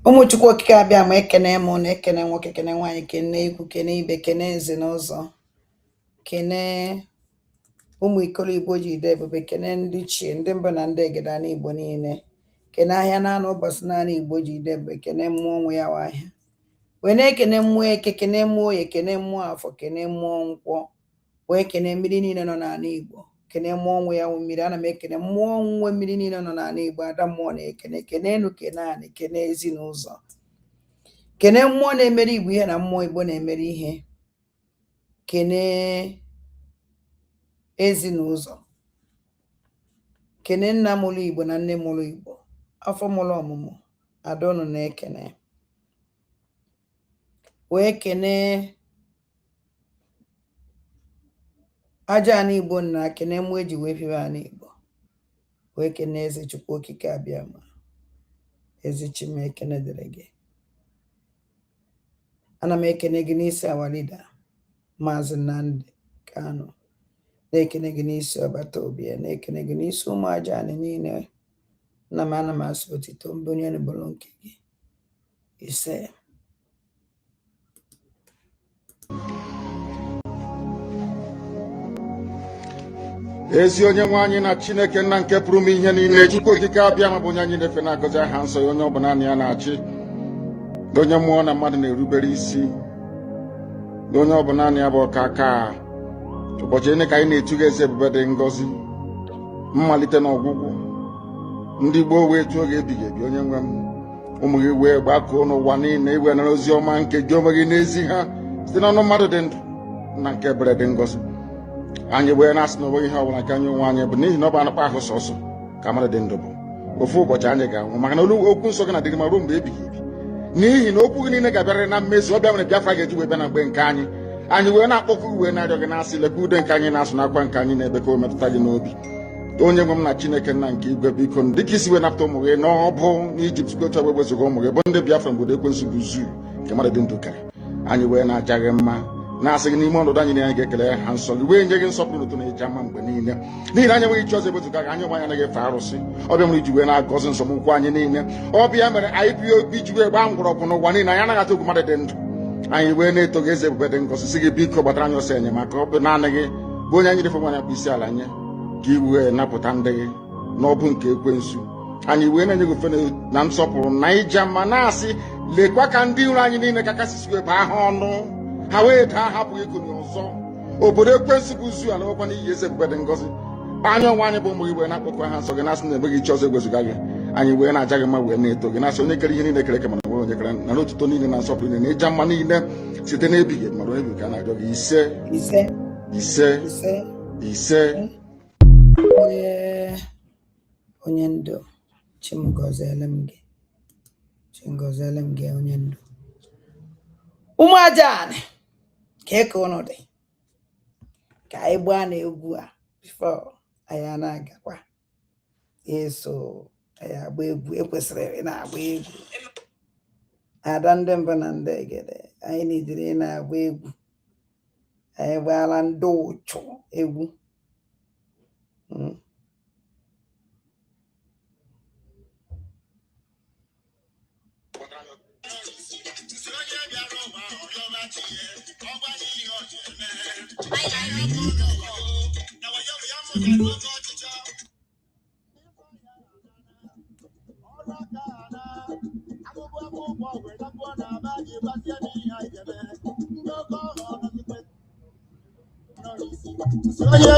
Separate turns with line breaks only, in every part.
Ụmụ Chukwu okike abịa ma ekene mụ na ekene nwoke kene nwaanyị kene ikwu kene ibe kene nze na ụzọ kene ụmụ ikolo Igbo ji ide ebube kene ndị chie ndị mbụ na ndị egede na Igbo niile kene ahịa na anụ ụbọchị naanị Igbo ji ide ebube kene mmụọ onwe ya wa ahịa wee na-ekene mmụọ eke kene mmụọ oye kene mmụọ afọ kene mmụọ nkwọ wee kene mmiri niile nọ n'ala Igbo kene mmụọ onwe ya wụ mmiri ana m ekene mmụọ onwe mmiri niile nọ n'ala Igbo ada mmụọ na-ekene kene enu kene anị kene ezinụzọ kene mmụọ na-emere Igbo ihe na mmụọ Igbo na-emere ihe kene ezinụzọ kene nna mụrụ Igbo na nne mụrụ Igbo afọ mụrụ ọmụmụ adọnụ na-ekene wee kene aja ana Igbo na kene mmụọ eji wee fiwe ana Igbo wee kene eze Chukwu okike abịa ma eze Chimekene dịrị gị ana m ekene gị n'isi awalida Maazị Nnamdi Kanu na-ekene gị n'isi ọbata obi ya na-ekene gị n'isi ụmụ aja anyị niile na m ana m asị otito mbụ onye nụbụrụ nke gị ise.
Ezi onye nwe anyị na Chineke nna nke pụrụ m ihe niile Chukwu okike abịa ma bụ onye anyị na-efe na-agọzi aha nsọ ya onye ọ bụla ya na-achị onye mmụọ na mmadụ na-erubere isi onye ọ bụla ya bụ ọka aka ụbọchị ene ka anyị na-etuga eze ebube dị ngọzi mmalite na ọgwụgwụ ndị gboo wee tụọ oge ebighị ebi onye nwe m ụmụ gị wee gbakọọ n'ụwa niile iwe nara ozi ọma nke gị onwe gị n'ezi ha site n'ọnụ mmadụ dị ndụ na nke ebere dị ngọzi anyị wee na-asị na onweghị ihe ọbụla nke anyị onwe anyị bụ n'ihi na ọ bụ anụkpa ahụ sọsọ ka mmadụ dị ndụ bụ ofu ụbọchị anyị ga-anwụ maka na okwu nsọ gị na-adịrị ma ruo mgbe ebighị ebi n'ihi na okwu gị niile ga-abịarịrị na mmezu ọ bịa nwere Biafra ga-eji wee bịa na mgbe nke anyị wee na-akpọkwu wee na-arịọ gị na-asị lekwa ude nke anyị na-asụ n'akwa nke anyị na-ebe ka o metụta gị n'obi onye nwe m na Chineke nna nke igwe biko dịka isi wee napụta ụmụ gị n'ọbụ n'Ijipt gotu ọgbe wezuga ụmụ gị bụ ndị Biafra mgbodo ekwensu bụ zuu nke mmadụ dị ndụ kara anyị wee na-aja gị mma na-asị gị n'ime ọnọdụ anyị na anyị ga-ekele ha nsọ gị wee nye gị nsọpụrụ n'ụtụ na ịja mma mgbe niile n'ihi na anyị enweghị chi ọzọ ebezuga gị anyị onwe anyị anaghị efe arụsị ọbịa nwere iji wee na-agọzi nsọgbụkwụ anyị niile ọbịa mere IPOB ji wee gbaa mgbọrọgwụ n'ụwa niile anyị anaghị atụ egwu mmadụ dị ndụ anyị wee na-eto gị eze ebube dị ngọzi sị gị biko gbatara anyị ọsọ enyemaka ọ bụ naanị gị bụ onye anyị refe nwanyị akpụ isi ala nye ka i wee napụta ndị gị n'ọbụ nke ekwensu anyị wee na-enye gị ofe na nsọpụrụ na ịja mma na-asị lekwa ka ndị iro anyị niile ka kasị wee baa ha ọnụ ha wee daa hapụghị ikoni ọzọ obodo ekwensu bụ zu ala nwekwa n'iyi eze ebube dị ngọzi anya ọnwa anyị bụ ụmụ gị wee na-akpọkwa ha nsọ gị na-asị na enweghị chi ọzọ egwezuga gị anyị wee na-aja gị mma wee na-eto gị na-asị onye kere ihe niile kere eke mana nwere onye kere na n'otuto niile na nsọpụrụ niile na ịja mma niile site n'ebighị ebi mara onye bi ka a na-arịọ gị ise ise ise.
Onye ndu chimgọziele m gị onye ndu ụmụ aja anyị ka eke ụnụ dị ka anyị gbaa na egwu a bifo anyị na-agakwa eso anyị agba egwu ekwesịrị na-agba egwu ada ndị mbụ na ndị egede anyị nidiri na-agba egwu anyị gbaala ndị ụchụ egwu
Onye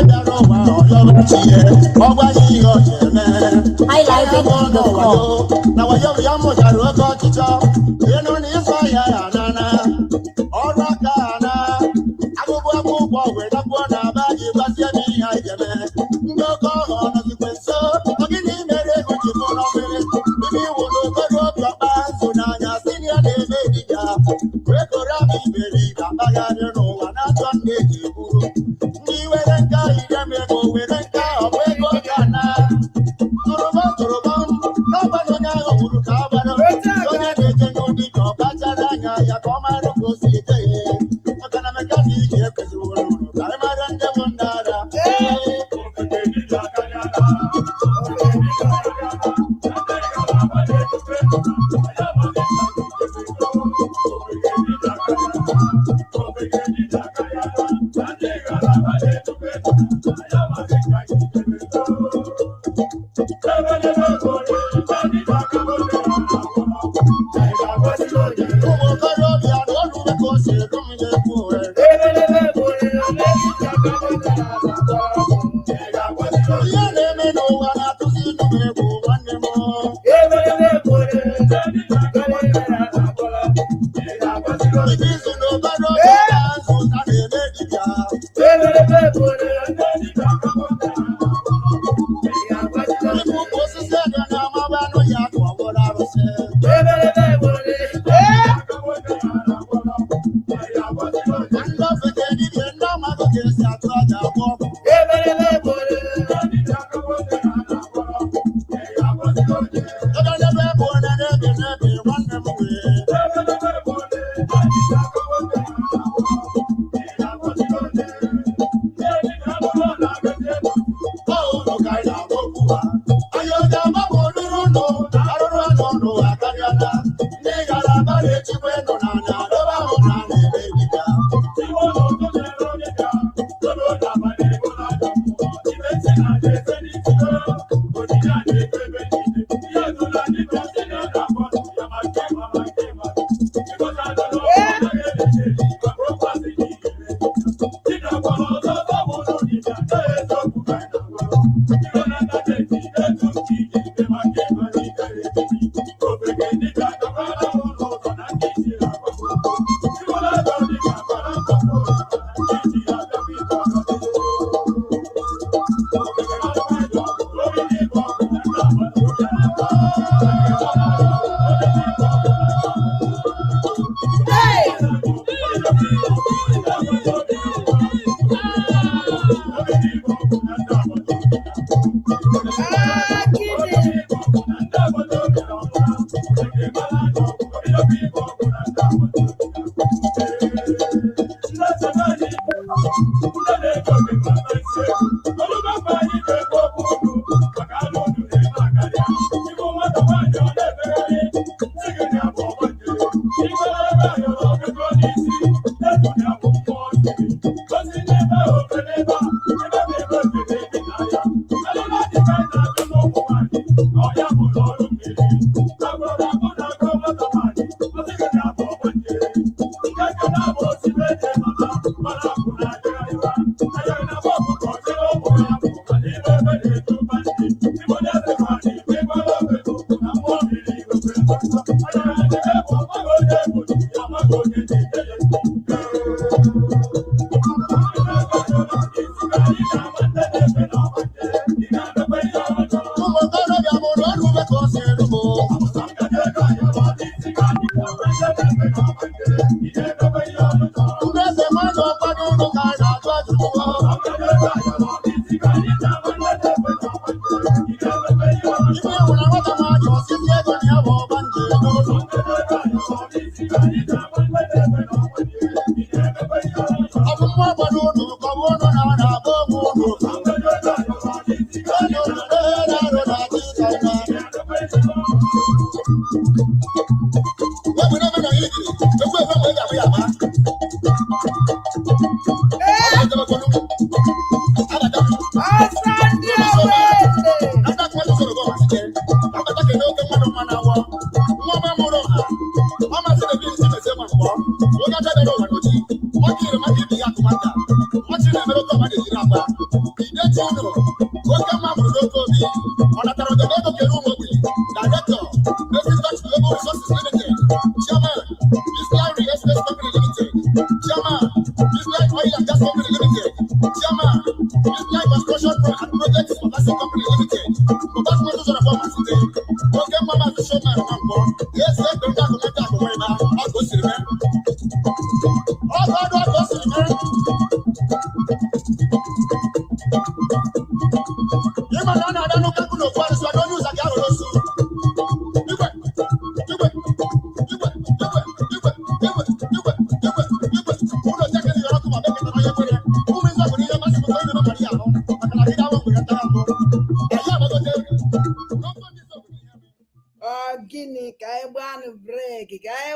Gini ka anyị gbanụ breki ka anyị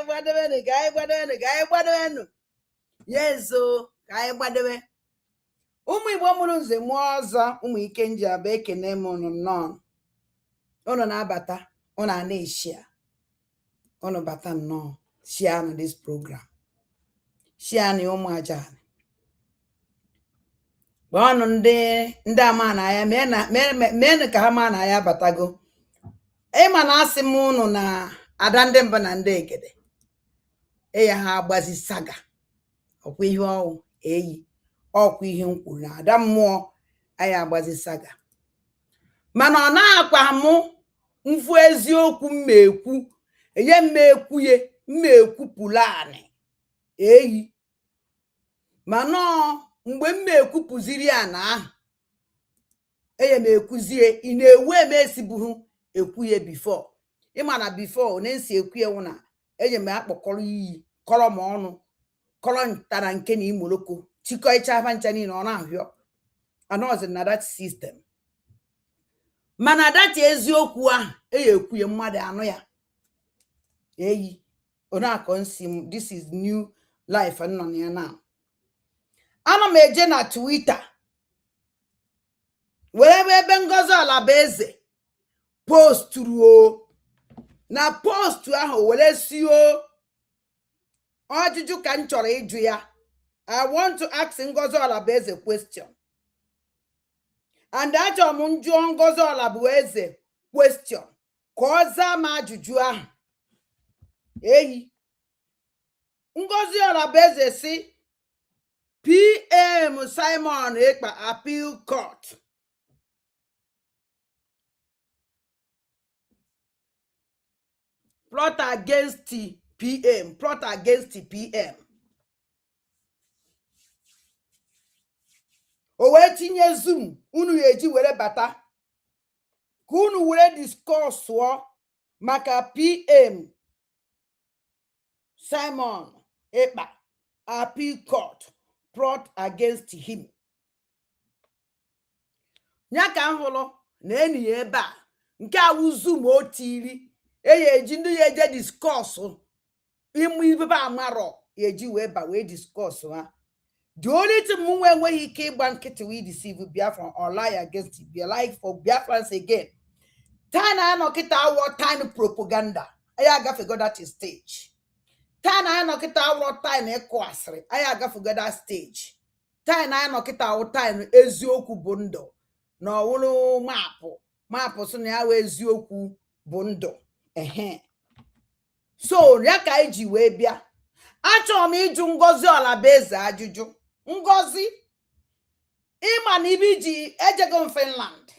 gbadebenu yezo ka anyị gbadewe ụmụ Igbo mụrụ nze mụọ ọzọ ụmụ ike nji abụ ekene m unu nnọọ unu na-abata unu a na-eshia unu bata nnọọ share na this program shiani ụmụ aja bọnụ ndị ama na ya mee ka ha ma na ya batago ịma na asị m ụnụ na ada ndị mbụ na ndị egede eya ha agbazi saga ọkwa ihe ọwụ eyi ọkwa ihe m kwuru na ada mmụọ anyị agbazi saga mana ọ na-akwa mụ mfu eziokwu mmekwu enye mmekwuye mmekwupụlanị eyi mana mgbe mmekwupụziri ya na ahụ eye m ekwuzie ị na-ewu emesibuhu ekwuye bifo ịma na bifo na-esi ekwuye wụ na eji m akpọkọrọ iyi kọrọ m ọnụ kọrọ ntara nke na imoloko chikọ ịcha afa ncha niile ọ na-ahịọ anọzi na that system mana dati eziokwu ahụ eyi ekwuye mmadụ anụ ya eyi ọ na-akọ nsi m this is new life nọ na ya na ana m eje na Twitter wee ebe Ngozi Alabaeze posturuo na postu ahụ were sio ajụjụ ka m chọrọ ịjụ ya. I want to ask Ngozi Alabaeze a question. And achọrọ m njụọ Ngozi Alabaeze question ka ọ zaa m ajụjụ ahụ. Eyi Ngozi Alabaeze si PM Simon Ekpa appeal court. Plot against the PM. Plot against the PM. O wee tinye Zoom unu eji were bata ka unu were discourse maka PM Simon Ekpa appeal court plot against him. Nya ka m hụrụ na eni ya ebe a nke awụ Zoom o tiri eye eji ndị ya eje discourse ịmụ ibe ba amarọ eji wee ba wee discourse ha. The only thing m enweghị ike ịgba nkịtị we deceive Biafra or lie against it. Be like for Biafrans again. Time na no kita war time propaganda. Aya agafego that stage. Time na no kita war time ekọ asịrị. Aya agafego that stage. Time na no kita war time eziokwu bụ ndụ. Na ọwụrụ mapụ so na ya wee eziokwu bụ ndụ. So ya ka iji wee bịa. Achọrọ m ịjụ Ngozi Alabaeze ajụjụ. Ngozi, ịma na ibi ji ejego Finland.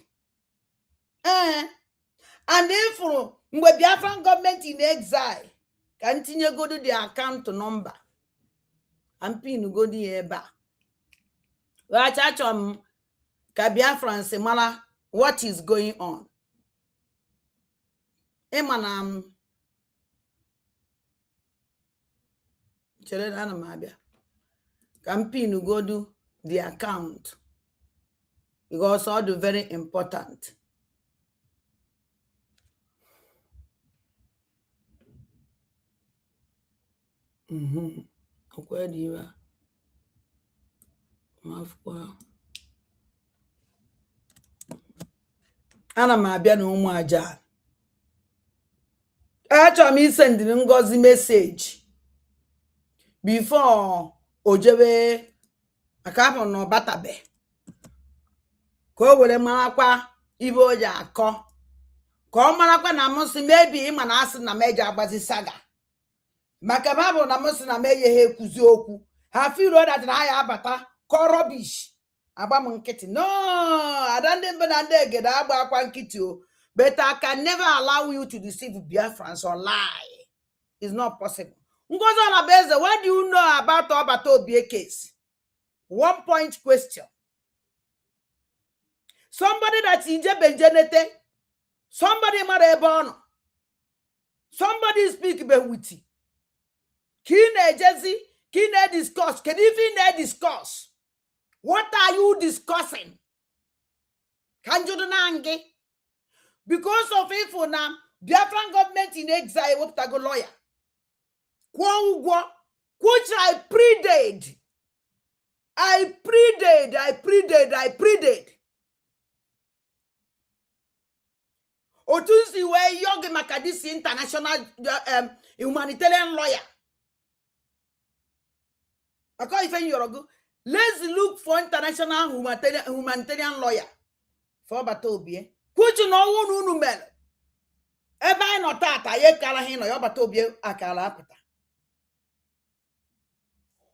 And ifuru mgbe Biafran gọọmenti in exile ka ntinyegodu the account number. And pinugodu ya ebe a. Achọrọ m ka Biafran si mara what is going on. Ịma na chere na ana m abịa ka m pinugodu the account because all the very important. Okay, diva. Mafukwa. Ana m abịa na ụmụ aja. Achọrọ m isendịrị Ngozi message before ojebe akapụ na ọbatabe ka o were marakwa ibe o ji akọ ka ọ marakwa na m sị maybe ịma na asị na m eji agbazi saga maka ma bụ na m sị na m eyeghe ekwuzi okwu ha feel that na ha ya abata kọ rubbish agba m nkịtị. No, ada ndị mbụ na ndị egede agba akwa nkịtị o. But I can never allow you to deceive Biafrans or lie. It's not possible. Ngozi Alabaeze, what do you know about Obata Obie case? 1 point question. Somebody that's in Benjenete, somebody Marebono, somebody speak Bewiti. Kine Jezi, Kine discuss, can even discuss? What are you discussing? Can you do nange? Because of it for now, Biafran government in exile, what go lawyer. Which I predate. I predate. Otunsi we yogi makadisi international humanitarian lawyer. According to Yorogu, let's look for international humanitarian lawyer for Batobie. Which no one mel. Eba no tata ye kala hin no Batobie akala apata.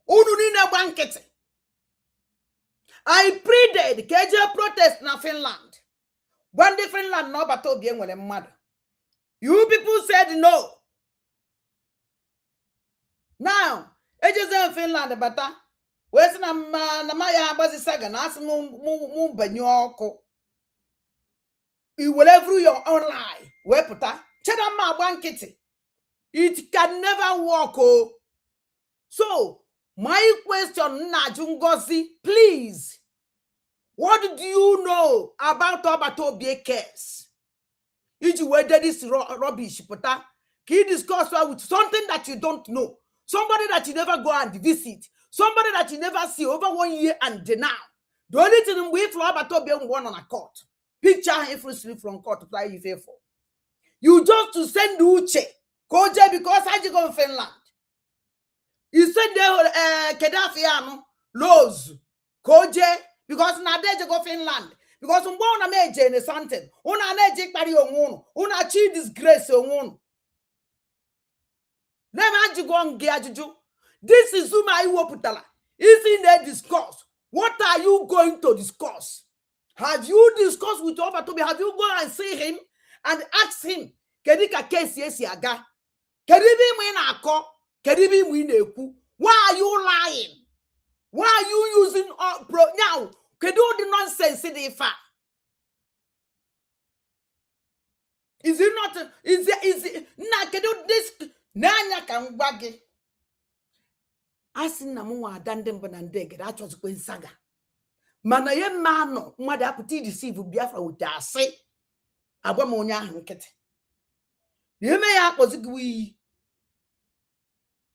Unu ni na bankete. I predate KJ protest na Finland. One day Finland no Batobie nwere mmadụ. You people said no. Now, ejes in Finland bata. Wesi na ya abazi saga na asi mu banyu ọkụ. You will every your online. Weputa. Cheda ma bankete. It can never work. Oh. So, my question na Jungozi, please. What do you know about Obatobie case? If you were this rubbish, puta, can you discuss with something that you don't know? Somebody that you never go and visit. Somebody that you never see over 1 year and now. The only thing we for Obatobie one on a court. Picture him from court to apply you faithful. You just to send Uche. Koje because I go in Finland. You send the Kedafiano, Loz, Koje, because na de go Finland. Because una meje ne something. Una neje pari onwunu. Una chi disgrace onwunu. Never ji go nge ajuju. This is Zuma Iwoputala. Is in a discourse. What are you going to discuss? Have you discussed with Obatobie? Have you gone and see him and ask him? Kedika case yes yaga. Kedibi mwina ako. Kedibi mwina eku. Why are you lying? Why are you using now? Can do the nonsense in the fact? Is it not? Is it? Na can do this? Nanya can waggy. I seen na mwa dandem banandeg. That was going saga. Mana ye mano. Mada puti deceive Biafra with that say. Abamonya hankete. You may have was we.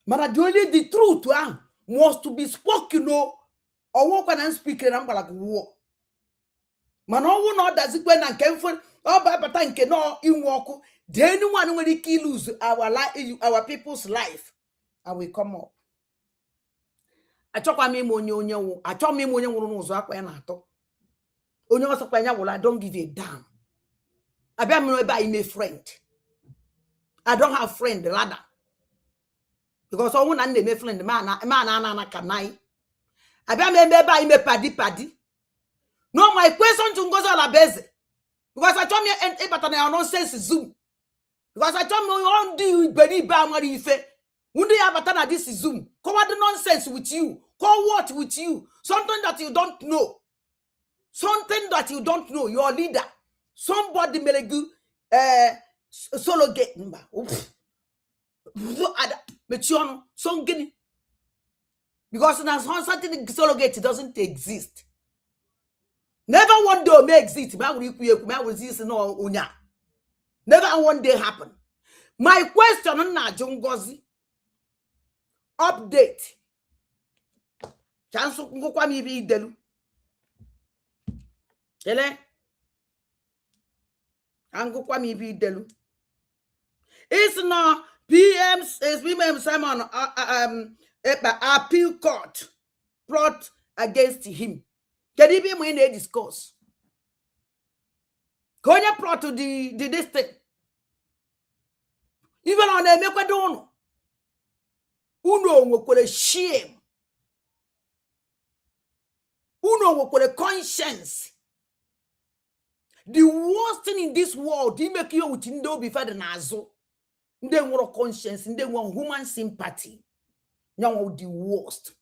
Mana the truth was to be spoken. No. Or walk and speak and like war. Man, all not does it when I came for all Baba Tank no in walk. The anyone when he lose our life, our people's life, and we come up. I talk about me monyo. I told me monyo was up when I talk. I don't give a damn. I bet me by me friend. I don't have friend rather. Because I won't name a friend, man, can I. I bet me by me paddy. No, my question to Ngozi Olabeze. Because I told me and nonsense Zoom. Because I told me on do Benny Bamari Ife. When they have this Zoom. Come on the nonsense with you. Call what with you? Something that you don't know. Something that you don't know. Your leader. Somebody melegu solo gate number. Because now something solo gate doesn't exist. Never one day may exist. Never one day happen. My question on Jungozi update. Chansu ngokwa mi bi delu. Ele? Angokwa mi bi delu. It's no PM's women Simon appeal court brought against him. Can he be in a discourse? Can you brought to the district? Even on a Mekwadon. Uno will a shame. Uno will a conscience. The worst thing in this world, he make you with no before the nazo. They want conscience, and they want human sympathy. Now the worst.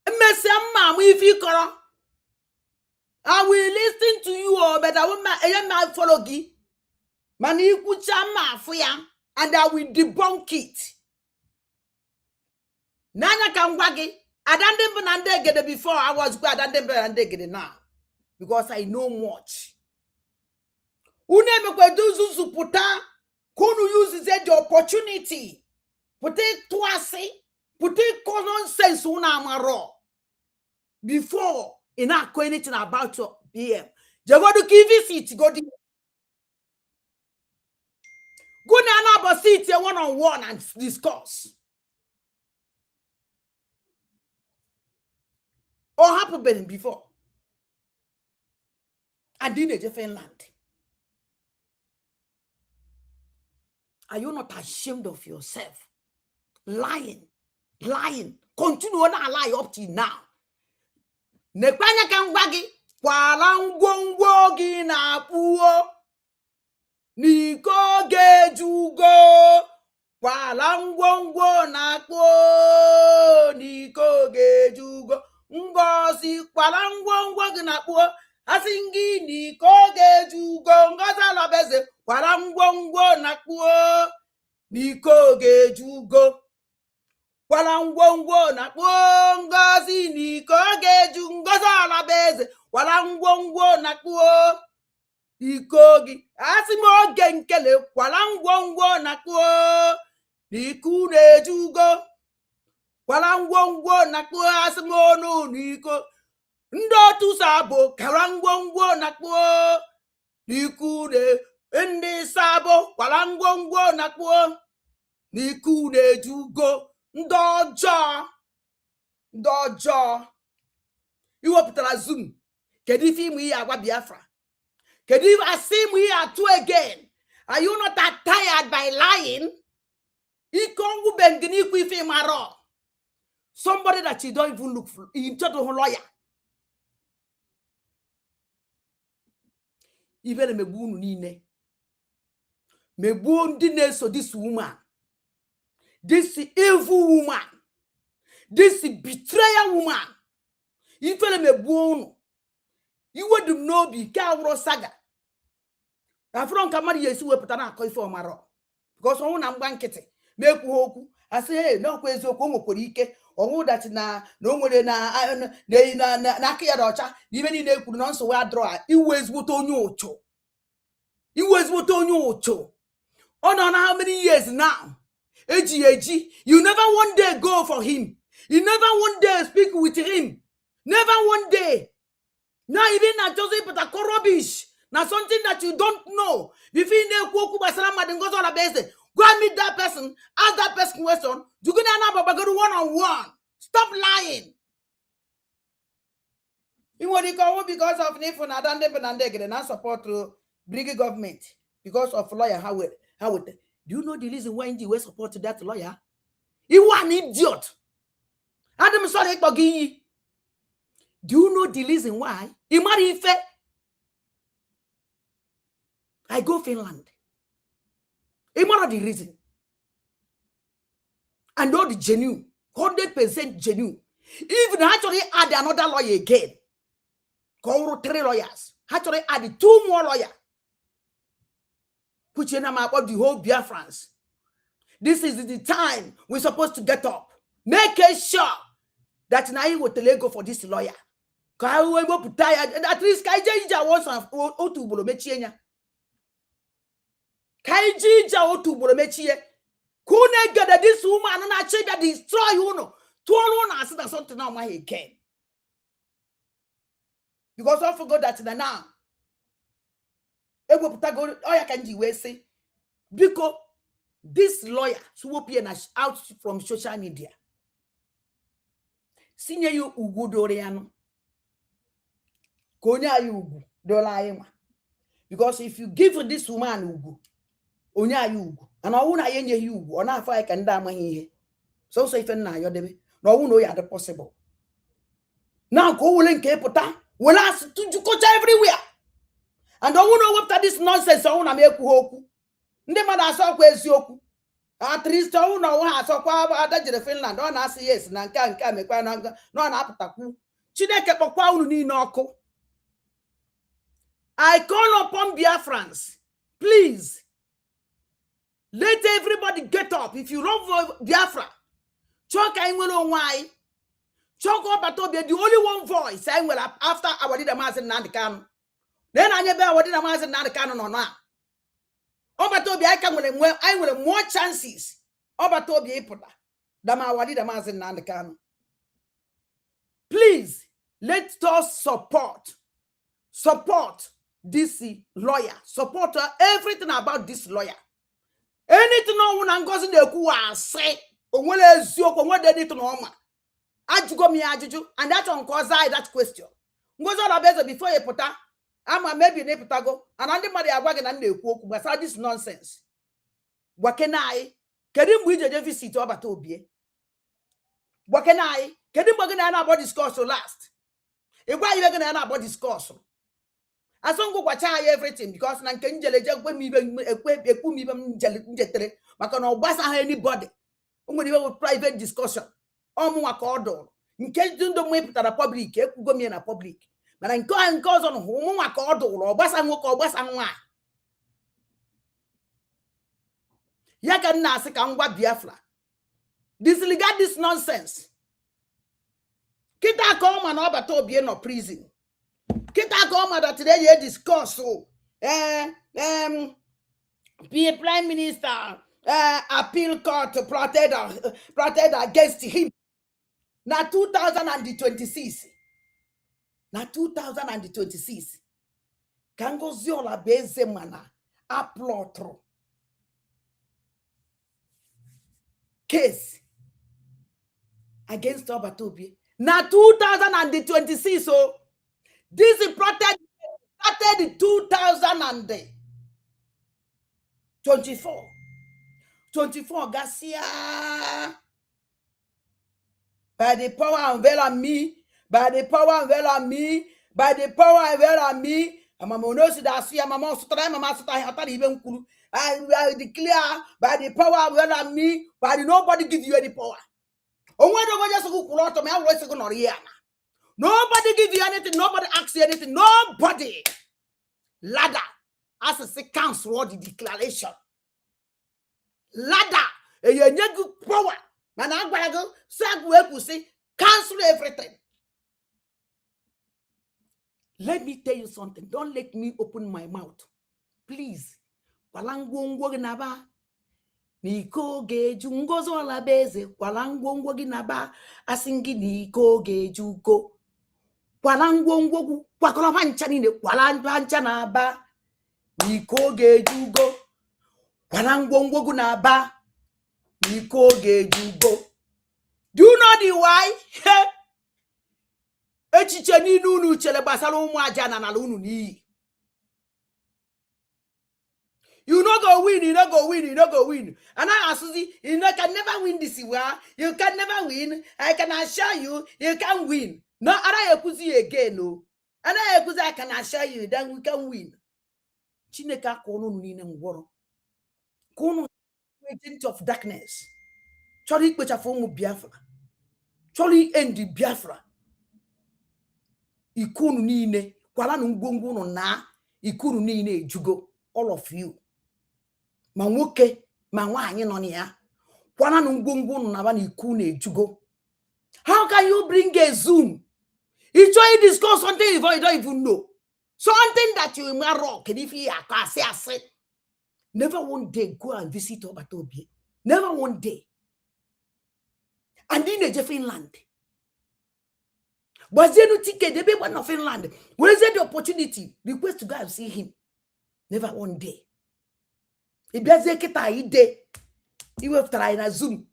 If you I will listen to you, but I will follow you. Mani kuchama fuya, and I will debunk it. Nanya can wagi. I don't even get it before I was good. I don't get it now because I know much. Uneme kwa duzu puta kunu use the opportunity. Pute tuase, pute common sense una amaro. Before ina ko anything about your PM. Je go do give it go di. Go na na about sit one on one and discuss. or happened before. And in a Finland. Are you not ashamed of yourself? Lying. Continue to lie up to now. Nekwanya kambagi kwala ngwongwo gi na puo niko gejugo kwala ngwongwo na puo niko gejugo ngozi kwala ngwongwo gi na puo asingi niko gejugo ngozi alabeze kwala ngwongwo na puo niko gejugo kwala ngwongwo na kpuo ngozi niko geju ngozi alabeze kwala ngwongwo na kpuo iko gi asị m oge nkele kwala ngwongwo na kpuo n'iku na-ejugo kwala ngwongwo na kpuo asị m onu n'iko ndị otu sabo kwala ngwongwo na kpuo n'iku ndị sabo kwala ngwongwo na kpuo n'iku na-ejugo ndị ọjọọ iwepụtara Zoom kedu ife ịmụ ihe agwa Biafra kedu ife asị ịmụ ihe atụ again. Are you not that tired by lying? Ike ọnwụ bengini ikwu ife ịmara somebody that you don't even look for into the lawyer. Ibere megbu unu niile megbuo ndị na-eso this woman, this evil woman, this betrayer woman. Ifele megbuo unu iwe dum n'obi ke awụrụ saga afro nka mmadụ yesi wepụta na akọ ife ọmara because ọnwụ na mgba nkịtị mekwu okwu asị hey n'ọkwa eziokwu o nwekwara ike ọnwụ dati na o nwere na aka ya dị ọcha n'ibe niile ekwuru na nsogbu adọrọ iwe ezigbote onye ụchụ ọ nọ na how many years now eji you never one day go for him, you never one day speak with him, never one day. Now even na Joseph but a rubbish now something that you don't know. If you know go and meet that person, ask that person question. You gonna one-on-one. Stop lying. You want to go because of Nifon and not support to bring government because of lawyer how do you know the reason why you support that lawyer? He was an idiot. Adam sorry to do you know the reason why? I go Finland. The reason. And know the genuine, 100% genuine. Even actually add another lawyer again. Call 3 lawyers. Actually add 2 more lawyers. Put your name about the whole Biafrans. This is the time we're supposed to get up. Make sure that now you will go for this lawyer. At least Kaijija wants to Bolomechienya. Kaijija otu Bolomechie. Kune get this woman and I say that destroy you know. 2 as that something now my again. Because I forgot that now. Because this lawyer swooping out from social media. Senior you Ugu Doriano. Konya Ugu Dola. Because if you give this woman Ugu, Onya Ugu, and I won't yenye Ugu, or not if I can damn here. So say now you're the no one know you are the possible. Now go link Capota will ask to go everywhere. And don't know what this nonsense I want to make hoku. Ndemada so kwezi oku. At least I know ha so kwa adajere Finland. Don't ask yes na nka mekwa na no na apụtakwu. Chineke kpọkwa unu ni n'ọkụ. I call upon Biafrans. Please. Let everybody get up. If you run for Biafra, choke I will why. Choke up at the only one voice I will after our leader Mazen Nnamdi Kanu. Then I never would have answered Nnamdi Kanu or not. Obatobi, I will have more chances. Obatobi Epota. Dama Wadi the Mazen Nnamdi Kanu. Please let us support this lawyer. Support everything about this lawyer. Anything no one goes in the Kua say, or what is your what they need to know. Ajugo mi ajuju, and that on cause that question. Ngozo la bezo before you puta, ama maybe ne putago, and on the money agwag and they cook, but this nonsense. What can I? Kedim we just visit over to be? What can I? Kedim bagana about discourse to last. If why you gonna about discourse? As long go watch everything because nan can jele when me equip me jetre, makano basa anybody. With private discussion. Omu akodo. In case you don't wait to the public, you go me in a public. But I go and cause on home akodo or basa ngoko basa ngwa. Yaga nasi kangwa Biafra. Disregard this nonsense. Kita come and over to be in prison. Kita come that today you discuss so. Be a prime minister. Appeal court protest against him. Now 2026. Now 2026. Kango ziola beze mana aplotro. Case against Obatobie. Now 2026. So this is protest started in 2024. 24 Garcia. By the power and well on me, by the power and well on me, by the power and well on me. And my monosi that see my mom sutra, my master I even kulu. I declare by the power and well on me, by the nobody give you any power. Oh, why don't just go to me? I'm always going to hear. Nobody give you anything, nobody asks you anything, nobody. Ladder as a second word the declaration. Ladder, a good power. Man, I'm going to go, say, cancel everything. Let me tell you something. Don't let me open my mouth. Please. Walangwongwo ginaba. Niko geju ngozo la beze. Walangwongwo ginaba. Asingi niko geju go. Walangwongwo wakona pancha nine. Walanpancha naba. Niko geju go. Walangwongwo ginaba. Niko geju go. Do you know the why? Echiche ni nunu chele basala umu ajana na lunu ni. You no go win, you no go win, you no go win. And I ask you, you can never win this way. You can never win. I can assure you, you can win. No, I akuzi again, no. And I can assure you, then we can win. Chineka kono nune ngworo. Kono agent of darkness. Chori kwecha fomu Biafra. Chori endi Biafra. Ikunu nine kwala ngwongwo no na ikunu nine ejugo all of you ma nwoke ma nwaanyi no ya kwala ngwongwo no na ba na ikunu ejugo. How can you bring a Zoom? You try to discuss something you don't even know, something that you may rock and if you are say never one day go and visit Obatobie, never one day. And in a Finland. Was there no ticket? The people of Finland. Where is there the opportunity? Request to go and see him. Never one day. If there's a kita ide, he will try in a Zoom.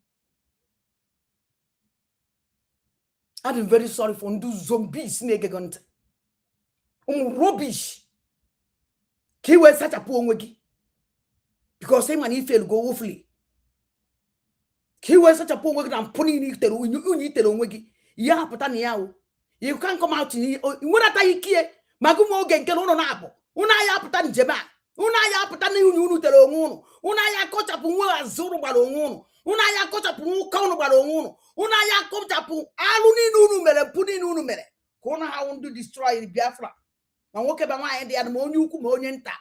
I'm very sorry for those zombies. Rubbish. He was such a poor wiggy. Because him and he failed go awfully. He was such a poor wiggy and putting it on wiggy. Ya patani yao. You can't come out in here. What are you here? Magumo gen no nabo. Una ya putan jeba. Una ya putan unu telonguno. Una ya kocha pungu azuru balonguno. Una ya kocha pungu kauno balonguno. Una ya kocha pungu aluni nunu mere puni nunu mere. Kona how to destroy Biafra. Na woke ba wa ende ya mo nyuku mo nyenta.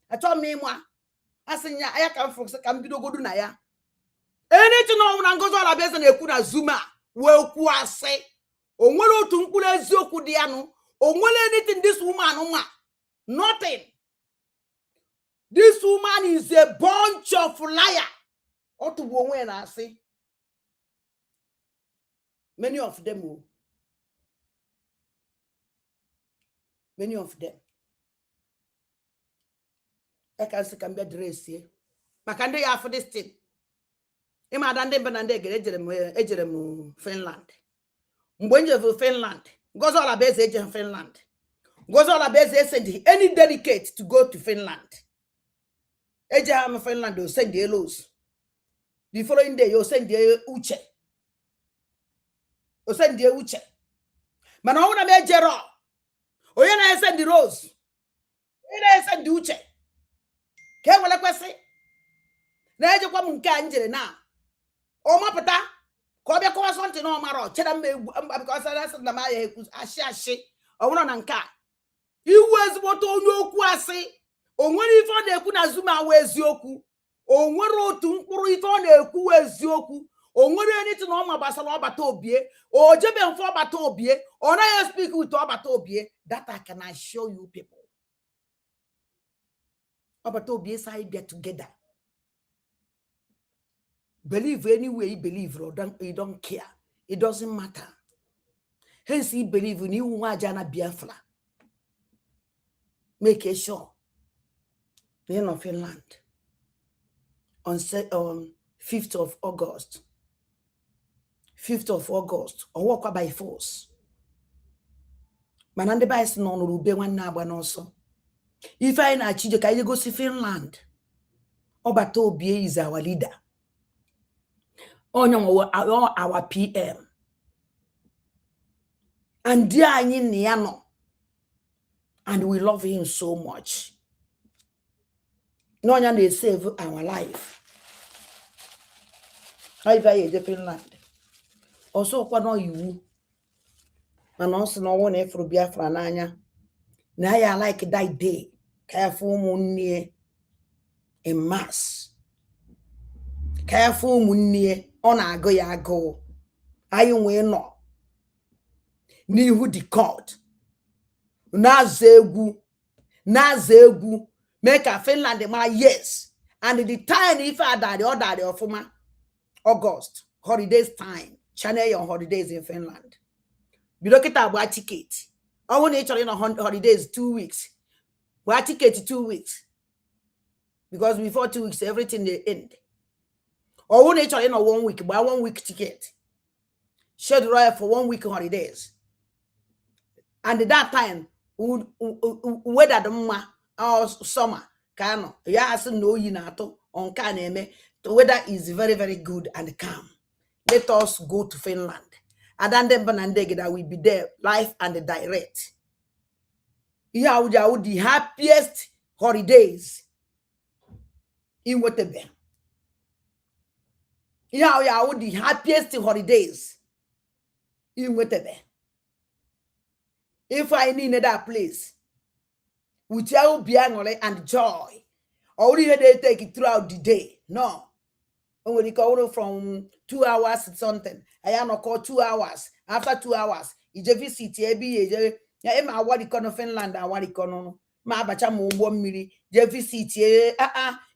Acho me mwa. Asinya aya kan fo se kan bido godu na ya. Anything no una ngozo la bese na eku na zuma. We ku ase. Onwere otu mkpụrụ eziokwu dị anụ. Onwere anything this woman ma. Nothing. This woman is a bunch of liar. Otu bụ onwe na asị. Many of them. Many of them. I can see can be addressed here. Maka ndị ya for this thing. Ịma ada ndị mbe na ndị ejere m Finland. Mgbenje for Finland. Goes all about in Finland. Goes all about send any delegate to go to Finland. Ejam Finland will send the lows. The following day, you'll send the uche. You'll send the uche. Manona Majero. Oh, you send the rose. You send the uche. Can we like say? Now you come canjere now. Oh, my pata. Kobe kwa something no maro. Chedam because that's the Maya ashi. I want to nka. He was what on your kwasi. On when he found the Kunazuma where's yoku. On what road to Nkuru found a ku where's yoku. On what you need to know about Salvatobie or Jeben for Batobie or I speak with Abatobie that I can assure you people. Abatobie side get together. Believe any way you believe or you don't care. It doesn't matter. Hence he believe in you wajana Biafra. Make it sure. In of Finland. On 5th of August. 5th of August. Or walk by force. Manande ba is non rube one naba also. If I na chije ka you go see Finland. Obatobie is our leader. Our PM. And dear Niano. And we love him so much. No one they save our life. How very different land. Also, what no you. And also no one for Biafra Nanya. Now I like that day. Careful munye in mass. Careful munye on a go ya go. I will no. Ni who the court. Nazegu. Make a Finland my yes. And the time if I die or die of August. Holidays time. Channel on holidays in Finland. We look at our ticket. I want to on holidays 2 weeks. We ticket 2 weeks. Because before 2 weeks, everything they end. Or one each in 1 week, buy 1 week ticket. Schedule right for 1 week holidays. And at that time, whether the or summer, kano, yes, no, you know, on caneme, the weather is very, very good and calm. Let us go to Finland. And then that will be there, live and direct. Here would the happiest holidays in whatever. Here would the happiest holidays in whatever. If I need that place, with your piano and joy, or they take it throughout the day. No. When you go from 2 hours to something, I am not called 2 hours. After 2 hours, you just visit I what you call Finland, I what you call my bacha mo 1 million. You visit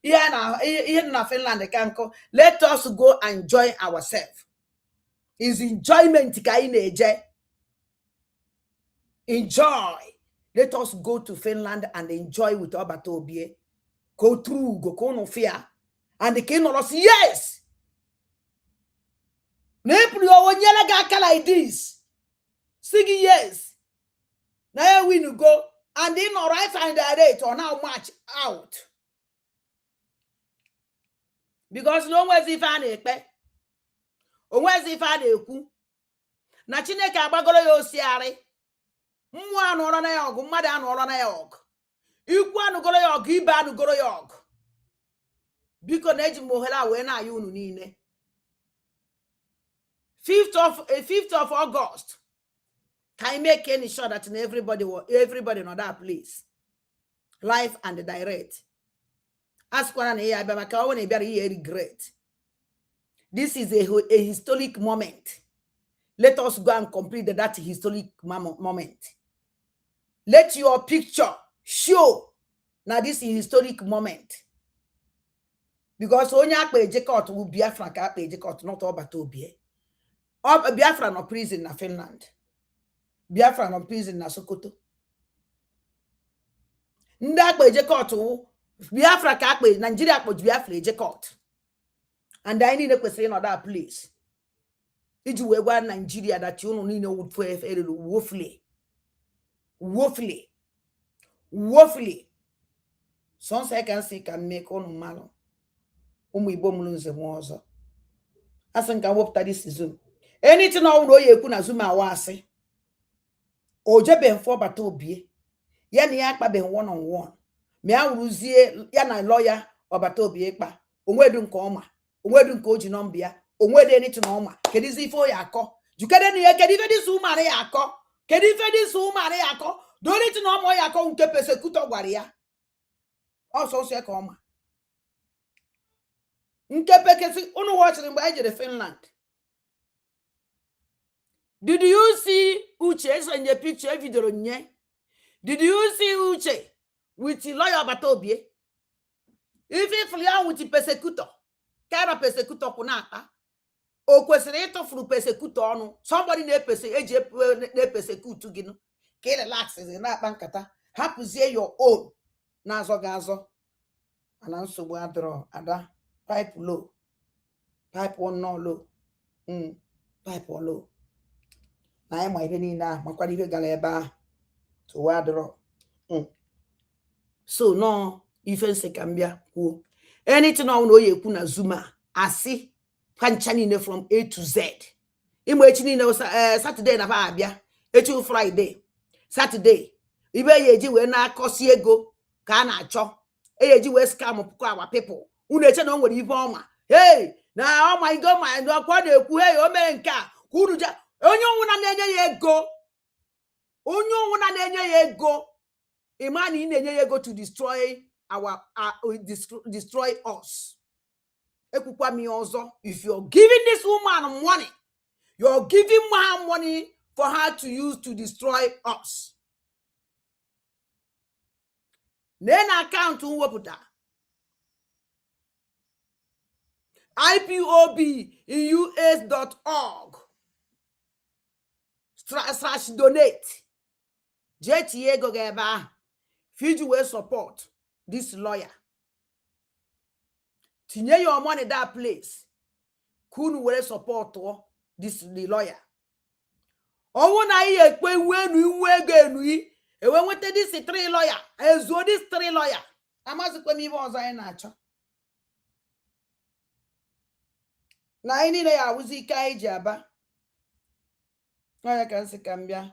now Finland, can call. Let us go and enjoy ourselves. Is enjoyment enjoy. Let us go to Finland and enjoy with Obatobie. Go through, go no fear. And the king of yes. Like this. Singing yes. Now we go. And then all right and direct or now march out. Because no one's if I expect. Onwezi if I do. Na Chineke agbagoro ya osiari. Nwa anụrụ na ya ọgụ, mmadụ anụrụ na ya ọgụ. Ikwu anụgoro ya ọgụ, ibe anụgoro ya ọgụ. Biko na eji m ohere a wee na-ayọ unu niile. 5th of August. Can I make any sure that everybody know that place? Live and direct. Ask one and I regret. This is a historic moment. Let us go and complete that historic moment. Let your picture show now this is historic moment. Because only a Jacob will be Biafra ka Jacob, not Obatobie. Biafra no prison na Finland. Biafra no prison na Sokoto. Nda Jacob Biafra ka Nigeria Biafra Jacob. And I need a question on that place. iji wee gwa Nigeria that unu niile wutu eruru woefully sonso I can see can make unu mmalụ ụmụ Igbo mụrụ nze m ọzọ asị nka wepụta this Zoom anything ọ bụla o ya ekwu na Zoom awasị o jebe mfọ bata obie ya na ya akpabe one on one ma ya wuruzie ya na lawyer ọbata obie ikpa onwedu nke ọma onwedu nke oji nọmba ya onwedu anything ọma kedu ife o ya akọ jukede na ya kedu ife dis woman ya akọ kedu ife dis woman ya akọ do anything ọma ya akọ nke persecutor gwara ya ọsọ ya ka ọma nke pekesi unu watching mgbe anyị jere Finland. Did you see Uche senye picture video nye? Did you see Uche with the lawyer Batobie? If you fly with the persecutor, kind of persecutor kunata, o kwesịrị ịtụfuru persecutor ọnụ, somebody na-persecute to gị ka ị relax na-akpa nkata hapụzie your own na-azọ gị azọ ana nsogbu adọrọ ada pipe low pipe one no low pipe one low na anyị ma ihe niile ahụ makwara ihe gara ebe ahụ tụwa adọrọ so no ife nsị ka m bịa kwuo anything ọ na oyi ekwu na Zoom a asị pancha niile from A to Z ịma echi niile Saturday na ba abịa echi Friday Saturday ibe ya eji wee na-akọsi ego ka a na-achọ eji wee scam puku awa people unu eche na o nwere ibe ọma hey na ọma igo ma ọkwa na-ekwu hey o mere nke a ka unu ja onye ọnwụna na-enye ya ego onye ọnwụna na-enye ya ego imani na-enye ya ego to destroy destroy us ekwukwa mi ọzọ if you're giving this woman money you're giving her money for her to use to destroy us. Then account mwepụta IPOB in US.org /donate jeti ego ga-ebe ahụ fiji wee support this lawyer tinye your money that place kunu were support the lawyer ọwụ na ihe ekpe iwe ego enui ewe nweta this 3 lawyer ezuo this 3 lawyer amazikwa m ibe ọzọ anyị na-achọ na anyị niile ya awụzi ike anyị ji aba onye ka nsị ka m bịa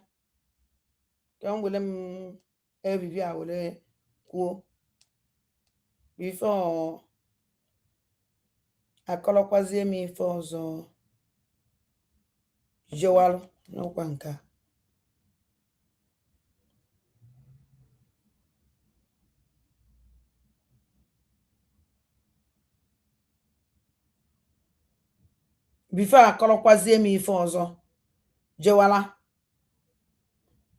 ka m were m ebibi a were kwuo before akọlọkwazie m ife ọzọ jewalụ n'ụkwa nke a before akọlọkwazie m ife ọzọ jewala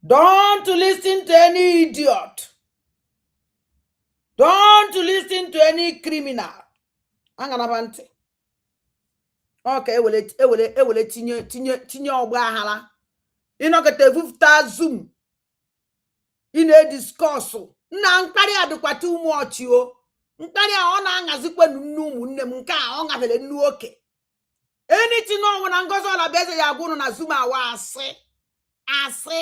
don't listen to any idiot don't listen to any criminal anganaba ntị okay ewele tinye ọgba aghara ịnọkọta evufta Zoom ine discourse nna mkparị adịkwa too much o mkparị a ọ na-aṅazikwa nnu ụmụnne m nke a ọ ṅabere nnu oke anything ọnwụ na Ngozi Ọlabeze ya agwụrụ na Zoom awa asị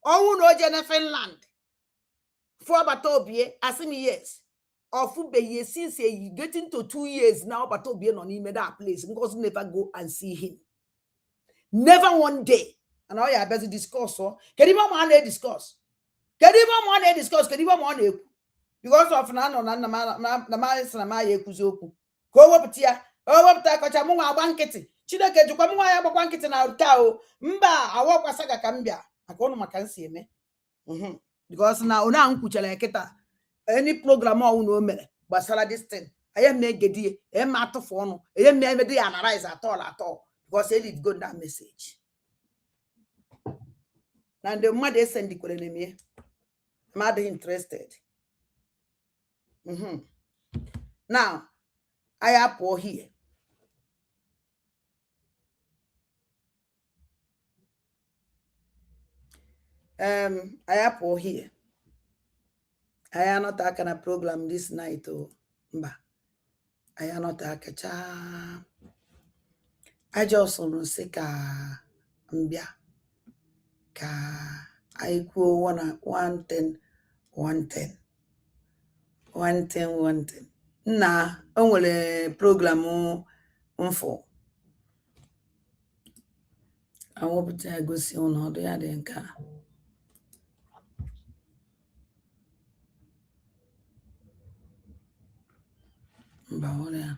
ọnwụ na oje na Finland for bata obie asị m yes ofubeghị since getting to 2 years now bata obie nọ n'ime that place Ngozi never go and see him never one day and ọ ya abịazi discourse kedu ibe ọma na-ediscuss kedu ibe ọma na-ediscuss kedu ibe ọma na-ekwu because of na anọ na nna ma sị na ma ya ekwuzi okwu ka o wepụta ya kọcha mụ nwa agba nkịtị Chineke jikwa mụ nwa ya gbakwa nkịtị na ụta o mba awọkwasaga ka m bịa maka ụnụ maka nsi eme because na onye ahụ kwuchara ya kịta any program ọwụ na o mere gbasara this thing anya m na-egedi ya ma atụfu ọnụ enye m na-emedi ya analyze atọ because he did go that message na ndị mmadụ esendikwere na emie m adịghị interested now I apụọ here I apụọ here I anọta aka na program this night mba I anọta aka cha I just want to say ka mbia ka I go 110 na o nwere program mfo awopụta gosi ọnọdụ ya dị nka mba ọrịa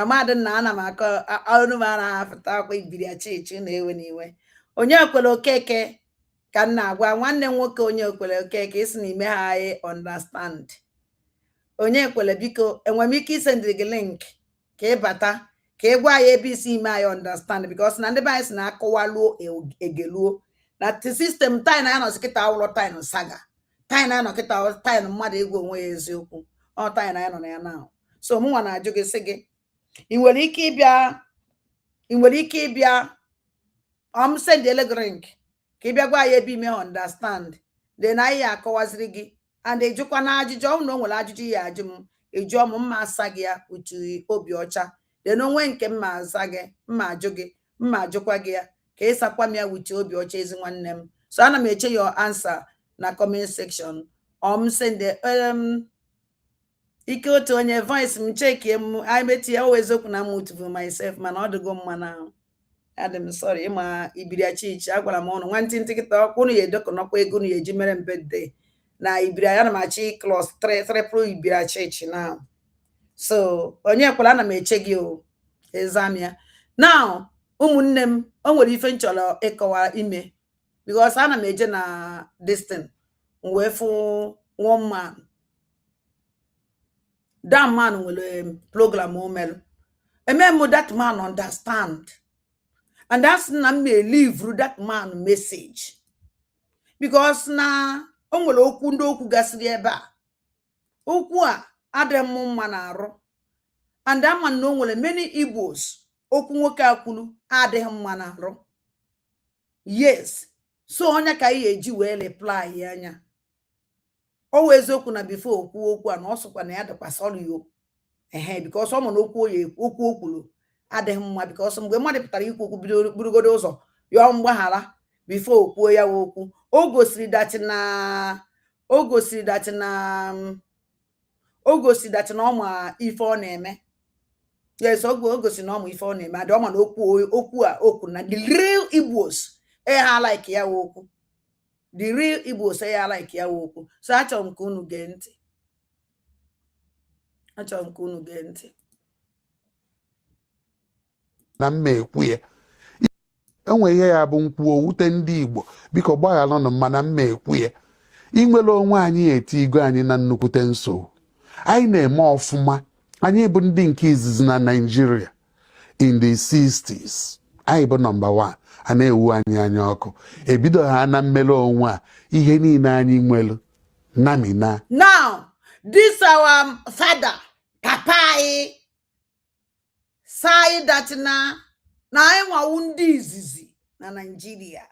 amadi na ana m akọ ọnụ m ara afụta akwa ibiri achichi na ewe n'iwe onye kwere okeke ka nna agwa nwanne nwoke onye kwere okeke isi na ime ha anyị understand onye kwere biko enwere m ike isendịrị gị link ka ịbata ka ị gwa anyị ebe isi ime anyị understand because na ndị be anyị si na akọwaluo egeluo na sistem taị na ya nọzi kịta ụlọ taị saga taị na ya nọ kịta taị mmadụ egwu onwe ya eziokwu ọ taị na ya nọ na ya na so mụ nwa na-ajụ gị sị gị ị nwere ike ịbịa send link ka ị bịa gwa anyị ebe ime ha understand then anyị akọwaziri gị and ejụkwa na ajụjụ ọ na o nwere ajụjụ ya ajụ m ejụọ m mma asa gị ya utu obi ọcha then onwe nke mma aza gị mma ajụ gị mma ajụkwa gị ya ka ịsakwa m ya utu obi ọcha ezi nwanne m so ana m eche your answer na comment section send ike otu onye voice m chekie m imeti ya eziokwu na motive myself mana ọ dịgo mma na adị sorry ịma ibiri achichi agwara m ọnụ nwantịntị kịta ọkwụnụ ya edokọnọkwa ego na ya eji mere m birthday na ibiri ya na m achị class 3 pro ibiri achichi na so onye kwala ana m eche gị o exam ya now ụmụnne m o nwere ife m chọrọ ịkọwa ime because ana m eje na destin wee fụ one man that man will program omelu that man understand and that's na me live through that man message because na o nwere okwu ndị okwu gasịrị ebe a okwu a adịghị m mma na arụ and that man no nwere many Igbos okwu nwoke akwulu adịghị mma na arụ yes so onye ka ihe eji wee reply ya anya o eziokwu na before okwu a na ọsụkwa na ya dịkwasị yo because ọ mụ na okwu okwulu adịghị mma because mgbe mmadụ pụtara ikwu okwu burugodo ụzọ yọọ mgbaghara before okwuo ya okwu o gosiri dat na ọma ife ọ na-eme yes o gosiri na ọma ife ọ na-eme adị ọma na okwu a okwu na the real Igbos ha like ya okwu the real Igbo say ya like ya okwu so achọrọ m ka unu gee ntị
na mma ekwu ya enwe ihe ya bụ nkwuo wute ndị Igbo biko gbaghalụ nụ mana mma ekwu ya inwere onwe anyị etigo anyị na nnukwute nsogbu anyị na-eme ọfụma anyị bụ ndị nke izizi na Nigeria in the 60s anyị bụ number 1 a na-ewu anyị anya ọkụ ebido ha na mmele onwe a ihe niile anyị nwelu namina
now this our father papa sai that na enwa ndị izizi na Nigeria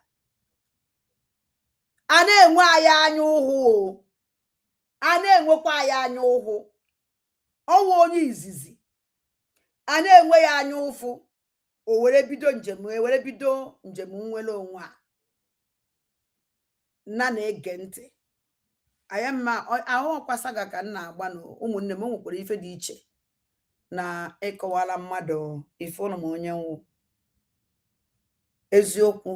a na-enwe anyị anya ụhụ a na-enwekwa anyị anya ụhụ ọnwa onye izizi a na-enwe ya anya ụfụ o were bido njem nnwere onwe a na-ege ntị anyị mma ahụ ọkwasaga ka nna agba na ụmụnne m nwekwara ife dị iche na ịkọwala mmadụ ife ụnụ ma onye nwụ eziokwu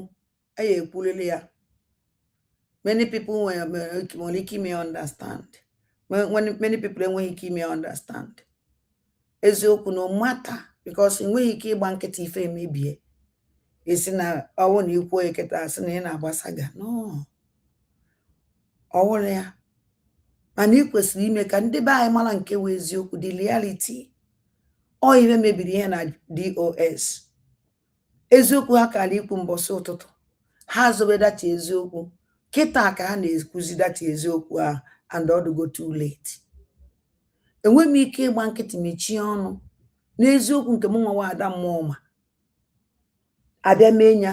anyị ekwulili ya. Many people nwere ike ime understand, many people enweghị ike ime understand eziokwu no matter, because enweghị ike ịgba nkịtị ife emebie esi na ọwụ na ikwu eketa asị na ị na-agbasaga no ọwụrụ ya, mana ị kwesịrị ime ka ndị be anyị mara nke wee eziokwu the reality. Ọ ihe mebiri ihe na DOS eziokwu ha kara ikwu mbọsị ụtụtụ ha zobe data eziokwu kịta ka ha na-ekwuzi data eziokwu a and ọdụgo too late. Enwe m ike ịgba nkịtị mechie ọnụ n'eziokwu nke m nwa ada mmụọ ma abịa mee ya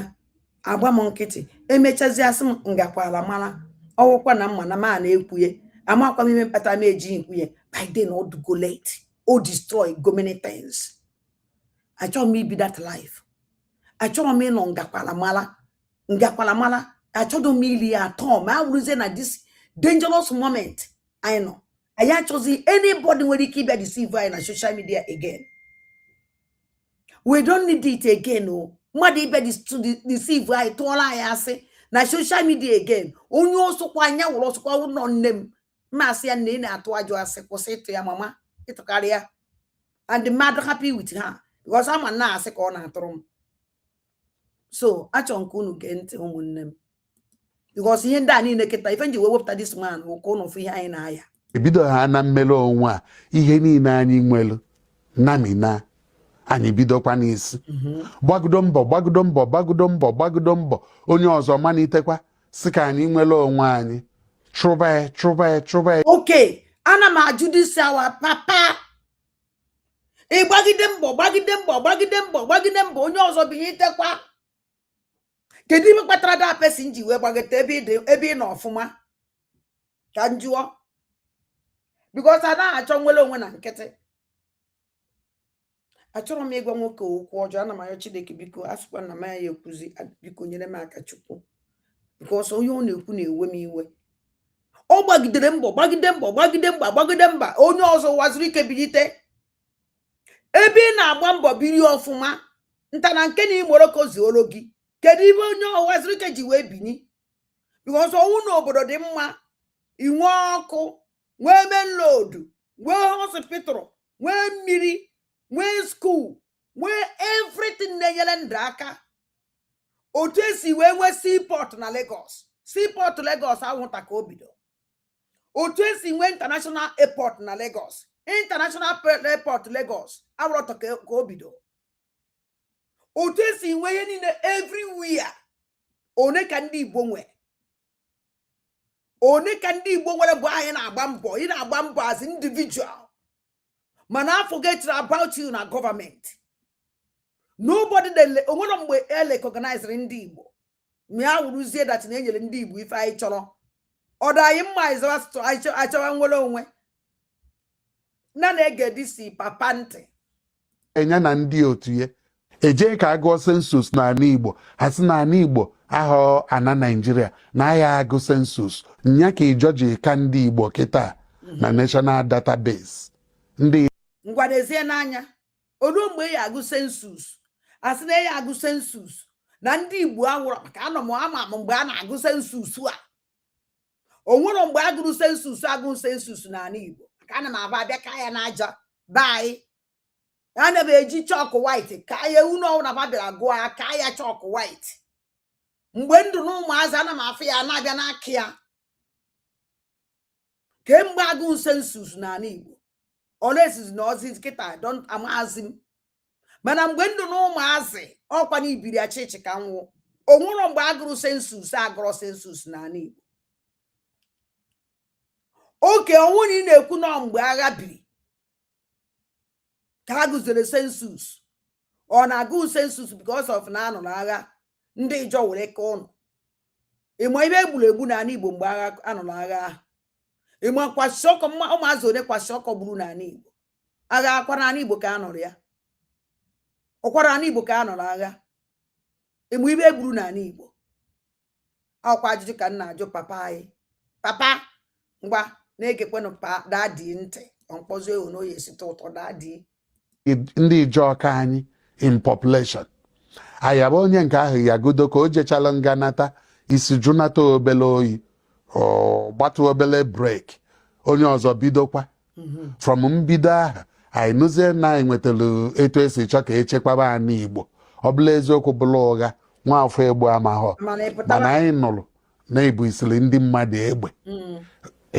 agba m nkịtị emechazi asị m ngakwala mara ọwụkwa na mma na ma na-ekwuye amakwa m ime mkpata m eji nkwuye by then ọdụgo late o destroy go many things. Achọrọ m ibi that life, achọrọ m ịnọ ngakwala mara achọrọ m ili ya atọ ma awụrụzie na this dangerous moment anyị nọ. Anyị achọzi anybody nwere ike ịbịa deceive anyị na social media again. We don't need it again. O mmadụ ịbịa deceive anyị tụọla anyị asị na social media again. Onye ọsọkwa anya wụrụ ọsọkwa ụlọ nne m masị ya na ị na-atụ ajọ asị kwụsị ịtụ ya mama ịtụkarị ya and the mad happy with her because ama na asị ka ọ na-atụrụ m. So achọ nke unu gee ntị ụmụnne m because ihe ndị a niile kịta ife nji wee wepụta this man ụka ụnụ fụ ihe anyị na-aya
ebido ha na mmele onwe a ihe niile anyị nwelu namina anyị bidokwa n'isi gbagido mbọ onye ọzọ malitekwa sị ka anyị nwere onwe anyị chụba.
Okay, ana m ajụ disi awa papa ịgbagide mbọ onye ọzọ binyetekwa. Kedu ibe kpatara da person ji wee gbagete ebe ị nọ ọfụma ka njụọ because a na-achọ nwere onwe na nkịtị. Achọrọ m ịgwa nwoke okwu ọjọọ, ana m ayọ Chineke biko asịkwa na m ya ekwuzi biko nyere m aka Chukwu because onye ọ na-ekwu na-ewe m iwe. Ọ gbagidere mbọ onye ọzọ waziri ike bilite ebe ị na-agba mbọ biri ọfụma nta na nke na imoroko zuoro gị. Kedu ibe onye waziri ike ji wee bini because ọnwụ n'obodo dị mma inwe ọkụ nwee main road nwee hospital nwee mmiri nwee school nwee everything na-enyere ndụ aka. Otu esi wee nwee seaport na Lagos, seaport Lagos ahụta ka o bido. Otu esi nwee international airport na Lagos, international airport Lagos awụrọta ka o bido. Otu esi nwee ihe niile everywhere. One ka ndị Igbo nwee, one ka ndị Igbo nwere bụ anyị na-agba mbọ, ị na-agba mbọ as individual mana forget about you na government. Nobody onwere mgbe recognize ndị Igbo ma ya wụrụzie dat na enyere ndị Igbo ife anyị chọrọ ọdụ anyị mma achọwa nwere onwe na-ege disi papa ntị
enya na ndị otu ya eje ka agụọ sensus n'ala Igbo ha sị n'ala Igbo ahụ ana Nigeria na ahịa agụ sensus nya ka ịjọji ka ndị Igbo kịta na national database ndị
ngwadezie n'anya olu mgbe ya agụ sensus asị na ya agụ sensus na ndị Igbo awụrụ maka anọ m ama mgbe a na-agụ sensus a onwere mgbe agụrụ sensus n'ala Igbo ka ana m abịa ka ya n'aja bai ana m eji chalk white ka ya unu ọwụ na bịara gụọ ka ya chalk white mgbe ndụ na ụmụazị ana m afụ ya na-abịa n'aka ya kemgbe agụ sensus n'ala Igbo olesizi na ozi kịta don amazi m mana mgbe ndụ na ụmụazị ọkwa na ibiri achịchị ka nwụ onwere mgbe agụrụ sensus n'ala Igbo. Oke ọnwụ na ị na-ekwu na mgbe agha biri ka a gụzere sensus ọ na-agụ census because of na anọ n'agha ndị ijọ were ka ụnụ ịma ibe egburegbu n'ala Igbo mgbe agha anọ n'agha ahụ ịma kwasị ọkọ ụmụazị one kwasị ọkọ gburu n'ala Igbo agha akwara n'ala Igbo ka anọrọ ya ọkwara n'ala Igbo ka anọrọ agha ịma ibe egburu n'ala Igbo ọkwa ajụjụ ka nna ajụ papa anyị papa ngwa na-egekwenụ dadi ntị mkpọzi ewu na oyi esite ụtọ dadi
ndị Ijaọka anyị in population ayaba onye nke ahụ ya gudo ka o jechala nganata isi jụnata obele oyi ọ gbatu obele break onye ọzọ bidokwa from mbido ahụ anyị nụzie na anyị nwetara etu esi chọ ka echekwaba anyị Igbo ọ bụla eziokwu bụla ụgha nwaafọ egbe amahọ mana anyị nụrụ na ibu isiri ndị mmadụ egbe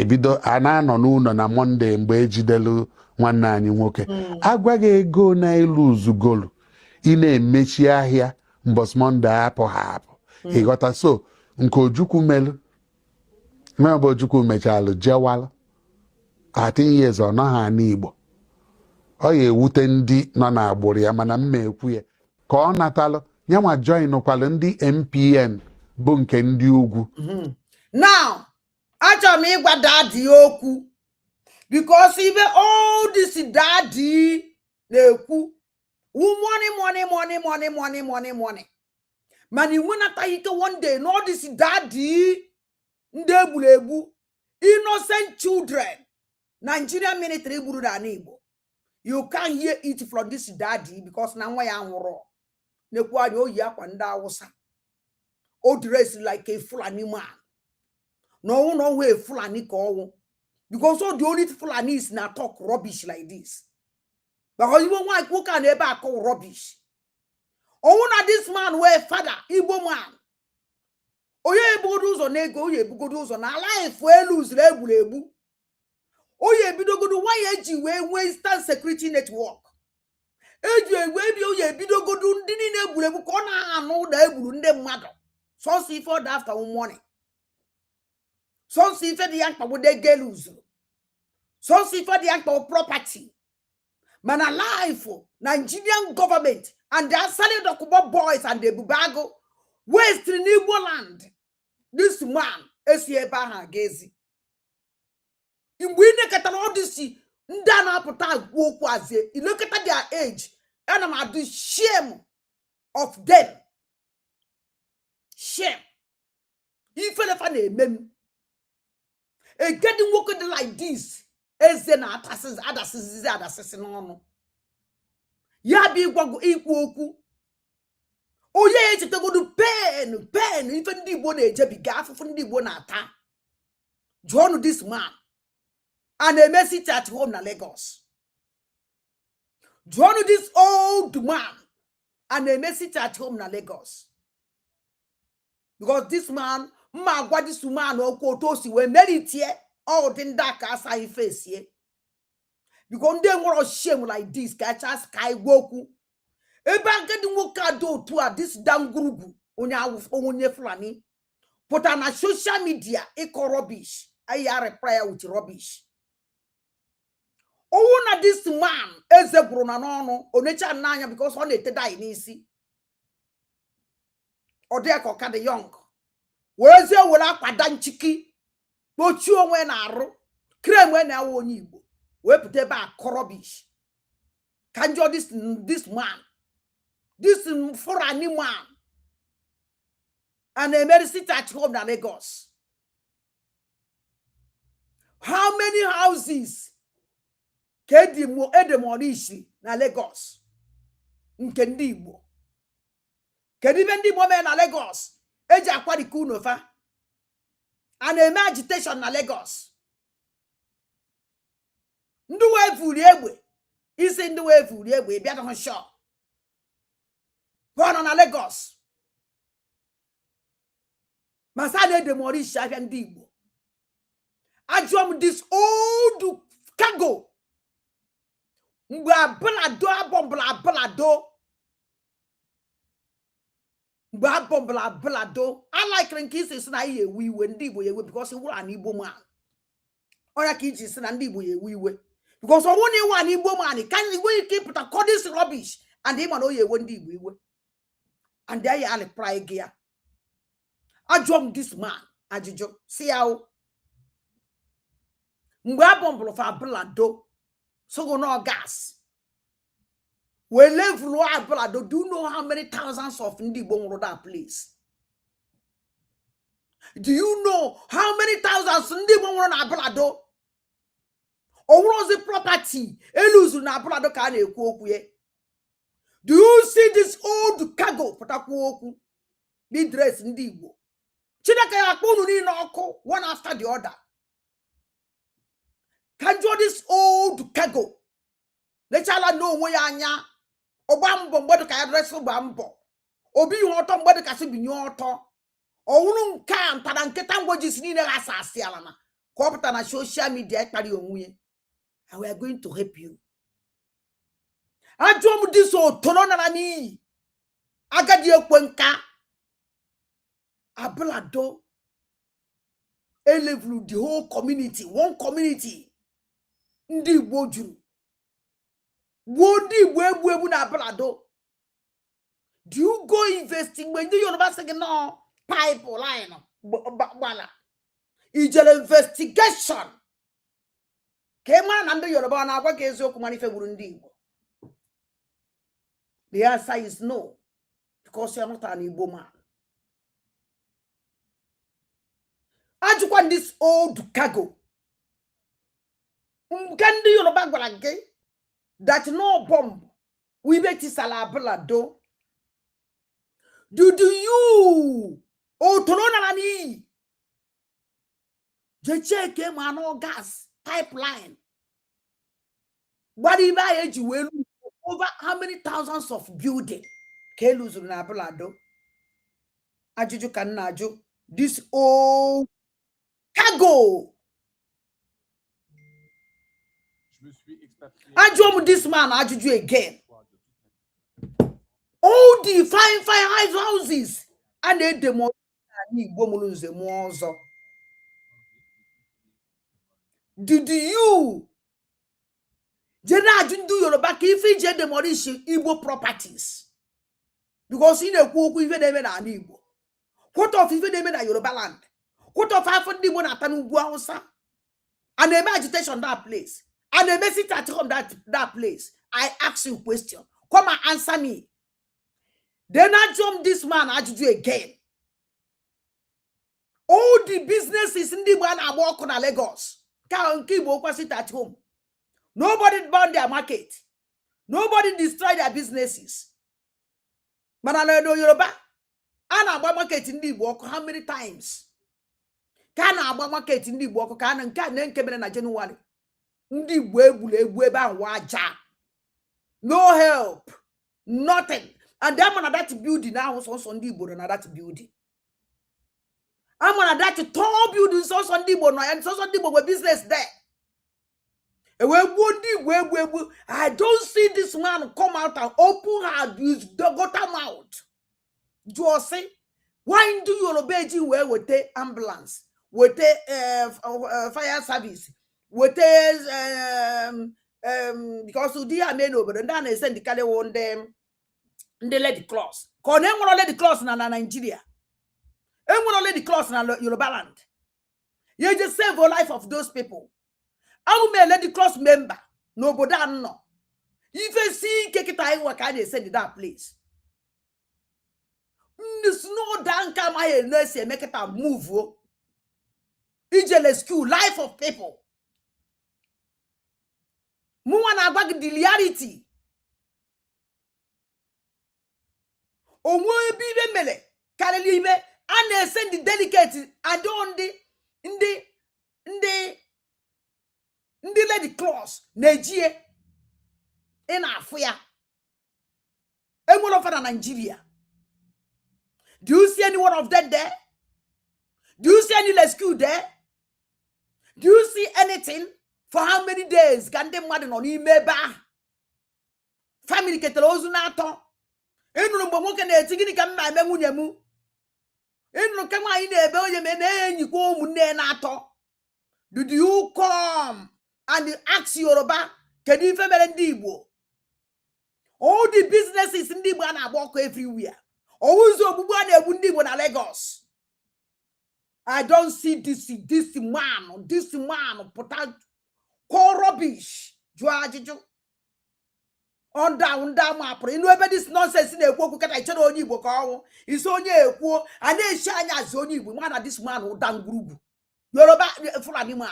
ebido a na-anọ n'ụlọ na Mọnde mgbe ejidelu nwanne anyị nwoke agwaghị ego na elu uzugolu ị na-emechi ahịa mbọsị Mọnde apụ ha apụ ịghọta so nke Ojukwu melu mebe Ojukwu mechalụ jewalụ 13 years ọ nọghị ana Igbo ọ ya ewute ndị nọ n'agbụrụ ya mana mma ekwu ya ka ọ natalụ nyanwa join kwalụ ndị MPN bụ nke ndị ugwu
now achọrọ m ịgwa dadi okwu because ibe all this dadi na-ekwu money mana iwu nataghị ike one day na all this dadi ndị egburegbu innocent children Nigerian military gburu n'ala Igbo you can't hear it from this daddy because na nwa ya nwụrụ na-ekwu anyị oyi akwa ndị Awụsa o dress like a Fulani man no a Fulani ka ọnwụ because all the only Fulani is na talk rubbish like this because even nwa nwoke a na-ebe akọ rubbish ọnwụ na this man wee father Igbo man onye ebugodo ụzọ na ego onye ebugodo ụzọ na ala efu elu uzuru egburegbu onye ebidogodo nwa ya eji wee nwee instant security network eji ebi onye ebidogodo ndị niile egburegbu ka ọ na-anụ ụda egburu ndị mmadụ sọsọ ife ọda after morning sọsọ ife dị ya mkpagbu de gelu uzuru sọsọ ife dị ya mkpagbu property mana life Nigerian government and the Asali Dokubo boys and the Bubago West in Igbo land this man esi ebe ahụ ga-ezi mgbe ị nekọtara all this ndị a na-apụta agwa okwu azie ị nekọta their age ana m adị shame of them shame ifelefa na-eme m egedi nwoke dị like this eze na adasịsị n'ọnụ ya bụ ịgwago ikwu okwu onye ya echetagodu pen ife ndị Igbo na-ejebiga afụfụ ndị Igbo na-ata jụọnụ this man a na-eme sit at home na Lagos jụọnụ this old man a na-eme sit at home na Lagos because this man mma agwa this man okwu otu o si wee meritie ọdị ndị aka asaghị fesie because ndị nwere shame like this ka achas ka igwe okwu ebe agadi nwoke adị otu a this dangurugwu onye Fulani pụta na social media ịkọ rubbish aya reply with rubbish owu na this man eze gwuru na n'ọnụ onecha n'anya because ọ na-ete dai n'isi ọ dị ka ọ ka dị young werezie were akwada nchiki kpochie onwe na-arụ krem wee na-awa onye Igbo wee pụta ebe a rubbish ka njọ this man this Fulani man and a sit at home na Lagos. How many houses edemolishi na Lagos nke ndị Igbo kedu ibe ndị Igbo mee na Lagos eji akwarika unofa a na-eme agitation na Lagos ndị wee vuri egbe isi ndị wee vuri egbe bịa na shop pọnọ na Lagos masana edemolishi ahịa ndị Igbo ajụọ m this old cargo mgbe abụlado abọmbụla abụlado mgbe abọmbụla abụlado alaikiri nke isi si na ihe ewe iwe ndị Igbo ya ewe because iwu na Igbo man ọnya ka iji si na ndị Igbo ya ewe iwe because ọnwụ na iwu na Igbo man ka nwee ike ịpụta call this rubbish and him and oye one day we were. And there you are pride gear. I jump this man, Ajijo. See how Mbabombo for blado. So go no gas. We live low blado. Do you know how many thousands of Ndi Bongo that place? Do you know how many thousands Ndi Bongo na blado? Or was the property? Eluzu na blado ka na ekwu okwu ye. Do you see this old cargo? Potakwoku. Be dressed in the Igbo. Chineke ya kponu ni n'ọkụ one after the other. Can you this old cargo? Lechala no way anya. Obambo mbodo ka address obambo. Obi yoto mbodo ka sibi nyoto. Owunu nka ntada nketa ngojisi ni na asase ala na. Ko pụta na social media ekpari onwuye. And we are going to help you. Ajom this otono na ni. Agadi ekwenka. Ablado. Elevu the whole community, one community. Ndi Igbo juru. Wodi Igbo ebu na ablado. Do you go investing when you know saying no pipeline? Bala. Ijele investigation. Kema na ndi Yoruba na agwa ka eziokwu manife gburu ndi Igbo. The answer is no, because you are not an Igbo man. Ajukwan this old cargo. Kandi Yoruba gwara gị that no bomb we bet sala blado. Do you otolona nani? Je check no gas pipeline. What if I will over how many thousands of building? Keluzu na blado. Ajuju kan naju this old cargo. Ajum this man Ajuju again. All the fine houses and they demo did you Jena do your back if you demolish Igbo properties? Because in a kuku even they made an Igbo. What of even they made a Yoruba land? What of half of the one at Tanuguasa? And they made agitation that place. And they made sit at home that place. I ask you a question. Come and answer me. Then I jump this man Ajuju again. All the businesses in the one I walk on Lagos. Can't keep sit at home. Nobody burned their market. Nobody destroyed their businesses. But I know Yoruba. And I market in the walk how many times? Can I market in the walk? Can and then come in January? Ndi weba waja. No help. Nothing. And them on that building now was also on the board on that building. I'm on that tall building so on the board and so on the board business there. I don't see this man come out and open her his got mouth. You say, why do you obey you with the ambulance, with the fire service, with the because you dear men over and then they send the Kale on them, and they let the clause. Cause them want to let the clause na Nigeria. They want to let the clause na Yoruba land. You just save the life of those people. I will let the cross member. No, but no. If you see Kekitai, what can they send in that place? The snow down come I nurse make it a move. Ijele school, life of people. Muwana bag the reality. Omo bibe mele, karelibe, and they send the delicate, and don't in the Ndi let the clause Nigeria in Africa. Anyone of Nigeria. Do you see any one of them there? Do you see any rescue there? Do you see anything? For how many days can they mad on imeba? Family get lozu nato. Enu mbomo kene tigini kama memunyemu. Enu kama ine ebe oye mene nyi ko munne nato. Did you come and ask Yoruba, can you family Igbo? All the businesses in the Igbo walk everywhere. Always Obubu na Lagos. I don't see this man, put out call rubbish. On down map. You know about this nonsense in the book that I tell on you book. It's only a quo and then shine as only one this man who done group. You're about for animal.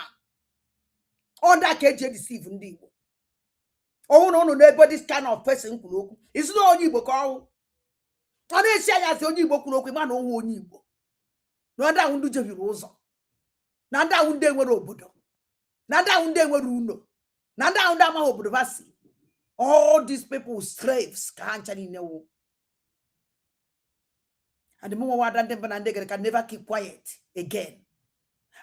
On that cage deceive indeed. Oh no, this kind of person. It's not only book. And then shine as only book man on you. No, that won't do Rosa. Nanda unde were obodo. Nanda unde were uno. Nanda undama obudovasi. All these people slaves can't know. And the moment they can never keep quiet again.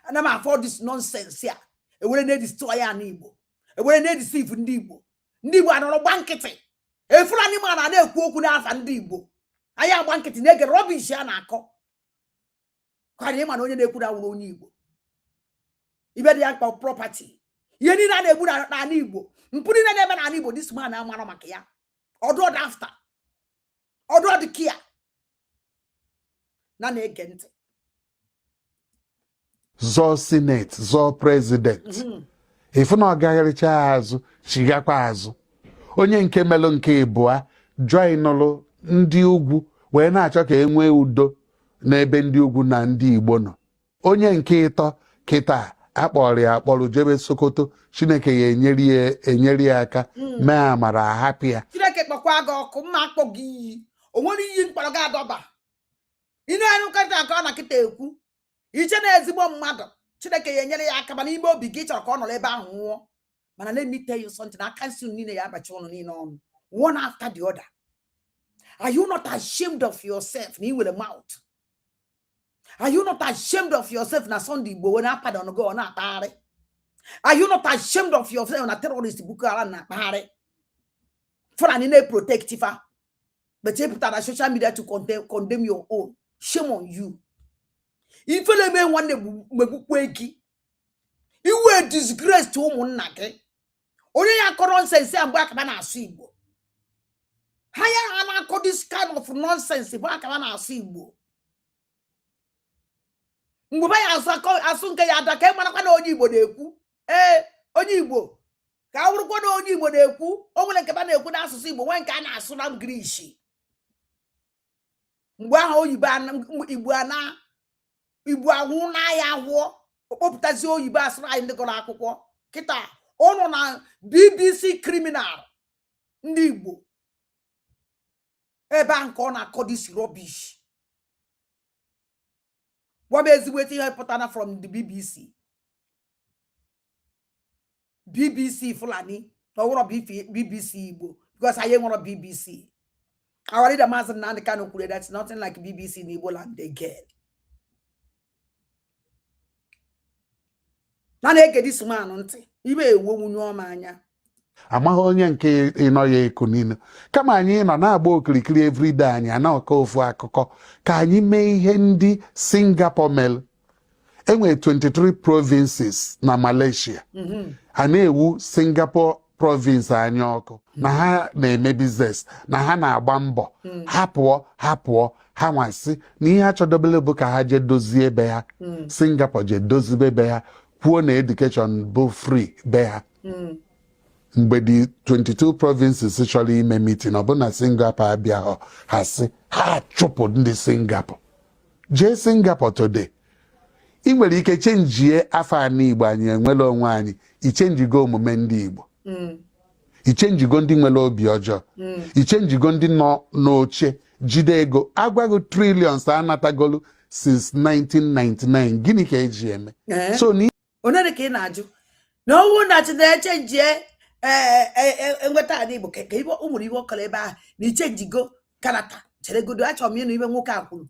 And I'm for this nonsense here. It will need destroy an Igbo. It will need deceive Ndibo. Ndibo are not banqueting. A full animal and a cook and Ndibo. I am banqueting naked rubbish and a cock. Quite him and only they put out on Igbo. Even the act of property. You need a good an Igbo. Put in an Igbo, this man, I'm one of my care. Or do it after. Or do the care. None again.
Zo Senate, zo President. If no gagaricha azụ, chigakwa azụ. Onye nke melo nke ịbụa, joinolo ndị ugwu, wee na-achọ ka enwee udo n'ebe ndị ugwu na ndị Igbo nọ. Onye nke ịtọ, kịta, akpọrọ ya akpọrọ jebe Sokoto, Chineke ya enyeri ya aka, mee amara ahapụ ya.
Chineke kpọkwa gị ọkụ, mma akpọ gị iyi. O nwere iyi mkpọrọ gị adọba. Ị na-anụ nkịta aka ọ na kịta ekwu. Iche na ezigbo mmadụ. Chineke ya enyere ya aka mana ime obi gị chọrọ ka ọ nọrọ ebe ahụ nwụọ. Mana let me tell you something. I can't see niile ya abacha ọnụ niile ọnụ. One after the other. Are you not ashamed of yourself na iwere mouth? Are you not ashamed of yourself na Sunday Igbo when I pardon go on akpagharị? Are you not ashamed of yourself na terrorist Boko Haram na akpagharị? For an innate protective. But you put on social media to condemn your own. Shame on you. If you let me one day, you were disgraced to Munake. Only a coron says, I'm back man. I see you. Higher and this kind of nonsense. Back man. I see you. Mubaya asunke yada kema na Oyibo deku. Oyibo. Ka uru kwa Oyibo deku. Omule keba na eku na asusu Igbo wen ka na asu na mgrishi. Mgbe ahụ Oyibo Igbo ahụ na ya ahụ okpopụtazi Oyibo asụrụ anyị ndị gụrụ akwụkwọ kịta ọnụ na BBC criminal ndị Igbo ebe a nke ọ na-akọ this rubbish. What is waiting here putana from the BBC? BBC Fulani, or BBC Igbo, because I am on a BBC. I already the master Nnamdi Kanu, that's nothing like BBC in Igbo land again. Now they get this man on tea. Even a woman, no man.
Amaghị onye nke ịnọ ya eku niile kama anyị nọ na-agba okirikiri everyday anyị ana-akọ ofu akụkọ ka anyị mee ihe ndị Singapore mere. Enwere 23 provinces na Malaysia. A na-ewu Singapore province anya ọkụ na ha na-eme business na ha na-agba mbọ ha pụọ ha nwasị na ihe achọdobele bụ ka ha je dozie ebe ha. Singapore je dozibe ebe ha kwuo na education bụ free be ha. Mgbe the 22 provinces chọrọ ime meeting ọbụna Singapore abịa ha sị ha chụpụ ndị Singapore. Jee Singapore today. Ị nwere ike chenjie afọ anọ Igbo anyị enwere onwe anyị ichenjigo omume ndị Igbo. Ichenjigo ndị nwere obi ọjọọ. Ichenjigo ndị nọ n'oche jide ego agwago trillions anatagolu since 1999. Gịnị ka eji eme? So ni
onere ka ị na-ajụ na owu na chenjie enweta anyị Igbo ka ibe ụmụrụ iwe ọkọrọ ebe ahụ na ichenjigo kanata cheregodo achọrọ m ịnụ ibe nwoke a kwuru.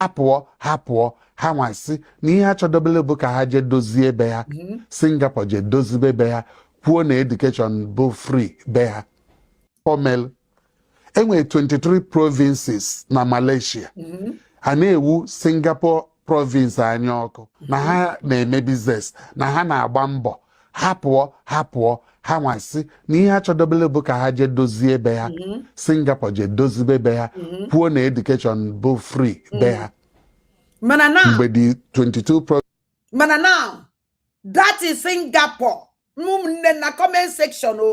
Ha pụọ ha nwasị na ihe achọdobele bụ ka ha je dozie ebe ha. Singapore je dozibe ebe ha kwuo na education bụ free be ha. Pomel enwere 23 provinces na Malaysia. A na-ewu Singapore province anya ọkụ na ha na-eme business na ha na-agba mbọ
hapụọ ha nwasị na ihe achọdobele bụ ka ha jee dozie ebe ha Singapore jee dozibe ebe ha kwuo na education bụ free be ha
mana now
mgbe dị 22
mana now that is Singapore ụmụnne na comment section o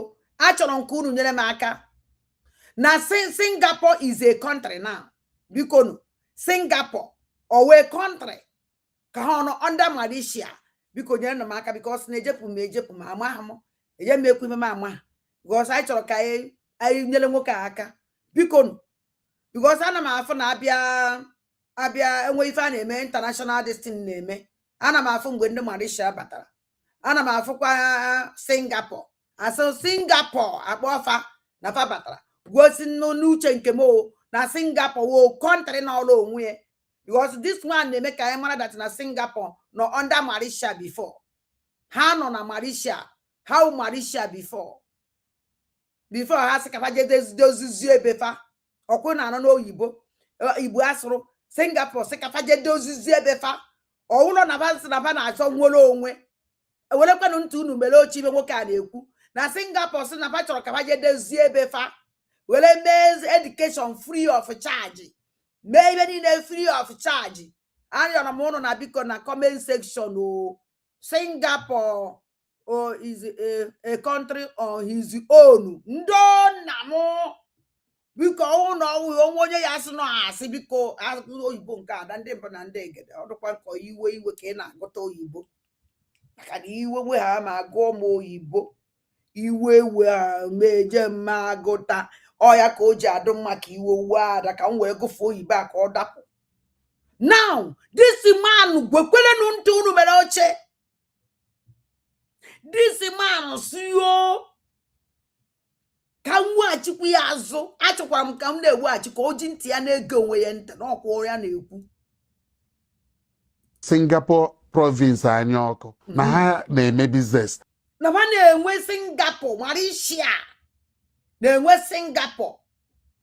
achọrọ nke unu nyere m aka na Singapore is a country now biko nu Singapore or a country ka ha nọ under Malaysia biko nyere m aka because na ejepụ m ama ha m eje m ekwu m ama because anyị chọrọ ka anyị nyere nwoke aka biko nu because ana m afụ na abịa enwe ife a na-eme international destiny na-eme ana m afụ mgbe ndị Malaysia batara ana m afụkwa Singapore asụ Singapore akpọfa na fa batara gosi n'uche nke m na Singapore wo country na ọrụ onwe ya because this one na-eme ka anyị mara that na Singapore no under Malaysia before ha nọ na Malaysia how Malaysia before ha sị ka fa je dozizi ebe fa ọkwụ na anọ n'oyibo Igbo asụrụ Singapore sị ka fa je dozizi ebe fa ọwụlọ na fa na-achọ nwere onwe ewerekwanụ ntụ unu mere ochi ibe nwoke a na-ekwu na Singapore sị na fa chọrọ ka fa je dozie ebe fa were mee education free of charge mee ibe niile free of charge arịọrọ m ụnụ na biko na comment section o Singapore is a country on his own ndo nna m biko onwe onye ya asị nọ asị biko oyibo nke ada ndị mbụ na ndị egede ọ dịkwa nkọ iwe ka ị na-agụta oyibo maka na iwe ha ma agụọ m oyibo iwe ha meje mma agụta ọ ya ka o ji adụ mma ka iwe uwe ada ka m wee gụfe oyibo a ka ọ dapụ now this man gwekwerenụ ntị unu mere oche this man siyo ka m weghachikwa ya azụ achọkwara m ka m na-eweghachi ka o ji ntị ya na-ege onwe ya ntị na ọkwa ya na-ekwu
Singapore province anya ọkụ na ha na-eme business
na ha na-enwe Singapore Malaysia na-enwe Singapore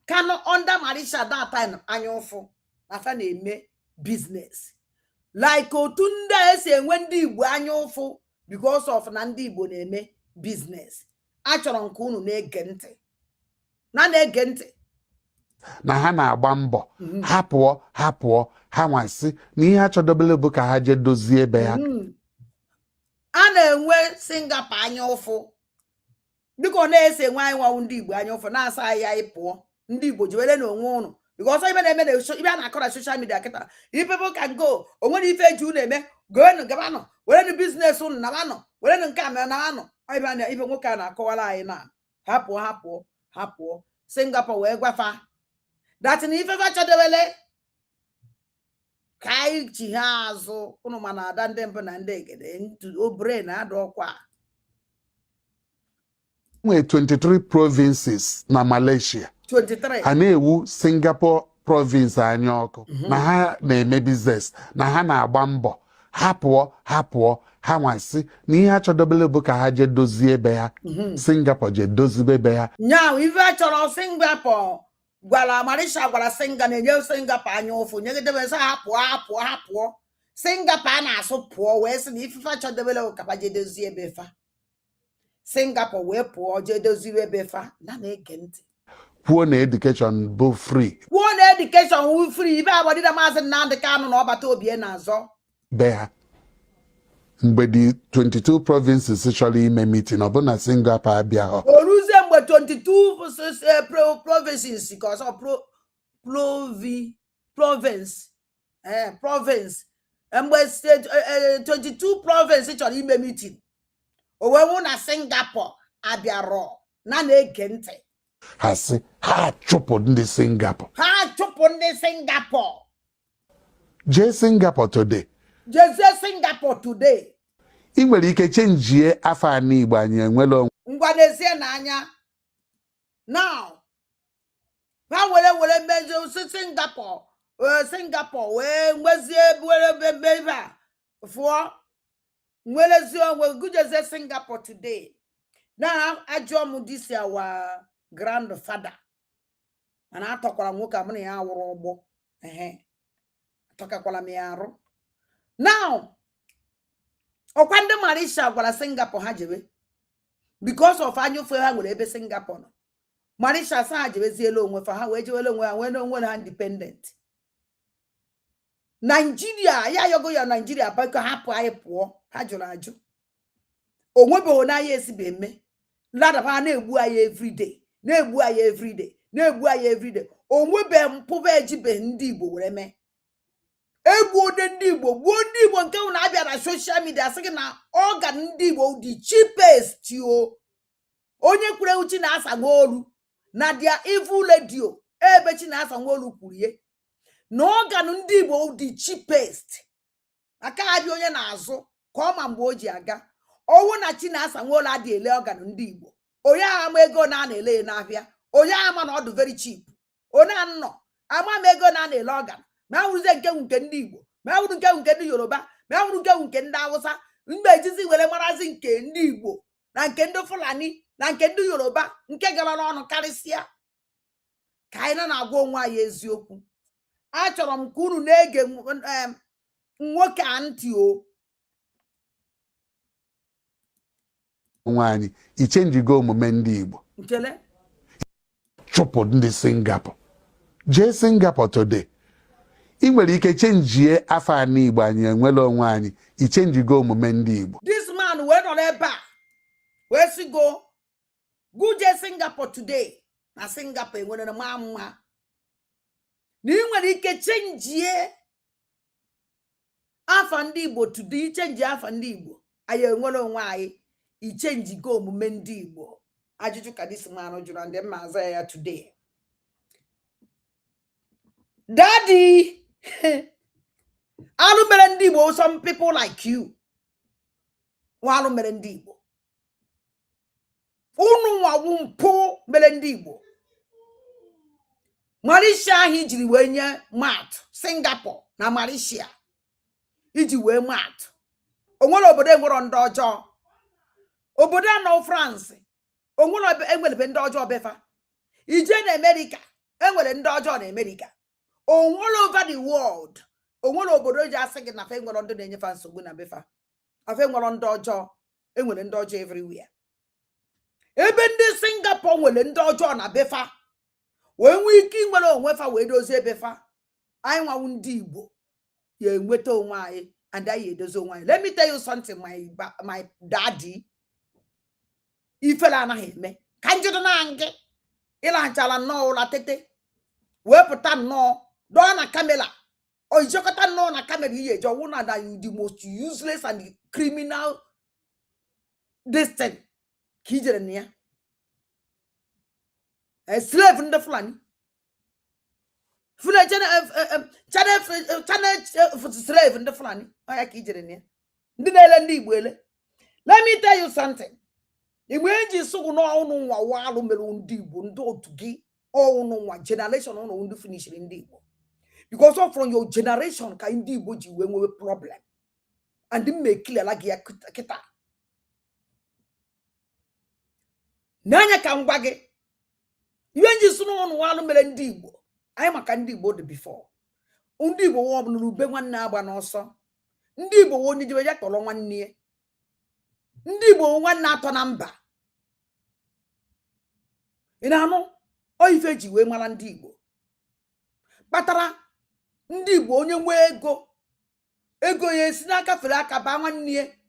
Kano under Malaysia that time anya ụfụ na fa na-eme business like otu ndị esi enwe ndị Igbo anya ụfụ because of na ndị Igbo na-eme business achọrọ nke unu na-ege ntị na-ege ntị
na ha na-agba mbọ hapụọ ha nwasị na ihe achọdobele bụ ka ha jee dozie ebe ha
a na-enwe Singapore anya ụfụ biko na-ese enwe anyị nwanwu ndị Igbo anya ụfụ na-asa anyị anyị pụọ ndị Igbo jiwere na onwe ụnụ because ibe na-eme na ibe a na-akọ na social media kịta people can go onwere ife eji unu eme goenu gabanụ werenụ biznes unu nabanụ werenụ nke a nabanụ ibe nwoke a na-akọwara anyị na hapụọ Singapore wee gwafa that na ife fa chọdewele ka anyị chi ha azụ ụnụ ma na-ada ndị mbụ na ndị egede obere na ada ọkwa
nwee 23 provinces na Malaysia
23
ha na-ewu Singapore province anya ọkụ na ha na-eme business na ha na-agba mbọ hapụọ ha nwasị na ihe achọdobele bụ ka ha jee dozie ebe ha Singapore jee dozibe ebe ha
nyaw ife chọrọ Singapore gwara Malaysia gwara na-enye Singapore anya ụfụ nyegidebe sị hapụọ Singapore a na-asụ pụọ wee sị na ife chọdobele ka ha jee dozie ebe fa Singapore wee pụọ jee dozie ebe fa na-ege ntị
kwuo na education bụ free
kwuo na education wu free ibe agbadida Maazị Nnamdi Kanu na ọbata obie na-azọ
be ha mgbe dị 22 provinces chọrọ ime meeting ọbụna Singapore abịa ha
oruzie mgbe 22 provinces ka ọsọ province mgbe 22 province chọrọ ime meeting o wee nwụ na Singapore abịarọ na-ege ntị
ha sị ha chụpụ ndị Singapore jee Singapore today
jezie Singapore today
ị nwere ike chenjie afọ anọ Igbo anyị enwere onwe
ngwa n'ezie n'anya now ha were meje Singapore wee nwezie ebe a fụọ nwerezie onwe gujezie Singapore today na ajụọ m this our grandfather mana atọkwara nwoke a mụ na ya awụrụ ụgbọ atọkakwala m ya arụ now Okwande Marisha gwara Singapore ha jebe because of anyofe ha nwere ebe Singapore no. Marisha sa ha jebeziela onwe fa ha wee jewele onwe ha wee na onwe ha independent. Nigeria ya yogo ya Nigeria bako hapụ anyị pụọ ha jụrụ ajụ. Onwebe na ya esibe eme. Lada ba na-egbu anyị everyday. Na-egbu anyị everyday. Na-egbu anyị everyday. Onwebe mpụba ejibe ndị Igbo were mee. Egbuo ndị Igbo, gbuo ndị Igbo nke na abịa na social media sị na organ ndị Igbo dị cheapest o. Onye kwure uchi na asa ngolu na dia evil radio ebe chi na asa ngolu kwurie. Na organ ndị Igbo dị cheapest. Aka abịa onye na-azụ ka ọ ma mgbe o ji aga. Owu na chi na asa ngolu adị ele organ ndị Igbo. Onye ama ego na na-ele n'ahịa. Onye ama na ọ dị very cheap. Onye anọ ama m ego na na-ele organ. Ma wuruze nke ndị Igbo, ma wuru nke ndị Yoruba, ma wuru nke ndị Hausa, mgbe ejizi were marazi nke ndị Igbo na nke ndị Fulani na nke ndị Yoruba nke gara n'ọnụ karịsịa. Ka anyị na-agwa onwe anyị eziokwu. Achọrọ m ka unu na-ege nwoke a ntị o.
Nwanyị ichenjigo omume ndị Igbo.
Nkele.
Chụpụ ndị Singapore. Jee Singapore today. I nwere ike chenjie afọ anyị Igbo anyị enwere onwe anyị ichenjigo omume ndị Igbo.
This man wee nọ n'ebe a wee si go je Singapore today na Singapore enwere ma mma na ị nwere ike chenjie afọ ndị Igbo today ichenjie afọ ndị Igbo anyị enwere onwe anyị ichenjigo omume ndị Igbo. Ajụjụ ka this man jụrụ ndị mma aza ya today. Daddy alu mere ndị Igbo, some people like you walu mere ndị Igbo unu nwawu mpụ mere ndị Igbo. Malaysia ahụ ijiri wee nye mat Singapore na Malaysia iji wee mat. Onwere obodo enwero ndị ọjọọ. Obodo anọ France onwere enwere ndị ọjọọ befa. Ije na America enwere ndị ọjọọ na America. All over the world. Onwere obodo ji asị gị na fe nwere ndị na-enyefa nsogbu na befa. Afe nwere ndị ọjọọ, enwere ndị ọjọọ everywhere. Ebe ndị Singapore nwere ndị ọjọọ na befa. Wee nwee ike nwere onwe fa wee dozie befa. Anyị nwawu ndị Igbo ya enweta onwe anyị and anyị edozi onwe anyị. Let me tell you something, my daddy. Ifele anaghị eme. Ka njụrụ na ngị. Ịlanchala nnọọ ụla tete. Wepụta nnọọ dọọ na kamera. O ijekọta nnọọ na kamera ihe eje ọwụ na you the most useless and criminal distant ka ijere na ya. Slave ndị Fulani. Channel slave ndị Fulani. Ọ ya ka ijere na ya. Ndị na-ele ndị Igbo ele. Let me tell you something. Igbo eji sụgụ n'ọnụ nwa walụ mere ndị Igbo ndị otu gị. All no one generation on the finish in the Igbo. Because of from your generation ka ndị Igbo ji wee nwe problem. And they make clear like ya kita. Nanya ka ngwa gị. Iwe nji sunu ọnụ walụ mere ndị Igbo. Anyị maka ndị Igbo dị before. Ndị Igbo wo bụ n'ube nwanne agba n'ọsọ. Ndị Igbo wo onye jiwe ya tọrọ nwanne. Ndị Igbo nwanne atọ na mba. Ị na-anụ? Oife ji wee mara ndị Igbo. Kpatara ndị Igbo onye nwee ego ya esi n'aka fere aka ba nwanne.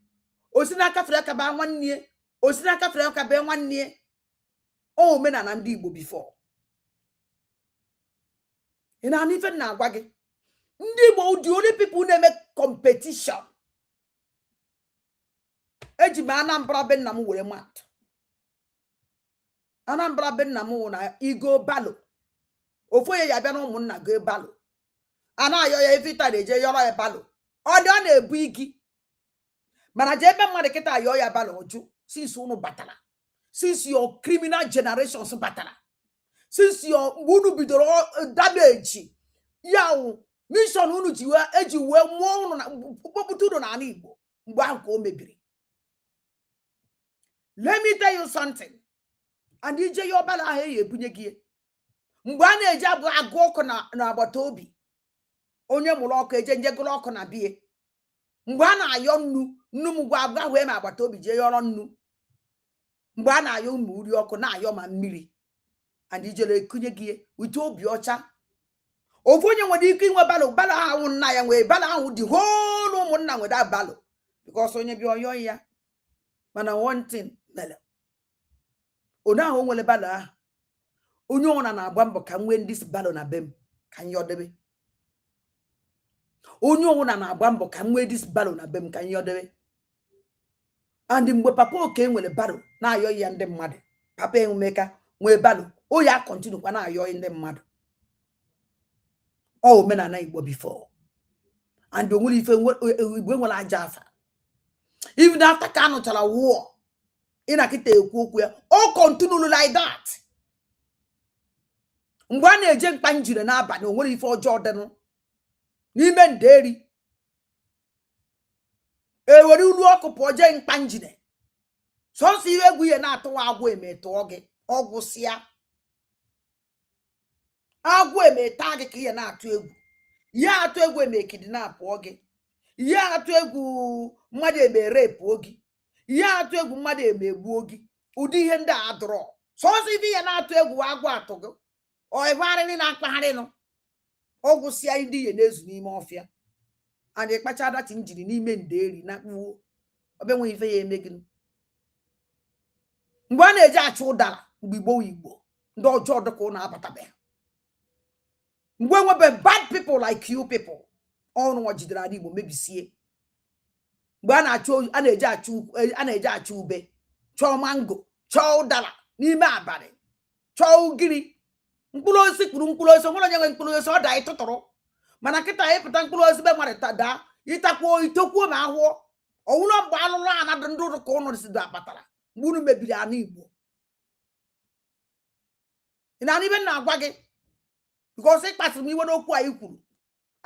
Osi n'aka fere aka ba nwanne. Osi n'aka fere aka ba nwanne. O omenala ndị Igbo before. Ị na-anụ ife na-agwa gị. Ndị Igbo the only people na-eme competition. Eji m Anambra be nna m were mat. Anambra be nna m na igo balo. Ofoye ya bịa na ụmụnna go balo. Ana ayo ya evita eje yoro ya balo. Ọ dị ọ na-ebu igi. Mana je ebe mmadụ kịta ayo ya balo oju since unu batara. Since your criminal generations batara. Since your unu bidoro damage. Ya mission unu ji eji wee mụọ unu na kpọpụta unu na ala Igbo mgbe ahụ ka o mebiri. Let me tell you something. And ije ya ọbala ahụ eyi ebunye gị. Mgbe a na-eji agụ ọkụ na agbata obi. Onye mụrụ ọkụ eje njegoro ọkụ na bie. mgbe a na-ayọ nnu m gwa agwa wee ma agbata obi jee yọrọ nnu mgbe a na-ayọ ụmụ uri ọkụ na-ayọ ma mmiri and ijele ekunye gị wite obi ọcha ofu onye nwere ike inwe balo ahụ nna ya nwee balo ahụ dị holu ụmụnna nwere abalụ because onye bịa ọyọ ya mana one thing mere onye ahụ nwere balo ahụ onye ọna na-agba mbọ ka nwee ndị balo na be m ka nyọdebe onye ọna na-agba mbọ ka nwee dis balo na be m ka nyọdebe and mgbe papa oke nwere balo na-ayọ ya ndị mmadụ papa Emeka nwee balo o ya continue kwa na-ayọ ndị mmadụ ọ omenala Igbo before and onwere ife Igbo nwere aja afa even after Kanu chara war ị na-akịta ekwu okwu ya o continue like that mgbe a na-eje mkpa njire n'abalị onwere ife ọjọọ dịnụ n'ime nderi ewere ulu ọkụ pụọ jee mkpa njire sọsọ ihe egwu ihe na-atụwa agwụ emetụọ gị ọgwụsịa agwụ emeta gị ka ihe na-atụ egwu ihe atụ egwu emekidi na-apụọ gị ihe atụ egwu mmadụ emere pụọ gị ihe atụ egwu mmadụ emegbuo gị ụdị ihe ndị a dụrọ sọsọ ife ihe na-atụ egwu agwụ atụ gị ọịgwarịrị na-akpagharịnụ ọgwụsịa ndị ihe na-ezu n'ime ọfịa anyị kpacha adachi njiri n'ime nderi na kpuo ọbịa nwe ife ya eme gị mgbe a na-eji achụ ụdara mgbe Igbo ndị ọjọọ dịka ụnụ abatabeghị mgbe nwebe bad people like you people ọrụ nwa jidere ala Igbo mebisie mgbe a na-eji achụ ube chọọ mango chọọ ụdara n'ime abalị chọọ ugiri mkpụrụ osisi kpụrụ mkpụrụ osisi nwere onye nwe mkpụrụ osisi ọ daa ịtụtụrụ mana kịta ịpụta mkpụrụ osisi be mmadụ daa ịtakwuo itokwuo ma ahụọ ọwụlọ mgbe alụlụ ana dị ndị ụrụ ka ụnụ si akpatara mgbe unu mebiri ala Igbo ị na ibe na-agwa gị because ịkpasịrị m iwe n'okwu anyị kwuru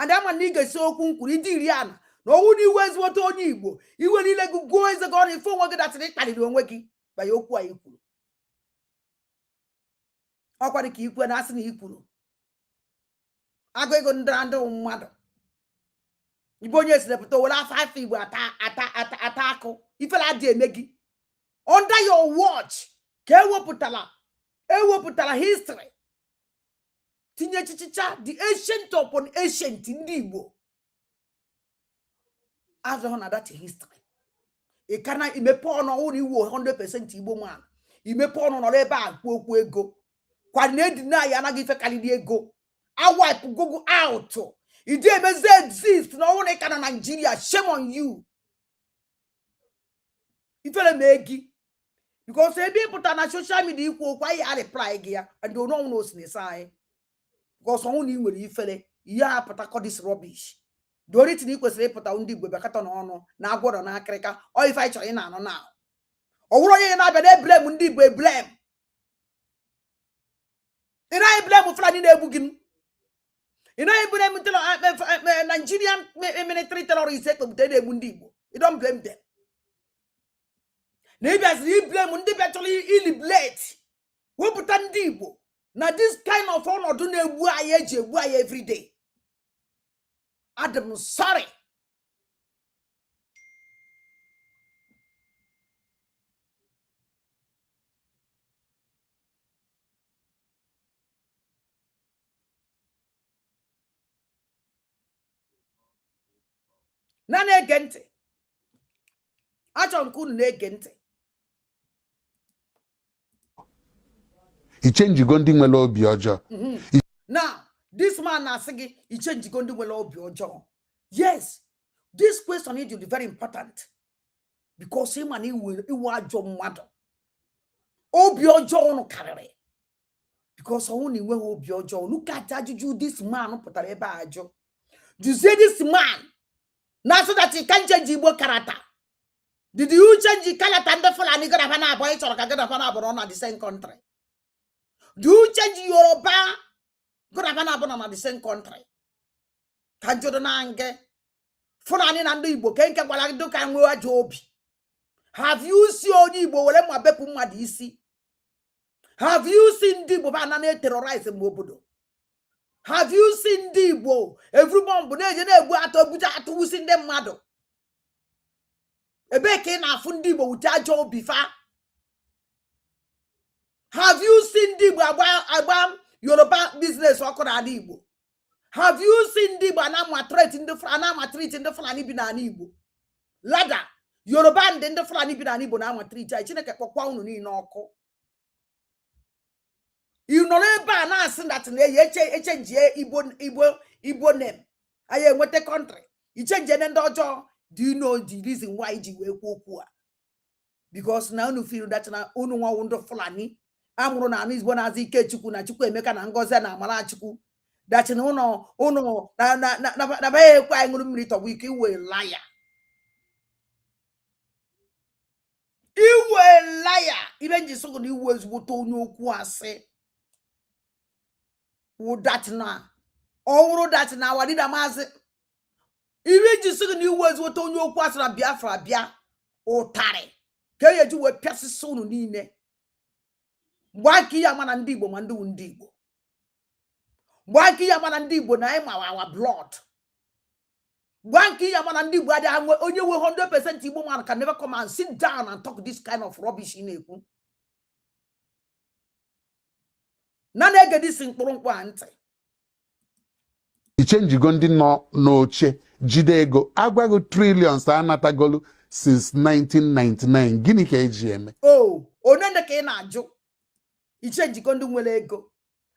and ama na ị ga-esi okwu nkwuru ịdị iri ana na ọnwụ na iwe ezigbote onye Igbo iwe niile gị gụọ eze gị ọnụ ife onwe gị datịrị ịkparịrị onwe gị banye okwu anyị kwuru ọkwa dị ka ikwe na asị na ikwuru agụ ego ndị mmadụ Igbo onye sirepụta were afọ Igbo ata akụ ifela dị eme gị under your watch ka ewepụtara history tinye chichicha the ancient upon ancient ndị Igbo azụhụ na that history ị ka na imepe ọnụ ọhụrụ iwu 100% Igbo man imepe ọnụ nọrọ ebe a kwu okwu ego kwadị na edina ya anaghị ife karịrị ego awipe Google out ide emezi exist na ọhụrụ ịka na Nigeria shame on you ifere mee gị because ebe ịpụta na social media ikwu okwu anyị a reply gị ya and onu ọnwụ na osinese anyị because ọnwụ na ị nwere ifere ihe a pụtakọ this rubbish the only thing ị kwesịrị ịpụta ndị Igbo bịakọta n'ọnụ na agwọrọ na akịrịka ọ ife anyị chọrọ ị na-anụ na ọ wụrụ onye na-abịa na eblem ndị Igbo eblem ị naghị blem Fulani na-egbu gị ị naghị blem Nigerian military terrorists ekpebute na-egbu ndị Igbo you don't blame them na ịbịaziri iblem ndị bịa chọrọ iliblate wepụta ndị Igbo na this kind of ọnọdụ na-egbu anyị eji egbu anyị everyday Adam sorry na na-ege ntị achọrọ nke unu na-ege ntị
ichenjigo ndị nwere obi ọjọọ
now this man na-asị gị ichenjigo ndị nwere obi ọjọọ yes this question is very important because ịma na iwu ajọ mmadụ obi ọjọọ unu karịrị because ọnwụ na inweghị obi ọjọọ look at ajụjụ this man pụtara ebe a ajụ juzie this man na so that he can change Igbo character. Did you change character and the Fulani Garafana boys or Garafana on the same country? Do you change Yoruba Garafana on the same country? Can you nange Fulani and the Igbo can do can go a job? Have you seen Igbo where my bepu madisi? Have you seen the Bobana terrorize Mobodo? Have you seen the Igbo? Everyone, but they go at Buja to who's in them mado. ebe ka na afu ndi Igbo wuti ajo obifa. Have you seen ndi Igbo agba Yoruba business okora na Igbo? Have you seen ndi Igbo na treat ndi Fulani bi na Igbo? Lada Yoruba ndi Fulani bi na Igbo na treat ai Chineke kpokwa unu ni n'ọkụ. You know ebe na asị that na change Igbo name. Aye enwete country. You change ndị ọjọọ. Do you know the reason why ji wee kwu okwu a? Because na unu feel that na unu nwa ndị Fulani amụrụ na anụ Igbo na-azụ ike Chukwu na Chukwu Emeka na Ngozi na Amara Chukwu. That na unu na ba ekwe anyị ṅụrụ mmiri tọgbọ ike iwe liar. Iwe liar. Ibe nji sogo na iwe ezigbo to onye okwu asị. Wo that na. Ọwụrụ that na wadida maazị. Ibe nji sogo na iwe ezigbo to onye okwu asị na Biafra bịa ụtarị. Ka ye ji we piasịsị unu niile. Gbaki ya mana ndị Igbo ma ndị Igbo. Gbaki ya mana ndị Igbo na ịma our blood. Gbaki ya mana ndị Igbo adị onye we 100% Igbo man can never come and sit down and talk this kind of rubbish in ekwu. Na na-ege this mkpụrụ ntị.
Ichenjigo ndị nọ n'oche jide ego agwago trillions anatagolu since 1999. Gịnị ka eji eme?
Oh, onye ka ị na-ajụ. Ichenjigo ndị nwere ego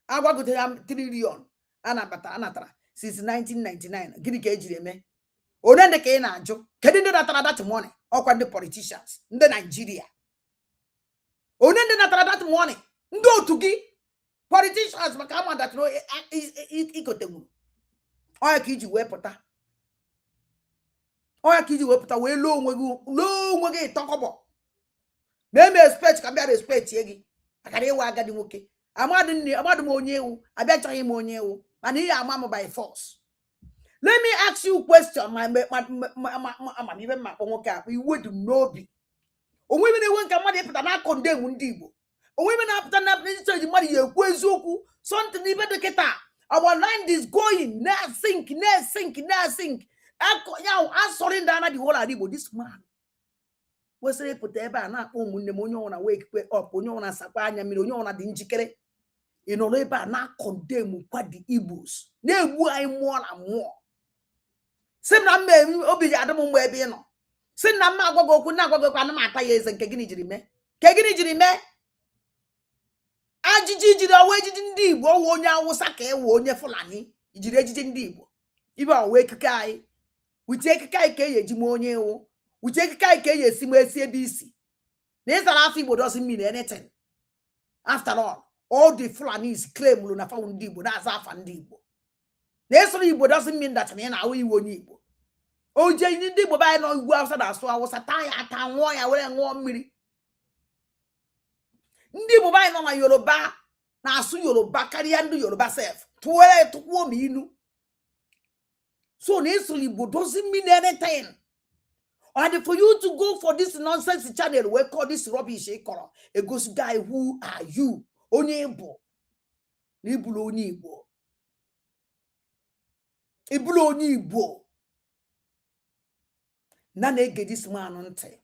agwagote ya trillion anatara since 1999. Gịnị ka ejiri eme? Onye ka ị na-ajụ. Kedu ndị natara that money? Ọkwa ndị politicians, ndị Nigeria. Onye ndị natara that money? Ndị otu gị politicians maka ama that no ikotenwu. Oya ka iji wee pụta. Oya ka iji wee pụta wee loo onwe gị tọkọbọ. Meme expect ka bịa respect ye gị. Akara ewu agadi nwoke. Amadu m onye ewu, abịachaghị m onye ewu. Mana ihe ama m by force. Let me ask you a question, my even my nwoke a iwe dị n'obi. Onwe m na-enwe nke mmadụ ịpụta na condemn ndị Igbo. Onwe m na-apụta na president mmadụ ya ekwu eziokwu. Something ibe dị kịta. Our land is going na sink. I'm sorry that the whole Igbo. This man was able to put ebe a na-akpọ ụmụnne m onye ọna wake up, onye ọna sakwa anya mmiri, onye ọna dị njikere. Ịnọrọ ebe a na condemn kwa the Igbos. Na-egbu anyị mmụọ na mmụọ. Sị na mme obi adị m mgbe ebe ị nọ. Sị na mma agwago okwu na-agwago okwu ana m ata ya eze nke gịnị jiri mee? Ke gịnị jiri mee? Ajiji jiri ọwa ejiji ndị Igbo ọwa onye Awụsa ka ewe onye Fulani jiri ejiji ndị Igbo. Ibe ọwa ekike anyị. Uche ekike anyị ka eji m onye ewu. Uche ekike anyị ka esi m esi ebe isi. Na ịzara afọ Igbo doesn't mean anything. After all the Fulanis claim lu na fa ndị Igbo na-aza afa ndị Igbo. Na ịsụrụ Igbo doesn't mean that na na-awụ iwu onye Igbo. Oje ndị Igbo ba nọ ugwu Awụsa na-asụ Awụsa taa ya ata nwụọ ya were ṅụọ mmiri. Ndị Igbo ba nọ na Yoruba na-asụ Yoruba karịa ndị Yoruba self. Tụkwuo m inu. So na ịsụrụ Igbo doesn't mean anything. And for you to go for this nonsense channel we call this rubbish a ghost guy, who are you? Onye Igbo. Ibulu onye Igbo. Ibulu onye Igbo. Na na-ege this man ntị.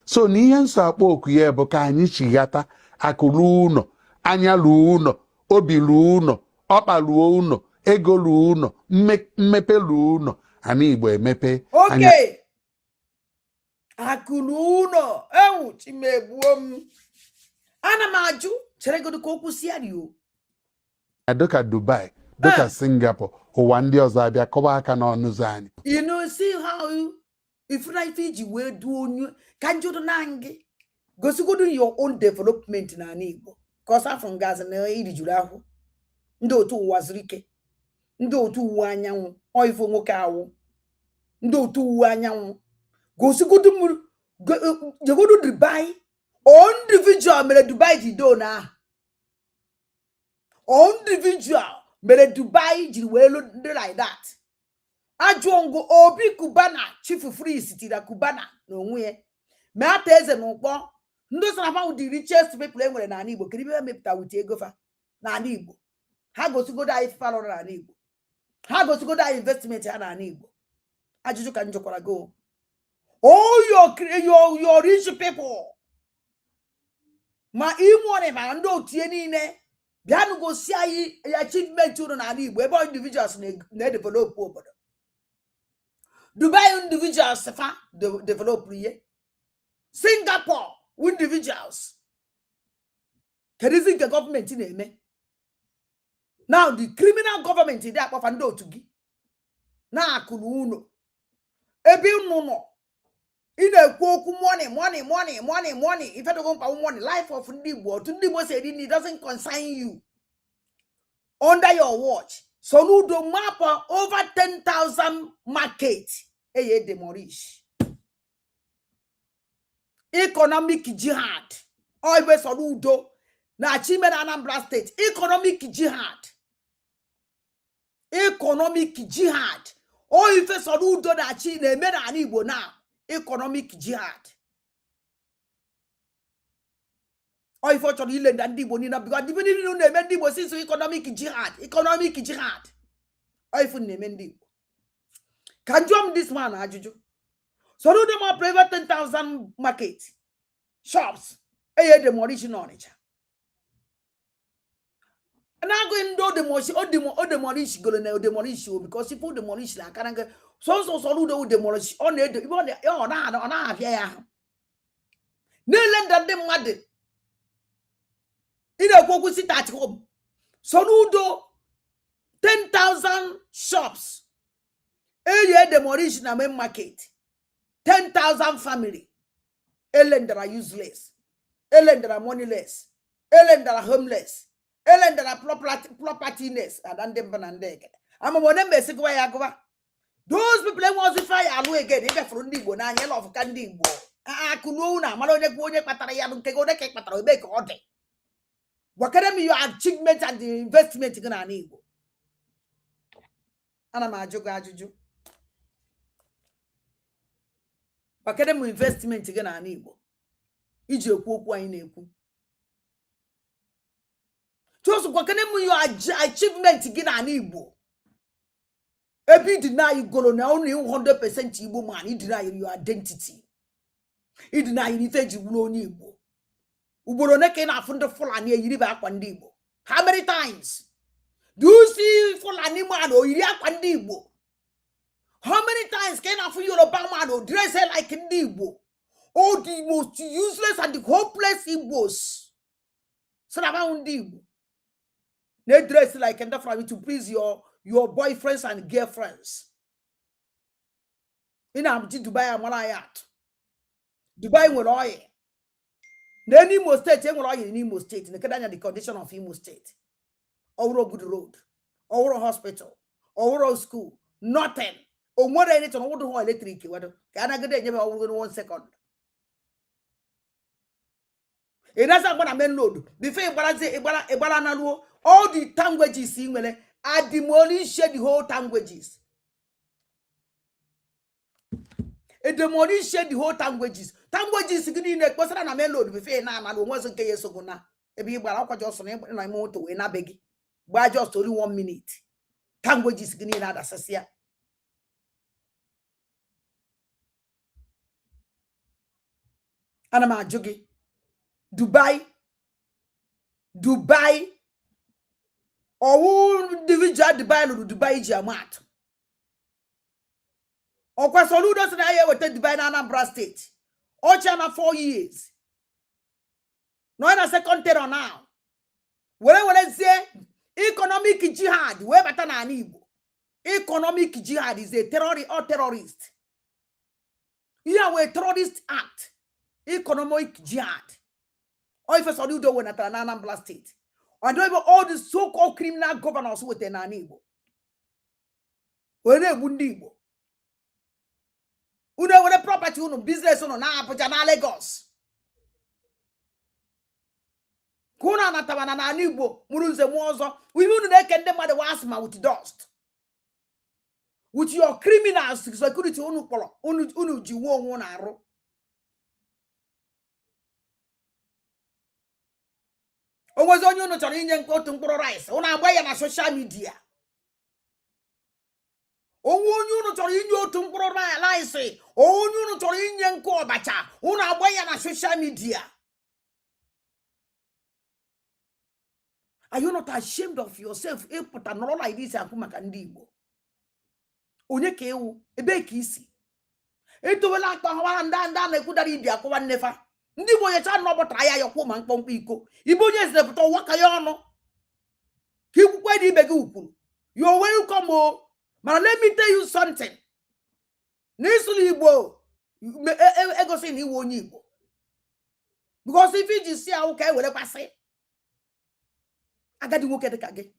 So n'ihe nsọ akpọ oku ya bụ ka anyị chighata akụrụ ụnọ, anya luo ụnọ, obi luo ụnọ, ọkpa luo ụnọ, ego luo ụnọ, mmepe luo ụnọ. Ana Igbo emepe.
Okay. Akụrụ ụnọ. Ewu chimegbuo m. Ana m ajụ chere godu ka okwu si adio.
Doka Dubai, doka Singapore, ụwa ndị ọzọ abịa kọba aka n'ọnụ ụzọ anyị.
You know, see how if I Fiji we do you can you do nangi? Go to do your own development na Igbo. Cause I'm from Gaza na iri juru ahụ. Ndị otu ụwa zurike. Ndị otu ụwa anyanwụ. Oifo nwoke awụ. Ndị otu ụwa anyanwụ. Go to Dubai. On individual mere Dubai ji do na. On individual mere Dubai ji welu like that. Ajongo obi Kubana chief free city da Kubana no nwe me ata eze n'ụkpọ ndị so na fa the richest people enwere na Igbo kiri be mepụta with ego fa na Igbo ha gosigodo anyị falọ na Igbo ha gosigodo anyị investment ha na Igbo ajụjụ ka njokwara go All your rich people. Ma money ma ndo tie niile bia no go see achievement unu na ala Igbo ebe individuals na develop obodo. Dubai individuals fa develop ye. Singapore individuals. Kedu the government na-eme? Now the criminal government dey akpafa ndo otu gi na akulu uno ebe unu no ị na-ekwu okwu money ife dogo mkpa money life of ndị Igbo say it doesn't concern you under your watch. So no do map over 10,000 market eye demolish economic jihad always so do na achievement Anambra State economic jihad o ife so do na achi na eme na Igbo now economic jihad. Or if you ile ndị Igbo ni na because the people na-eme ndị Igbo since economic jihad. Or if na-eme ndị Igbo. Can you this man ajụjụ? So do them private 10,000 market shops eye demolition Onitsha. And I go into demolish go na demolish because if you demolish la kananga so do demolish on na afia ya. Na-ele ndị mmadụ ị na-ekwu sit at home. So do 10,000 shops eye demolish na main market. 10,000 family elendera useless, elendera moneyless, elendera homeless, elendera propertyless and them banandege. I'm a one basic way I go. Those people want to fire alu again if for ndị Igbo na anya love ka ndị Igbo akunu na mara onye kpatara ya nke go deke kpatara ebe ka ọ dị. Wakere mi your achievement and the investment gị na Igbo. Ana m ajụ gị ajụjụ. Wakere m investment gị na Igbo iji ekwu okwu anyị na-ekwu. Just wakere m your achievement gị na Igbo. Ebe deny you go na only 100% Igbo man, you deny your identity. You deny ife ji wuru onye Igbo. Ugboro neke na afụ ndị Fulani eyiri ba akwa ndị Igbo. How many times do you see Fulani man oyiri akwa ndị Igbo? How many times can I feel Yoruba man dress like ndị Igbo? Oh, the most useless and the hopeless Igbos. So that ndị Igbo. They dress like and from to please your boyfriends and girlfriends. In Dubai Amarayat. Dubai will oil. The Imo State, in Imo State, in the condition of Imo State. Over good road, over hospital, over school, nothing. Or more than it on all electric. Can I get it over 1 second? It doesn't want a main load. Before all the languages are demolished the whole languages. It demolished the whole languages. Languages in the person and a main load before now, and wasn't years ago now. If you were just on my motor in a beg. By just only 1 minute. Languages in other Sasia. Anama Jogi. Dubai. Or individual Dubai Jamat. Or Kwasoludos and I will take Dubai Anambra State. Or China 4 years. No in a second terror now. Whatever let's say economic jihad. Where better than Igbo. Economic jihad is a terrorist. You have a terrorist act. Economic jihad. Or if I do when at Anambra State. And all the so-called criminal governors with an Igbo. When they Bundibo. Who know what property business on Abuja Lagos. Kuna na tabana na Igbo Murunze Mwozo. We will not get them at the wasma with dust. With your criminal security unu jiwo wonaro. Was on you not on Indian cotton rice. On our way on social media. Oh, you not chọrọ inye otu mkpụrụ rice onye unu chọrọ inye nke ọbacha unu agba ya na social media. Are you not ashamed of yourself? Ịpụta nọrọ like this akwu maka ndị Igbo. Onye ka ewu ebe ka isi etowela akpa hawa nda na-ekwudara ibi akụwa nnefa ndị Igbo nyecha nọbọtara ya yọkwụ ma mkpọmkpọ iko Igbo onye ezepụta waka ya ọnụ ka ikwukwe dị ibe gị ukwuru. You're welcome o. But let me tell you something. N'isulu Igbo egosi na iwe onye Igbo. Because if you just see how ka ewere kwasị agadi nwoke dịka gị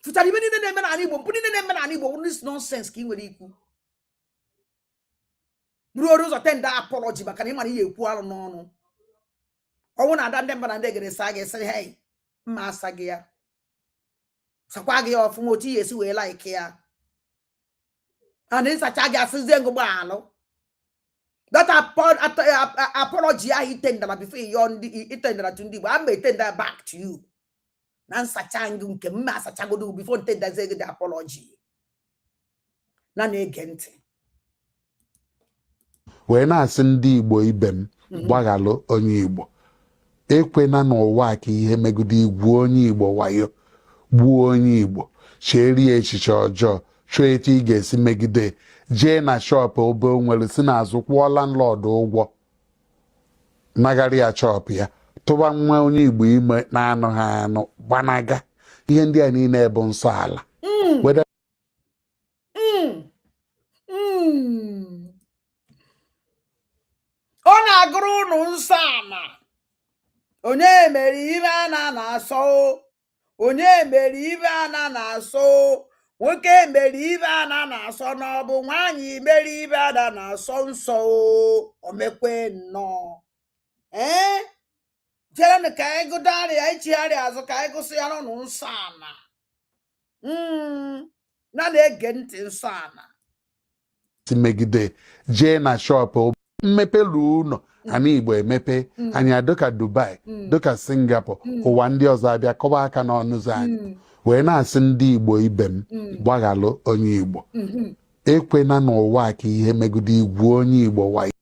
futara ibe niile na-eme na Igbo mpụ niile na-eme na Igbo this nonsense ka ị nwere ikwu buru ụzọ tenda apology maka na ị mara ihe ekwu alụ n'ọnụ ọnwụ na ada ndị mba na ndị gere sa gị sị hey mma asa gị ya sakwa gị ọfụma otu ihe esi wee like ya and ịsacha gị asịzie ngụgba alụ that apology ahụ itendara before itendara to ndị Igbo ama etenda back to you na nsacha ngụ nke mma asachagodo before ntendazie gị the apology na na-ege ntị
wee na-asị ndị Igbo ibe m gbaghalụ onye Igbo ekwena n'ụwa ka ihe megide igwu onye Igbo wayo gbuo onye Igbo cherie echiche ọjọọ chọọ etu ị ga-esi megide jee na shọpụ obe onwere si n'azụ kwụọ landlord ụgwọ nagharị ya shọpụ ya tụba nwa onye Igbo ime na-anụ ha anụ gbanaga ihe ndị a niile bụ nsọ ala
ọ na-agụrụ unu nsọ ala onye mere ibe a na-asọ onye mere ibe a na-asọ nwoke mere ibe a na-asọ na ọ bụ nwaanyị mere ibe a na-asọ nsọ o mekwe nnọọ chere ka anyị gụdarịa ichigharịa azụ ka anyị gụsị ya n'ụnụ nsọ ala na-ege ntị nsọ ala
megide jee na shọpụ mmepe lu ụlọ ana Igbo emepe anyị adịka Dubai dịka Singapore ụwa ndị ọzọ abịa kọba aka n'ọnụzọ anyị wee na-asị ndị Igbo ibe m gbaghalụ onye Igbo ekwena n'ụwa ka ihe megide igwu onye Igbo wayo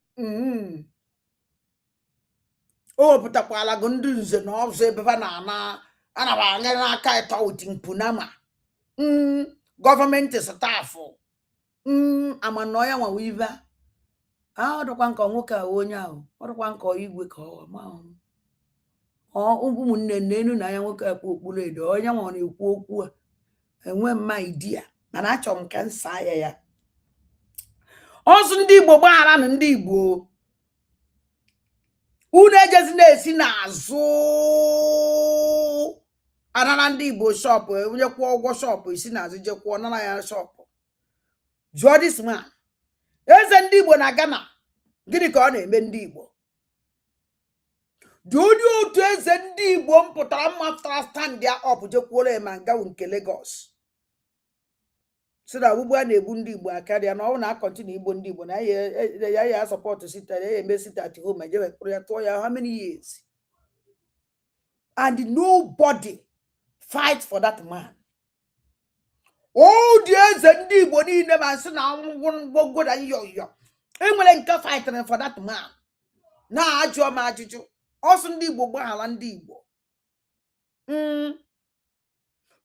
o wepụtakwala gị ndị nze na ọzọ ebe ha na-ana anaba anya n'aka ịtọ ụdị mpunama gọọmenti stafụ amanọ ya nwa wive ọ dịkwa nke nwoke a onye ahụ ọ dịkwa nke igwe ka ụmụnne nnenu na anya nwoke akpa okpuru edo onye nwa na-ekwu okwu a enwe mma idi ya mana achọrọ m ka nsa ya ọzọ ndị Igbo gbaghara na ndị Igbo unu ejezi na-esi n'azụ anara ndị Igbo shọpụ onye kwụọ ụgwọ shọpụ isi n'azụ je kwụọ nara ya shọpụ jụọ this man eze ndị Igbo na Ghana gịnị ka ọ na-eme ndị Igbo dị onye otu eze ndị Igbo mpụtara mmatara stand ya ọpụ jekwuola ya ma ngawu nke Lagos si na ogbugbu a na-egbu ndị Igbo akarịa na ọ na-akọntinu igbo ndị Igbo na ya sọpọtụ sita ya eme sita at home ejewekpụrụ ya tụọ ya how many years and nobody fight for that man. Oh, the eze ndị Igbo niile ma nsị na ngwongwo na yoyo enwere nke fighting for that man na ajụọ m ajụjụ ọsụ ndị Igbo gbaghara ndị Igbo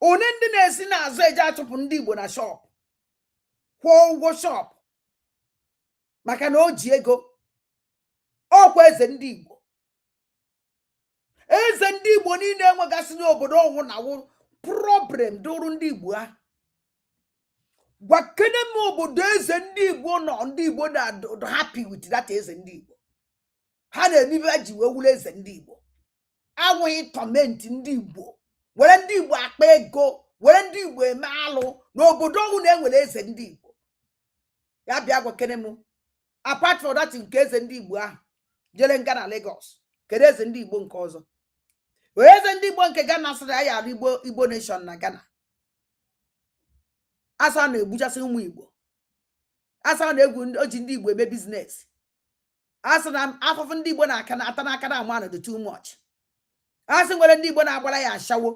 one ndị na-esi n'azụ eje achụpụ ndị Igbo na shop kwụọ ụgwọ shop maka na o ji ego ọkwa eze ndị Igbo niile enwegasị n'obodo ọnwụ na wụ problem dụrụ ndị Igbo ha gwakene m obodo eze ndị Igbo nọ ndị Igbo na happy with that eze ndị Igbo ha na-emibe ji wee wule eze ndị Igbo anwụghị tọmenti ndị Igbo were ndị Igbo akpa ego were ndị Igbo eme alụ n'obodo ọnwụ na-enwere eze ndị Igbo ya bịa gwakene m apart from that nke eze ndị Igbo ahụ jere nga na Lagos kedu eze ndị Igbo nke ọzọ eze ndị Igbo nke Ghana sịrị ya ala Igbo nation na Ghana asa na-egbuchasị ụmụ Igbo asa na-egwu oji ndị Igbo eme biznes asị na afụfụ ndị Igbo na-aka na ata n'aka na ama dị too much asị nwere ndị Igbo na-agbara ya ashawo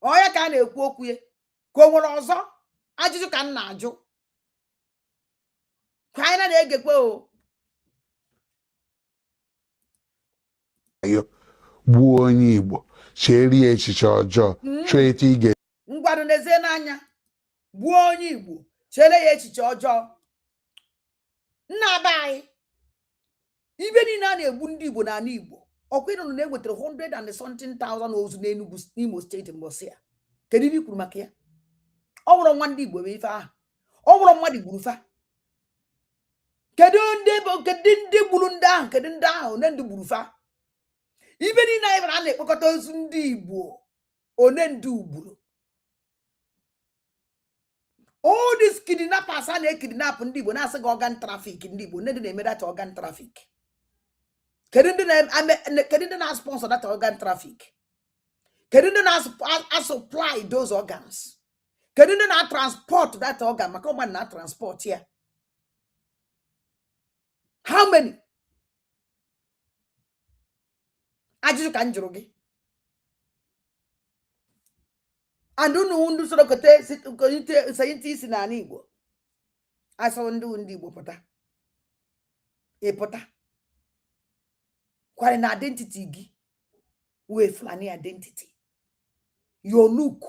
onye ka a na-ekwu okwu ya ka o nwere ọzọ Ajụjụ ka m na-ajụ. Ka anyị na-egekwe o.
Gbuo onye Igbo chere ya echiche ọjọọ chọọ etu ị ga
ngwado n'ezie n'anya gbuo onye Igbo chere ya echiche ọjọọ. Nna be anyị ibe niile a na-egbu ndị Igbo n'ala Igbo ọkwa ịnụnụ na-ewetara 100 and something thousand ozu n'Enugu n'Imo steeti mbọsị ya. Kedu ibe kwuru maka ya? Ọ bụrụ nwa ndị Igbo bụ ife ahụ. Ọ bụrụ mmadụ gburu fa. Kedu ndị gburu ndị ahụ? Kedu ndị ahụ one ndị gburu fa? Ibe niile anyị bara a na-ekpokọta ozu ndị Igbo one ndị ugburu. All these kidnappers a na-ekidnap ndị Igbo na-asị gị organ traffic ndị Igbo ndị na-eme that organ traffic. Kedu ndị na-sponsor that organ traffic? Kedu ndị na-supply those organs? Kedu ndị na-transport that organ? Maka ọma na-transport ya. How many? Ajụjụ ka m jụrụ gị. And unu soro kote sayentist n'ala Igbo. Asọ ndị Igbo pụta. Ị pụta. Kware na identity gị. We Fulani identity. You look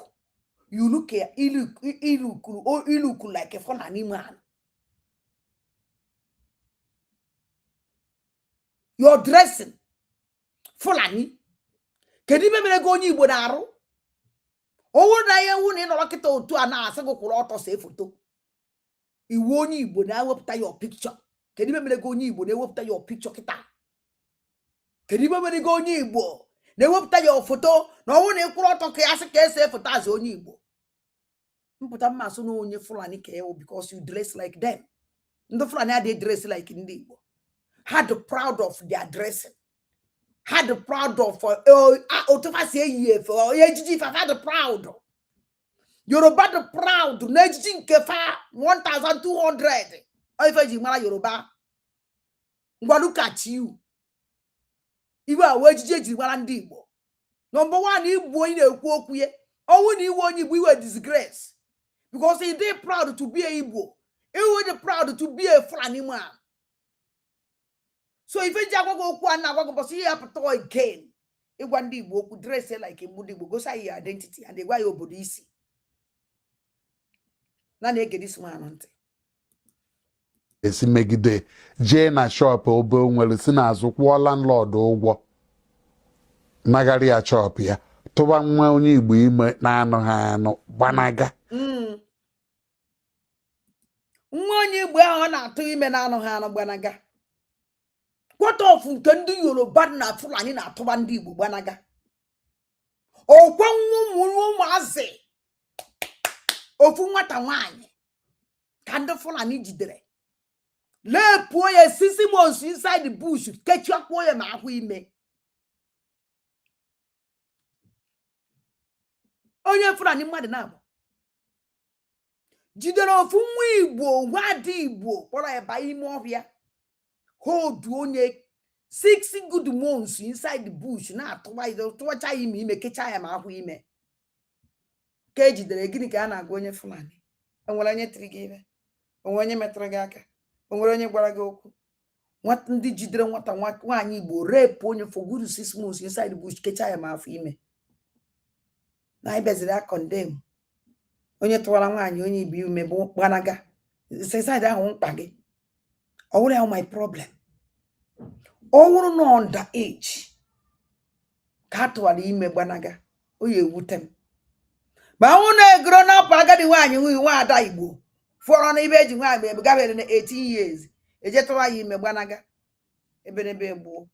like a Fulani man. You're dressing Fulani. Kedu ibe mere go onye Igbo na-arụ? Owo na ya wu na ịnọrọ kịta otu a na-asị gị kwụrụ ọtọ see foto. Iwu onye Igbo na-ewepụta your picture. Kedu ibe mere go onye Igbo na-ewepụta your picture kịta? Kedu ibe mere go onye Igbo na-ewepụta your foto na ọnwụ na ịkwụrụ ọtọ ka ya sị ka ese foto azụ onye Igbo? Mpụta mmasị na onye Fulani ka ya because you dress like them. Ndị Fulani adịghị dress like ndị Igbo. Had the proud of their dressing. Had the proud of had the proud. Yoruba the proud. Nejin kefa 1,200. If you mara Yoruba, look at you. Iwe awejiji mara ndị Igbo. Number one, Igbo in ekwu okwu ye. Owu ni Igbo onye Igbo iwe disgrace. Because he dey proud to be a Igbo. He was proud to be a Fulani man. So if you just go but you have to again, it one day will dress like a moody go say your identity and the way your body is. Now they get this man on.
esi megide jee na shop obe nwere si n'azụ kwụọ landlord ụgwọ nagharị ya shop ya tụba nwa onye Igbo ime na-anụ ha anụ gbanaga.
Nwa onye Igbo ahụ na-atụ ime na-anụ ha anụ gbanaga. What of nke ndị Yoruba na Fulani na-atụba ndị Igbo gbanaga? Okwa ụmụazị ofu nwata nwanyị ka ndị Fulani jidere lepuo ya 6 months inside the bush kechakpuo ya ma ahụ ime. Onye Fulani mmadụ na-abụ jidere ofu nwa Igbo nwadị Igbo kpọrọ ya ba ime ọhịa. Hold onye 6 good months inside the bush na tụwacha ime kecha ya ma ahụ ime. Ka ejidere gịnị ka a na-agwa onye Fulani? Onwere onye tiri gị ibe? Onwere onye metụrụ gị aka? Onwere onye gwara gị okwu? Nwata ndị jidere nwata nwaanyị Igbo rape onye for good 6 months inside the bush kecha ya ma ahụ ime. Na ibeziri a condemn onye tụwara nwaanyị onye Igbo ime bụ gbanaga. Side ahụ mkpa gị. All my problem. All no underage. Katwali ime gbanaga. Oye wutem. Ba una grown up agadi wanyi nwa ada Igbo. For on ibeji nwa be gabe na 18 years. Ejetwa yi ime gbanaga. Ebenebe gbo.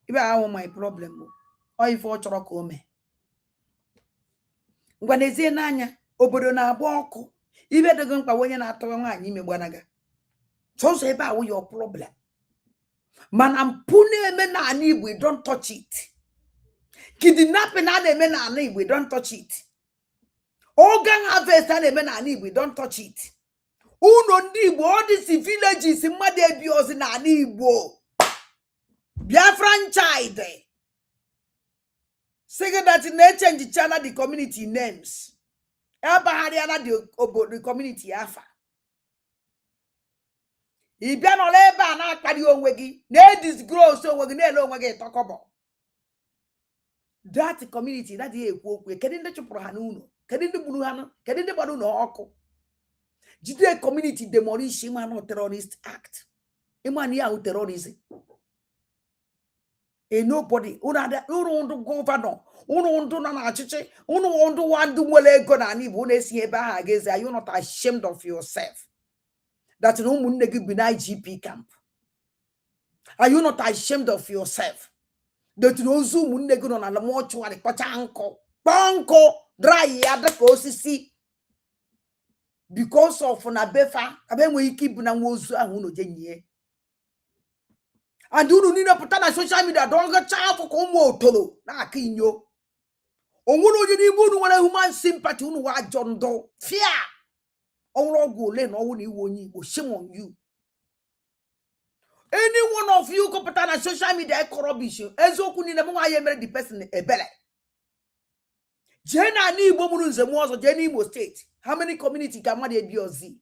Ibe ahụ my problem. O ife ọ chọrọ ka o mee. Ngwa nezie n'anya obodo na-agba ọkụ. Ibe dego mkpa onye na-atọwa nwaanyị ime gbanaga. So say about your problem. Man, I'm pulling men and we don't touch it. Kidnapping and men and we don't touch it. Organ harvest and men and we don't touch it. Uno Nibo, all these villages in Madebios in Anibo. Biafran child. Say that in change the channel the community names. Ebahariana the community afa. Ibia no leba na akpari onwe gi na disgross onwe gi na ele onwe gi tokobo. That community that ye ekwu okwu kedu ndị chụpụrụ ha n'ụlọ kedu ndị gburu ha kedu ndị gbara ụlọ ọkụ jide community demolish man terrorist act iman ya terrorism nobody unu ndu governor unu ndu na achichi unu ndu wandu nwere ego na ani bụ na-esi ebe aha gezi. Are you not ashamed of yourself that no ụmụnne gị bi na IGP camp? Are you not ashamed of yourself that no zu ụmụnne gị nọ na mortuary kpacha nkụ kpọnkụ dry ya dịka osisi because of na befa abe nwe ike ibu na nwa ozu ahụ unu jenye. And unu niile pụta na social media dọgacha afọ ka ụmụ otolo na-aka inyo onwere onye n'ime unu nwere human sympathy unu wa ajọ ndụ fia ọnwụrụ ọgwụ ole na ọnwụ na iwe onye Igbo. Shame on you. Any one of you go pụta na social media corruption eziokwu niile mụ nwa ya emere the person ebele jee na ana Igbo mụrụ nze mụ ọzọ jee n'Imo State how many community ka mmadụ ebi ozi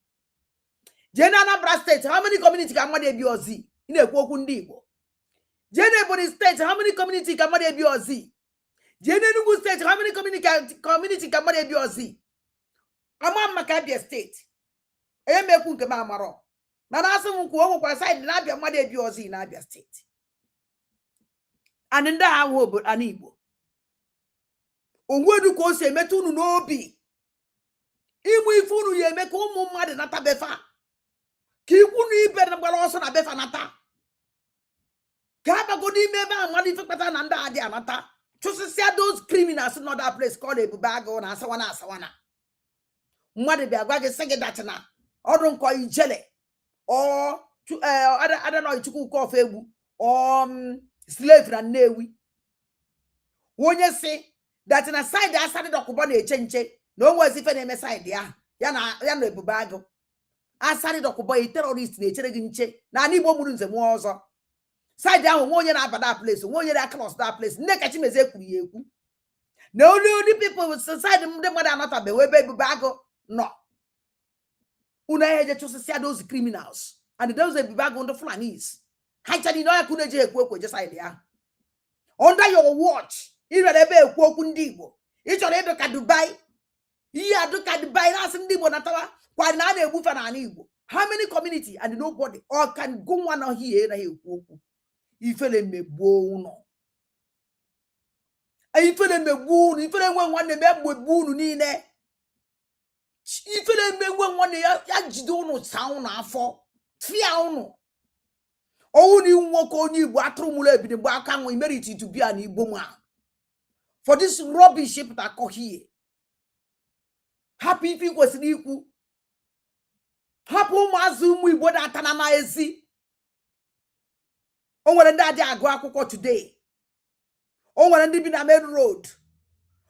jee na Anambra State how many community ka mmadụ ebi ozi ị na-ekwu okwu ndị Igbo jee na Ebonyi State how many community ka mmadụ ebi ozi jee na Enugu State how many community ka mmadụ ebi ozi ama maka Abia State emekwu nke m amarọ mana asị m kwuo nwekwa side na Abia mmadụ ebi ozi na Abia State and ndị ahụ obodo ana Igbo onwedu ka o si emetụ unu n'obi ịmụ ife unu ya eme ka ụmụ mmadụ nata befa ka ikwu na ibe na gbara ọsọ na befa nata ka abago n'ime ebe ahụ mmadụ ife kpata na ndị adị anata chụsịsịa those criminals in other place called Ebube Agụ na asawana mmadụ bịa gwa gị sị gị datina ọdụ nkọ ijele or I don't know Chukwu of egwu slave na Nnewi onye si datina side asarị dọkụbọ na-eche nche na onwe ife na-eme side ya na Ebube Agụ asarị dọkụbọ terrorist na-echere gị nche na ana Igbo mụrụ nze mụọ ọzọ side ahụ nwe onye na-abada place nwe onye na-across that place nne kachi meze kwuru ya ekwu na only people side ndị mmadụ anọtabeghị ebe Ebube Agụ nọ unu eje chụsịsịa those criminals and those Ebube Agụ ndị Fulanis ha chani na ya ka unu eje ekwu okwu je side ya under your watch irere ebe ekwu okwu ndị Igbo ị chọrọ ịdụ ka Dubai ihe adụ ka Dubai na-asị ndị Igbo natawa kwa na a na-egbufe na ana Igbo how many community and nobody or can go one on here na ekwu okwu ifele megbuo unu ifele megbuo unu ifele nwe nwanne megbuo unu niile ifele megbuo nwanne ya jide unu saa unu afọ fia unu owu ni nwoke onye Igbo atụrụ mụrụ ebide mgbe aka nwe merit to be an Igbo man for this rubbish that call here happy people kwesịrị ikwu hapụ ụmụazụ ụmụ Igbo na-ata na ma ezi. O nwere ndị adị agụ akwụkwọ today o nwere ndị bi na main road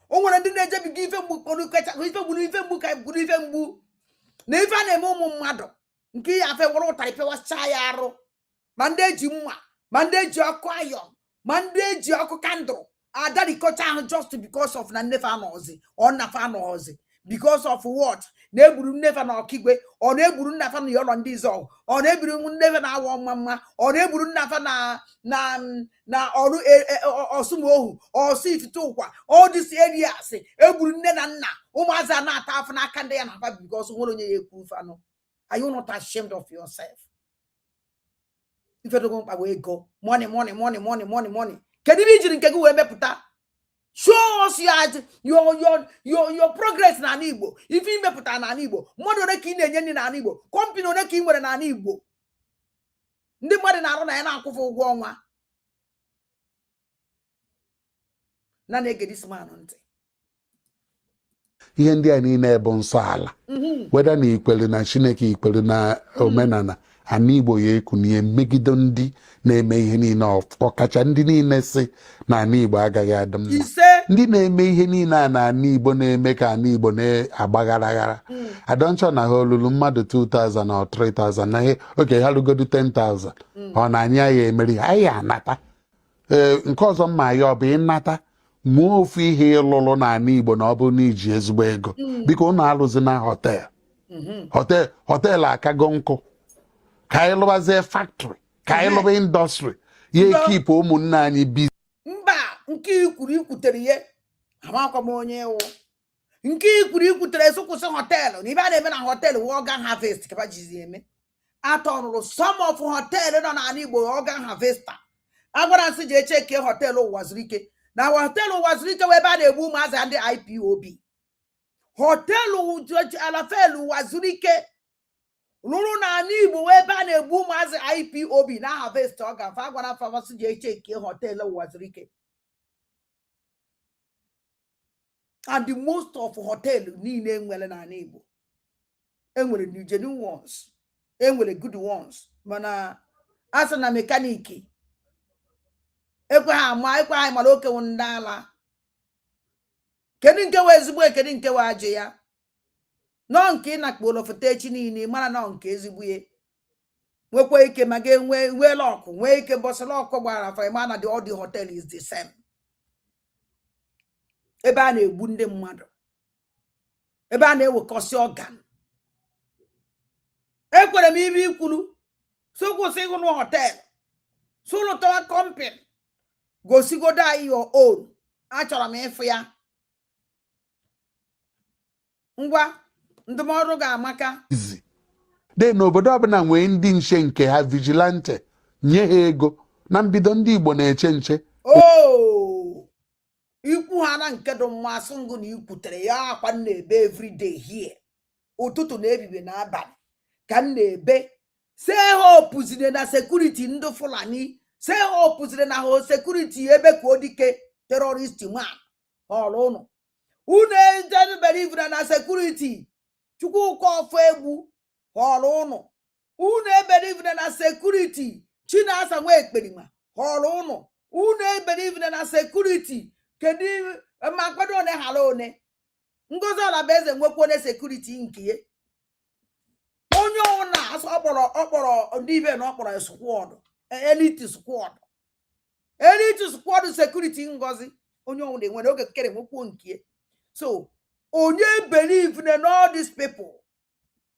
o nwere ndị na-ejebiga ife mgbu ife mgbu na ife a na-eme ụmụ mmadụ nke ya afe were ụtarị pịawasịcha ya arụ ma ndị eji mma ma ndị eji ọkụ ayọn ma ndị eji ọkụ kandụl adarikọcha ahụ just because of na nnefe anọzi ọ nnafe anọzi because of what na egburu nnefe na Ọkigwe ọ na egburu nnafe na Yọrọ ndị Izọgụ ọ na egburu nnefe na Awọ Mma ọ na egburu nnafe na ọrụ Ọsụmohu ọsụ Ifite Ụkwa all these areas egburu nne na nna ụmụazị a na-ata afọ n'aka ndị ya na aba because nwere onye ya ekwu fanụ. Are you not ashamed of yourself? Ifedogo mkpa wee go money kedu ibe ijiri nke gị wee mepụta show us your progress na ana Igbo ife imepụta na ana Igbo mmadụ ole ka ị na-enye ndị na ana Igbo company ole ka ị nwere na ana Igbo ndị mmadụ na-arụ na ya na-akwụfụ ụgwọ ọnwa na-ege this man ntị.
ihe ndị a niile bụ nsọ ala weda na ikwere na Chineke ikwere na omenala ana Igbo ya ekunie megide ndị na-eme ihe niile ọkacha ndị niile si na ana Igbo agaghị adị mma ndị na-eme ihe niile a na ana Igbo na-eme ka ana Igbo na-agbagaraghara adọnchọ na ha olulu mmadụ 2,000 or 3,000 na ihe oke ha rugodu 10,000 ọ na anyị ya emeri anyị anata nke ọzọ mma ya ọ bụ ịnata nwee ofu ihe ịlụlụ n'ala Igbo na ọ bụrụ na iji ezigbo ego biko ụnụ alụzi na họtel akago nkụ ka anyị lụbazie factory ka anyị lụba indọstrị ya ekipụ ụmụnne anyị bizi
mba nke ikwutere ihe amakwa m onye ewu nke ikwutere esokwụsị họteelụ na ibe a na-eme na họteelụ wee organ harvest kaba jizi eme atọrụrụ some of họteelụ nọ n'ala Igbo organ harvester agwara nsị ji echeke họteelụ ụwa zuru ike na họteelụ ụwa zuru ike wee ebe a na-egbu ụmụazị ndị IPOB họteelụ alafelu ụwa zuru ike rụrụ n'ala Igbo wee ebe a na-egbu ụmụazị IPOB na harvest ọ gafe agwara famasi ji echeke họteelụ ụwa zuru ike and the most of họteelụ niile enwere n'ala Igbo enwere new genuine ones enwere good ones mana asị na mekaniki ekwe ha mara okenwe ndị ala kedu nke wee ezigbo kedu nke wee ajụ ya nọ nke ịnakpolo foto echi niile mara nọ nke ezigbo ya nwekwa ike ma ga-enwe iwela ọkụ nwee ike bọsịla ọkụ gbara afa ma na all the hotel is the same ebe a na-egbu ndị mmadụ ebe a na-ewekọsị ọgan ekwere m ibe ikwuru sokwụsị ịhụ na họtel sụlụtawa kọmpin gosigodo anyị your own achọrọ m ịfụ ya ngwa ndụmọdụ ga-amaka
de n'obodo ọbụla nwee ndị nche nke ha vigilante nye ha ego na mbido ndị Igbo na-eche nche
ikwu ha na nke dị mmasị ngụ na ikwutere ya akwa m na-ebe everyday here ụtụtụ na ebibe n'abalị ka m na-ebe se ha opuzire na sekuriti ndị Fulani se ha opuzire na ha sekuriti ebe ka odike terrorist man ọrụ unu ejenubere na sekuriti Chukwuka ọfọ egbu ọrụ unu ebere na sekuriti Chinasa nwa ekperima ọrụ unu ebere na sekuriti kedu makwado one hala one Ngozi Olabaeze nwekwa one sekuriti nke ya onye ọna asọ ọkpọrọ ndị ibe na ọkpọrọ squad elite squad sekuriti Ngozi onye ọna enwere oge kere nwekwa nke so onye believe na all these people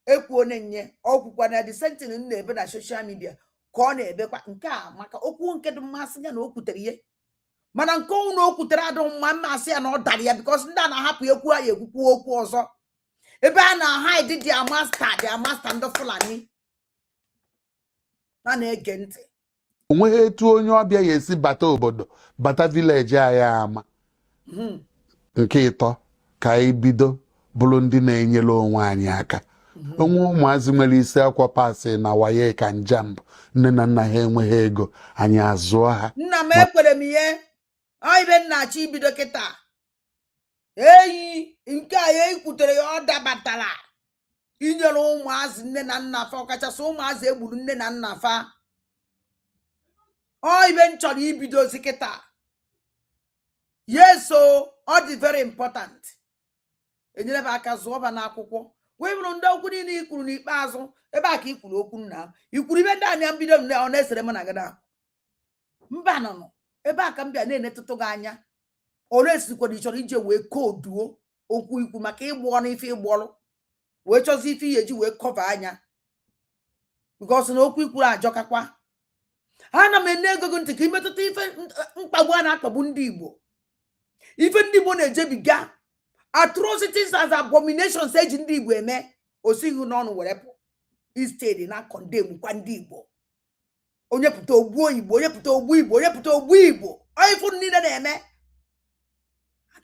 ekwu onye ọkwụkwa na the sentinel na-ebe na social media ka ọ na-ebekwa nke a maka okwu nke dị mmasị ya na o kwutere ihe mana nke ọnwụ na o kwutere adị mma mmasị ya na ọ dara ya because ndị a na-ahapụ ekwu anyị ekwukwu okwu ọzọ ebe a na-hide dia master ndị Fulani na-ege ntị
onweghị etu onye ọbịa ya esi bata obodo bata vileji anyị ama nke ịtọ ka anyị bido bụrụ ndị na-enyere onwe anyị aka onwe ụmụazị nwere isi akwa pasị na waye ka njambụ nne na nna ha enweghị ego anyị azụọ ha
nna m ekwere m ihe ibe nnachi ibido kịta eyi nke a ya ikwutere ya ọ dabatara inyere ụmụazị nne na nna fa ọkachasị ụmụazị egburu nne na nna fa ibe m chọrọ ibidozi kịta yeso ọ dị very important enyere m aka zụọ ba n'akwụkwọ wee bụrụ ndị okwu niile ikwuru n'ikpeazụ ebe a ka ikwuru okwu nna ikwuru ibe ndị anya mbido m ọ na-esere m na gada mba nọ ebe a ka m bịa na-enetụtụ gị anya ọ na-esikwara ịchọrọ ije wee kooduo okwu ikwu maka ịgbụ ọnụ ife ịgbọrụ wee chọzi ife ihe ji wee kọva anya bikọs na okwu ikwuru ajọkakwa ana m ene ego gị ntị ka imetụta ife mkpagbu a na-akpagbu ndị Igbo ife ndị Igbo na-ejebiga atrocities as abominations eji ndị Igbo eme osighi n'ọnụ were pụ istedi na kọndem kwa ndị Igbo onye pụta ogbuo Igbo onye pụta ogbu Igbo onye pụta ogbu Igbo ife niile na-eme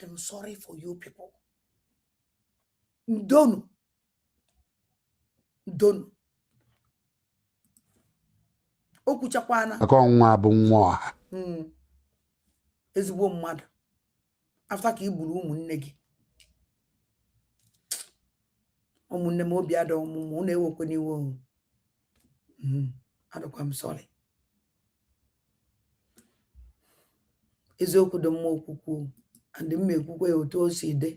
I'm sorry for you people. Ndonu okwuchakwana
aka ọnwa bụ nwa ọha
ezigbo mmadụ afta ka igburu ụmụnne gị ụmụnne m obi ada ọmụmụ na-ewekwe n'iwe adịkwa m sorry eziokwu dị mma okwukwu and m ekwukwe ya otu o si dị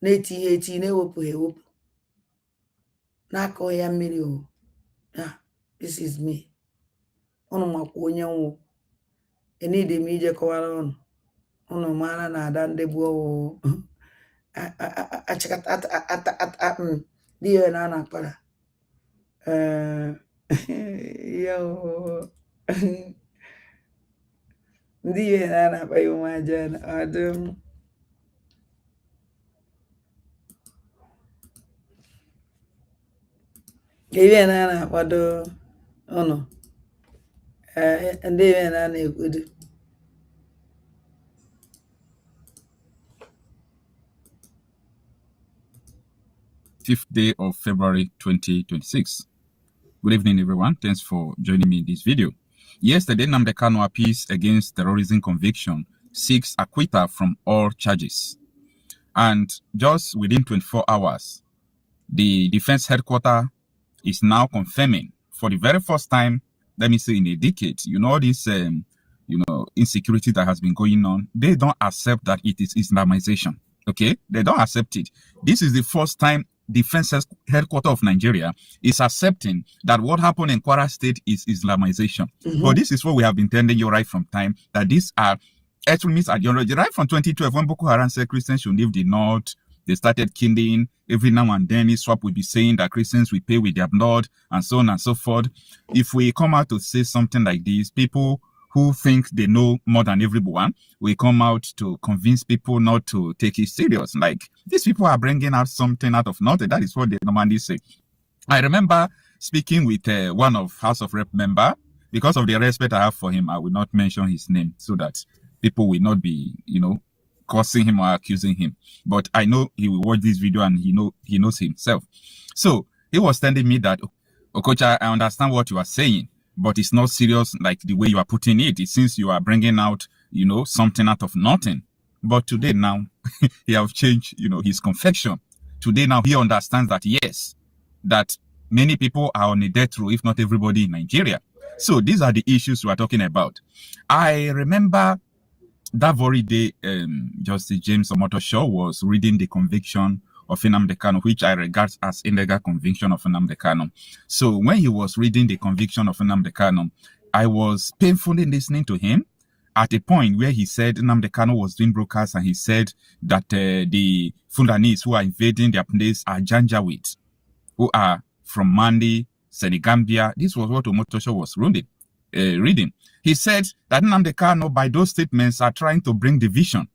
na-eti ihe eti na-ewepụ ha ewepụ n'aka ya mmiri this is me ụnụ makwa onye nwụ enide m ije kọwara ụnụ unu mara na ada ndị gboo achịkata di ya na na-akpara yo ndị ya na na-akpa ya ụmụ aja ọdụm ihe na na-akwado unu ndị ya na na-ekwudo
Day of February 2026. Good evening, everyone. Thanks for joining me in this video. Yesterday, Nnamdi Kanu appeals against terrorism conviction seeks acquittal from all charges. And just within 24 hours, the defense headquarters is now confirming for the very first time, let me say in a decade, this insecurity that has been going on, they don't accept that it is Islamization. Okay, they don't accept it. This is the first time Defense Headquarters of Nigeria is accepting that what happened in Kwara State is Islamization. But this is what we have been telling you right from time, that these are extremist ideology. Right from 2012, when Boko Haram said Christians should leave the north, they started killing. Every now and then, Iswap will be saying that Christians will pay with their blood, and so on and so forth. If we come out to say something like this, people who think they know more than everyone will come out to convince people not to take it serious. Like, these people are bringing out something out of nothing. That is what they normally say. I remember speaking with one of House of Rep member. Because of the respect I have for him, I will not mention his name so that people will not be, cursing him or accusing him. But I know he will watch this video and he knows himself. So he was telling me that, Okocha, I understand what you are saying, but it's not serious like the way you are putting it. It seems you are bringing out, something out of nothing. But today now, he have changed, his confession. Today now, he understands that, yes, that many people are on a death row, if not everybody in Nigeria. So these are the issues we are talking about. I remember that very day, Justice James Omotosho was reading the conviction of Nnamdi Kanu, which I regard as illegal conviction of Nnamdi Kanu. So when he was reading the conviction of Nnamdi Kanu, I was painfully listening to him at a point where he said Nnamdi Kanu was doing broadcast and he said that the Fulanis who are invading their place are Janjaweed, who are from Mandi, Senegambia. This was what Omotosho was reading. He said that Nnamdi Kanu, by those statements, are trying to bring division.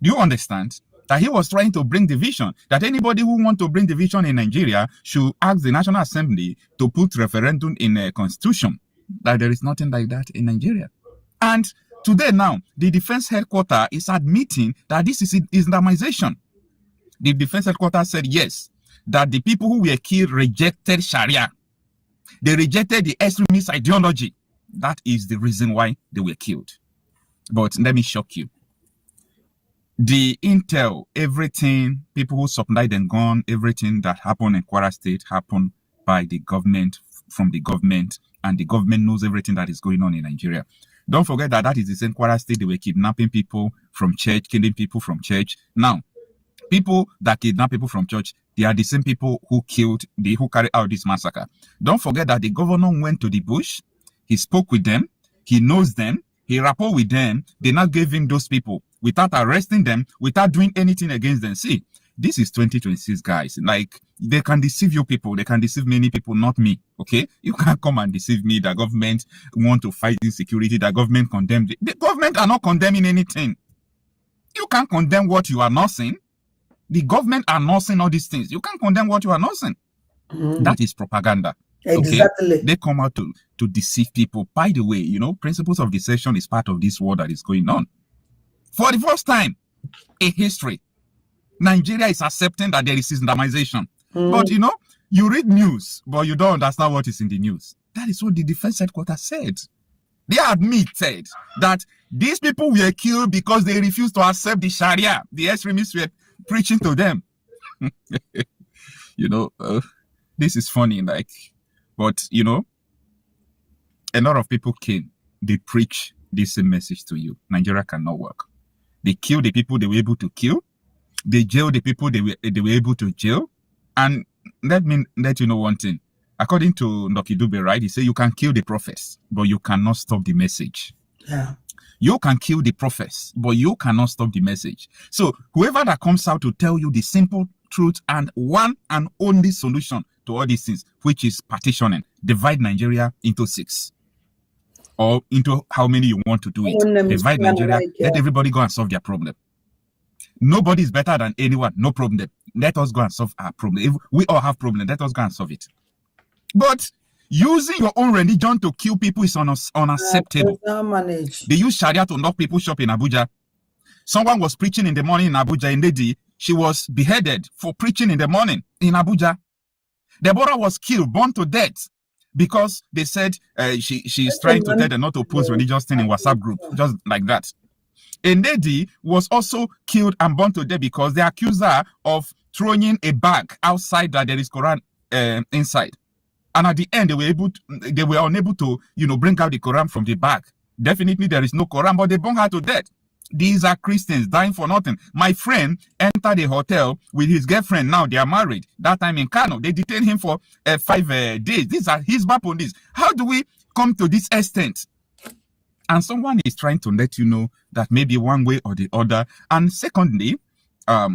Do you understand? That he was trying to bring division, that anybody who wants to bring division in Nigeria should ask the National Assembly to put referendum in a constitution. That there is nothing like that in Nigeria. And today now, the defense headquarters is admitting that this is Islamization. The defense headquarters said yes, that the people who were killed rejected Sharia. They rejected the extremist ideology. That is the reason why they were killed. But let me shock you. The intel, everything, people who supplied and gone, everything that happened in Kwara State happened by the government, from the government, and the government knows everything that is going on in Nigeria. Don't forget that is the same Kwara State they were kidnapping people from church, killing people from church. Now, people that kidnap people from church, they are the same people who carried out this massacre. Don't forget that the governor went to the bush, he spoke with them, he knows them, he rapport with them, they now gave him those people without arresting them, without doing anything against them. See, this is 2026, guys. Like, they can deceive you people, they can deceive many people, not me, okay? You can't come and deceive me. The government want to fight insecurity, the government condemned. The government are not condemning anything. You can't condemn what you are not saying. The government are not saying all these things. You can't condemn what you are not saying. That is propaganda.
Exactly.
Okay? They come out to deceive people. By the way, principles of deception is part of this war that is going on. For the first time in history, Nigeria is accepting that there is Islamization. But you read news, but you don't understand what is in the news. That is what the defense headquarters said. They admitted that these people were killed because they refused to accept the Sharia. The extremists were preaching to them. This is funny, but a lot of people came, they preach this same message to you. Nigeria cannot work. They kill the people they were able to kill. They jail the people they were able to jail. And let me let you know one thing. According to Ndoki Dube, right, he said you can kill the prophets, but you cannot stop the message.
Yeah.
You can kill the prophets, but you cannot stop the message. So whoever that comes out to tell you the simple truth and one and only solution to all these things, which is partitioning, divide Nigeria into 6. Or into how many you want to do it. Divide Nigeria, let everybody go and solve their problem. Nobody is better than anyone, no problem. Let us go and solve our problem. If we all have problems, let us go and solve it. But using your own religion to kill people is unacceptable. They use Sharia to knock people shop in Abuja. Someone was preaching in the morning in Abuja, in Lady. She was beheaded for preaching in the morning in Abuja. Deborah was killed, burned to death, because they said she's trying to tell them not to post religious thing in WhatsApp group, just like that. A lady was also killed and burned to death because they accused her of throwing a bag outside that there is Quran inside. And at the end, they were unable to, bring out the Quran from the bag. Definitely there is no Quran, but they burned her to death. These are Christians dying for nothing. My friend entered a hotel with his girlfriend. Now they are married. That time in Kano, they detained him for 5 days. These are his police. How do we come to this extent? And someone is trying to let you know that maybe one way or the other. And secondly,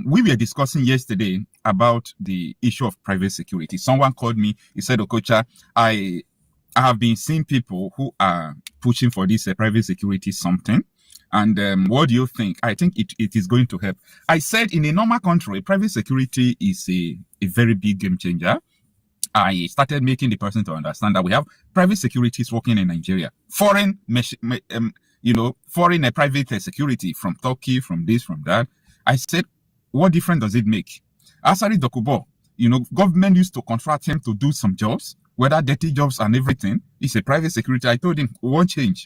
we were discussing yesterday about the issue of private security. Someone called me. He said, Okocha, I have been seeing people who are pushing for this private security something. And what do you think? I think it is going to help. I said in a normal country, private security is a very big game changer. I started making the person to understand that we have private securities working in Nigeria. Foreign private security from Turkey, from this, from that. I said, what difference does it make? Asari Dokubo, government used to contract him to do some jobs, whether dirty jobs and everything. It's a private security. I told him, won't change.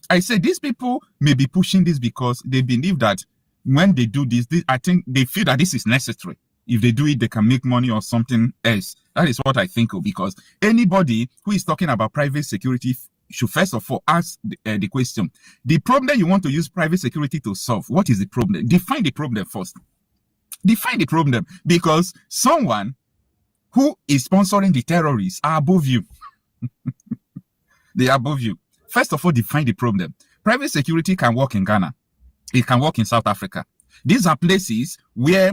I said, these people may be pushing this because they believe that when they do this, I think they feel that this is necessary. If they do it, they can make money or something else. That is what I think of, because anybody who is talking about private security should first of all ask the question. The problem you want to use private security to solve, what is the problem? Define the problem first. Define the problem, because someone who is sponsoring the terrorists are above you. They are above you. First of all, define the problem. Private security can work in Ghana. It can work in South Africa. These are places where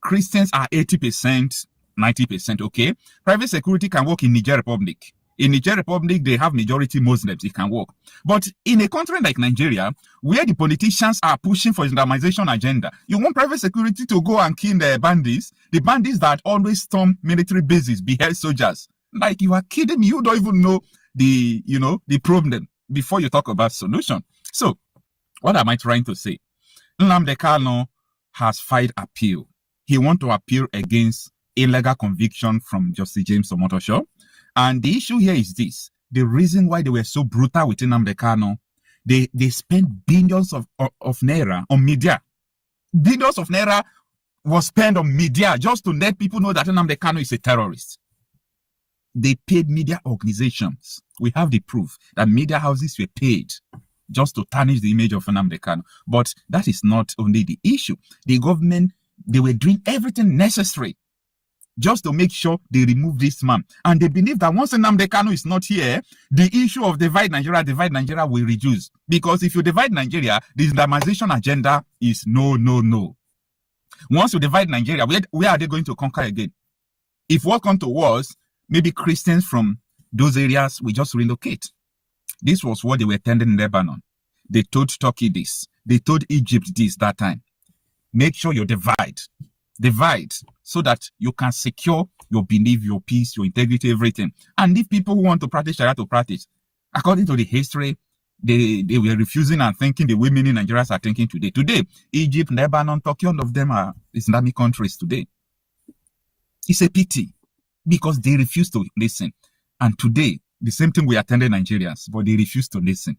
Christians are 80%, 90%, okay? Private security can work in Niger Republic. In Niger Republic, they have majority Muslims. It can work. But in a country like Nigeria, where the politicians are pushing for Islamization agenda, you want private security to go and kill the bandits that always storm military bases, behead soldiers. Like, you are kidding me. You don't even know the problem before you talk about solution. So, what am I trying to say? Nnamdi Kanu has filed appeal. He wants to appeal against illegal conviction from Justice James Omotosho. And the issue here is this. The reason why they were so brutal with Nnamdi Kanu, they spent billions of naira on media. Billions of naira was spent on media just to let people know that Nnamdi Kanu is a terrorist. They paid media organizations. We have the proof that media houses were paid just to tarnish the image of Nnamdi Kanu. But that is not only the issue. The government, they were doing everything necessary just to make sure they remove this man. And they believe that once Nnamdi Kanu is not here, the issue of divide Nigeria will reduce. Because if you divide Nigeria, the Islamization agenda is no. Once you divide Nigeria, where are they going to conquer again? If what comes to wars, maybe Christians from those areas will just relocate. This was what they were telling in Lebanon. They told Turkey this. They told Egypt this that time. Make sure you divide. Divide so that you can secure your belief, your peace, your integrity, everything. And if people who want to practice Sharia to practice, according to the history, they were refusing and thinking the way many Nigerians are thinking today. Today, Egypt, Lebanon, Turkey, all of them are Islamic countries today. It's a pity because they refuse to listen. And today, the same thing we are telling Nigerians, but they refuse to listen.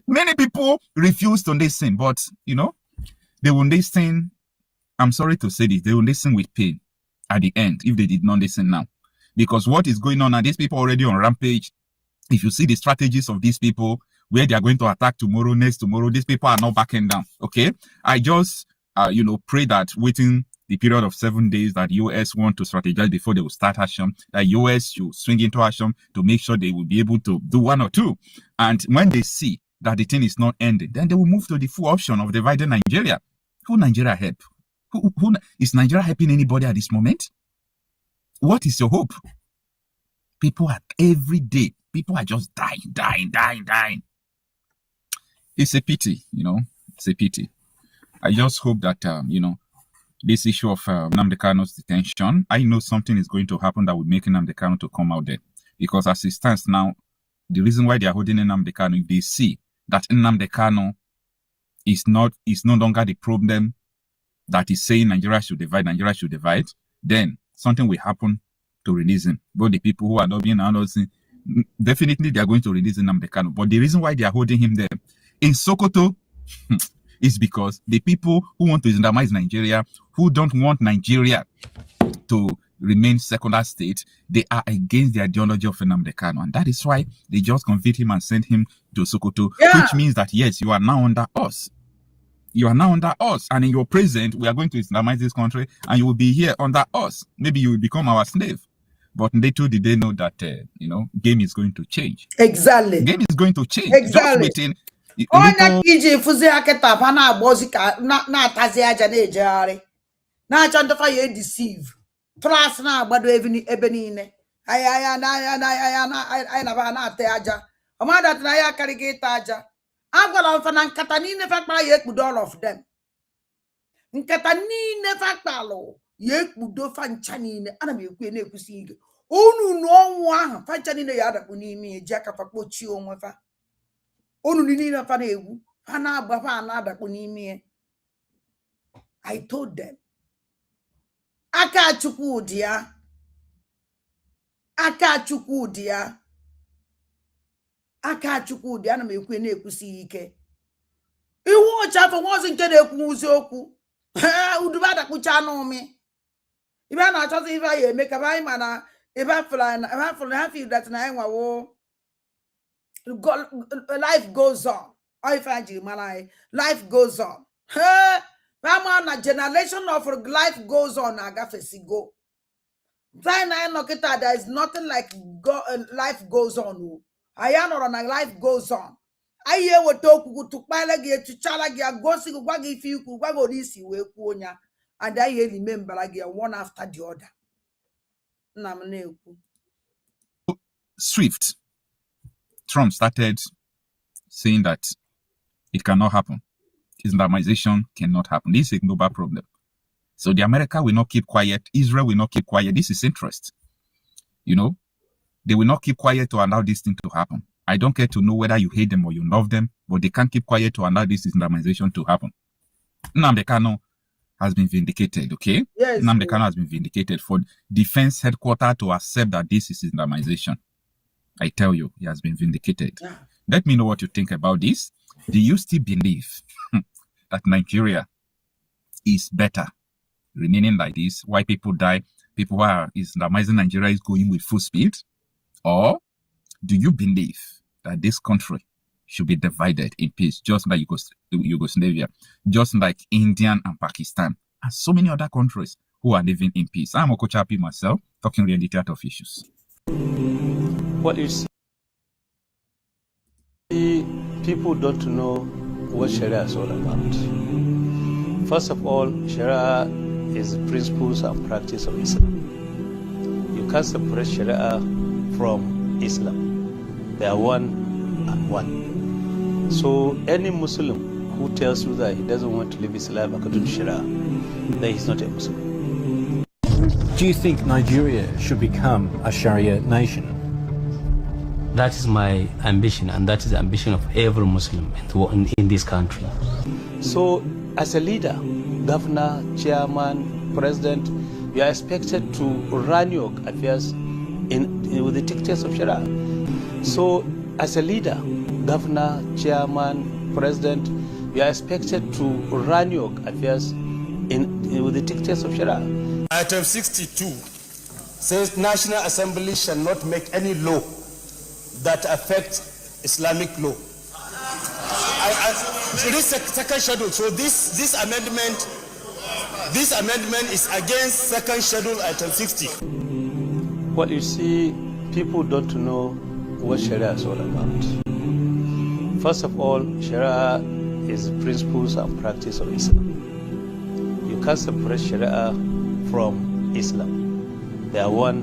Many people refuse to listen, but, they will listen. I'm sorry to say this. They will listen with pain at the end if they did not listen now. Because what is going on now, these people already on rampage. If you see the strategies of these people, where they are going to attack tomorrow, next tomorrow, these people are not backing down, okay? I just, pray that within the period of 7 days that US want to strategize before they will start action, that US should swing into action to make sure they will be able to do one or two. And when they see that the thing is not ending, then they will move to the full option of dividing Nigeria. Who Nigeria help? Who is Nigeria helping anybody at this moment? What is your hope? People are every day. People are just dying. It's a pity, It's a pity. I just hope that this issue of Nnamdi Kanu's detention, I know something is going to happen that will make Nnamdi Kanu to come out there, because as it stands now, the reason why they are holding Nnamdi Kanu, if they see that Nnamdi Kanu is no longer the problem that is saying Nigeria should divide, then something will happen to release him. But the people who are not being announced, definitely they are going to release Nnamdi Kanu. But the reason why they are holding him there in Sokoto is because the people who want to Islamize Nigeria, who don't want Nigeria to remain secular state, they are against the ideology of Nnamdi Kanu, and that is why they just convict him and send him to Sokoto, which means that yes, you are now under us. You are now under us, and in your present, we are going to Islamize this country, and you will be here under us. Maybe you will become our slave. But little did they know that game is going to change.
Exactly.
Game is going to change.
Exactly.
Just waiting.
Onye iji fuzi aketa pa na agbozi ka na atazi aja na ejegharị na acha ndofa ye deceive trust na agbado ebe niile aya na ba na ate aja omada na ya karịga ịta aja agwala mfa na nkata niile fakpara ya ekpudo all of them nkata niile fakpalụ ya ekpudo fa ncha niile ana m ekwu na-ekwusi ige unu n'ọnwụ ahụ fa ncha niile ya adakpu n'ime eji aka fa kpochie onwe fa onu niile fa na-egwu ha na-agba fa na-adakpu n'ime. I told them aka Chukwu Di Ya ana m ekwu na-ekwusi ike iwu ọcha afọ nwozi nke na-ekwu uzi okwu uduba adakpucha n'ụmị ibe a na-achọzi ife ya eme ka anyị mana ebe afụrụ ha feel that na anyị nwawo life goes on. Life goes on. Na generation of life goes on. Agafesigo. There is nothing like life goes on. Life goes on. I hear what talk to Palagi to Chalagia, Gosi, Wagi, Fiku, Wagorisi, Wekuonya, and I remember like one after the other.
Swift. Trump started saying that it cannot happen. Islamization cannot happen. This is a global problem. So the America will not keep quiet. Israel will not keep quiet. This is interest. They will not keep quiet to allow this thing to happen. I don't care to know whether you hate them or you love them, but they can't keep quiet to allow this Islamization to happen. Nnamdi Kanu has been vindicated, okay?
Yes.
Nnamdi Kanu has been vindicated for defense headquarters to accept that this is Islamization. I tell you, he has been vindicated. Yeah. Let me know what you think about this. Do you still believe that Nigeria is better remaining like this? Why people die? People who are Islamizing Nigeria is going with full speed? Or do you believe that this country should be divided in peace, just like Yugoslavia, just like India and Pakistan, and so many other countries who are living in peace? I'm Okochapi myself, talking reality out of issues.
What you see, people don't know what Sharia is all about. First of all, Sharia is the principles and practice of Islam. You can't separate Sharia from Islam. They are one and one. So any Muslim who tells you that he doesn't want to live his life according to Sharia, then he's not a Muslim.
Do you think Nigeria should become a Sharia nation?
That is my ambition, and that is the ambition of every Muslim in this country.
So, as a leader, governor, chairman, president, you are expected to run your affairs with the dictates of Sharia. So, as a leader, governor, chairman, president, you are expected to run your affairs with the dictates of Sharia.
Item 62 says National Assembly shall not make any law that affects Islamic law. So this second schedule. So this amendment is against second schedule, item 60.
Well, you see, people don't know what Sharia is all about. First of all, Sharia is the principles and practice of Islam. You can't separate Sharia from Islam. They are one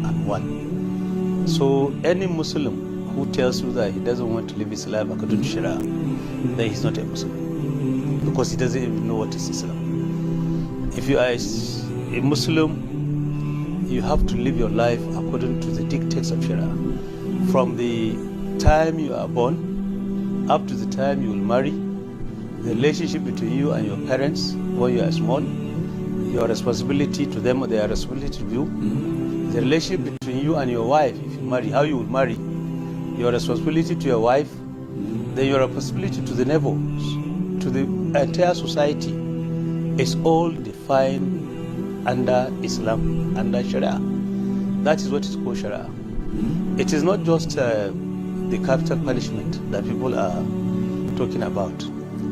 and one. So any Muslim who tells you that he doesn't want to live Islam according to Sharia, then he's not a Muslim, because he doesn't even know what is Islam. If you are a Muslim, you have to live your life according to the dictates of Sharia. From the time you are born up to the time you will marry, the relationship between you and your parents when you are small, your responsibility to them or their responsibility to you, the relationship between you and your wife, if you marry, how you will marry, your responsibility to your wife, then your responsibility to the neighbors, to the entire society, is all defined under Islam, under Sharia. That is what is called Sharia. It is not just the capital punishment that people are talking about.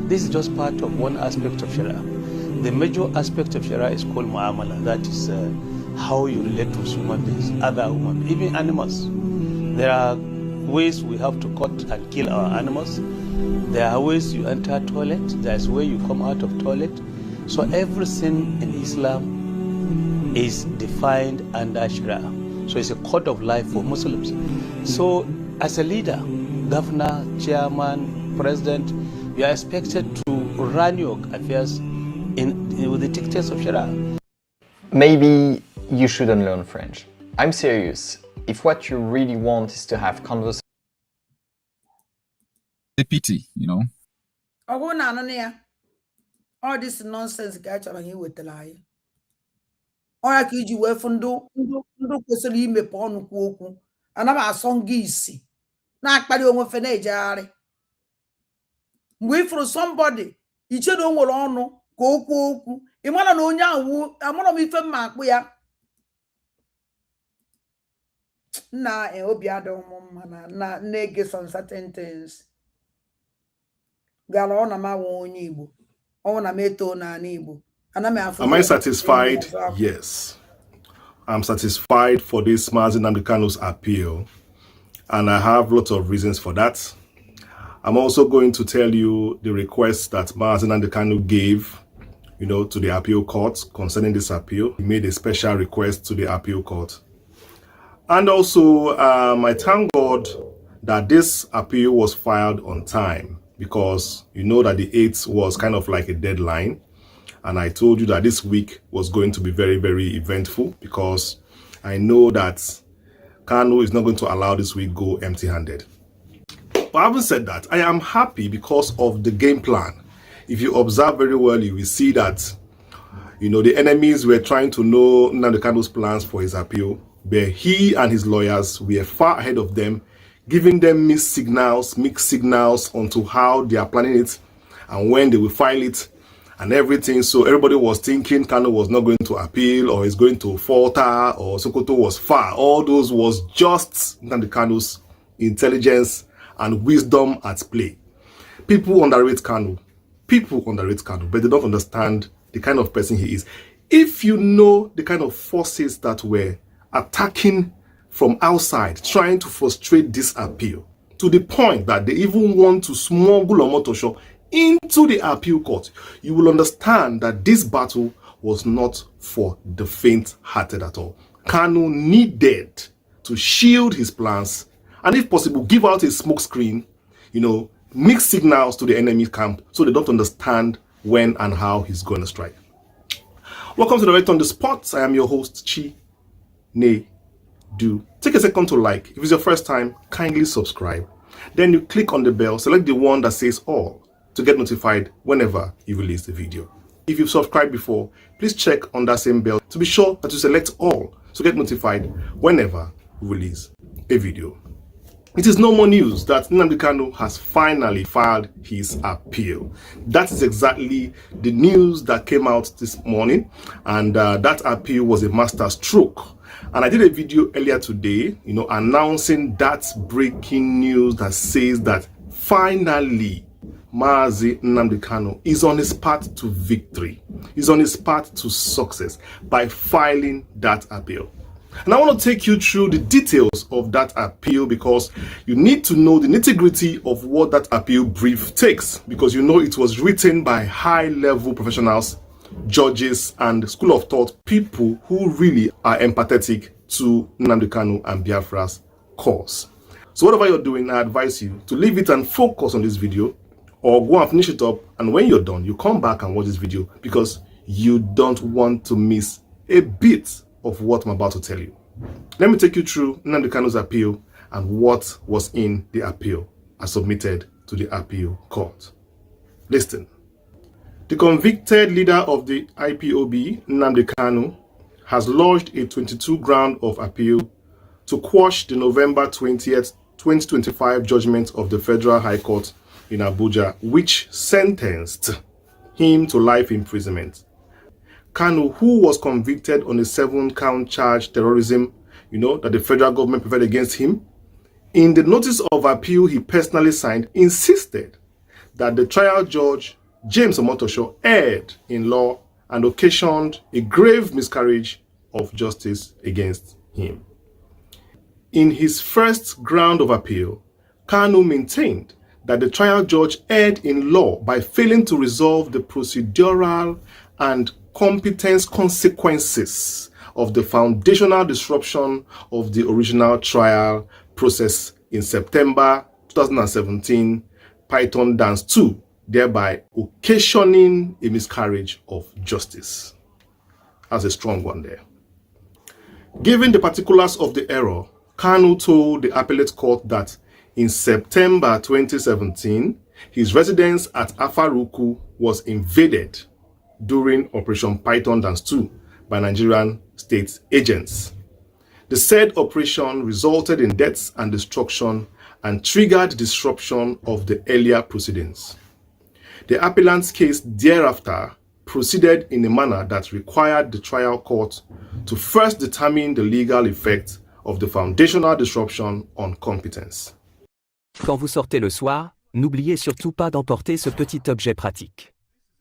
This is just part of one aspect of Sharia. The major aspect of Sharia is called mu'amala. That is how you relate to human beings, other human, even animals. There are ways we have to cut and kill our animals. There are ways you enter toilet. There is way you come out of toilet. So everything in Islam is defined under Sharia. So it's a code of life for Muslims. So as a leader, governor, chairman, president, you are expected to run your affairs with the dictates of Sharia.
Maybe you shouldn't learn French. I'm serious. If what you really want is to have conversation,
The pity, you know.
All this nonsense guy chọrọ ihe wetara anyị. Ọ ya ka iji wee fụ ndụ kwesịrị imepe ọnụ kwuo okwu. Ana m asọ nga isi na-akpali onwe fe na-ejegharị. Mgbe ifuru somebody ichedo o nwere ọnụ ka o kwuo okwu, ị mara na onye ahụ amara m ife mma akpụ ya. Na obi adịghị m mma na na-ege some certain things. Gara ọ na ma nwe onye Igbo.
Am I satisfied? Yes. I'm satisfied for this Nnamdi Kanu's appeal, and I have lots of reasons for that. I'm also going to tell you the request that Nnamdi Kanu gave, to the appeal court concerning this appeal. He made a special request to the appeal court. And also, I thank God that this appeal was filed on time, because you know that the 8th was kind of like a deadline. And I told you that this week was going to be very, very eventful, because I know that Kanu is not going to allow this week go empty-handed. But having said that, I am happy because of the game plan. If you observe very well, you will see that, the enemies were trying to know Nnamdi Kanu's plans for his appeal, but he and his lawyers were far ahead of them, giving them mixed signals onto how they are planning it and when they will file it and everything. So everybody was thinking Kanu was not going to appeal, or is going to falter, or Sokoto was far. All those was just Nnamdi Kanu's intelligence and wisdom at play. People underrate Kanu, but they don't understand the kind of person he is. If you know the kind of forces that were attacking from outside, trying to frustrate this appeal, to the point that they even want to smuggle Omotosho into the appeal court, you will understand that this battle was not for the faint-hearted at all. Kanu needed to shield his plans, and if possible, give out a smokescreen, mix signals to the enemy camp so they don't understand when and how he's going to strike. Welcome to the Right on the Spot. I am your host, Chi Ne. Do take a second to like. If it's your first time, kindly subscribe. Then you click on the bell, select the one that says all to get notified whenever you release the video. If you've subscribed before, please check on that same bell to be sure that you select all to get notified whenever we release a video. It is no more news that Nnamdi Kanu has finally filed his appeal. That is exactly the news that came out this morning, and that appeal was a master stroke. And I did a video earlier today, announcing that breaking news that says that finally Mazi Nnamdi Kanu is on his path to victory. He's on his path to success by filing that appeal. And I want to take you through the details of that appeal, because you need to know the nitty-gritty of what that appeal brief takes, because you know it was written by high-level professionals, judges, and school of thought people who really are empathetic to Nnamdi Kanu and Biafra's cause. So whatever you're doing, I advise you to leave it and focus on this video, or go and finish it up, and when you're done, you come back and watch this video, because you don't want to miss a bit of what I'm about to tell you. Let me take you through Nnamdi Kanu's appeal and what was in the appeal as submitted to the appeal court. Listen. The convicted leader of the IPOB, Nnamdi Kanu, has lodged a 22-ground of appeal to quash the November 20th, 2025 judgment of the Federal High Court in Abuja, which sentenced him to life imprisonment. Kanu, who was convicted on a 7-count charge terrorism, that the federal government preferred against him, in the notice of appeal he personally signed, insisted that the trial judge, James Omotosho, erred in law and occasioned a grave miscarriage of justice against him. In his first ground of appeal, Kanu maintained that the trial judge erred in law by failing to resolve the procedural and competence consequences of the foundational disruption of the original trial process in September 2017 Python Dance 2, thereby occasioning a miscarriage of justice. That's a strong one there. Given the particulars of the error, Kanu told the appellate court that in September 2017, his residence at Afaruku was invaded during Operation Python Dance 2 by Nigerian state agents. The said operation resulted in deaths and destruction and triggered disruption of the earlier proceedings. The appellant's case thereafter proceeded in a manner that required the trial court to first determine the legal effect of the foundational disruption on competence.
Quand vous sortez le soir, n'oubliez surtout pas d'emporter ce petit objet pratique.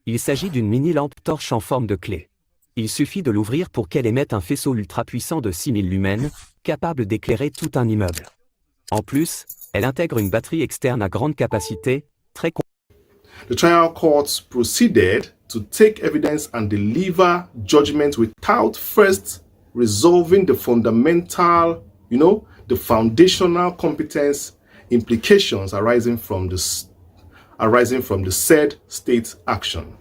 Il s'agit d'une mini-lampe torche en forme de clé. Il suffit de l'ouvrir pour qu'elle émette un faisceau ultra-puissant de 6000 lumens, capable d'éclairer tout un immeuble. En plus, elle intègre une batterie externe à grande capacité, très
The trial courts proceeded to take evidence and deliver judgment without first resolving the fundamental, the foundational competence implications arising from the said state action.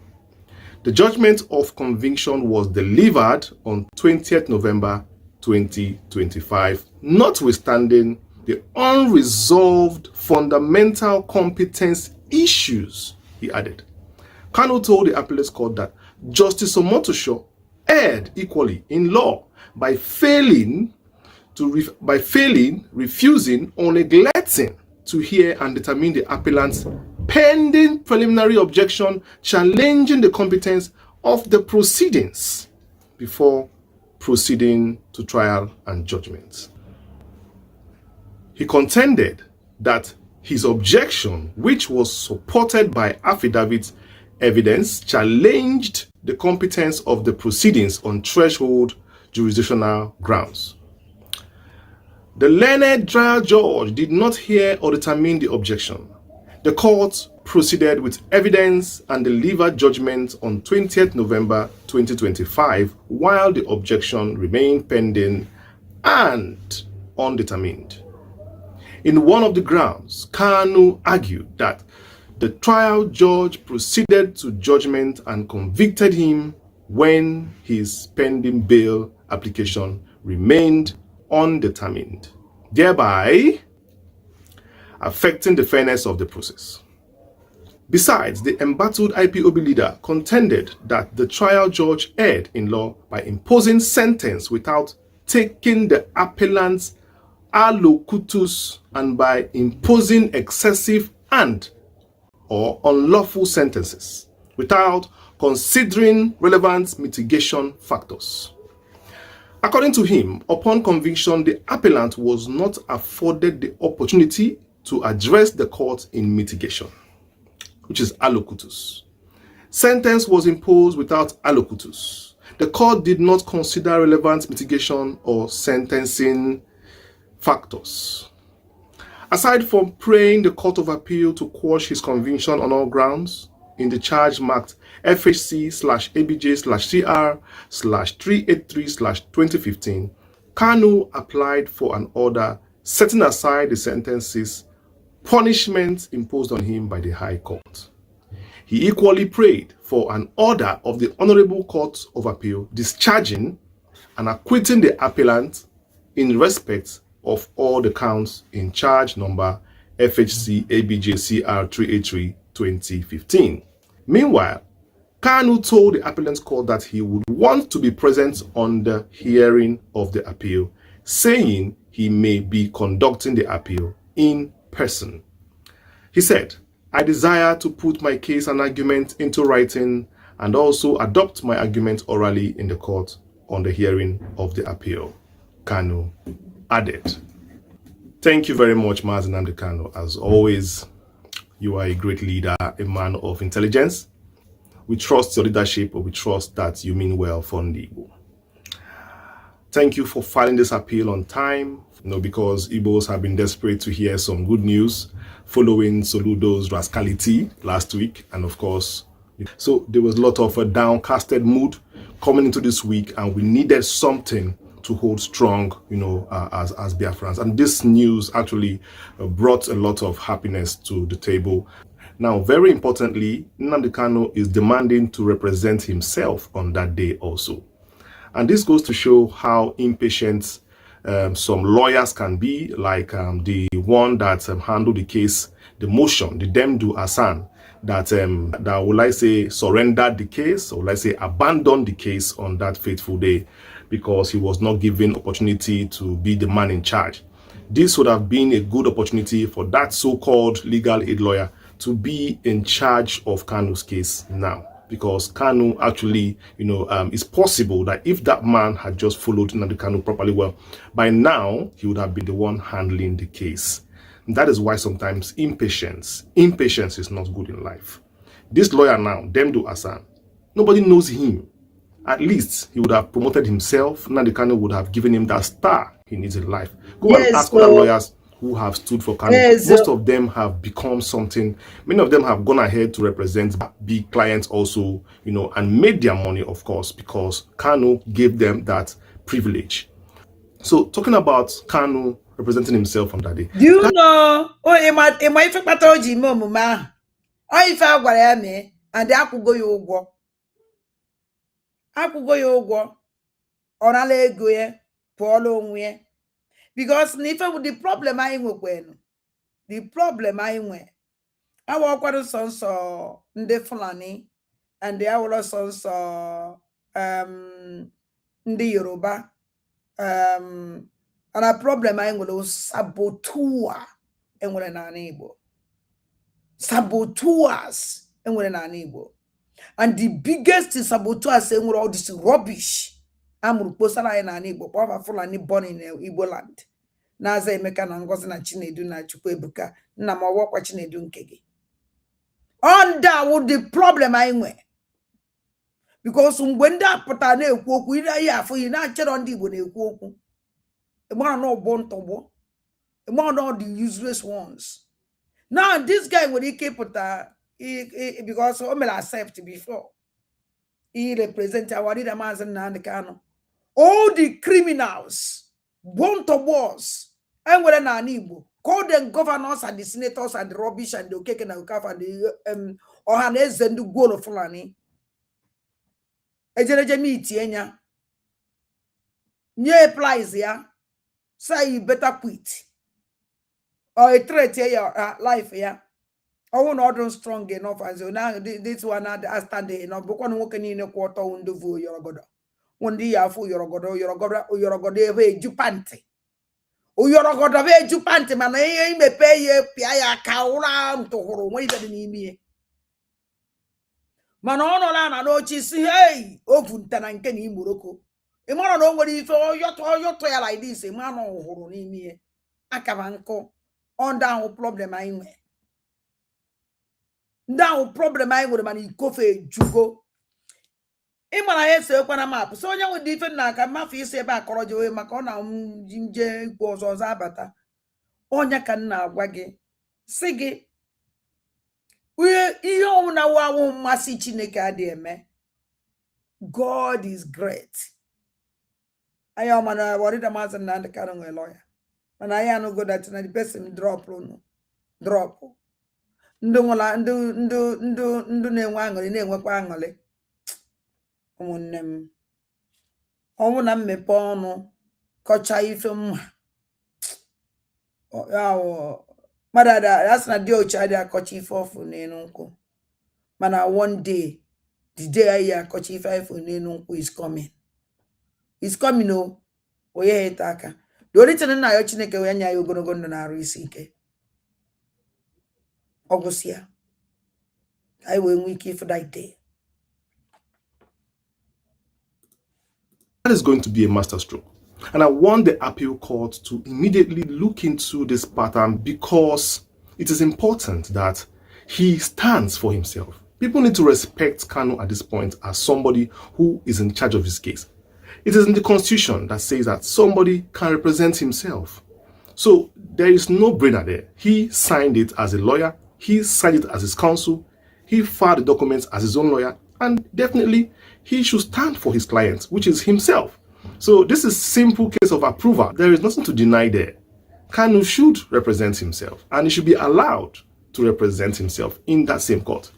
The judgment of conviction was delivered on 20th November 2025, notwithstanding the unresolved fundamental competence issues, he added. Kanu told the appellate court that Justice Omotosho erred equally in law by refusing or neglecting to hear and determine the appellant's pending preliminary objection challenging the competence of the proceedings before proceeding to trial and judgment. He contended that his objection, which was supported by affidavit evidence, challenged the competence of the proceedings on threshold jurisdictional grounds. The learned trial judge did not hear or determine the objection. The court proceeded with evidence and delivered judgment on 20th November 2025 while the objection remained pending and undetermined. In one of the grounds, Kanu argued that the trial judge proceeded to judgment and convicted him when his pending bail application remained undetermined, thereby affecting the fairness of the process. Besides, the embattled IPOB leader contended that the trial judge erred in law by imposing sentence without taking the appellant's allocutus and by imposing excessive and/or unlawful sentences without considering relevant mitigation factors. According to him, upon conviction, the appellant was not afforded the opportunity to address the court in mitigation, which is allocutus. Sentence was imposed without allocutus. The court did not consider relevant mitigation or sentencing factors. Aside from praying the Court of Appeal to quash his conviction on all grounds, in the charge marked FHC/ABJ/CR/383/2015, Kanu applied for an order setting aside the sentences punishment imposed on him by the High Court. He equally prayed for an order of the Honorable Court of Appeal discharging and acquitting the appellant in respect of all the counts in charge number FHC ABJCR 383/2015. Meanwhile, Kanu told the appellant's court that he would want to be present on the hearing of the appeal, saying he may be conducting the appeal in person. He said, "I desire to put my case and argument into writing and also adopt my argument orally in the court on the hearing of the appeal," Kanu added. Thank you very much, Nnamdi Kanu. As always, you are a great leader, a man of intelligence. We trust your leadership, but we trust that you mean well for the Igbo. Thank you for filing this appeal on time, because Igbos have been desperate to hear some good news following Soludo's rascality last week. And of course, so there was a lot of a downcasted mood coming into this week, and we needed something to hold strong, as Biafrans. And this news actually brought a lot of happiness to the table. Now, very importantly, Nnamdi Kanu is demanding to represent himself on that day also. And this goes to show how impatient some lawyers can be, like the one that handled the case, the motion, the Demdu Asan, that will I say surrendered the case, or let's say abandoned the case on that fateful day because he was not given opportunity to be the man in charge. This would have been a good opportunity for that so-called legal aid lawyer to be in charge of Kanu's case now, because Kanu actually, it's possible that if that man had just followed Nnamdi Kanu properly well, by now he would have been the one handling the case. And that is why sometimes impatience is not good in life. This lawyer now, Demdu Asan, nobody knows him. At least he would have promoted himself. Nnamdi Kanu would have given him that star he needs in life. Go and ask other lawyers who have stood for Kanu. Most of them have become something. Many of them have gone ahead to represent big clients also, and made their money, of course, because Kanu gave them that privilege. So talking about Kanu representing himself on that day.
Do you know? Oh, am I if I told you, Mama? Oh, if I were me, and I could go you go. I could go you go. On a leg go for long way. Because if I would the problem I went, the problem I went. I walk with the sons of the Fulani, and the other sons of the Yoruba. And a problem I will saboteur and when an unable. Saboteurs and when an unable. And the biggest saboteurs saying all this rubbish. I'm reposing an unable, powerful and born in Igbo land. Naza emeka na ngozi na Chinedu na Chukwu ebuka nna ma wokwa Chinedu nkege. Onda would the problem I nwe. Because mgbe ndị apụta na-ekwu okwu ire ya afọ yi na-achere ndị Igbo na-ekwu okwu. Ịmara na ọgbọ ntọgbọ. Ịmara na the useless ones. Now this guy nwere ike pụta because o mere accept before. He represent our leader Maazị Nnamdi Kanu. All the criminals, bontobos, and whether na Igbo, call them governors and the senators and the rubbish and the okeke na ukafa and the ohaneze and the goal of Fulani. Ejereje meet enya. Nye applies ya. Say you better quit. Or a threat your life ya. Or not strong enough as you now this one I stand enough. But one walking in a quarter on the vo your god. One day you fool your god eve jupanti. Uyoro god eve jupanti man me pay ye pia kaura to horo when you me. Man on na no chi si hey ovuntana nke ni Morocco. E man no nwere ife your to like this e man no horo ni me. Akabanko on down problem I nwe. Now problem I would man ikofe jugo. ịmara ya esekwa na mapụ so onye nwe dị ife na aka mafụ isi ebe akọrọ ji oyi maka ọ na nje ikwu ọzọ abata onye ka nna agwa gị si gị ihe ọnwụna wawụ mmasị Chineke adị eme. God is great. I am an worried amazing and the Kanu lawyer. And I am go that the person drop. Ndu ne-wangoli na-enwekwa aṅụrị. Ụmụnne m. Ọnwụ na mmepe ọnụ kọcha ife mma. Madada, that's not the old child that got you for Nenunko. Mana one day, the day I got you for Nenunko is coming. It's coming, oh, yeah, taka. The only thing I chineke when you gonna go na risike. Augustia. I will wiki for that day.
That is going to be a masterstroke. And I want the appeal court to immediately look into this pattern because it is important that he stands for himself. People need to respect Kanu at this point as somebody who is in charge of his case. It is in the constitution that says that somebody can represent himself. So there is no brainer there. He signed it as a lawyer. He signed it as his counsel. He filed the documents as his own lawyer. And definitely he should stand for his client, which is himself. So this is simple case of approval. There is nothing to deny there. Kanu should represent himself and he should be allowed to represent himself in that same court.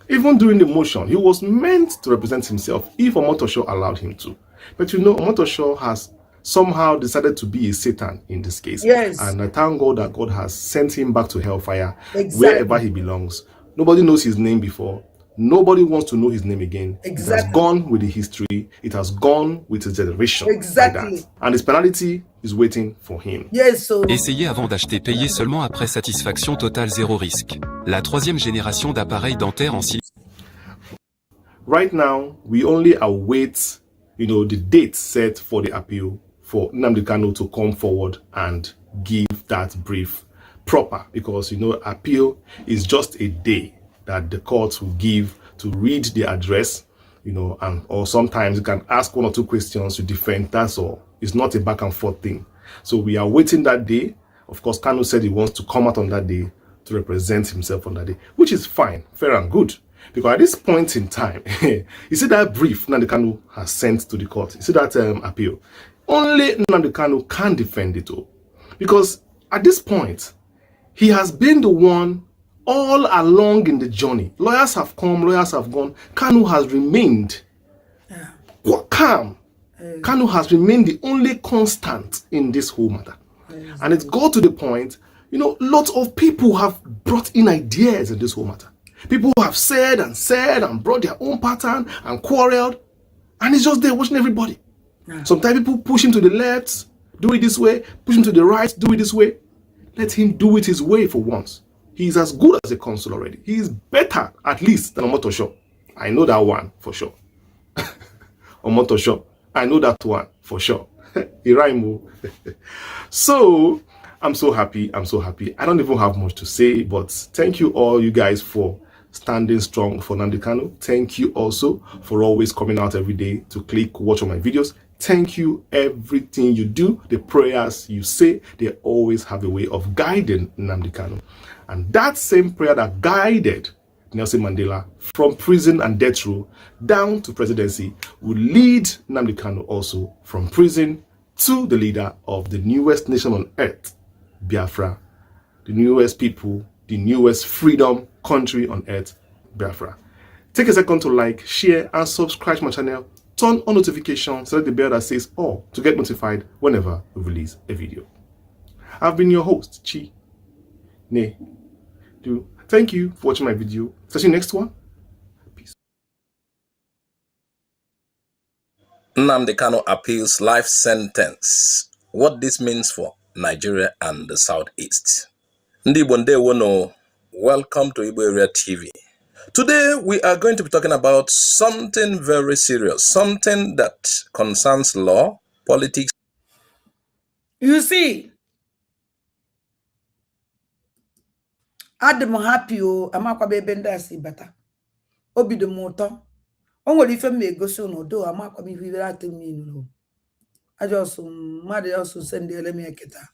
Even during the motion, he was meant to represent himself if Omotosho allowed him to. But you know, Omotosho has somehow decided to be a Satan in this case.
Yes.
And I thank God that God has sent him back to hellfire,
exactly.
Wherever he belongs. Nobody knows his name before. Nobody wants to know his name again.
Exactly.
It has gone with the history. It has gone with his generation.
Exactly.
Like that. And his penalty is waiting for him.
Yes, so...
Essayez avant d'acheter, payez seulement après satisfaction totale zéro risque. La troisième génération d'appareils dentaires en silicone.
Right now, we only await, the date set for the appeal for Nnamdi Kanu to come forward and give that brief proper, because appeal is just a day that the court will give to read the address, or sometimes you can ask one or two questions to defend. That's all. It's not a back and forth thing. So we are waiting that day. Of course, Kanu said he wants to come out on that day to represent himself on that day, which is fine, fair and good. Because at this point in time, you see that brief Nnamdi Kanu has sent to the court. You see that appeal. Only Nnamdi Kanu can defend it all. Because at this point, he has been the one all along in the journey. Lawyers have come, lawyers have gone. Kanu has remained calm. Kanu has remained the only constant in this whole matter. And it's got to the point, lots of people have brought in ideas in this whole matter. People have said and brought their own pattern and quarreled. And he's just there watching everybody. Sometimes people push him to the left, do it this way. Push him to the right, do it this way. Let him do it his way for once. He's as good as a consul already. He is better, at least, than Omotosho. I know that one for sure. Omotosho. I know that one for sure. Iraimu. So, I'm so happy. I'm so happy. I don't even have much to say, but thank you all, you guys, for standing strong for Nnamdi Kanu. Thank you also for always coming out every day to watch all my videos. Thank you. Everything you do, the prayers you say, they always have a way of guiding Nnamdi Kanu. And that same prayer that guided Nelson Mandela from prison and death row down to presidency will lead Nnamdi Kanu also from prison to the leader of the newest nation on earth, Biafra, the newest people, the newest freedom country on earth, Biafra. Take a second to like, share, and subscribe to my channel. Turn on notifications, select the bell that says all to get notified whenever we release a video. I've been your host, Chi Ne Do. Thank you for watching my video. See you next one. Peace.
Nnamdi Kanu appeals life sentence. What this means for Nigeria and the Southeast. Ndi Bonde Wono, welcome to Igbo Area TV. Today we are going to be talking about something very serious, something that concerns law, politics.
You see, Adam happy o amakwa bebe ndasi bata. Obi de moto. O nwere ife m egosi unu do amakwa m ife that mean no. I just mad also send the me eketa.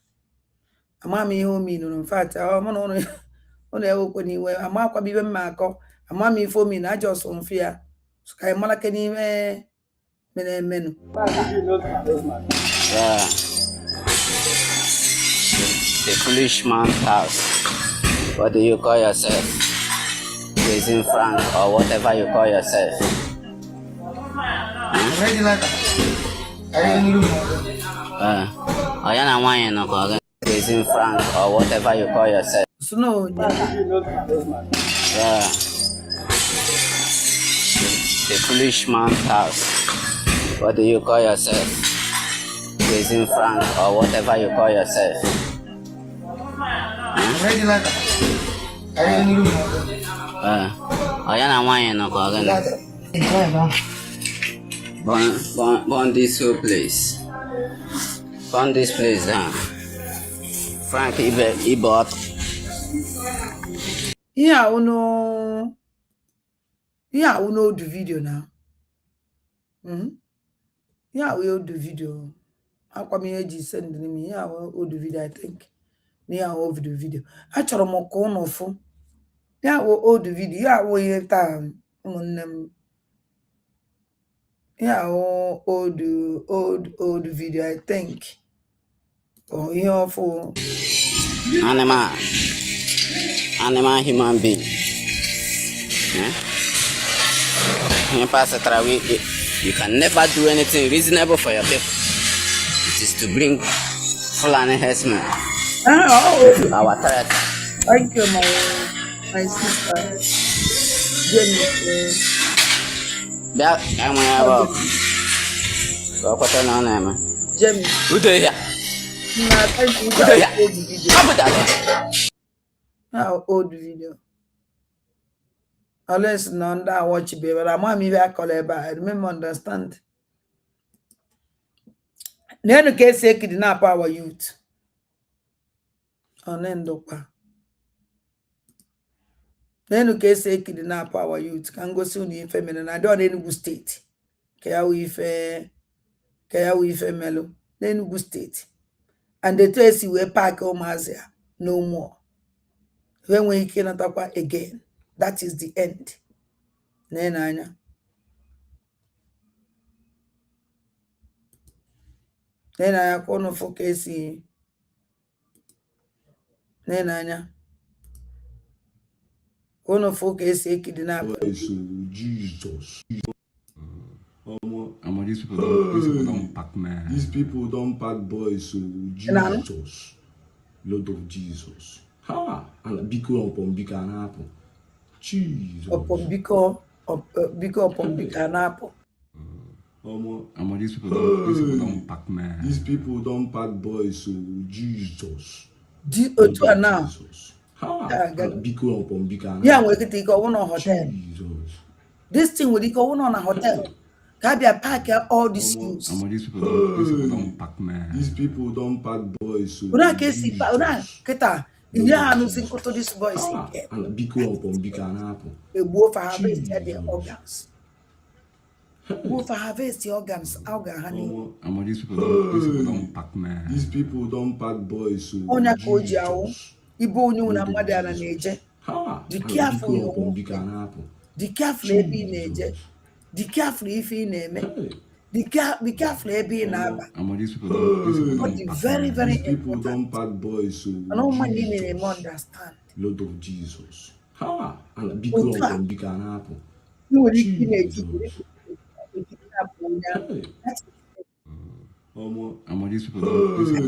Ama me ihe o mean no. In fact, I am no ono ewekwe niwe amakwa m ife m akọ. Ama m ife o mean I just fear. So kai malake ni menu.
Yeah. The foolish man's house. What do you call yourself? Raising Frank or whatever you call yourself. Raising Frank or whatever you call yourself.
No.
Yeah. The foolish man's house. What do you call yourself? Raising Frank or whatever you call yourself. Burn this whole place. Burn this place down. Frank, he bought.
Yeah, uno. Yeah, we know the video now. Yeah, we know the video. How come you send me? Yeah, we know the video, I think. Yeah, over the video. I try to make one of. Yeah, we know the video. Yeah, we have time. Yeah, old video, I think. Oh, here for
Animal human being. Yeah? You can never do anything reasonable for your people. It is to bring Fulani herdsmen. Our threat.
Thank you, my sister. Jennifer.
That I'm
Jenny.
Who do you?
How old video? Unless none that watch baby, but I'm me back call it I remember understand. Then case say kidnap our youth. Onendopa. Then case say kidnap our youth. Can go soon in feminine. I don't any good state. Kaya we melo. Then good state. And the tracy we pack Omazia. No more. When we cannot talk again. That is the end. Nenanya. Nenanya kono fokesi. Nenanya. Kono fokesi kidnap.
Jesus. These people don't pack man. These people don't pack boys. So Jesus. Lord of Jesus. Ha! And biko upon bika and apple. Jesus.
Upon biko upon bika and apple.
These people don't pack man. These people don't pack boys. So Jesus.
Now.
Ha! And biko upon bika and apple.
Yeah, we can take one on hotel.
Jesus.
This thing will go on a hotel. Kabia pack all these things.
These people don't pack man. These people don't pack boys. So
una kesi pa una keta. Yeah, no sin to this boys.
And biko upon bika and apple.
A wolf harvest their organs. Wolf harvest the organs. Alga honey.
These people don't pack man. These people don't pack boys. So
Ona kojao. Ibo ni una mother na neje. Be careful your apple. Be careful be neje. Be careful if you name it. Be careful be in Abba. But very, very
these people don't pack boys. So
I don't mind in a understand.
Lord of Jesus. Ha! And biko upon bika and apple.
You will these
people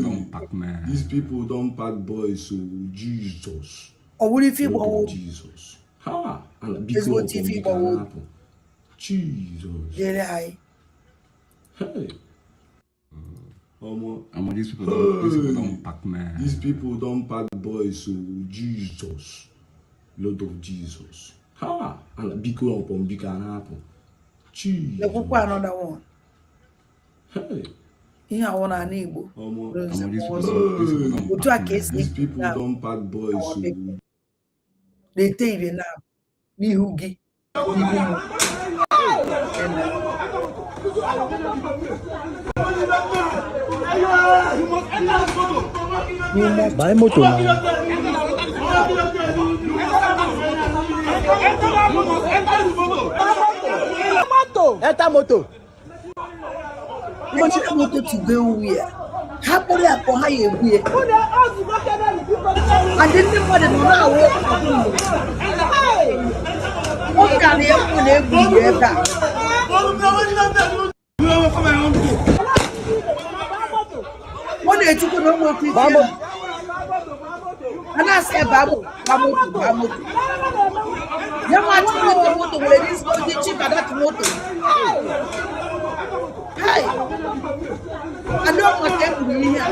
don't pack man. These people don't pack boys. So Jesus.
Or will you feel
Lord of Jesus. Ha! And biko upon bika and apple. Jesus.
Very high.
Hey. These people don't pack man. These people don't pack boys. So Jesus. Lord of Jesus. Ha! And biko upon bika and apple. Jesus.
Look another one.
Hey.
Here one an Igbo.
These people don't pack boys. So
they tell you now. Ni hugi.
Buy motor now. Enter motor.
Enter motor to go where? Happily upon how you be. And then the mother do not work. What can you put every year? What did you know what is Babu? And I said, Babu. You want to put the motor where this was the cheap at that motor. Hey, I don't want them to be here.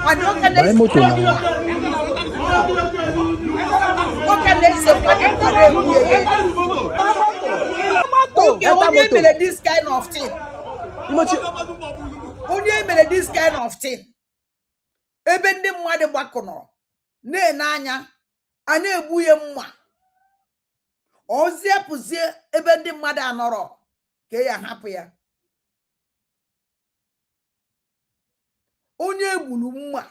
I don't get this. What can they say? Okay, only made this kind of thing. Only made this kind of thing. Even the mother bacono. Ne nanya. Ane buye mwa. Ozia puzie even the mother anoro. Ke ya happy ya. Onye egbulu mma.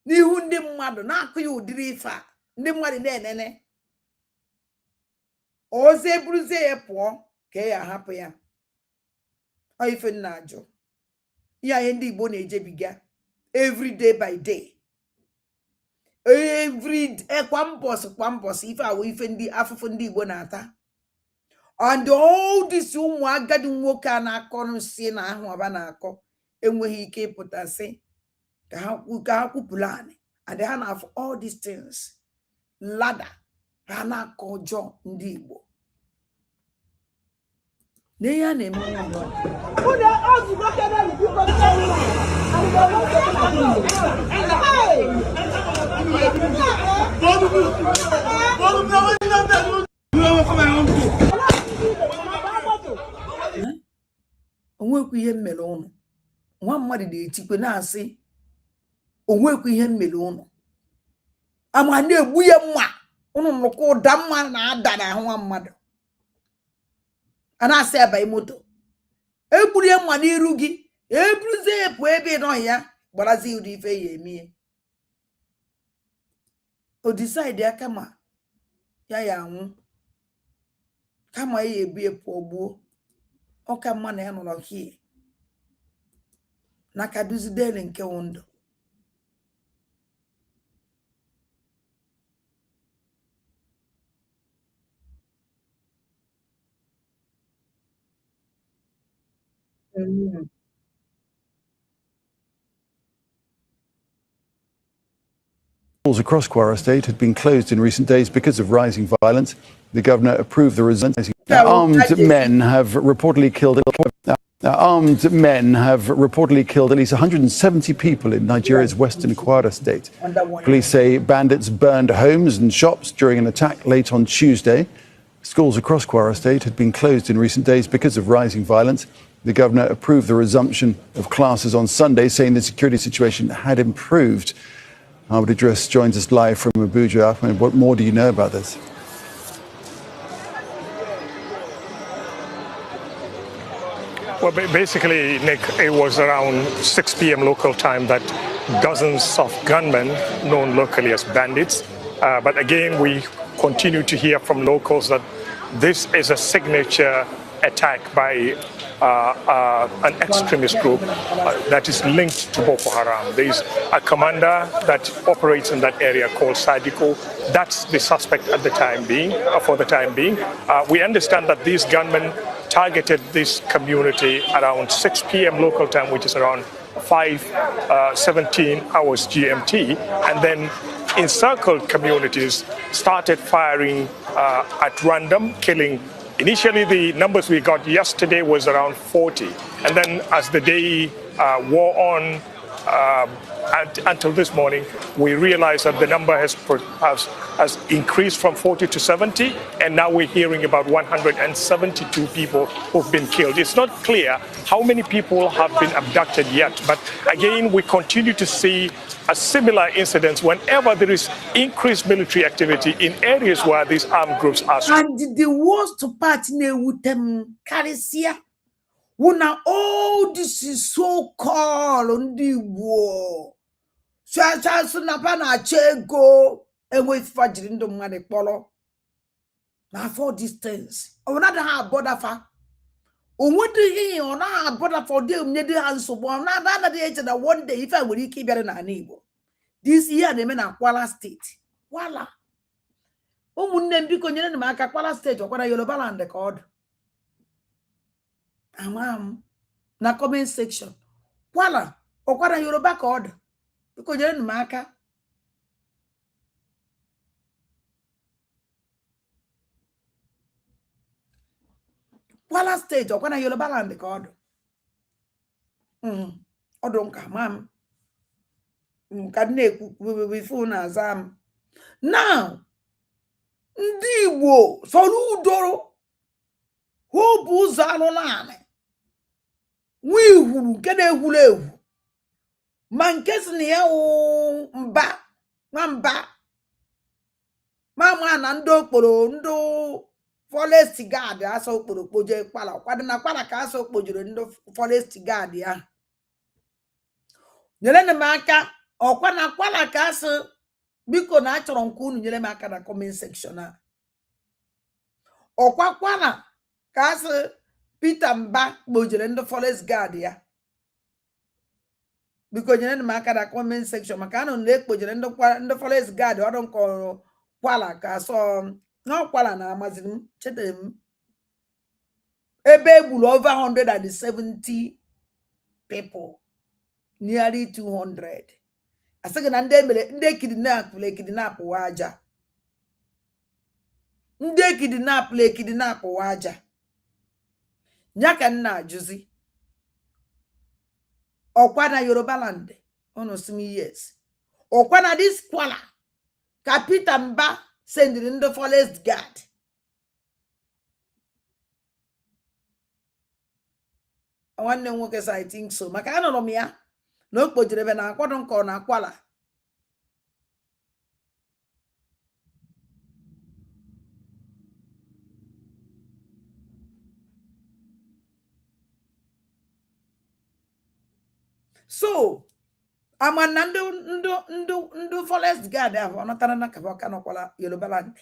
N'ihu ndị mmadụ na-akụ ya ụdịrị ife a. Ndị mmadụ na-enene. Ozi eburuzie ya pụọ ka ya hapụ ya. Ọ ife nna ajụ. Ya ihe ndị Igbo na-ejebiga every day by day. Kwa mbọsị ife awụ ife ndị afụfụ ndị Igbo na-ata. And all this ụmụ agadi nwoke a na-akọ nsị na ahụ ọba na-akọ enweghị ike ịpụta sị ka ha kwupụla anị. And ha na-afụ all these things. Lada ha na-akọ ọjọọ ndị Igbo. N'ihe a na-eme onwekwa ihe mmere ụnụ. Nwa mmadụ na-etikwe na-asị onwekwa ihe mmere ụnụ. Ama na-egbu ya mma ụnụ nụkwa ụda mma na-ada n'ahụ nwa mmadụ. A na-asị abaghị moto. Egburu ya mma n'iru gị. Eburuzie ya pụọ ebe nọ ya gbarazi ụdị ife ya emie. O decide ya kama ya anwụ. Kama ya ebu ya pụọ gbuo. Ọka mma na ya nọrọ hie. Na kaduzidele nke ndụ.
Schools across Kwara State had been closed in recent days because of rising violence. The governor approved the results. Armed men have reportedly killed at least 170 people in Nigeria's western Kwara State. Police say bandits burned homes and shops during an attack late on Tuesday. Schools across Kwara State had been closed in recent days because of rising violence. The governor approved the resumption of classes on Sunday, saying the security situation had improved. Ahmed Idris joins us live from Abuja. Ahmed, what more do you know about this?
Well, basically, Nick, it was around 6 p.m. local time that dozens of gunmen, known locally as bandits, but again, we continue to hear from locals that this is a signature attack by an extremist group that is linked to Boko Haram. There is a commander that operates in that area called Sadiko. That's the suspect at the time being, for the time being. We understand that these gunmen targeted this community around 6 p.m. local time, which is around 5:17 hours GMT, and then encircled communities, started firing at random, killing. Initially, the numbers we got yesterday was around 40. And then as the day wore on, until this morning, we realized that the number has increased from 40 to 70, and now we're hearing about 172 people who've been killed. It's not clear how many people have been abducted yet, but again, we continue to see a similar incidents whenever there is increased military activity in areas where these armed groups are.
And the worst part, with them, Carisia. Una all this is so called on the war. So na pana chego and wait for Jindo Mane Polo. Now for distance. I will not have border for. What do you or not border for them near the hands of one another day that one day if I will keep it in an evil. This year they mean a Kwara State. Wala. Umunnem because you know Kwara State or Kwara Yoruba land the code. Na comment section. Kwala or Kwara Yoruba code. Because you're in Maka. Kwara State or Kwara Yoruba land the code. Odonka mam. Kadne we phone azam. Now ndi wo soludoro ho buzalo nane. We hulu kede hulewu. Mankes ni ya mba mamba mama na ndo kporo ndo forest guard aso kporo kpoje kwala kwadina kwala ka aso kpojiro ndo forest guard ya nyere na maka okwa na kwala ka aso biko na achoro nke unu nyere maka na comment section a okwa kwala ka aso Peter Mba kpojiro ndo forest guard ya because you know the comment section makano lekpojere ndo forest guard I don't call kwala ka so no kwala na amazim chetem ebe egbulu over 170 people nearly 200 asege na nde kidnap waja nde kidnap waja nyaka nna ajuzi Okwana Yoruba land, ono simi yes. Okwana this kwala, Kapita Mba send in the forest guard. I want to work as I think so. Makano no mia, no pojrebe na kwadon ko na kwala. So, I'm a ndo forest guard. I'm not na kawaka no kwala Yoruba land.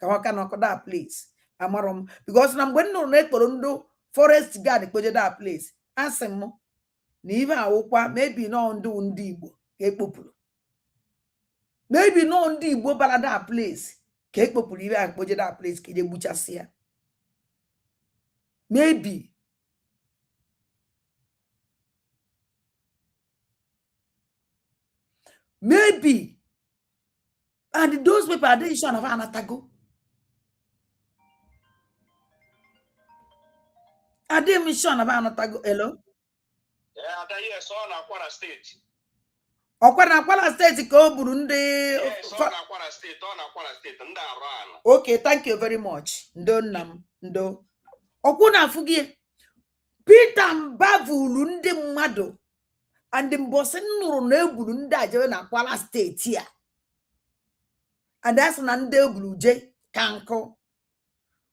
Kawaka no that place. Amarom because I'm going to net ndo forest guard kpoje that place. Asemo ni even awokwa maybe no ndo ndi Igbo ka ekpopulu. Maybe no ndi Igbo bala that place ka ekpopulu ibe akpoje that place ka je buchasia. Maybe and those people are they shon of anatago. Are they mission of anatago? Hello?
Yeah, yes, on Kwara State.
Kwara State ko Burundi.
Yes, on Kwara State, Ndaran.
Okay, thank you very much. Ndo. Okuna fugie. Peter Mbavulu ndi mmado. And the bossen nuru na Burundi ajewe na Kwara State here. And that's Nande Bluje Kanko.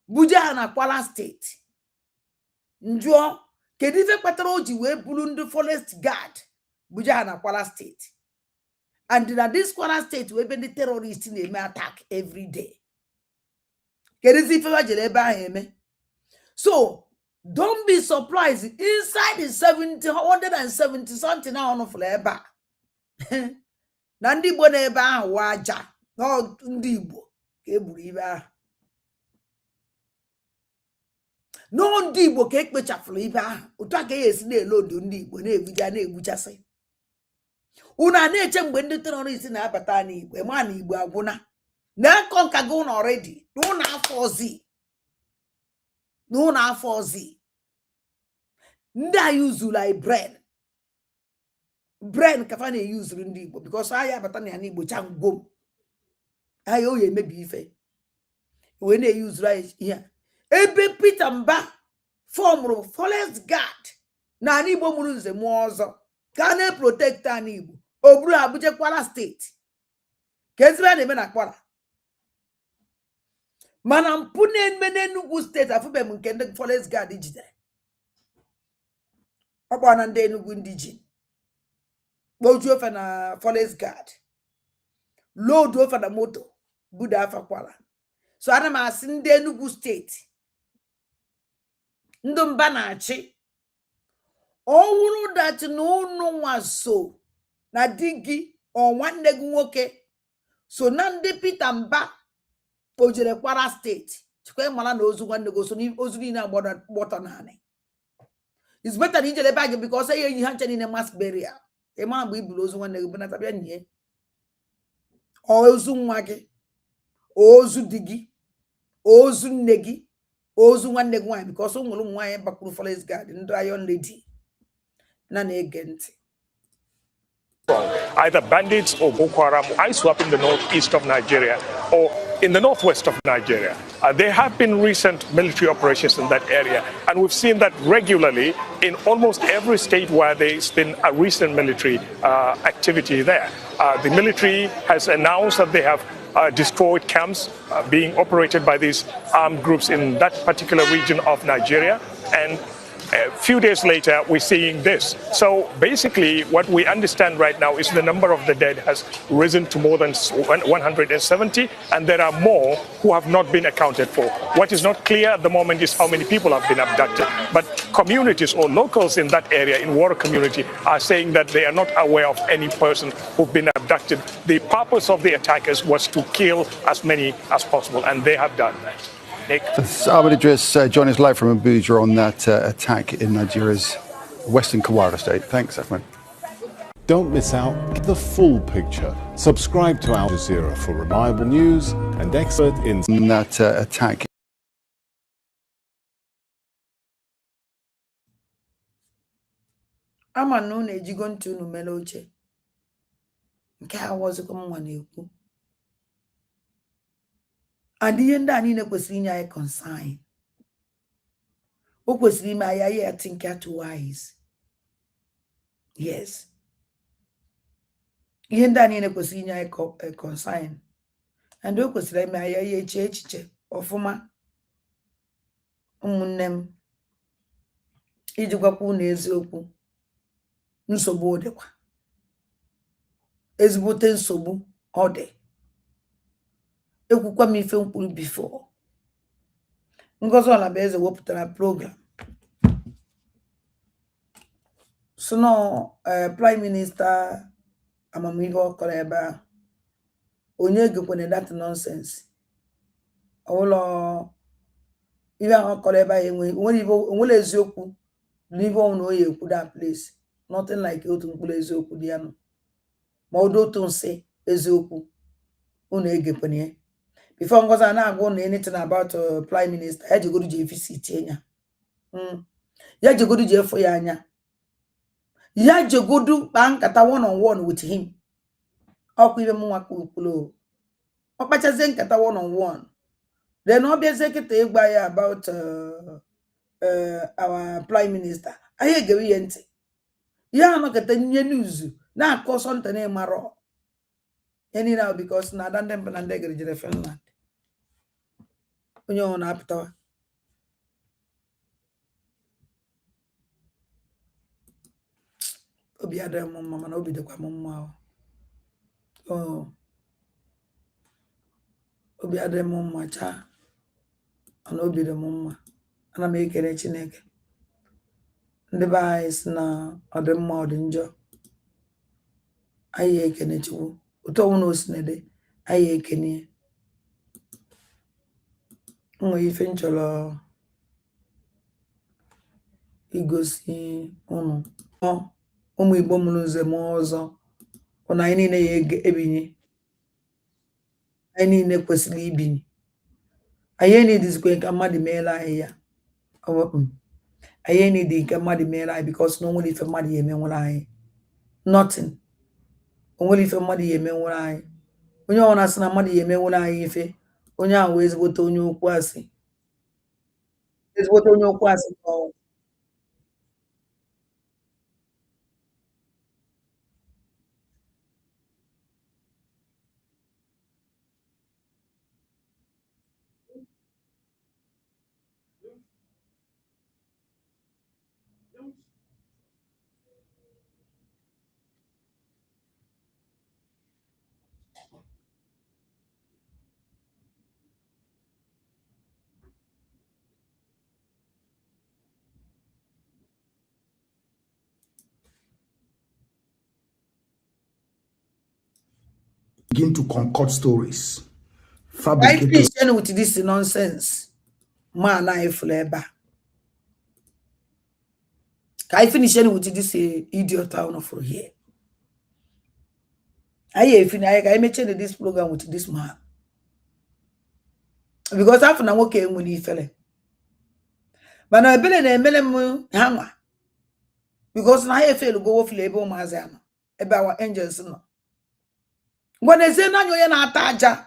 Buja na Kwara State. Njo kedive patroji we Burundi forest guard. Buja na Kwara State. And in this Kwara State we be the terrorists in the attack every day. Kedive jeleba heme. So don't be surprised. Inside the 170 something now on fleba. Nandi boneba waja. No ndibo. Kebuliba. No ndibo kek mechafulu iba. Utake yes ne lodo ndibo ne ebuja ne ebuchase. Una na-eche mgbe ndị terrorist na-abata n'Igbo ma na Igbo agwụna. Na-konka go already. No na afọ ozi. Ndị a use like bread. brain kafana use ndi Igbo because I abata na Igbo changom ayi o ye mebi ife we na use right here ebe Peter Mba form forest guard na Igbo muru nze mu ọzọ ka na protect an Igbo oburu Abuja Kwara State kezibe na eme na Kwara mana mpune mene Enugu State afube m nke ndị forest guard jidere ọkwa na ndị Enugu ndị ji Boju ofa na forest guard load ofa na moto buda afa Kwara so ana m asị ndị Enugu State ndị Mba na-achị ọwụrụ dat na unu nwa so na digi o nwanne gị nwoke so na ndị Peter Mba ojere Kwara State chikwe mara na ozu nwanne gị so na ozu niile agbọtọ naanị it's better na ijele bag because say yi ha nche niile mass burial e ma bụ ibulu ozu nwanne gị bụ na tabịa nye ozu nwa gị ozu di gị ozu nne gị ozu nwanne gị nwaanyị because ụmụ nwaanyị bakwuru forest guard ndị Iron Lady na na-ege ntị.
Either bandits or Boko Haram, ISWAP in the northeast of Nigeria or in the northwest of Nigeria. There have been recent military operations in that area, and we've seen that regularly in almost every state where there's been a recent military activity there. The military has announced that they have destroyed camps being operated by these armed groups in that particular region of Nigeria, and a few days later, we're seeing this. So basically, what we understand right now is the number of the dead has risen to more than 170, and there are more who have not been accounted for. What is not clear at the moment is how many people have been abducted. But communities or locals in that area, in Wara community, are saying that they are not aware of any person who've been abducted. The purpose of the attackers was to kill as many as possible, and they have done that.
Ahmed Idris joining us live from Abuja on that attack in Nigeria's western Kwara State. Thanks, Ahmed.
Don't miss out. Get the full picture. Subscribe to Al Jazeera for reliable news and expert in
that attack.
Ama no na ejigo ntu unu mele oche nke a wozikwa mwa na-ekwu and ihe ndị a niile kwesịrị inye anyị consign o kwesịrị ime anyị ya think twice. Yes, ihe ndị a niile kwesịrị inye anyị consign and o kwesịrị ime anyị ya eche echiche ọfụma ụmụnne m iji gwakwa unu eziokwu. Nsogbu dịkwa ezigbote nsogbu ọ dị. Ekwukwa m ife mkpụrụ before Ngozi Olabaeze wepụtara program so no prime minister amamihe ọkọrọ ebe a onye gekwene that nonsense ụlọ ibe ahụ ọkọrọ ebe a enwere eziokwu n'ibe ọnụ oyi ekwu that place. Nothing like otu mkpụrụ eziokwu dị ya nọ ma ọ dị otu nsị eziokwu unu egekwene before Ngozi na-agwa unu anything about prime minister ya jegodu je visit enya ya jegodu je efo ya anya ya jegodu kpa nkata one on one with him ọkụ ibe m nwa kwukwulo ọkpachazie nkata one on one then obiazie kịta ịgwa ya about our prime minister anyị egewe ihe ntị ya anọkọta nye news na-akọ sọnta na-emaro any now because na ada ndị mba na ndị gere Finland onye ọ na-apụtawa obi adịghị m mma mana obi dịkwa m mma obi adịghị m mma chaa mana obi dị m mma. Ana m ekele Chineke ndị be anyị si na ọ dị mma ọ dị njọ anyị ekene Chukwu otu ọnwụ na osinede anyị ekene nwe ife nchọrọ igosi unu ụmụ Igbo mụrụ nze m ọzọ ụna anyị niile ya ebinye anyị niile kwesịrị ibinye anyị na-edizikwe nke mmadụ meela anyị ya anyị na-edi nke mmadụ meela anyị bikos na onwere ife mmadụ ya emenwere anyị Nothing. Only if mmadụ ya emenwuru anyị. Onye ọ na-asị na mmadụ ya emenwuru anyị ife, onye ahụ ezigbote onye okwu asị. Ezigbote onye okwu asị ka
begin to concoct stories.
I finish with this nonsense. Man, I flavor. I finish with this idiot town for here. I may change this program with this man. Because after now, okay, when he fell. But I believe in a hammer. Because now I fail to go off label Mazama about our angels. When I say now you're not ataja,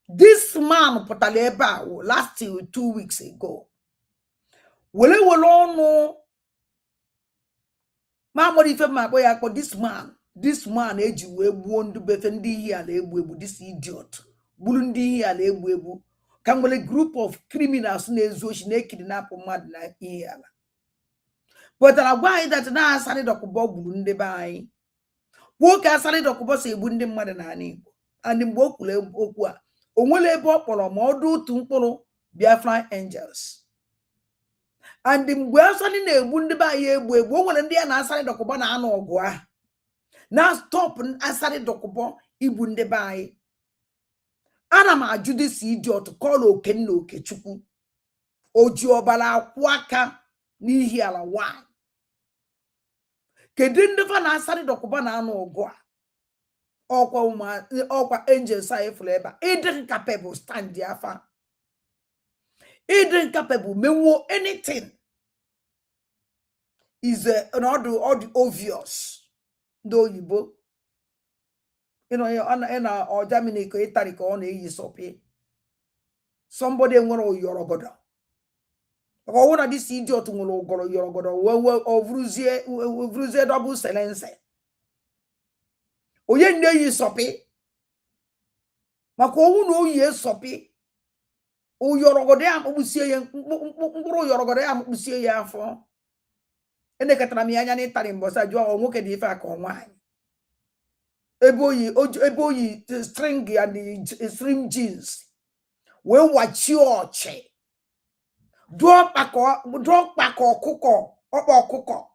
this man put a label last 2 weeks ago. Will it will all know? Mamma, if my boy, I got this man, age you won't do better than this idiot. Burundi and Ebu. Come with a group of criminals naked in apple mad like here. But I why that now started up Bob Burundi by walk as started up about a wounded mother nanny and in Bokule Okwa. Only Bopolo, Modu Tumpolo, Biafra angels. And the Welson in a wounded by a woman and the answered Dokobana or Gua. Now stop and answered Dokobo, Ibunde by. Ana ma Judas idiot call Okeno Chukwu. Ojiobala waka n'ihi ala wa. Kedindefa na asari dokuba na anu ogwa. Okwa angels sa efuleba. Idin capable stand diafa. Idin capable mewo anything. Is all the obvious. Do yibo. You know, or Germany ko Italy ko on e sopi. Somebody ngoro yorogodo. Ko wona this idiot ngoro yorogodo we ovruzie double silence. Oye nne yi sopi. Mako wu no yi sopi. O yorogodo am obusie ye ngoro yorogodo am obusie ye afo. Ene katana mi anya ni Italy mbosa jo o nwoke di ife aka onwan. Eboyi string and the string jeans. We watch your che. Drop back or cook or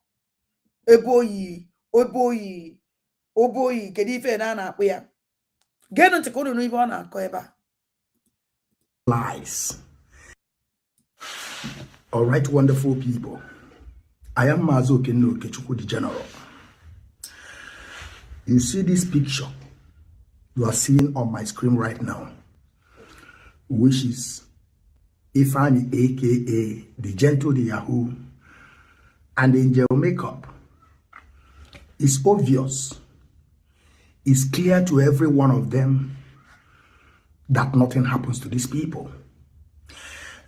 Eboyi, Kedife Nana, we are. Get on to go to Nibona, Koeba.
Lies. All right, wonderful people. I am Mazo Kenu Chukwu Di Ya. You see this picture you are seeing on my screen right now, which is Ifani, aka the Gentle the Yahoo, and Angel Makeup. It's obvious, it's clear to every one of them that nothing happens to these people.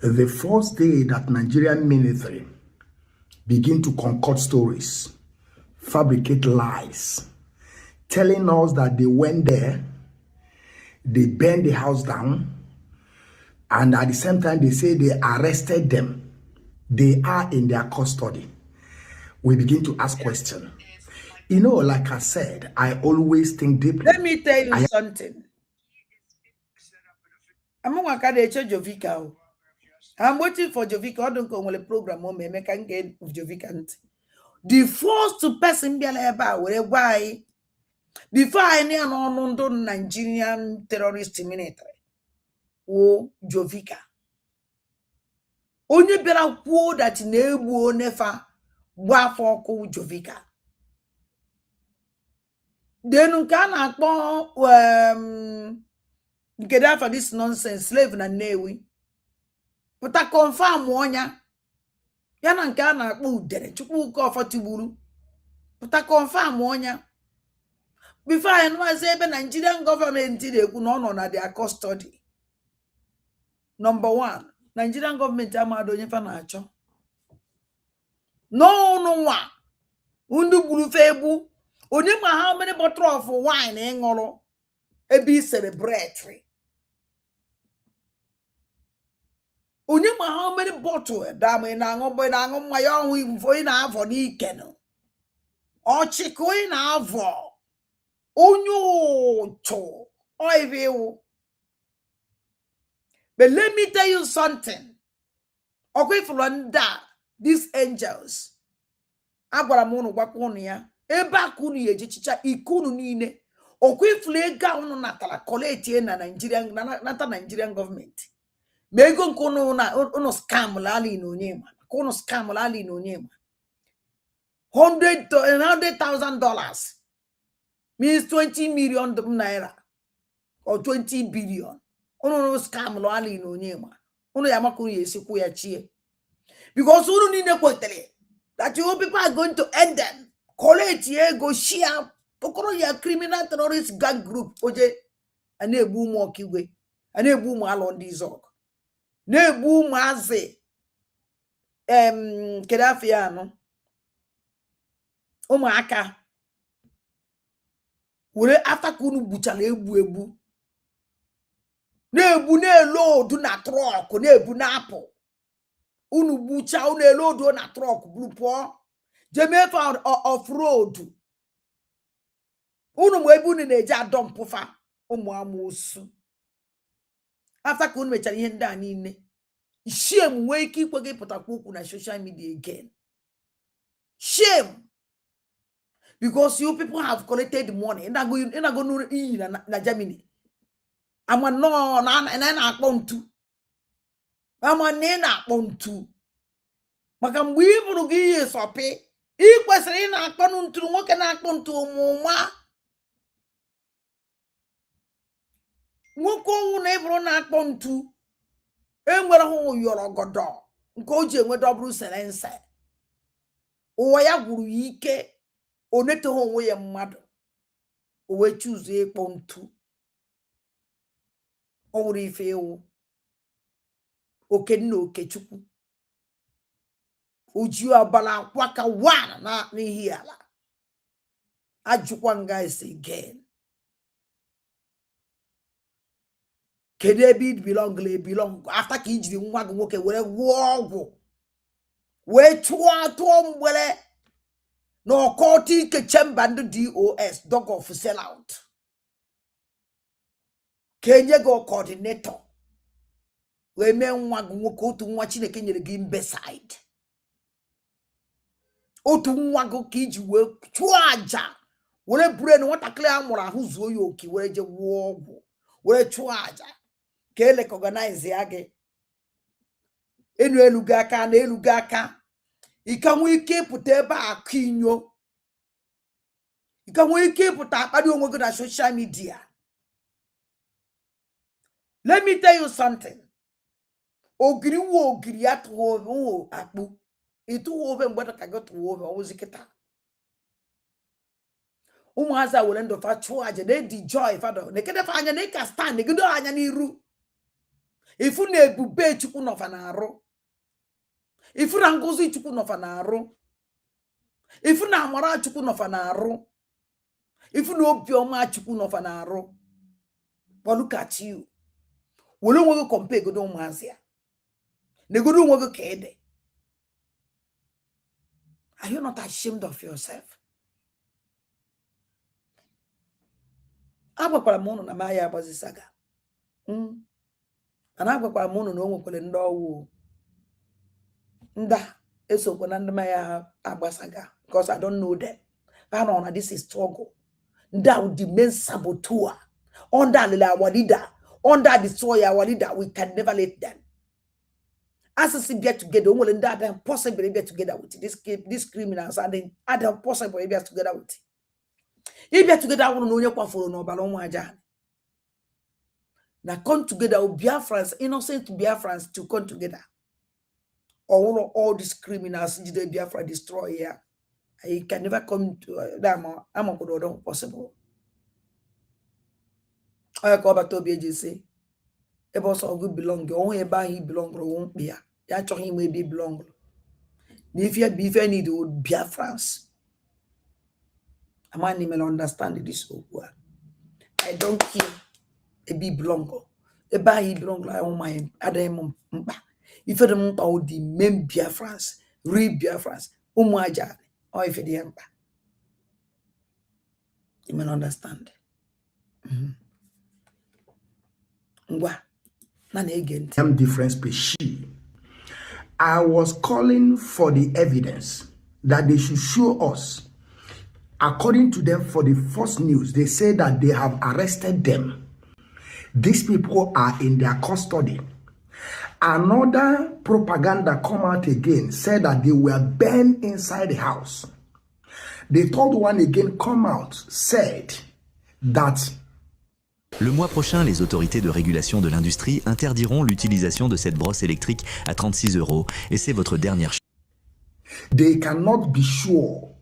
The first day that Nigerian military begin to concoct stories, fabricate lies, telling us that they went there, they burned the house down, and at the same time they say they arrested them. They are in their custody. We begin to ask questions. You know, like I said, I always think deeply.
Let me tell you something. I'm not going to Jovika. I'm waiting for Jovika. I don't go on a program. I can get Jovika. The first person be about why. Before I knew Nigerian terrorist military, Jovika. Onye bera kwuo that na-egbu nefa gbafọ ọkụ Jovika. Then nke a na-akpọ nke for this nonsense slave na Nnewi. Pụta confirm onya. Ya na nke a na-akpọ udere Chukwu ka ọfọtigburu. Pụta confirm onya. before I know I say the Nigerian government did no na their custody. Number one, Nigerian government amado nyefa na acho. No one. Undu bulu febu. Onima how many bottle of wine ngoro ebi celebratory. Onima how many bottle dam na ngombo na ngomma ya hu info na avo ni keno. O chiko na avo. Onyo cho. Oivewu. But let me tell you something. Okay, for these angels. Agwara m unu gwakwa unu ya. Ebe aka unu ya ejechicha ikunu niile. Okwe flega unu natala koleti na Nigerian nata Nigerian government. Mego nkunu na unu scam lali inonyema. Unu scam lali inonyema. $100,000 means 20 million naira or 20 billion. Unu scam lali inonyema. Unu yamakunu yesikwu ya chie. Because unu nine kwetere that you people are going to end them. Collect ye go share. Pokoro ya criminal terrorist gang group. Oje. Anebu mo kiwe. Anebu mo alondi zog. Nebu maze. Kedafia no. Oma aka. Wule after kunu buchale ebu. Nebu ne load na truck. Nebu na apple. Unu bucha unu load na truck. Blue po. Jeme found off-road. Unu mwebu ni neja dompufa. Umu amusu. After kunu mechari henda nine. Shame weki kwege potakuku na social media again. Shame. Because you people have collected money. Ina go na Germany. Ama no na akpontu. Ama na akpontu. Maka mgbe iburu gi yesope. Ikwesiri na akponu nturu nwoke na akpontu omuma. Nwoke owu na iburu na akpontu. Enwere ho yorogodo. Nke oji enwe dobru selense. Uwa ya gwuru ike. Onete ho onwe ya mmadu. Owe choose ekpontu. Owuru ife ewu. Okenna Okechukwu. Uju abala kwaka wana na n'ihi ala. Ajukwa guys again. Kede be belong le belong. After ki ijiri nwa gị nwoke were gwuo ọgwụ. Wee chụọ atụọ mgbere. Na ọkọtị ike chamber ndị DOS dog of sell out. Kenye go coordinator. Wee mee nwa gị nwoke otu nwa Chineke nyere gị mbeside. Otu nwa gị ka iji wee chụọ aja. Were brain nwatakịrị a mụrụ ahụ zuo ya oke were je gwuo ọgwụ. Were chụọ aja. Ka elekọganize ya gị. Enu elugo aka na elugo aka. Ika nwe ike ịpụta ebe akụ inyo. Ika nwe ike ịpụta akpari onwe gị na social media. Let me tell you something. Ogiri wo ogiri ya tuwo akpu. Itu wo be mgbada ka gotu wo be ozi kita. Umuaza wole ndo fa chua aje de di joy fado. Nekede fa anya ne ka stand negido anya n'iru. Ifu na ebube Chukwu no fa na arụ. Ifu na ngozi Chukwu no fa na arụ. Ifu na amara Chukwu no fa na arụ. Ifu na obiọma Chukwu no fa na arụ. But look at you. Wole nwe compare godo umuaza ya. Negodo nwe ka ede. Are you not ashamed of yourself? Agwakwara m unu na maya agbazisaga. Ana agwakwara m unu na onwekwere ndị ọwụ. Nda esokwa na ndị maya agbasaga because I don't know them. I know this is struggle. Nda the main saboteur. Under our leader. Under the soil our leader. We can never let them. As we get together, only that are possible get together with these criminals and then other possible get together with. If you together, I want to know for no balon wajan. Now come together, Biafrans, innocent Biafrans to come together. Or all these criminals did Biafra destroy here. I can never come to them. I'm not possible. I call back to be say. Ebe also good belong. Only eba he belong won't be. Ya cho him may be belong. If you be fair need would be a France. A man may understand this so well. I don't care. A be belong. Eba he belong like on my other mumpa. If you don't would the men be a France, read be a France, Umaja, or if the emperor. You may understand.
Different species. I was calling for the evidence that they should show us. According to them, for the first news, they say that they have arrested them. These people are in their custody. Another propaganda come out again, said that they were burned inside the house. The third one again come out, said that
Le mois prochain, les autorités de régulation de l'industrie interdiront l'utilisation de cette brosse électrique à 36 € et c'est votre dernière chance.
They cannot be sure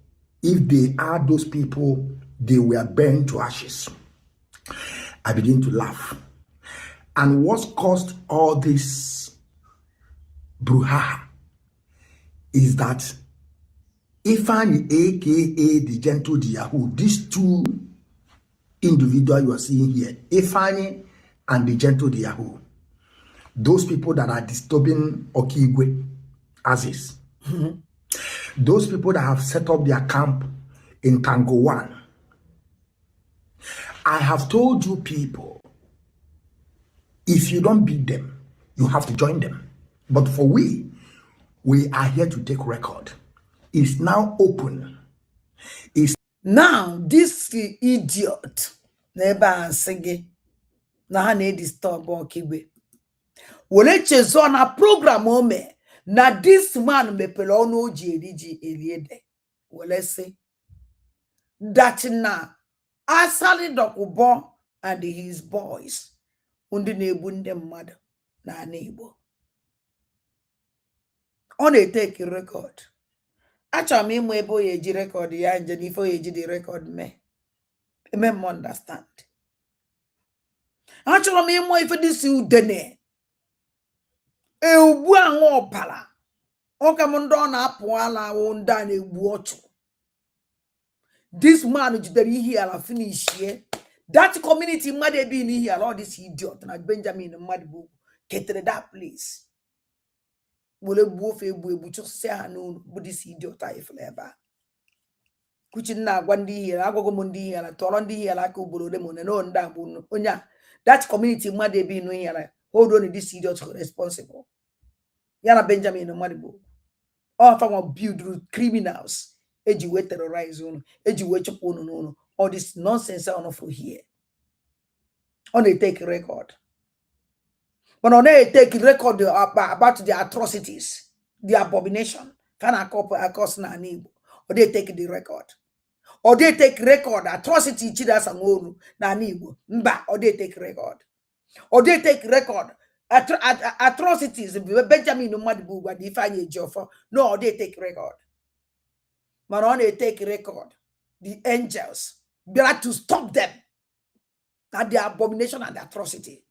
if they are those people, they were burned to ashes. I begin to laugh. And what caused all this brouhaha is that Ifani, aka the Gentle Di Ya, these two individuals you are seeing here, Ifani and the Gentle Di Ya, those people that are disturbing Okigwe, Aziz, those people that have set up their camp in Tango 1. I have told you people, if you don't beat them, you have to join them. But for we are here to take record. It's now open. It's
now this idiot never singing. Na ha na disturb Okigwe. Wole chezo na program ome na this man mepele onu oji eliji eliede. Wole say that na Asali Dokubo and his boys undi na-egbu ndị mmadụ na Igbo. Ọ na-eteki record. Achọrọ m ịmụ ebe o ya eji record ya nje n'ife o ya eji the record me. Eme m understand. Achọrọ m ịmụ ife disi udene. Ugbu a nwa ọbara. Ọka m ndị ọ na-apụ ala ahụ ndị a na-egbu ọchụ. This man jidere ihe ala finish here. That community made be in here, all this idiot na Benjamin Madibu ketere that place. Wole buofe ebu just say no this idiot I flavor. Kuchin na gwandi here, agogo mundi here, torondi here like ubolo demon no nda bu onya. That community made be in here. Hold on, this idiot responsible. Yana Benjamin Madibu. All from build criminals. Eji we terrorize on, eji we chop on all this nonsense on for here. On they take record. But on they take record about the atrocities, the abomination. Can I cause na Igbo? Or they take the record. Or they take record atrocity chidas and na Igbo. Mba, or they take record. Or they take record atrocities Benjamin Madibu and the Ifeanyi Ejiofor. No, or they take record. But on they take record, the angels, they have to stop them. That the abomination and the atrocity.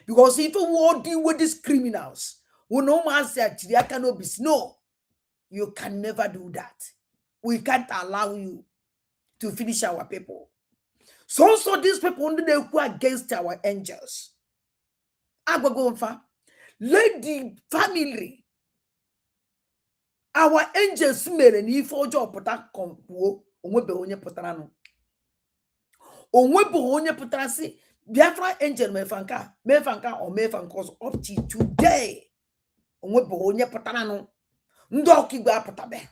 Because if you want to deal with these criminals, who no man said there cannot be no, you can never do that. We can't allow you to finish our people. So these people they go against our angels. Let the family. Our angels mere ni ife ojo pota konwo onwebe onye potara no onwebe onye potara si Biafra angel mefanka or mefankos up to today onwebe onye potara no ndo Okigwe apotabe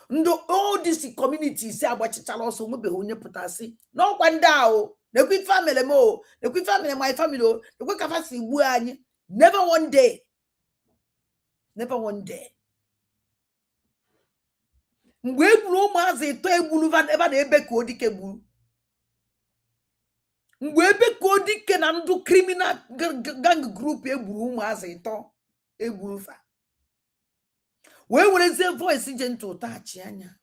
ndo all this community si agbachichala also onwebe onye potara si no kwanda o nekwi family mo nekwi family my family o nekwi kafasi igbu anyi never one day. Mgbe egburu ụmụazị ito egburu ebe na ebe ka odike gburu. Mgbe ebe ka odike na ndụ criminal gang group egburu ụmụazị ito egburu fa. Wee werezie voice gentle tachi anya.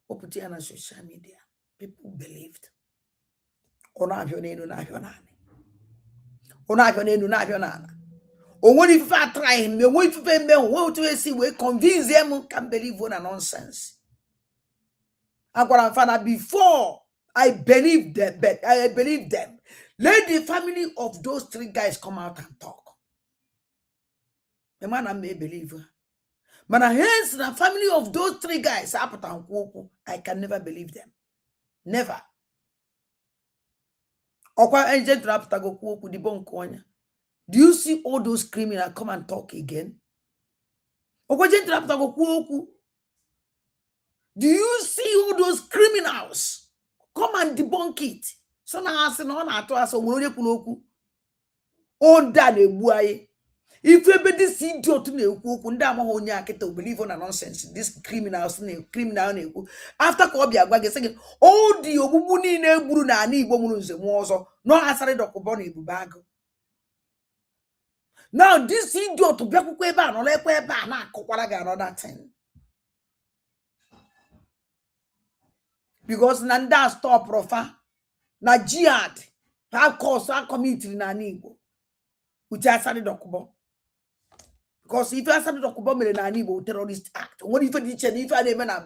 Oputi ya na social media. People believed. Ona ahyo nenu na ahyo nani. Ona ahyo nenu na ahyo nana. Onwere if I try him, me wait for me, won't to see we convince them can believe one nonsense. Father, before I believe them, but I believe them. Let the family of those 3 guys come out and talk. The man I may believe. But hence the family of those 3 guys, I can never believe them. Never. Do you see all those criminals come and talk again? Do you see all those criminals come and debunk it? So now I say no na to aso wonye kunoku. On that ebuaye. If you be this idiot na ekwu nda ma ho nya aketa believe on nonsense. This criminals na criminal na ekwu. After ko bia gwa say all the ogbugbu ni na egburu na ana igbo muru nze mu ozo. No asare dokubo na ebubago. Now this idiot bia kwukwe ebe anọ lekwa ebe a na akokwara ga another thing. Because Nanda stop profa na jihad have cause our community na Igbo which asari dokubo. Because if you asari dokubo mere na Igbo terrorist act, what if you chen if I even na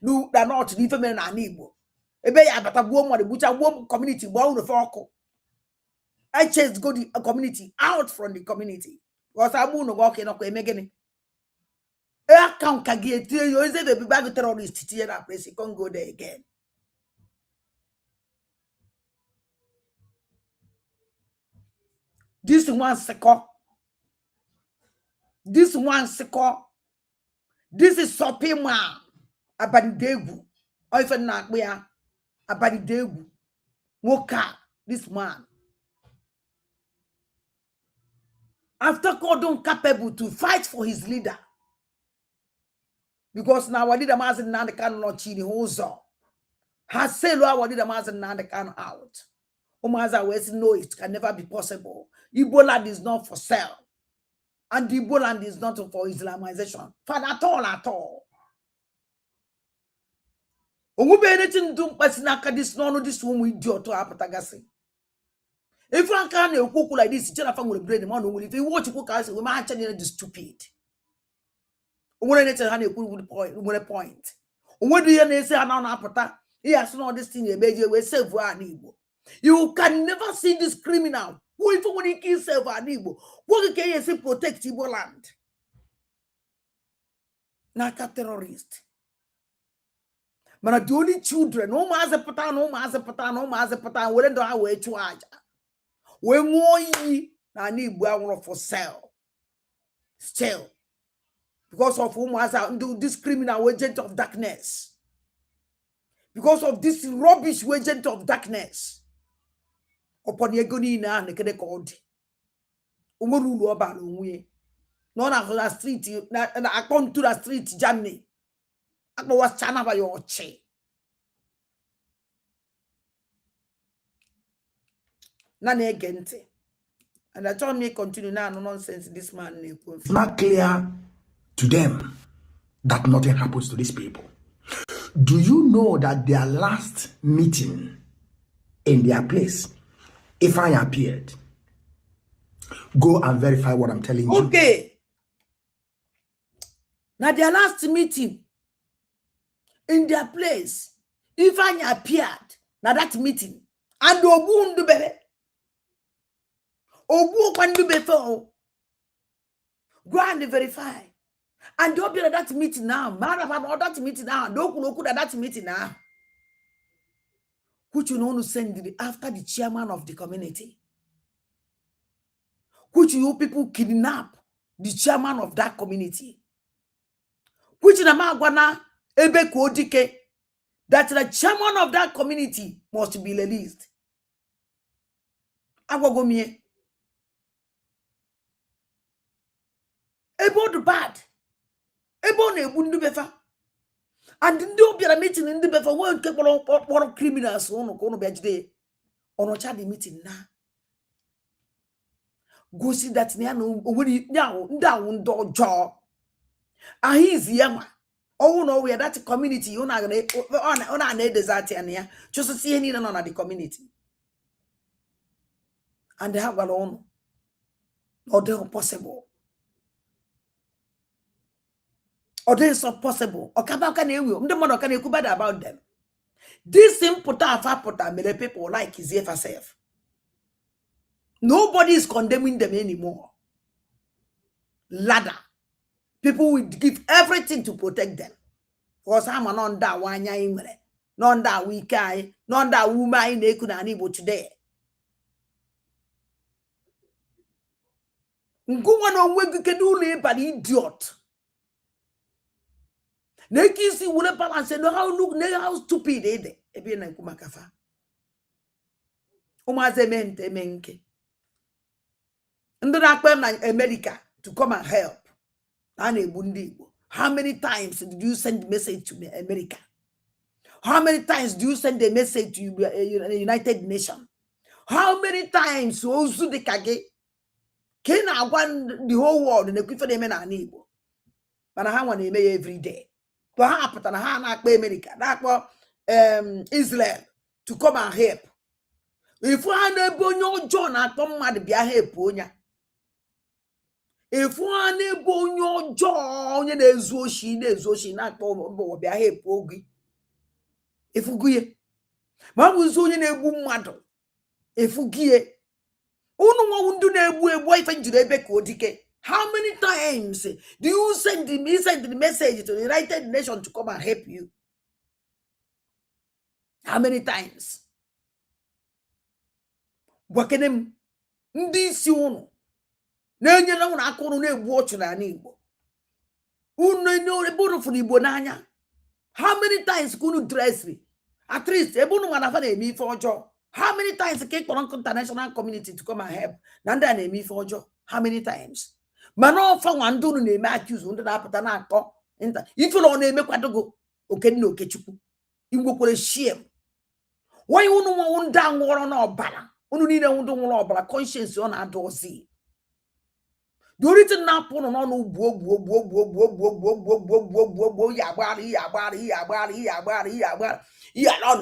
no na not if mere na Igbo ebe ya bata buo mo de bucha buo community buo no foko. I chase go the community out from the community because abu no go no ko emegene e account ka gi etie yo ze be bag terrorist tie na place you can't go there again. This one second. This one second. This is Sopima Abadidegu. Or if not we are Abadidegu. Woka, this man. After Cordon capable to fight for his leader. Because now what did the Mazen Nnamdi Kanu not chini hozo. Has said what did the Mazen Nnamdi Kanu out. Omaza West no, it can never be possible. Igbo land is not for sale. And the Igbo land is not for Islamization. For at all, at all. Ongube anything do pasinaka this no this woman idiot to apatagasi. If you can't cook like this, you just will brain man. If you watch cook, I say we might change the stupid. When anything had a good point. When do you say an apata? He has not this thing a major way save one Igbo. You can never see this criminal who even when he kills self an Igbo. What can you say protect Igbo land? Naka terrorist. But the only children, no mazepatan, no mazepatan, no mazepatan, we don't know how to charge. We more ye na Igbo for sale. Still. Because of whom has this criminal agent of darkness. Because of this rubbish agent of darkness. Upon Yegoni na nekede called. Umurulu about we. No na the street, na I come to the street journey. I was chana by your che. Nane gente. And I told me continue now no nonsense this man.
It's not clear to them that nothing happens to these people. Do you know that their last meeting in their place, if I appeared, go and verify what I'm telling you.
Okay. Now their last meeting in their place, if I appeared, now that meeting, and Obu Ndubebe, Obu Kwandubebe, go and verify. And don't be at that meeting now. Man about that meeting now. Don't look at that meeting now. Which you know to send it after the chairman of the community. Which you people kidnap the chairman of that community. Which in Amagwana Ebe Kodike that the chairman of that community must be released. Agwagomie. About the bad. And don't be a meeting in the before one couple of criminals on the meeting now. Go see that now down jaw. And he's yama. Oh no, we are that community. You na on desert and ya. Just see any on the community. And they have alone. Or they possible. Or they is not possible. Or can you the man can you bad about them? This thing put many people like is here for self. Nobody is condemning them anymore. Ladder. People will give everything to protect them. Because I'm on that one imre. None that we kai, none that woman they could unable today. Go on we can do but idiot. Neki si wule balance no how look how stupid they ebe na kumakafa. Umazemente menke. Ndona kpem na America to come and help. How many times did you send the message to America? How many times do you send the message to United Nations? How many times also the kage can I want the whole world and the quick for them and Igbo? But I want to every day. But how happen to America? That Israel to come and help. If we are no John, I come mad be a help. If one able your jaw, there's Zoshi, not be a help. If you go, Mamma Zuni nebu mado. If you get, Uno do ne boyfriend to the how many times do you send the message to the United Nations to come and help you? How many times? Wakenem ndisi uno. Nenye na una akono ne watch na Igbo. Uno no ebono for Igbo nanya. How many times kunu dress me? At least ebono manafa na emi for job. How many times came from international community to come and help? Nanda name for job. How many times? Mano for one do name accuse under the apatana. If you don't name go, okay, no Chukwu. You go for a shame. Why you no one down war on our banner? You need a one conscience on our dorsey. Do it now put on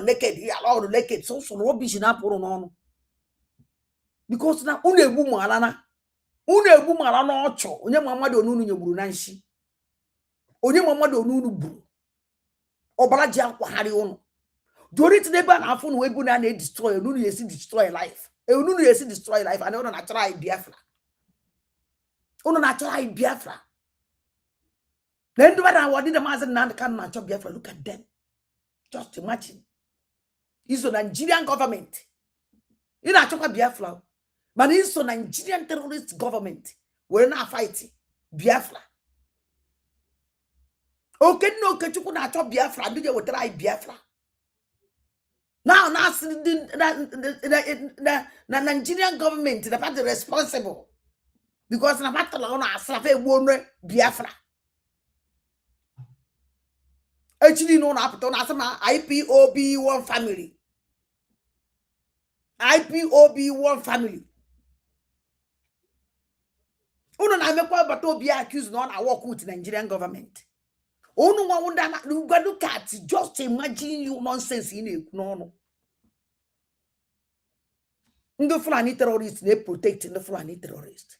naked. So rubbish na put on. Because now unebu malana ocho onye mama de onunu nyeburu na nshi. Onye mama de onunu buru. Obala ji akwahari ono. Do it neba na afu no ebu na na destroy onunu yesi destroy life. Onunu yesi destroy life and ono na try Biafra. Ono na try Biafra. Then do what I wanted the master Nnamdi Kanu na chop Biafra. Look at them. Just imagine. It's the Nigerian government. You know chop Biafra. But it's the Nigerian terrorist government. We're not fighting Biafra. Okay, no, Chukwu na chop Biafra. Do you try Biafra? Now, the Nigerian government, the party responsible. Because na battle on asafe wonre Biafra. Actually, no na put on asama IPOB one family. IPOB one family. Uno na mekwa bato be accused no na work with Nigerian government. Uno wa wonder na look at just imagine you nonsense in it no. The Fulani terrorists they protect the Fulani terrorists.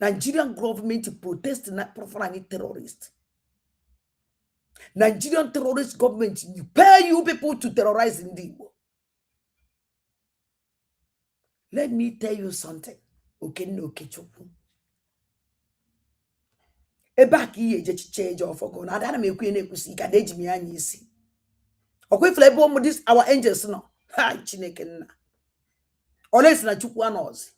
Nigerian government protest not Fulani terrorists. Nigerian terrorist government you pay you people to terrorize in the Igbo. Let me tell you something. Okay, no Chukwu. Ebaki ye change of go. Now that me kwene kusi ka deji mi anyi isi. Okwe flebo mo this our angels no. Ha Chineke nna. Olesi na Chukwu anozi.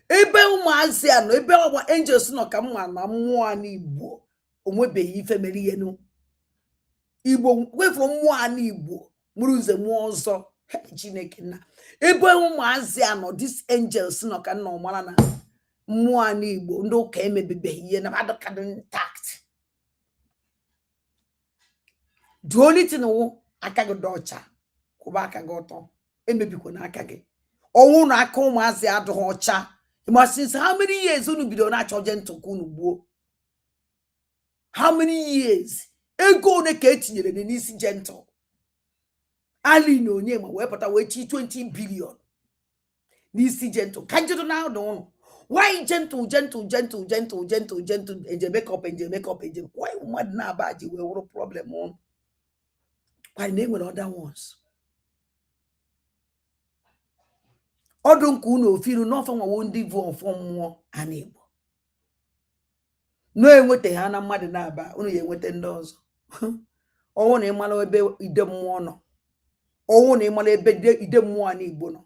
Ebe umuazi ano ebe our angels no ka mwa na mmụọ na Igbo. Onwebeghị ife mere ihe no. Igbo we from mmụọ na Igbo. Muruze mmụọ ọzọ. Chineke nna. Ebe umuazi ano these angels no ka nna ọmara na mmụọ na Igbo ndị ụka emebebe ihe na adọkadụ intact. The only thing wo aka gị dọcha kwụba aka gị ọtọ emebikwa na aka gị. Ọnwụ na aka ụmụazị adịghị ọcha. Since how many years unu bido na achọ je ntụkụ unu gbuo? How many years? Ego ne ka etinyere n'isi gentle. Ali no onye ma we pata we 20 billion. N'isi gentle. Kanjo now don't. Why gentle? And you make up. Why mad na bad you will problem on? Why name with other ones? Odun kuno feel nothing won't devour from more unable. No enwete ha na mmadụ na-aba unu ya enwete ndị ọzọ. Ọwụ na ịmala ebe ide mmụọ nọ. Ọwụ na ịmala ebe ide mmụọ na Igbo nọ.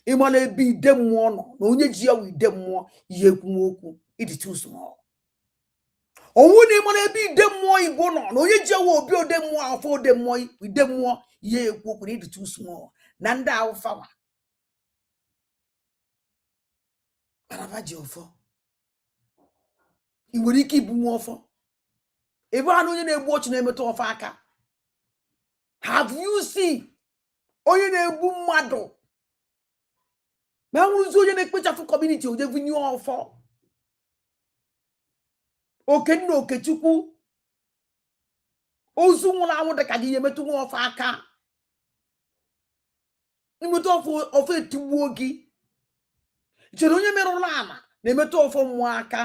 Ịmala ebe ide mmụọ nọ na onye ji ya ide mmụọ ihe ekwu okwu it too small. Ọwụ na ịmala ebe ide mmụọ Igbo nọ na onye ji ya obi ode mmụọ afọ ode mmụọ ide mmụọ ihe ekwu okwu it too small. Na ndị awụfa ma ji ọfọ. I nwere ike ibu nwa ọfọ. Ebe anụ onye na-egbu ọchụ na-emetụ ọfọ aka. Have you seen onye na-egbu mmadụ? Ma nwụrụzi onye na-ekpechafu community oje vinye ọfọ. Okenna Okechukwu ozu nwụrụ anwụ dịka gị emetụ nwa ọfọ aka. Imetụ ọfọ etigbuo gị. Chere onye merụrụ ama na-emetụ ọfọ mmụọ aka.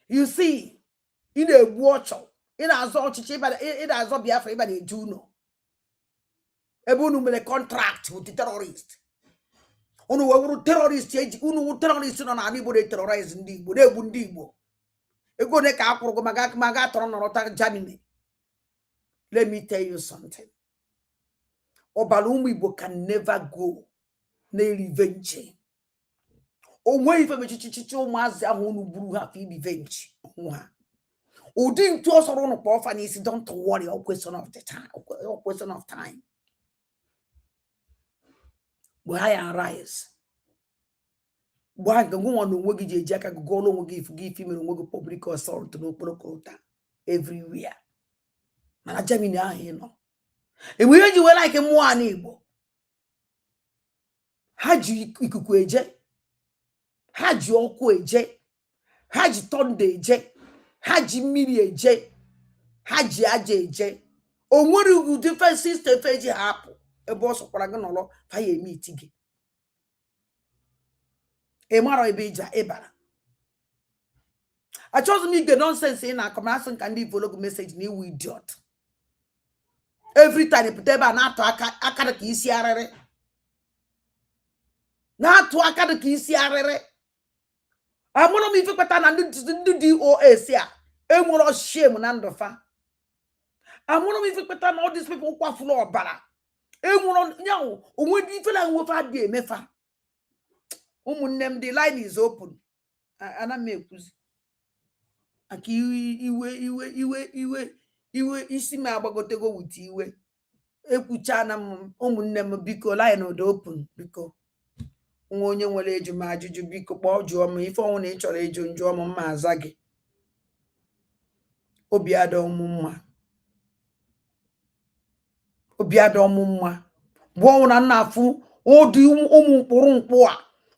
You see, in a watch, in a zochichi, in a zobia for everybody, Juno. Ebunu made a contract with the terrorist. Unu terrorist, unu terrorist on anybody terrorize in the Bundibo. A good capo magaton or Germany. Let me tell you something. Obalumi can never go near revenge. Away from Chichicho Mazza who brew have revenge. Udin to us on a profanity, don't worry, or question of the time, or question of time. Why arise? Why go on the wiggy jack go on give him a public assault to no procota everywhere. Manajamina, you know. And we heard you were like a more neighbor. Had you eje? Had you ọkụ eje? Had you tonde eje? Had you mmiri eje? Had you aja eje? O nwere ugwu different system feji hapụ ebe ọ sọkwara gị n'ọlọ fa ya eme iti gị. Ị mara ebe ija ịbara. Achọghịzị m ige nonsense ị na-akọ ma asị nka ndị ivologu message na iwu idiot. Every time pụta ebe a na-atụ aka dị ka isi arịrị. Na-atụ aka dị ka isi arịrị. Amụrụ m ife kpata na ndị DOS a enwere shame na ndụfa. Amụrụ m ife kpata na all these people kwafuru ọbara. Enwere nyawo onwe dị ife na nwefe adị emefa. Ụmụnne m, the line is open. Ana m ekwuzi. Aka iwe isi m agbagotego wit iwe. Ekwucha na m ụmụnne m biko line dị open biko. Nwa onye nwere eju ma ajụjụ biko kpọọ jụọ m ife ọnwụ na ị chọrọ eju njụọ m mma aza gị. Obi adọ m mma. Obi adọ m mma. Bụ ọnwụ na nna afụ ụdị ụmụ mkpụrụ mkpụ a,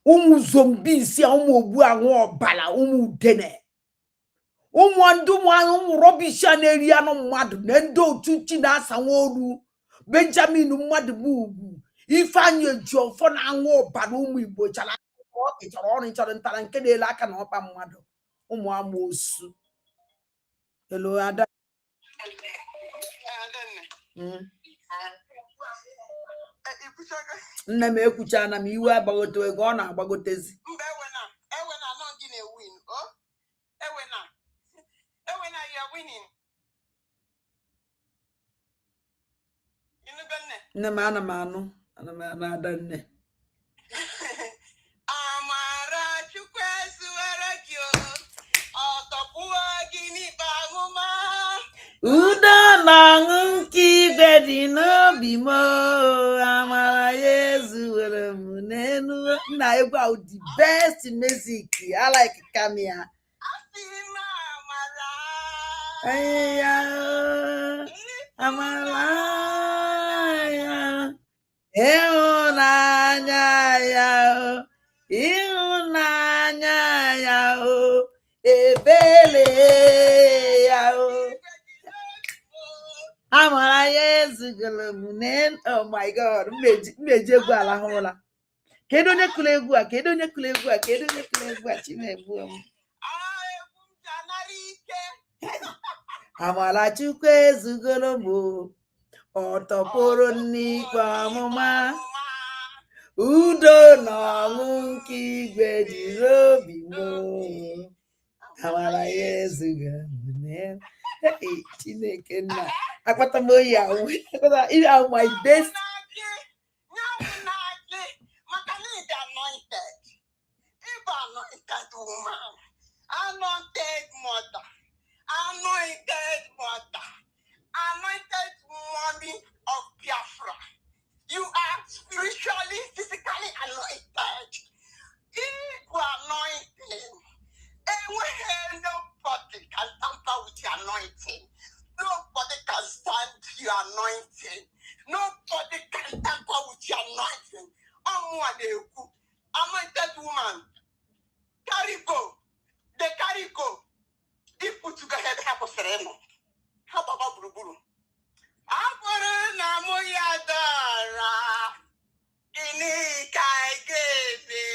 ụmụ zombies a, ụmụ ogbu anwụ ọbala, ụmụ udene. Ụmụ rọbish a na-eri anụ mmadụ na ndị otu chi na-asa nwa oru. Benjamin mmadụ bụ ugwu. Ifeanyi Ejiofor na anwụ ọbara ụmụ Igbo chara ọ chọrọ ọrụ chọrọ ntara nke na-ele aka na ọkpa mmadụ. Ụmụ amoosu. Hello Ada. Nne m ekwucha na m iwe agbagote ego ọ na-agbagotezi. Nne m ana m anụ Ada nne.
Amara Chukwu esuwere gị ọtọpụọ gị n'ikpe ahụma.
Udo na ọṅụ nke ibe dị n'obi m. Amara ya ezuwere m n'elu. Nna egwu ahụ the best music. I like Kamia. Amara ya. Ịhụnanya ya. Ịhụnanya ya. Amara yezugolo munen. Oh my God. Mmeje gwa ala hola. Kedu onye kụrụ egwu a? Kedu onye kụrụ egwu a? Kedu onye kụrụ egwu a? Chimegbu m. Amara Chukwu ezugolo m. Ọtọpụrụ n'ikpe ọmụma. Udo na ọṅụ nke igwe jiri obi m. Amara yezugolo munen. Hey, Chineke nna. Akpata m oyi ahụ. Akpata ahụ my best.
Anointed mother, anointed mommy of Biafra. You are spiritually, physically anointed. Equal anointing. And nobody can tamper with your anointing. Nobody can stand your anointing. Nobody can tamper with your anointing. Anointed woman. Carry go. They carry go. If put together, help us forever. Help about Buruburu. Apore na moyadara. Ini kai geze.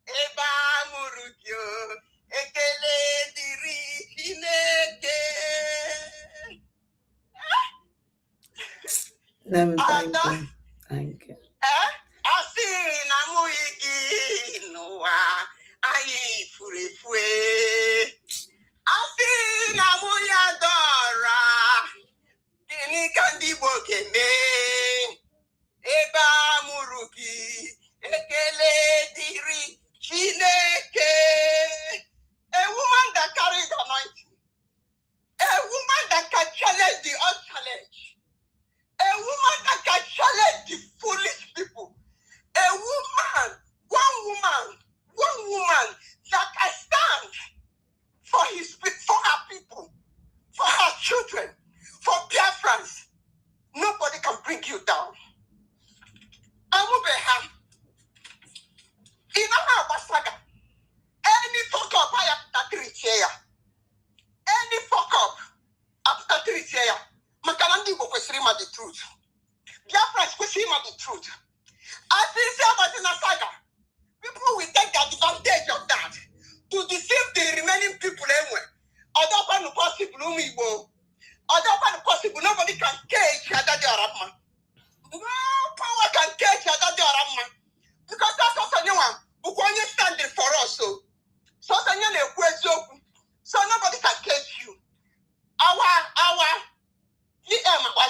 Eba murukyo. Ekele diri hineke.
Thank you.
Asi na moyigi noa. Ayi furefue. Asi na moyadara. Kini kandi bokene. Eba muruki. Ekele diri chineke. A woman that carries anointing. A woman that can challenge the unchallenged. A woman that can challenge the foolish people. A woman, one woman that can stand for her people, for her children, for Biafrans. Nobody can bring you down. Amubeha. Inama Basaga. Any fuck up after 3 years. Any fuck up after 3 years. Makanandi will question the truth. Biafrans question the truth. As we say about in a saga, people will take advantage of that to deceive the remaining people anyway. Other possible, nobody can cage Adadi Arabman. No power can cage Adadi Arabman. Because that's also new one. Who standing for us, so nobody can cage you. Our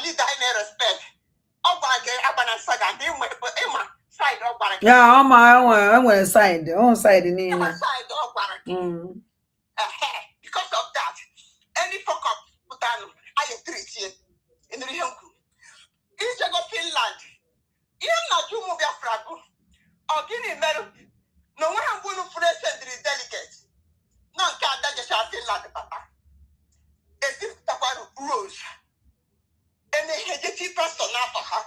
leader in respect.
Yeah, I'm on side. On side in here.
Because of that, any fuck up, I treat you in the Ryungu. If you go Finland, you not you move your flag or Guinea Meru. No one will present the delegates. No, can't that just Finland, Papa. As if Papa Rose. And they had the person for her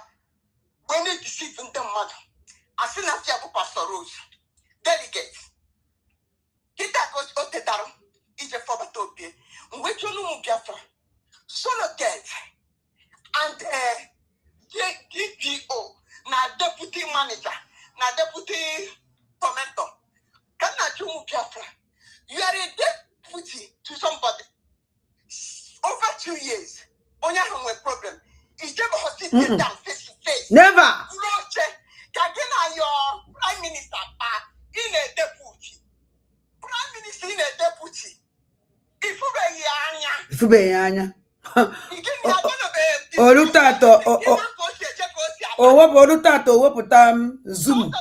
when they deceive them mother. As soon as you have Pastor Rose, delegates. Kita goes Otetaro, is a former topic. Which you know, Biafra, solo get and DPO, now deputy manager, now deputy commenter. Cannot you move Biafra? You are a deputy to somebody over 2 years. On your home problem. Is never hosted down face to face.
Never.
Kagina your prime minister in a deputy. Prime minister in a deputy. If you be Anya.
Olutato Olutato Woputam Zoom.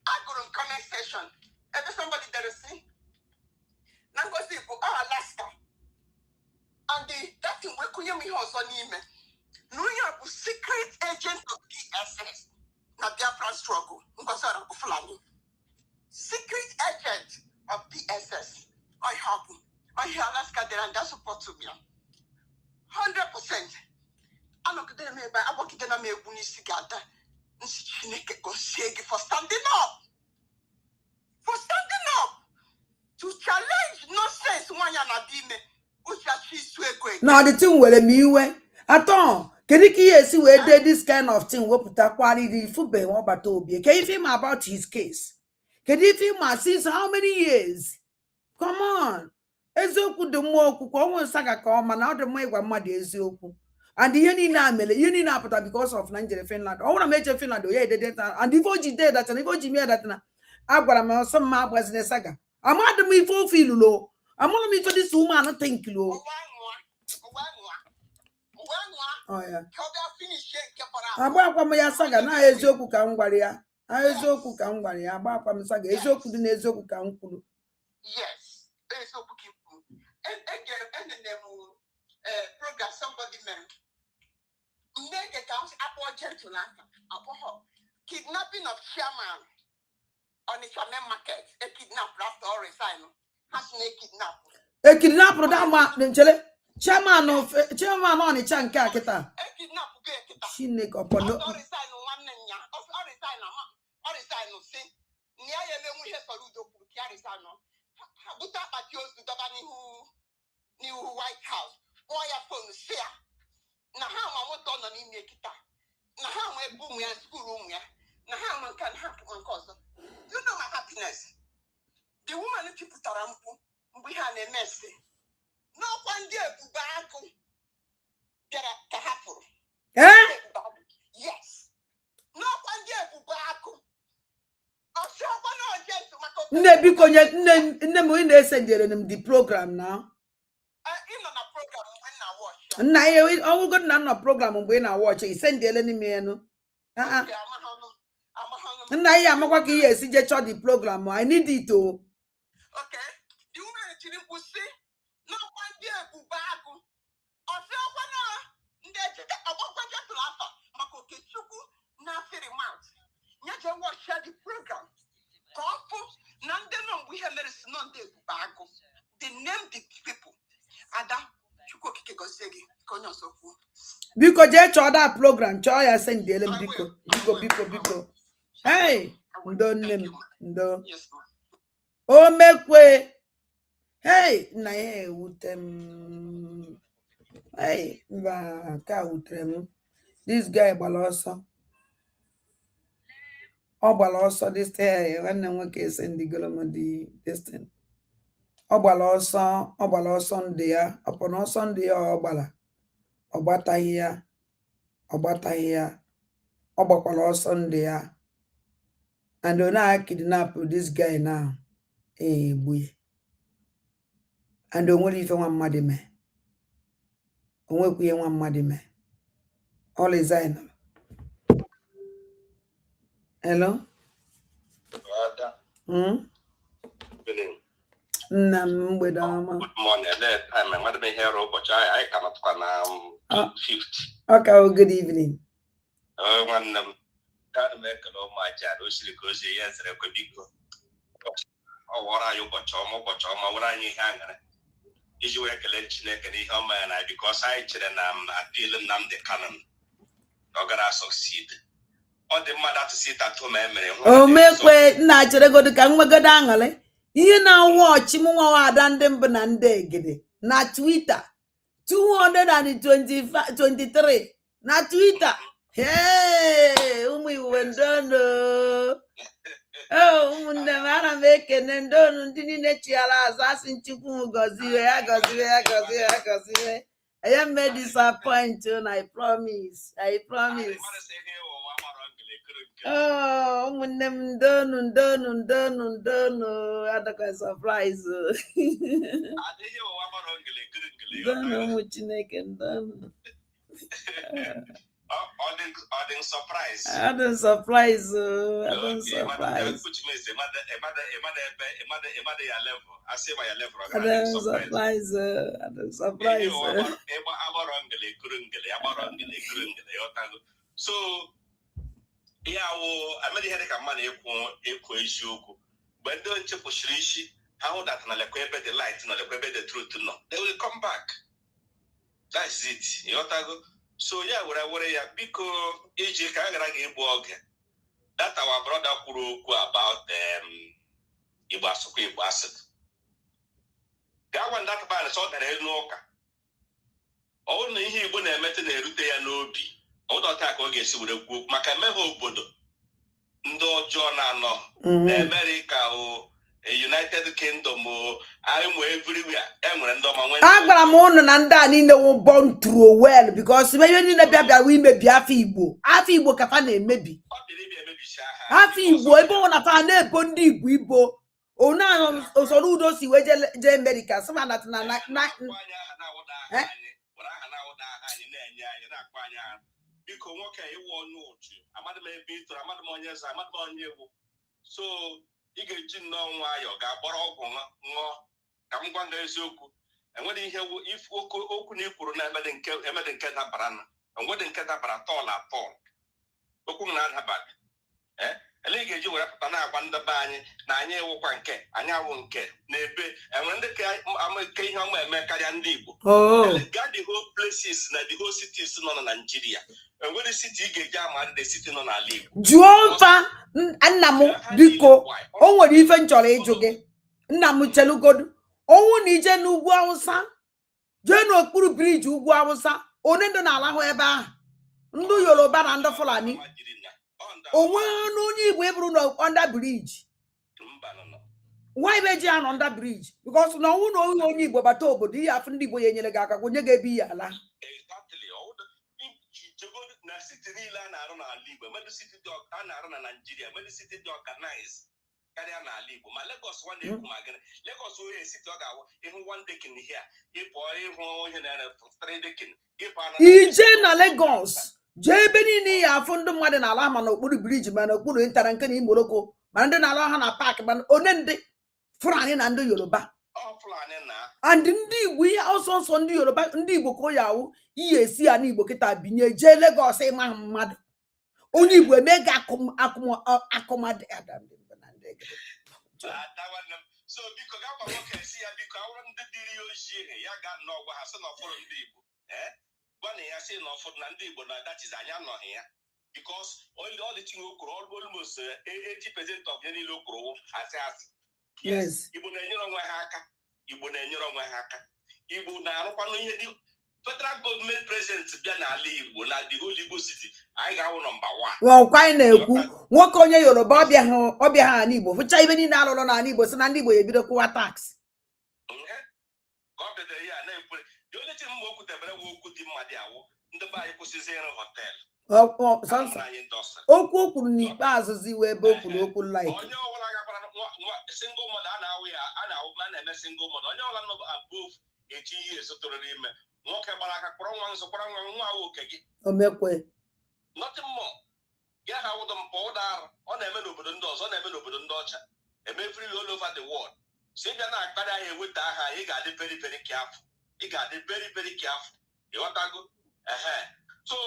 I go to comment section. And there's somebody that is see. Now go see Alaska. And that thing we could me house on email. No, you are secret agent of DSS. Now Biafra struggle. Secret agent of DSS. I have Alaska there and that's support to me. 100%. I'm not going to make a bunny together. For standing up. For standing up. To challenge nonsense.
No, the thing will me way. At all. Can you see where they this kind of thing will put a quality football one but Toby? Can you feel about his case? Can you feel my since how many years? Come on. Ezoku the more kuko saga come and now the more mother ezoku. And the uni na mele, uni na put because of Nigeria, Finland. I want to make Finland, yeah, they did that. And if you did that, and if you me that now, I've got some map was in a saga. I'm not the me for feel low. I'm only me for this woman, I don't think low. Oh, yeah. About my saga, now Ezoku Kangwaria. Ezoku Kangwaria, about my saga, Ezoku the Ezoku Kanguru.
Yes, Ezoku Kipu. And program somebody meant. Make a council upper gentleman, kidnapping of chairman on the Chairman market, a kidnap after all resign. Has no kidnap.
A kidnap that man, chairman of chairman on the Chanka Kita.
A kidnap,
she make up on no
resign one name, or resign of sin. Near we have Saludo Carisano. But that chose to Dabani who new White House. Boy, upon the share. Now, how I want on in the kita. Now, how I boom ya school room ya. Now, how man can hack one cause. You know my happiness. The woman that you put around, we have a messy. No one day to back. Get up to happen. Yes. No one day to back. I'll show one or just to my
because they send the program now. Na I will go na program when I watch it. Send the enemy no. Na ya makwa ki yes je cho the program. I need it to.
Okay. The woman chiri pusi. No one day ku bagu. Ofe okwana ndeje abokwa to lafa. Mako ke Chukwu na firi mouth. Nya je watch the program. Kofu nande no we have medicine no dey ku bagu. They name the people. Ada
because they cho that program, cho ya send the biko. Hey, don't name, don't. Oh, make way. Hey, na utem. Hey, ka utem. This guy balosa. Oh, balosa this day. When I want to send the golomadi this thing. Ọgbala ọsọ ndị ya ọpụna ọsọ ndị ya ọgbataghị ya ọ gbakwala ọsọ ndị ya and ọ na-kidnap this guy now egbu ya and o nwere ife nwa mmadụ mee o nwekwa ihe nwa mmadụ mee ọ resign. Hello? Nna m mgbede ọma.
Good morning. I'm going to be here, but I cannot come 50.
Okay, good evening.
When can't make no my chat, which goes yes, I could be good. Oh, what are you, but what are you hanging? Is you a collection and I because I children appealing Nnamdi Kanu. Not gonna succeed. All the mother to sit at home memory.
Oh, make way, naturally go to Kangmagadangale. You now watch Mwa Dandem Banande na Twitter 223 na Twitter. Hey, we went down. Oh, the man making and done didn't assassin Chukwu Gozi. I am made disappointed, I promise. Oh, when them done. I don't surprise. Don't what you naked done.
I didn't surprise.
I don't surprise.
I say my level.
I don't surprise.
So yeah, I made headache and money equal, but don't you push rishi? How that na lekwebe the light, na lekwebe the truth to know. They will come back. That's it. You know, so yeah, what I worry because AJ Kagara gave blog. that our brother Kuroku about Igbo acid. Gawan that man saw that no oka. Only he would have met in a rute and no be. All the attack against with a book, Makameho Bodo. Ndo John no, America or United Kingdom or I'm everywhere.
Agbaramon and Danny no born through well because when you need a baby, we may be Afibo. Afibo Kafane maybe. Afibo, born a fan, Bondi, Bibo. Oh, now, Osorudo, see where America, some that
so you get to know why you got come one day so and what do you hear if Okuni Puruna Emerson Ketabrana and what in Ketabra tall at all? Okunan Habak. Eh? A league you were up on the bany, Nanya Wokanke, Anya Wonke, Nebe, and when the I'm a King American Dibu.
Oh,
got the whole places, the whole city is not Nigeria. And when the city get jam and the city on our league.
Juomfa Annamo Biko, oh, eventually joge. Namuchelu God, oh, Nije Nuguasa, General Kuru Bridge, Uguasa, Onendo Nala, whoever. Ndu Yoruba and the Fulani. Oh, no, we ever on that bridge. Why be Jan on that bridge? Because no one knows only Bobato, but the Afandi Boyenega, when you get be a la. City land I don't know, but the city dog and Nigeria, but the city dog organize. My Lagos one day, Lagos will sit dog even one day in here. If boy, three decking. If Lagos. Jebeni ya fondo made na alama na okpuru bridge man okpuru interankani ni Morocco man ndị na ala ha na park man onende Fulani na ndị Yoruba and ndị Igbo ihe also ndị Yoruba ndị Igbo ko yawo ihe esi ana Igbo kita binye je Lagos ịma mmadụ onye Igbo emega akomade adam so because I want to see because I want the video ya ga no gwa ha so no for ndị Igbo when I say no for Nandi, but that is Anyano here. Because all the thing almost 80% of any local has yes. Ibu na nyoro nwa haka. Ibu na nyoro nwa haka. Ibu na arụkwa no ihe federal government president bịa na ala Igbo na the whole Igbo city. I ga number 1. Well, kwai na ekwu nwoke onye Yoruba ọbịa ha na Igbo. Fụcha ibe ni na alụlọ na Igbo si na ndị Igbo ebido kwụwa tax. The only thing we could have woke in Madiawo, the Bible was in a hotel. Oh, Oku Nipazi were both local like. On your single mother, and our man and a single mother, on your above 18 years of him. Walk about a prong, so nothing more. Yeah, how would them pour down on a middle doors, on a middle doors, and every all over the world. Say that I with that, he got it very, very careful. He got it very, very careful. You want to go? So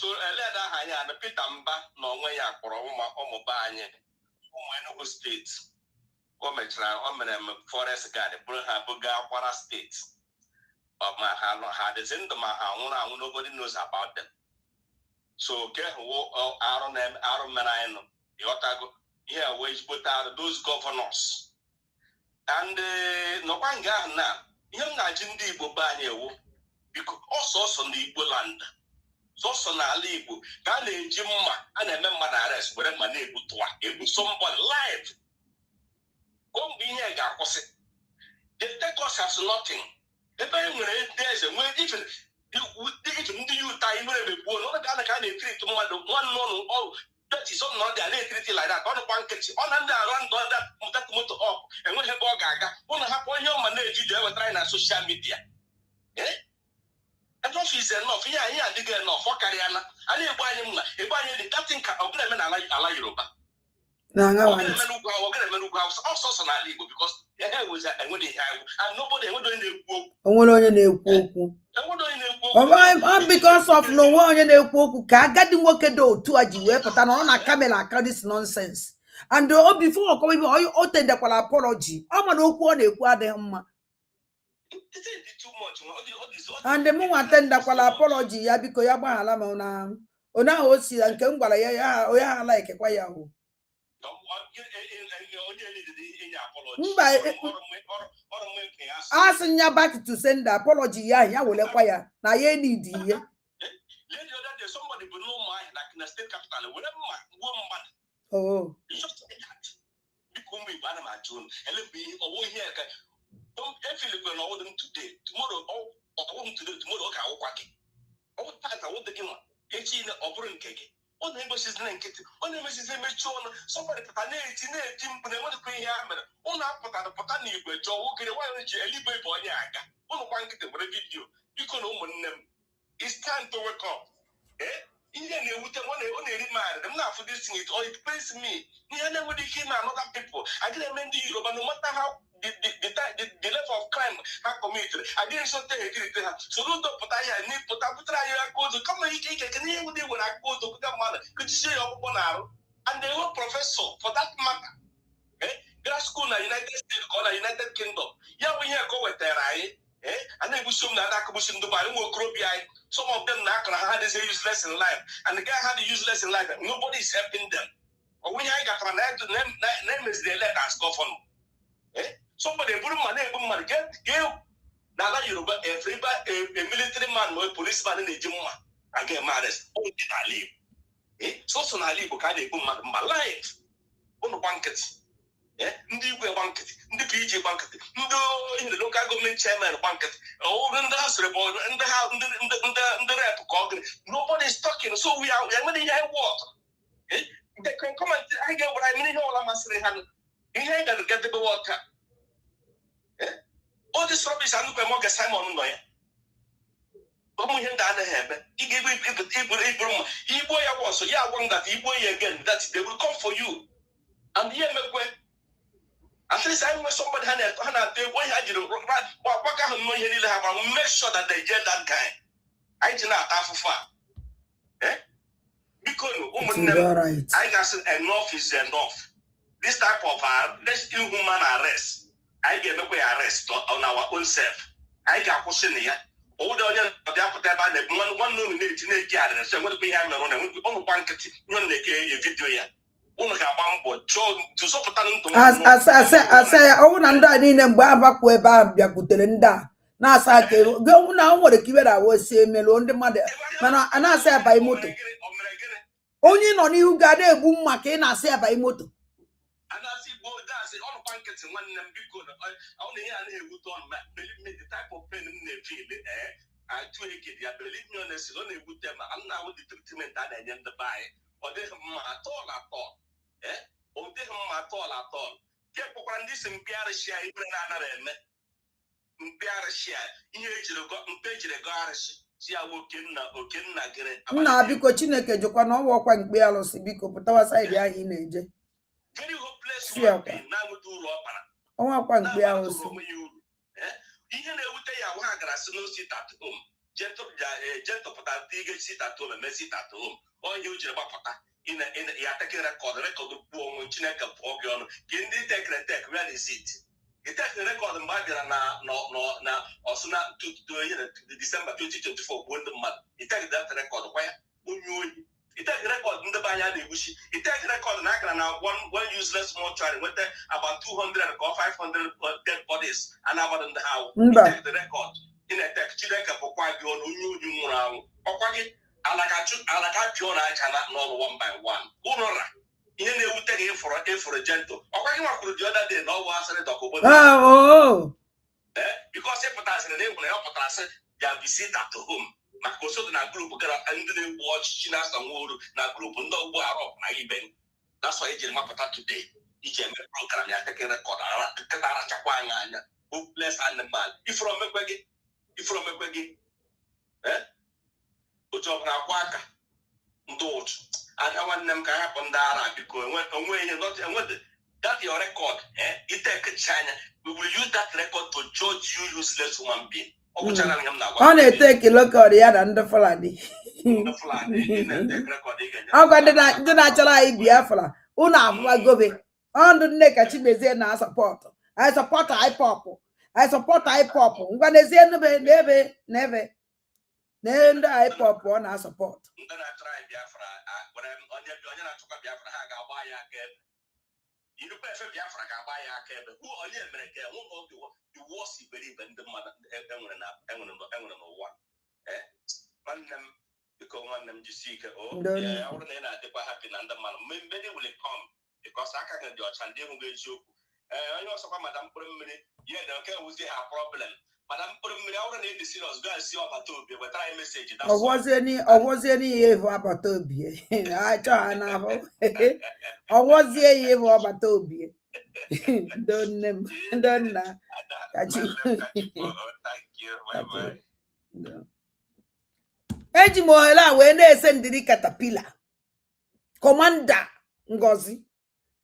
let that the Pitamba, no way for Omobanye, Omo State, Ometra, Forest Guard, Kwara State. Of my had is in the Mahana, nobody knows about them. So get Aaron Manano, you want to go? Yeah, wage put out those governors. And no one got now. Young Najindi Bobanya, because also on the Igbo land. So on a Igbo, can they Jimma and a member arrest where my neighbor to it somebody live. Come be here, Garcos. The Tecos has nothing. If I there's a way, even you time, one kind of treat one all. That is not the electricity like that. On one catch on under run that motor up and when he go gaga, one have one young man they were trying on social media. Eh? And not is enough. Yeah, dig enough for Cariana. I didn't buy him that thing of them I like Europa. No, also illegal because the hair was and when they have and nobody because of no one in the got the work do to a Jew, but on a camera this nonsense. And before coming all you open the apology. I'm an old one. And the more attend the apology, because you're Ona o si nke ngwara ya o ya like kwa ya o. Mba asinya back to send apology ya wole kwa ya na ye need ye.
Somebody but no mind like in the state capital, whatever woman.
Oh.
Become me by my tune, and let me over here. Don't feel like we're them today. Tomorrow, I want to do tomorrow. I will quack it. All times I want the game. It's in the offering cake. All the neighbors is naked. All the neighbors is a mature. Somebody put a name in a team, but they want to pay hammer. All I put out a potany, but Joe will get away with you, a little boy. All the one get the video. You can own them. It's time to wake up. Indian with the one only married. I'm not for this thing. It pains me. You never came out other people. I didn't mean to you, but no matter how the level of crime I committed, I didn't so tell it. So don't put I need put up to come and take a Canadian when I go to the mother. Could you say and they were professor for that matter. Grad school in the United States or the United Kingdom. Yeah, we here go with their eye. And then we assume that I could assume the Bible some of them now had this useless in life, and the guy had a useless in life. Nobody is helping them. Or when I got an name is the let us go for somebody put money get now you a military man or a policeman in the gym. I get mad as oh did I leave? So soon I leave because they put my life on the blankets. Ndị igwe banket, ndị PG banket, ndị the local government chairman banket, ndị house report, ndị rep cogn. Nobody is talking, so we are many year water. They can come and I get what I mean. All I'm saying, he ain't gonna get the water. All this rubbish I look at Morgan Simon. But we ain't done the he gave it he boy I was so yeah, I want that he boy again that they will come for you. And here at least I know somebody had make sure that they get that guy. I did not have far. Because I got enough is enough. This type of let's inhuman arrest. I get away arrest on our own self. I got question here. All the other one no need to make it. So what we have on one video here.
Asa owu na nda niile mgbe abakwu ebe a bịakwutere nda na-asa aka go na o nwere kibe da wo si emelo ndị mmadụ mana a na-asa aba moto onye nọ n'ihu ga na-egbu mma ka ị na-asa aba moto nna biko Chineke jikwa na ọwa ọkwa mkpe alụsị biko pụtawa saịdị ahụ ị na-eje ọnwa ọkwa mkpe alụsị
ihe na-ewute ya nwa gara si no sit at home jetọpụta ige sit at home eme sit at home onye o jiri gbapụta ya tekere rekọd bụ onwe Chineke pụọ gị ọnụ ka ndị tekere tek where is it itekere rekọd mgbe a bịara na ọsụna December 2024 gbuo ndị mmadụ itekere dat rekọd kwa ya onye oyi itekere rekọd ndị be anya na-egbuchi itekere rekọd na akara na one useless mortuary nweta about 200 or 500 dead bodies a na-agbado ndị ha itekere rekọd ị na-etek Chineke bụkwa gị ọnụ onye oyi nwụrụ anwụ ọkwa gị alaka pịọ na aja n'ọrụ one by one ụrụra ihe na-ewute gị ịfụrụ jento ọkwa gị nwakwuru the other day na ọwụ asịrị dọka obodo because ịpụtasịrị na egwere ya pụtara sị ya bisi at home maka osodo na grupu gara ndị na-egbu ọchịchị na-asa nwaoru na grupu ndị ọgbụ arọ na ibe that's why ejiri mapụta today iji eme program ya tekere rekọd nkịta arachakwa anya anya hopeless animal ifuru omekwe gị otu ọbụla akwa aka ndị ụtụ aka nwanne m ka hapụ ndị ara biko onwe ihe enwede that your record itekecha anya we will use that record to judge you useless human being ọ bụchara ihe m na-agwa
ọ na-eteki rekọd ya na ndị Fulani ọgwa ndị na-achara anyị Biafra unu abụwagobe ọndụ Nneka Chimezie na sọpọtụ anyị sọpọtụ IPOB ngwa n'ezie n'ebe Nenda I pop on our support.
Try Biafra, when I'm on your Biafra, I buy a cab. You know, Biafra, I buy a cab. Who only America won't go to the worst he believe in the mother and one. One them because one them just seek oh, yeah, I wouldn't happen under man. Many will come because I can't judge and they will get you. I also come, Madame Purmini, yeah, don't care who's have problem. Madame Purmini, I wouldn't need to see us go and see about Toby, but I message.
Or was any evil about Toby? I try now. Or was there evil about Toby? Don't know. Thank
you. Bye-bye.
Eji mohela we na-send the caterpillar. Commander Ngozi.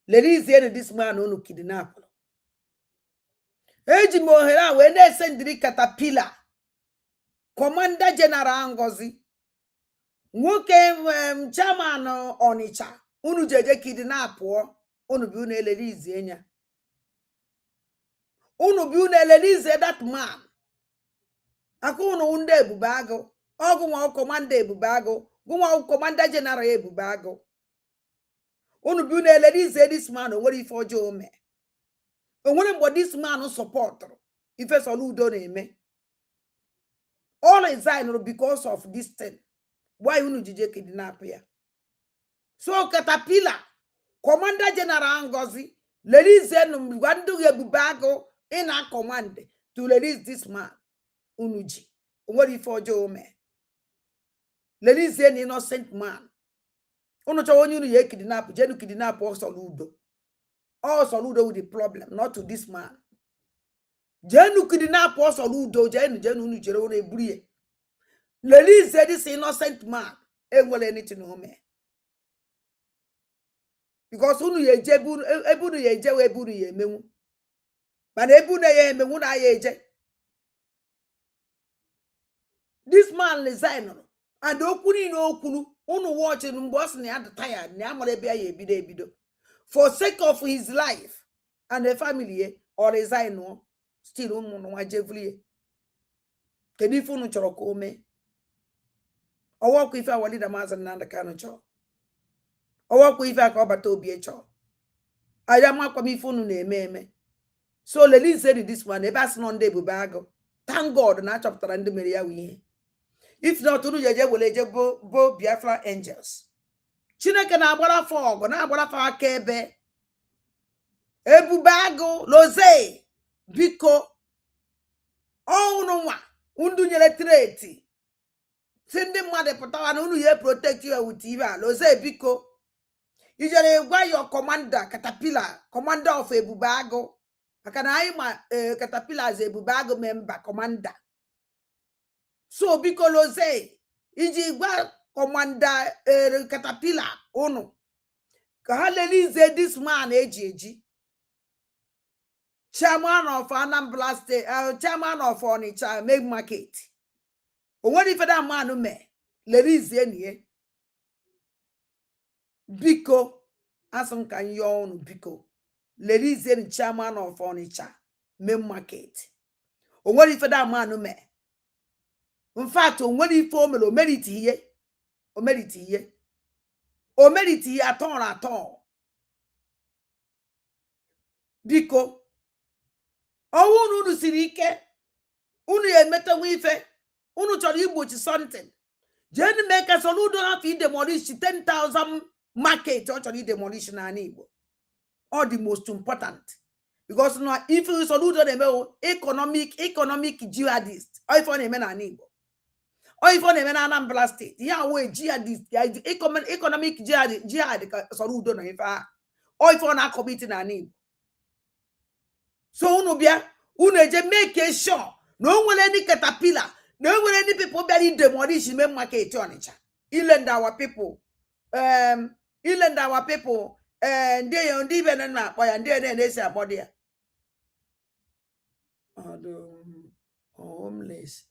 Ladies here this man unu kidnap. Eji mohela we na-send the caterpillar. Commander General Ngozi. Nwoke chairman Onitsha. Unu jeje kidnap unu bi unu elelize enya. Unu bi unu elelize that man. Akunu unde ebubago. Ogunwa commander ebubago. Gunwa commander general ebubago. Unu bi unu elelize this man what if ojo me. Onwere mbo this man support. Ife soludo na eme. All resign because of this thing. Why unu jije kidnap ya? So caterpillar, Commander General Ngozi, release Nwandu Ebubago in a command to release this man. Unuji. What if for Joe me? Release an innocent man. Unucha wonu ye kidnap, jenu kidnap or Soludo. Or Soludo with the problem, not to this man. Jenu kidnap or Soludo, jenu unu jerone brie. Release this innocent man. Ain't well anything no me. Because unu ye jebu ebunu ye jewe ebunu ye menwu. But ebunu ye menwu na ye je. This man resign and okunu no okunu unu watching mboss ni at tired ni amore bia ye ebido for sake of his life and the family or resign no still unu no ajevuli. Kedifu nu choro ko me. Owo ku ife awali da maza Nnamdi Kanu cho. Owo ku ife akobata obi cho. Ayama kwa mifunu na eme. So release this one ebe asino nde Ebubago. Thank God na chapter ndi mere ya wihe. If not unu jeje wele je bo Biafra angels. Chineke na agbara fog na agbara fa akebe. Ebubago loze biko unu nwa undu nyere treti. Sindi mmade putawa na unu ye protect you with iba loze biko. Ijere gwa your commander caterpillar commander of Ebubago. Akana ima caterpillar as Ebubago member commander. So because say iji gwa commander caterpillar ono. Kahalelize this man eji. Chairman of Anambra State, chairman of Onitsha make market. What if that man me? Lelize niye. Biko asan kan yon biko. Lelize the chairman of Onitsha make market. What if that man me? In fact, what if omelo merit here? O merit here. O merit here at all. Biko. Oh, unu sirike. Unu ye meta wife. Unu chori igbochi something. Jenny make a soludo have to demolish 10,000 market or chori demolish na Igbo. All the most important. Because now if you soludo them economic jihadist. Or if on a man Igbo. Or if on a man Anambra State. Yeah, we jihadist. Economic jihad soludo na ifa. Or if on a committee na Igbo. So unubia uneje make a sure no one any caterpillar, no one any people bury demolish me market Onitsha. Iland our people, and they on the banana boy and they say about there. Homeless,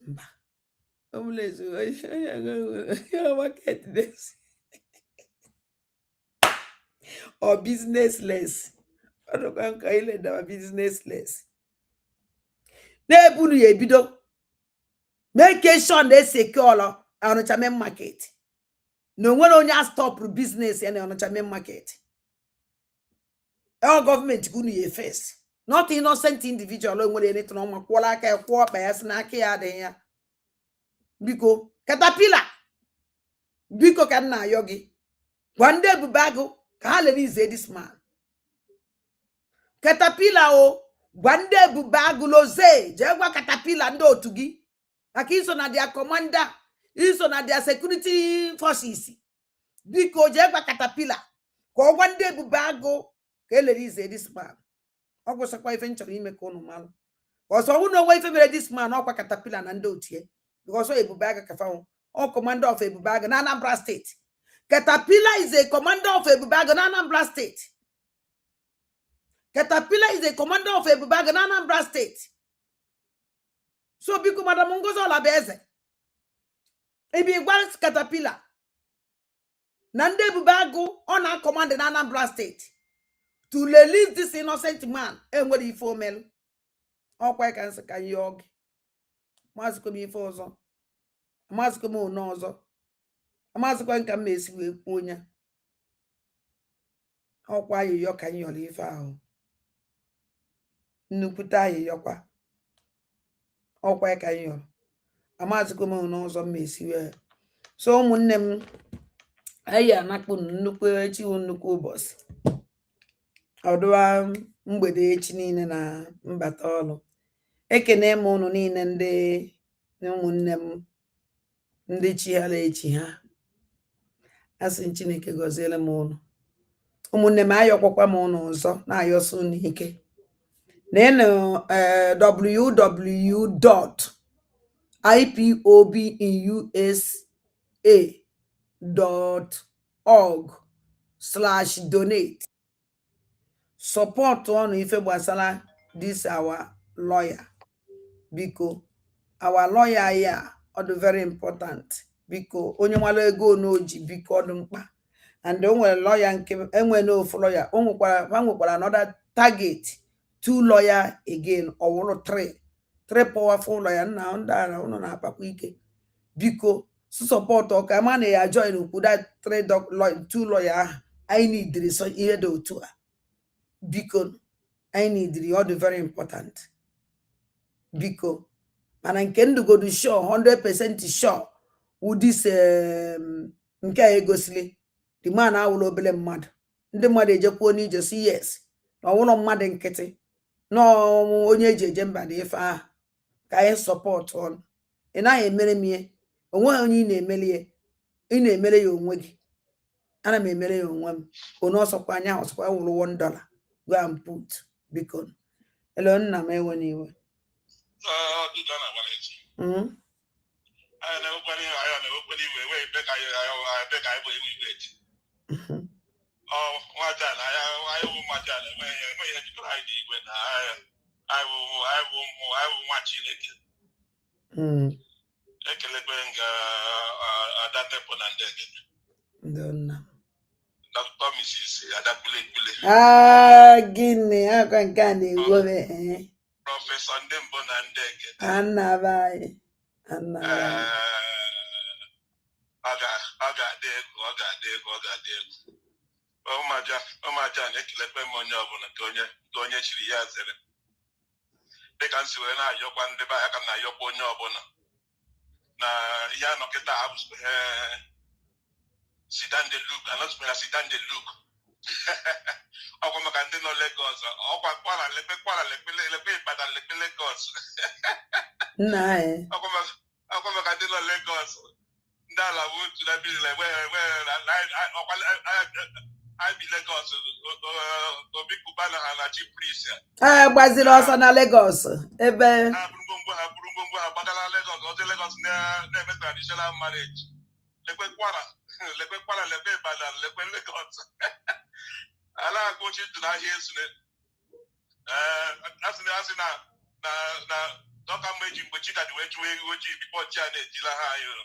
homeless. Market this or businessless. I don't know businessless. Nebunu ye bido. Make sure they secure Onitsha main market. No one only stop business and Onitsha main market. Our government go to face. Not innocent individual alone with anything on my quality by a snacky there. Biko caterpillar. Biko kana yogi. One day bubago. Khaledi is this man. Caterpillar o. One day bubago loze. Jegwa caterpillar ndo tugi. Akiso na their commander. Iso na their security forces. Biko jegwa caterpillar. Ko one day bubago. Khaledi is this man. Ogo sakwa eventually ime kono malo. Also who know why favor this man okwa caterpillar na ndo tie. Because so ebubaga kafa o commander of Ebubaga na Anambra State. Caterpillar is a commander of Ebubaga na Anambra State. Caterpillar is a commander of Ebubaga na Anambra State. So biku madam ngozo la beze. Ebi igwa Caterpillar. Nande Ebubago on a command in Anambra State. To release this innocent man. And what he for mel. Okwa kansa kan yog. Maziko mi fozo. Maziko mo nozo. Maziko nka mesi we kunya. Okwa yo kan yo life ahụ. Nnukwuta yokwa. Okwa kan yo. Maziko mo nozo mesi we. So ụmụnne m aya nakpu nnukwu echi nnukwu ụbọchị. Ọdụwa mgbede echi niile na mbata ọlụ. Ekene m unu niile ndị ụmụnne m ndị chi ha echi ha. Asị Chineke gọziele m unu. Ụmụnne m ayọkwakwa m unu ọzọ na ayọsụ unu ike. Nenu www.ipobinUSA.org/donate. Support on ife gbasara this our lawyer. Biko our lawyer here are very important. Biko onye nwale ego n'oji biko ọdụ mkpa. And onwe lawyer nke enwe no lawyer onwekwara another target 2 lawyer again or 3 powerful lawyer na ndara uno na apakwa ike. Biko support o ka man ya join ukwu that 2 lawyer I need the so ihe do otu a. Biko I need the all very important. Biko mana nke ndugodu sure 100% sure with this nke egosili the man awulo obele mmadụ. Ndị mmadụ ejekwa oni je see yes. Na ọwụlọ mmadụ nkịtị. No onye eje mba dị ife ahụ. Ka anyị support on. Ị naghị emere m ihe. Onwe onye ị na-emeli ị na-emere ya onwe gị. Ana m emere ya onwe m. Onu ọsọkwa anya ọsọkwa wụrụ $1. Go and put biko. Hello nna m ewe n'iwe. Gini akwa nke a na-egobe
Professor Ndembo na Ndege.
Anabai.
Ọmaja na-ekelekwe m onye ọbụla ka onye chiri ya zere. Dịka nsi wee na-ayọkwa ndị be aka na-ayọkwa onye ọbụla na ya nọkịta abụzụ Sidan de Luke, anọtụmela Sidan de Luke. Ọkwa maka ndị nọ Lagos, ọkwa Kwara lekpe Ibadan lekpe Lagos. Ọkwa maka ndị nọ Lagos, ndị ala bụ otu na biri I be Lagos, Obi Kubana ha na Chief Priest.
Gbaziri ọsọ na Lagos ebe
ha buru ngwongwo ha gbagara Lagos, ọdị Lagos na-eme traditional marriage. Lekpe Kwara, lekpe Ibadan, lekpe Lagos. Ala agụchi dị n'ahịa esule. Asị na dọka mmeji mgbe Chika dị wee chụwa ewu ojii bifo chi a na-ejila ha ayọrọ.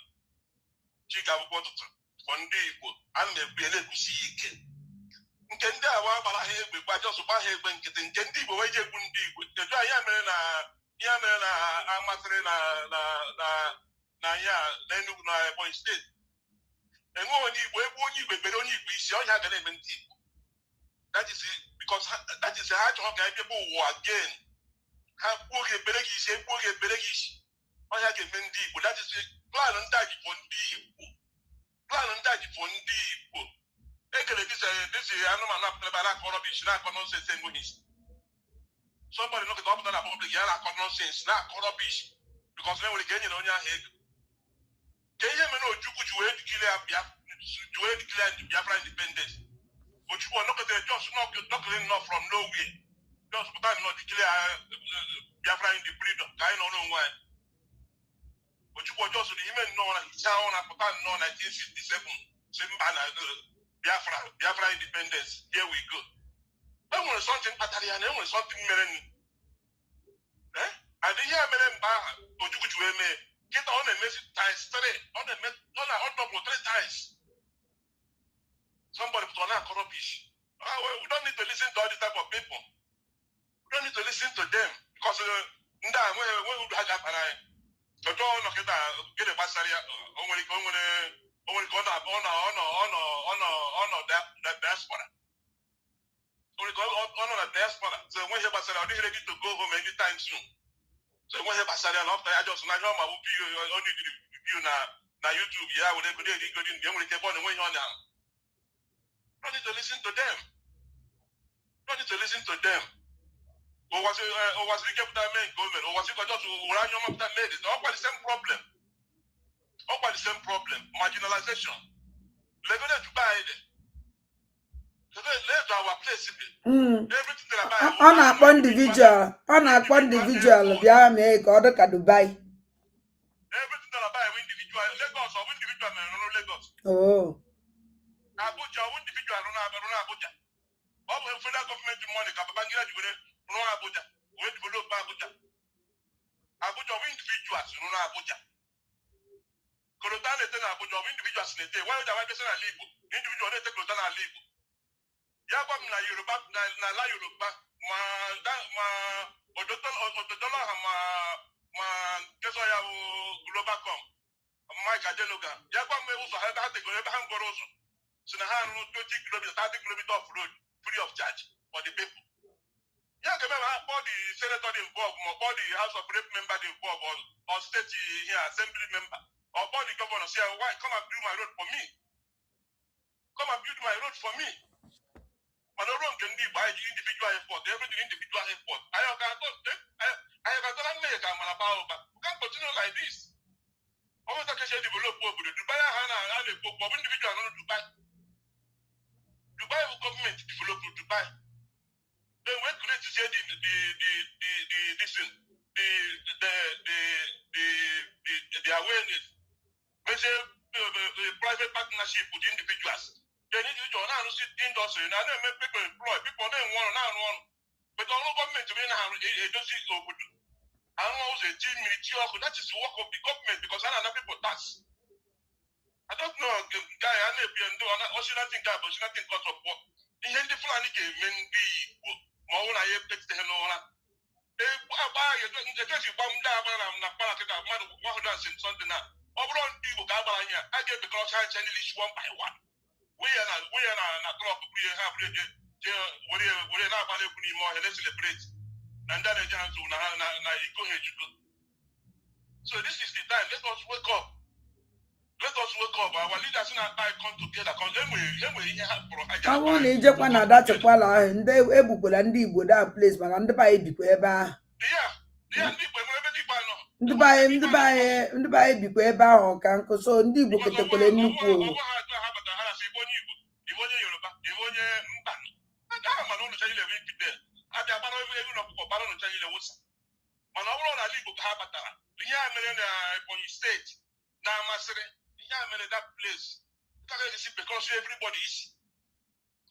Chika akwụkwọ ụtụtụ fọ ndị Igbo a na-ekwu ya na-ekwusi ike. Nke ndị awa gbara ha egbe gbajọsụ gba ha egbe nkịtị nke ndị Igbo wee jegbu ndị Igbo. Kedu ihe mere na amasịrị na na ya na Enugu na Ebonyi State. And only that is it, because that is the heart of people who again have poor belegish, I have a men deep, but that is the plan and that for people. Plan and that for people. This is animal not about corruption, not nonsense. Somebody look at the public, nonsense, not corruption, because they will get it on your head. Can you know Chukwu declare Biafra independence? But you are not just not from nowhere. Just because not declare Biafra independence, I don't know why. But you were just even known as Town and 1967, Biafra independence. Here we go. I want something Italian, I want something Meren. I didn't hear Meren or Chukwu get on a message times 3, on top of 3 times. Somebody put on a corruption. We don't need to listen to all this type of people. We don't need to listen to them because when we have a the door knock it out, get a bassaria only gone up on that diaspora. Only go on a diaspora. So when you bassaria, are ready to go home anytime soon? So when you bassaria, after I just know my only review na YouTube, yeah, when they go in, they only keep on the way on now. Don't need to listen to them. Don't need to listen to them. Or was it kept that man government? Or was it just run your mouth that made it? All by the same problem. All by the same problem. Marginalization. Let go to buy it. Let our place. Everything that I buy.
On a individual, yeah, make order to Dubai.
Everything that I buy, individual. Lagos or individual, man, no Lagos.
Oh.
Abuja, individual, no Abuja. All the federal government money, Kapabangira, you no Abuja. We develop Abuja. Abuja, individuals, no Abuja. Kolotan is an Abuja, individuals in the day. Why would I person a legal? Individual, they take Kolotan a legal. Yabam na Yoruba, na la Yoruba, Odotola, Kesoya Globacom, Mike Adenoga. Yabam may also have to go to Hangoroso. So now 20 kilometers, 30 kilometers of road, free of charge for the people. Yeah, remember all the senator involved, all the House of Rep member involved, or state here, assembly member, or all the governors here, why come and build my road for me? Come and build my road for me. But no road can be by individual effort, everything individual effort. I have done America, Malabao, we can't continue like this. Almost like I said, develop Dubai, Hana, individual, not Dubai. Dubai government develop Dubai. Then when create to say the awareness, measure private partnership with individuals. Then individual now sit industry, now they make people employ people then one. But all government to me now agency so good. I don't know the team military, that is the work of the government because I don't know people tax. I don't know, guy, I never been doing that. What's nothing, guy, but nothing got up. In the Fulani game, men be more when I have text the Henola. I buy it, the country bomb down, I'm not parakeet, I'm not 100 something now. Overall, people got by here. I get the cross hand channel one by one. We are not drop, we have we're not about to put more, let's celebrate. And then a chance to go ahead. So this is the time, let us wake up. Let us wake up. Our leaders in our time come together.
I want to just one of that Kwala and they able and deep with that place, but on the bay be ever. The bay be ever or can so deep book at the Colenu.
That place because everybody is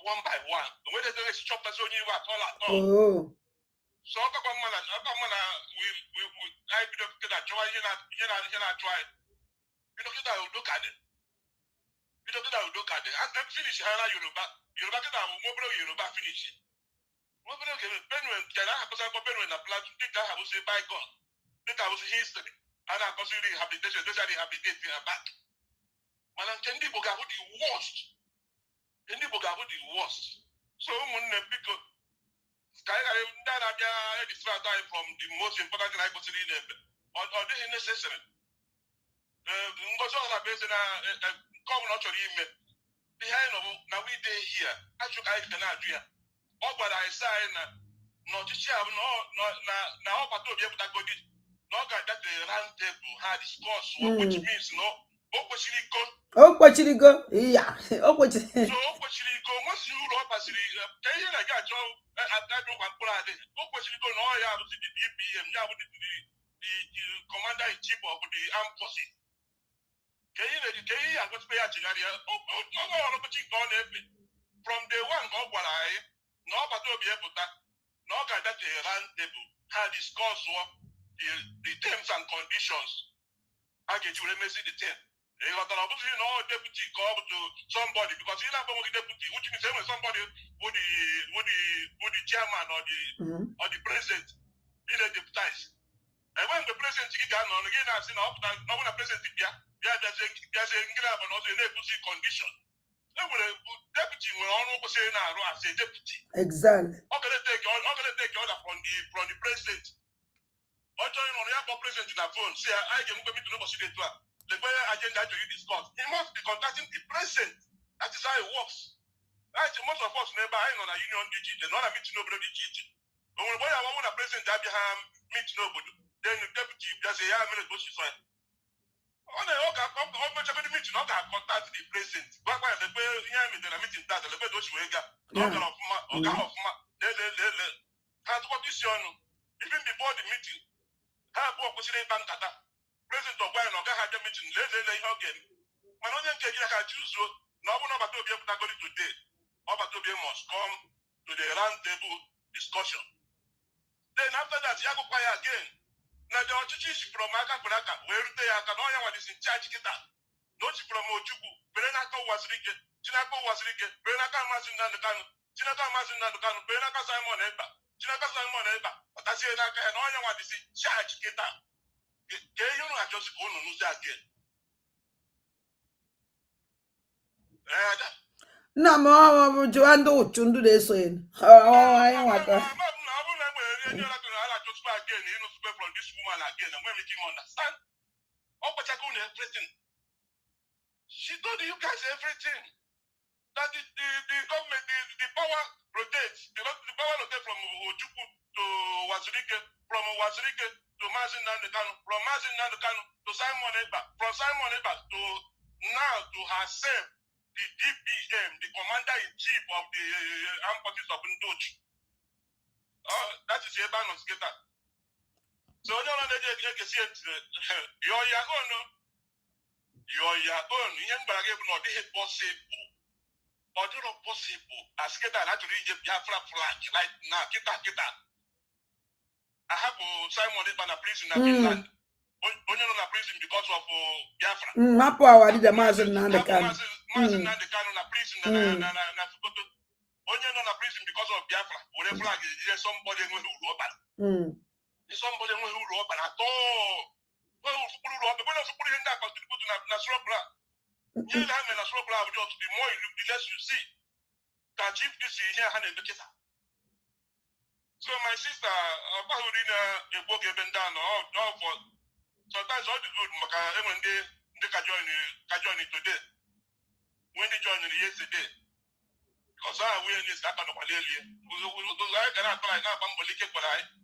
one by one. The way they do is chop us on you at all. So I try. You look at it. I'm finish Hana Yoruba. Yoruba Yoruba finish it. What will I have to say by God? Think I will say history. And I consider rehabilitation, those are rehabilitating her back. Man, I'm telling you, the worst. The worst. So, when the people, from the most important thing I consider or this is necessary. Come not to email. Behind now we day here. I should I cannot do it. All but I say not to share now but to be able to go this. Not that the round table had discourse, which means no.
What should go? Yeah. Oh, what should
go? Once you roll past the I got you at that room and pull out it. What should go? No, I have the DPM, now with the commander in chief of the armed forces. From day one, no, but to be able to no, that the round table had discussed the terms and conditions. I get you remember the term. Deputy call to somebody because you have a deputy, which means when somebody would the chairman or the president in a deputize. And when the president got on again, I said, no, when the president there's a grab and also a deputy condition. Deputy will almost say now as a deputy.
Exactly.
How can they take order from the president? Or join on the president in the phone, say I can go to the possibility. The very agenda to you discuss. He must be contacting the president. That is how it works. Most of us never on a union duty. They don't meet nobody duty. But when I want a president Abraham meet nobody, then the deputy does a minute what she said. On the meeting, not contact the president. But when the meeting that the level she wake up, not of even before the meeting, have what was in Bankata. President of Wine or had the meeting, let again. When I can choose, no one about to be able to go today. About to be must come to the round table discussion. Then after that, you go quiet again. Now the Ochichi from Maka, where they are Kanoya is in charge. Not from Chukwu, Benaka was Rike, Chinako was Rike, Benaka Mazin and the Kanu, Chinaka Mazin and the Kanu, Benaka Simon Eba, Chinaka Simon Eba, but I say that Kanoya is in charge. You know, I just go to lose that again.
No, more Joando Chundu de Swin. I want that.
From this woman again, and when we can understand, everything. She told you guys everything. That the government, the power rotates. The power rotates from Chukwu to Wazirike, from Wazirike to Mazin and the Kanu, from Mazin and the Kanu to Simon Eba, from Simon Eba to now to herself, the DPM, the commander-in-chief of the armed forces of Ndochi. That is Eba Nosketa. So you don't know you're your own. You're your own. You ain't gonna give no this possible. Or do not possible. As Keta actually the Biafra flag right now. Kita. I have Simon in a prison in Finland. Only on a prison because of Biafra.
Mapo awadi the Mazin and the Kanu.
Mazin and the Kanu na prison na only on a prison because of Biafra. When the flag is somebody who will somebody who will open at all. Well, put in that contribute to natural blood. You have a natural blood, the more you look, the less you see. That chief this is here and the kitter. So, my sister, about a book even down or for sometimes all the good, when they can join it today. When they join it yesterday. Because I will in this kind of a lady. I cannot try now, I'm going to what I.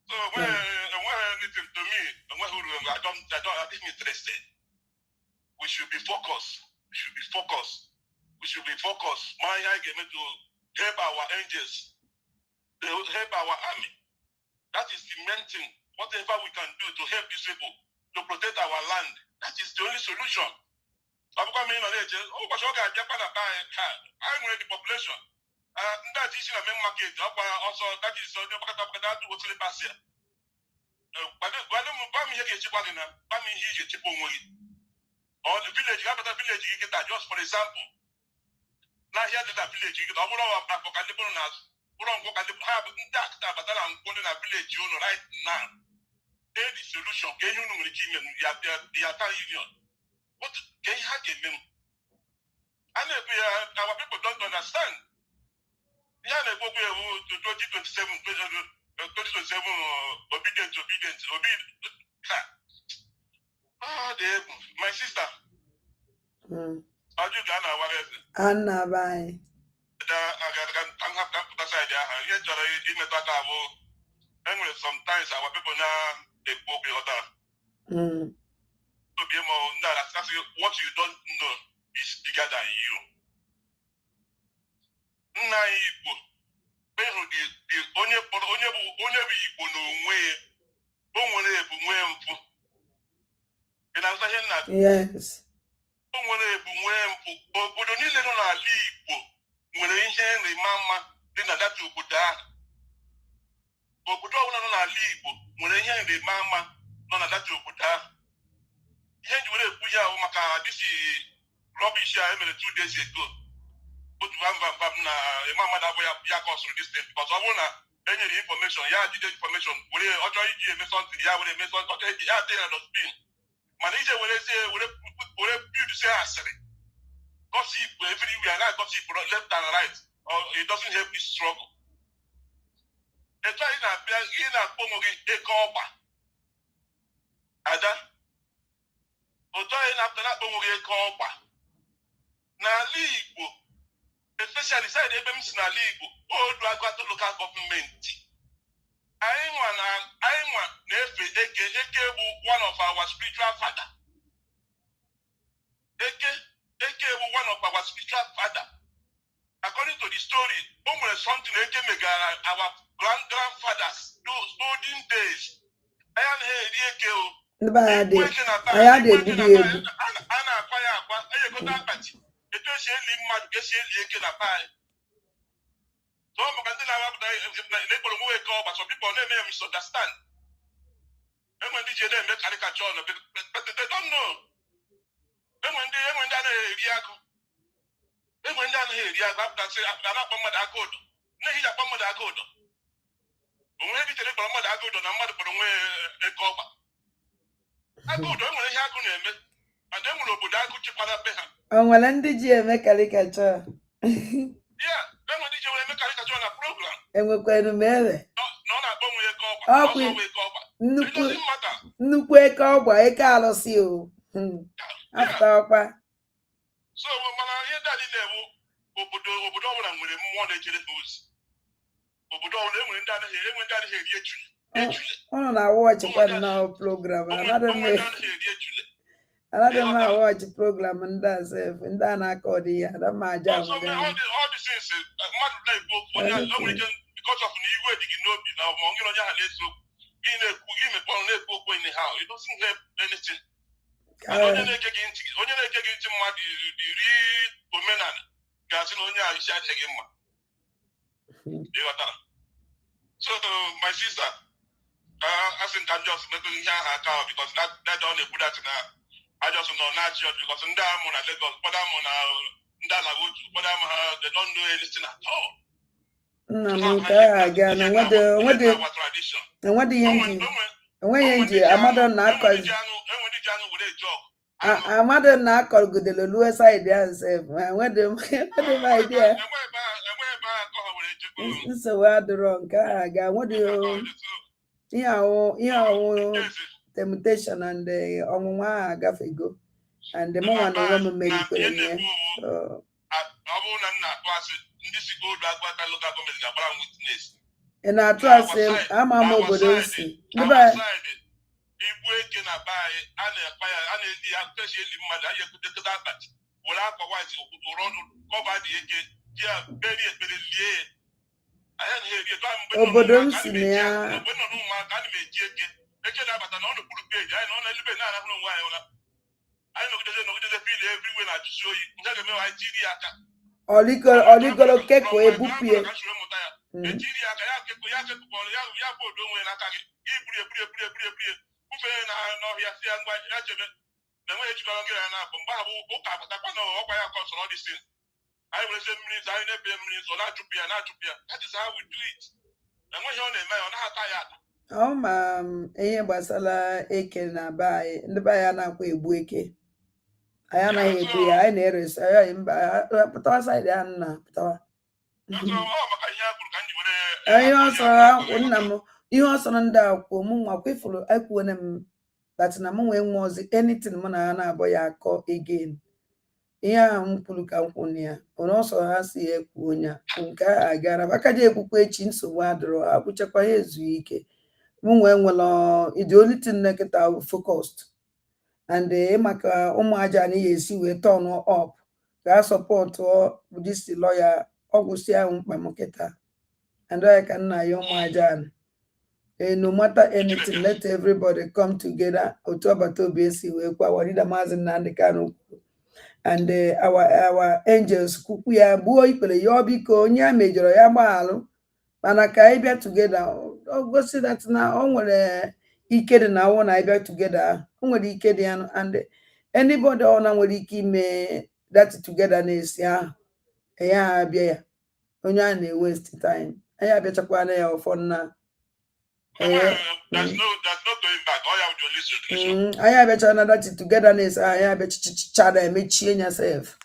So when anything to me, I think interested. We should be focused. My argument to help our angels, to help our army. That is the main thing. Whatever we can do to help these people, to protect our land, that is the only solution. I'm coming on edge. Oh, but Japan, I'm with the population. That is in a main market. Also, that is the that was the past year. But I'm here to Chipana, I'm here to Chipomoi. Or the village, you have a village, you get that just for example. Now, here is a village, you get a lot of Apocaliponas, who don't go at the have intact, but I'm going to a village, you know, right now. the solution can you know the entire union. What can you have them? And our people don't understand. Yeah, they go to 2027, 2027 obedience. My sister.
Anna, bye.
Sometimes our people now they go be other. What you don't know is bigger than you.
Yes.
This is rubbish I made 2 days ago. But this thing because I wanna any information, information, will something, manager will say gossip everywhere, like gossip left and right, or it doesn't help me struggle. And try in a copa. Ada. Or try after that copa. Now legal. Especially side EBMs na legal. Oh, do I got to local government? I want one of our spiritual father. Eke one of our spiritual father. According to the story, something our grandfathers, those olden days. I am here. Some people may misunderstand. And when they make caricature, but they don't know. And when they say, I'm not from the code. No, he's a from the code. When we tell from the code, I'm not from a cover. I go down when I have and then we'll put that to Palabeha.
And when did you make caricature?
Yeah, then when did you make caricature on a program?
And we're going to mail it. Nnukwu eke ọgba eke alụsị o. After ọkwa.
So mana ihe dadi na-ewu obodo ọbụla nwere mmụọ na-echere ozi. Obodo ọbụla enwere ndị anaghị eri ejule.
Ụnụ na-awọchị kwa na program. Another man watch program and that's it. And then I call the other man.
All the things because of the way you know now, it doesn't help anything. So my sister, I think I'm just making her account because that only put that in her. I just know not sure because in that one I let go, but I'm on they don't know anything at all.
What do you Amado Nakol? Amado Nakol good the Lewis idea and say, what do my idea? So what the wrong guy? What do you? Temptation and the Omwa Gafigo and the moment the woman made it. And I trust him, I'm a mobility. ihe gbasara eke na be anyị ndị be anyị na-akwa egbu eke anyị anaghị egbu ya anyị na-eresi ya mba pụtawa saịdị ya nna pụtawa ihe ọsọ nna m ihe ọsọ ndị akwụ mụ nwa kwefuru ekwuone m latina m nwee nwe ozi anything m na ha na-abụ ya akọ again ihe ahụ m kwuru ka m kwụ ya onye ọsọ ha si ekwu onye nke a agara akaja ekwukwa echi nsogbu adịrọ akwụchakwa ha ezughị ike m nwee nwere ideoliti nnekịta focused and maka ụmụ aja na ya esi wee turn up ga sọpọtụ disi lawyer ọgwụsi ahụ mkpa m kịta and I ka nna ya ụmụ aja no matter anything let everybody come together otu agbata obi esi wee kwa warida Maazị Nnamdi Kanu and our angels kwukwu ya gbuo ikpere ya biko onye a mejọrọ ya gbaalụ mana ka anyị bịa together o gosi that na o nwere ike dị na awụ na anyị bịa together o nwere ike dị ya and anybody ọ na nwere ike ime that together na-esi ahụ ya abịa ya onye a na-waste time anyị abịachakwana ya ọfọ nna anyị abịachara na that together na-esi anyị abịachichara emechie nya sef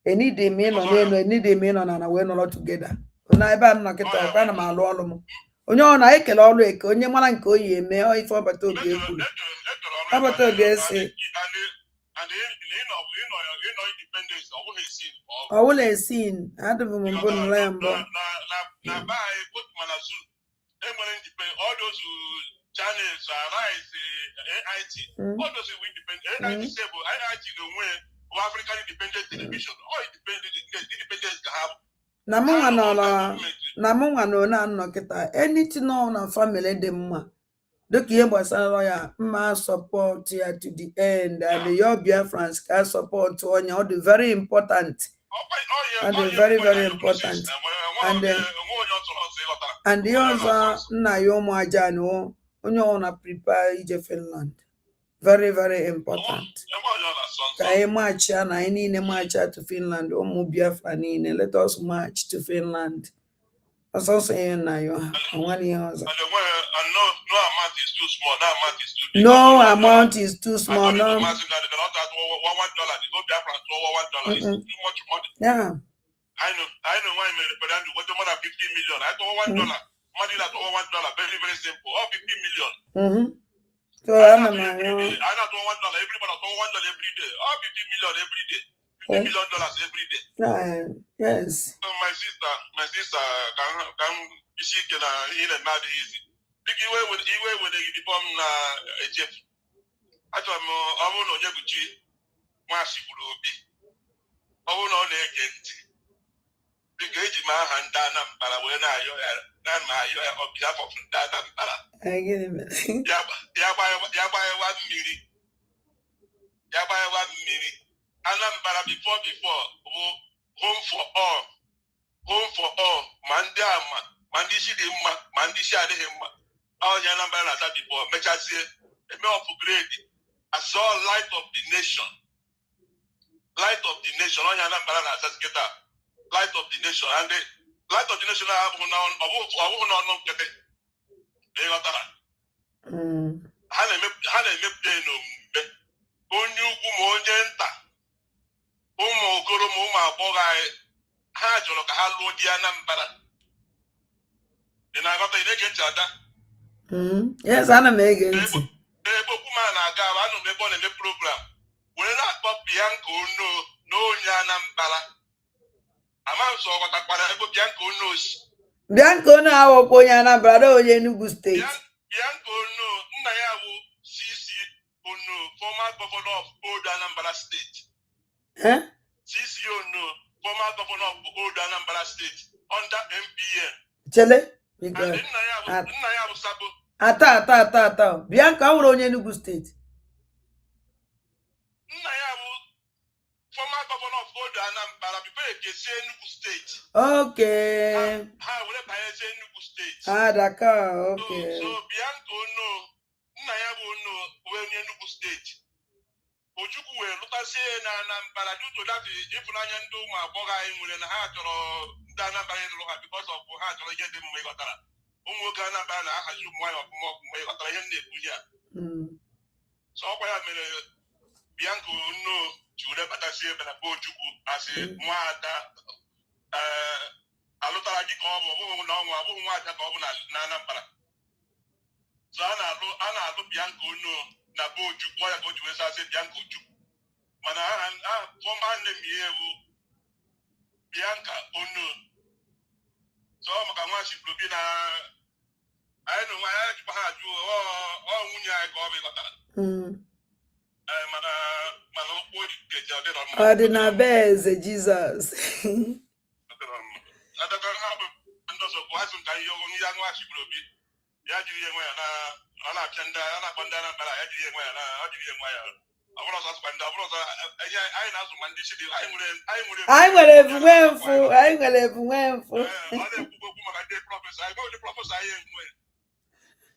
enide me nọ n'elu enide me nọ na wee nọrọ together na ebe a nọ kịta ebe ana m alụ ọrụ m onye ọ na-ekele ọrụ eke onye mara nke oyi eme ọ ife ọbata obi ekwuru ọbata obi esi ọwụla esin adịbụ m mbụ nụrụ ya mbụ na mụnwa nọ na nnọkịta anything nọ na family dị mma dịka ihe gbasara ya mma support ya to the end and your Biafrans ka support onye ọ dị very important and very very important and ihe ọzọ nna ya ụmụ aja na onye ọ na prepare ije Finland very very important ka anyị march ya na anyị niile march to Finland ụmụ Biafra niile let us march to Finland ọsọsọ ihe na ya onwere ihe ọzọ no amount is too small no yeah
I know why I'm referring to more than 50 million. I thought $1. Money that over $1. Very, very simple. Or 50 million.
So I'm
not $1. Everybody $1 every day. Or 50 million every day. $50 million every day.
Yes.
So my sister can be sick in a mad easy. Big way when they become a chef. I told him, I won't know Yaguchi. Mashi will be. I won't know again. Because my hand down, but when I on behalf of that,
I get him.
Yabai 1 million. Yabai 1 million. And I'm before, home for all. Mandishi, all your number as that before. Mechasi, a more upgrade. I saw light of the nation. Light of the nation. On your number as that get up. Light of the nation, and the light of the nation I have now. I won't know get it. They got that. Hane me play no. Onyu kumojenta. Umo goro mo ma bogai. Ha jolo ka halu dia nambara. Ina got the next chata.
Yes, Anna Megan.
Ebo kuma na ga anu me born in the program. When that pop bianco no nya nambara.
Bianco no our Poyana brother Enugu State.
Bianco no Nayawu CC no former governor of Old Anambra State.
Huh?
CC no former governor of Old Anambra State under MPN.
Chele? Because Ata. Bianca our Enugu State.
Former governor of Old Anambra Enugu State.
Okay.
Enugu State.
Dakar. Okay.
So Bianco no Nayabu no Enugu State. Ojukwu we look at say na Anambra due to that if Nanya do my boga in when I had to Anambra because of how to get them. ụmụ nwoke a na-aba na-ahazi ụmụ nwaanyị ọfụma ọfụma ịghọtara ihe m na-ekwu ya. So ọkwa ya mere Bianca Ono ji were batasie ebe na be Chukwu asị nwaada alụtara gị ka ọ bụ ọbụghị na ọnwa abụghị nwaada ka ọ bụ na Anambra. So a na-alụ Bianca Ono na be Chukwu ya ka o ji wee sasị Bianca Chukwu mana fọma nne m ihe bụ Bianca Ono. So maka nwa Chibrobi na anyị na onwe anyị jikwa ha ajụ ọ nwunye anyị ka ọ bụ ịghọtara. Mana okwu ojikeji ọ dịrọ mma.
Ọ dị na be eze Jizọs.
Adaka ha bụ ndị ọzọ bụ asị nka ihe onye ya nwa Chibrobi ya jiri ihe nwe ya na ọ na-apịa ndị a na-akpọ ndị Anambra ya jiri ihe nwe ya na ọ jiri ihe nwe ya. Ọ bụrụ ọzọ asụkwa ndị ọ bụrụ ọzọ anyị na-azụ ma ndị chidi anyị
nwere ebumwe mfu.
Ọ na-ekwu okwu maka ndị prọfesọ anyị enweghị ụdị prọfesọ anyị enwe.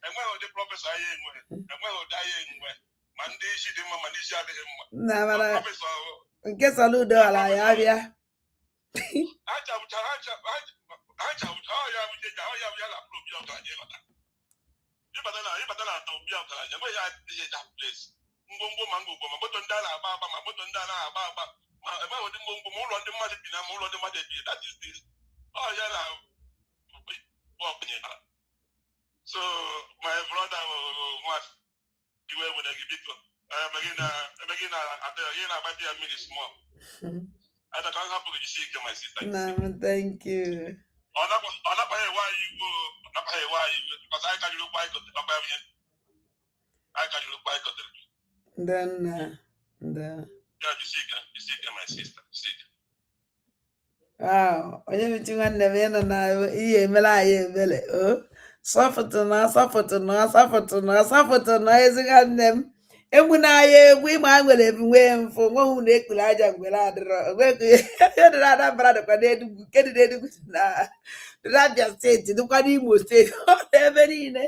Enweghị ụdị prọfesọ anyị enwe. Enweghị ụdị anyị enwe. Ma ndị isi dị mma ma ndị isi adịghị mma.
Nna mara nke Soludo ala ya abịa.
Ịbata na atọ obi ọgaranya enweghị adịghị that place. Ngwongwo ma ngwongwo ma moto ndị a na-agba agba ma moto ndị a na-agba agba ma enweghị ụdị ngwongwo ma ụlọ ndị mmadụ bi na ma ụlọ ndị mmadụ ebi that is the ya na ọkụnye. So my brother nwa iwe were gị biko ebe gị na-agbata ya mmiri small. Adaka hapụ gị jisi ike my sister.
Thank you.
Ọ nakwaghị ewe anyị igbo because anyị karịrị okwu anyị kotere ọkwa ya anyị karịrị okwu anyị kotere. Jisi ike my sister.
Wow, onye mechi nwanne m ịnọ na ihe emere anyị emere sọfụtụ na ezi nwanne m egwu na-aya egwu ịma ha nwere ebunwe mfụ nweghụ na ekpuru aja mgbere adịrọ dịrị Anambra dịkwa n'Enugu nke dị n'Enugu na Abia steeti dịkwa n'Imo steeti ebe niile.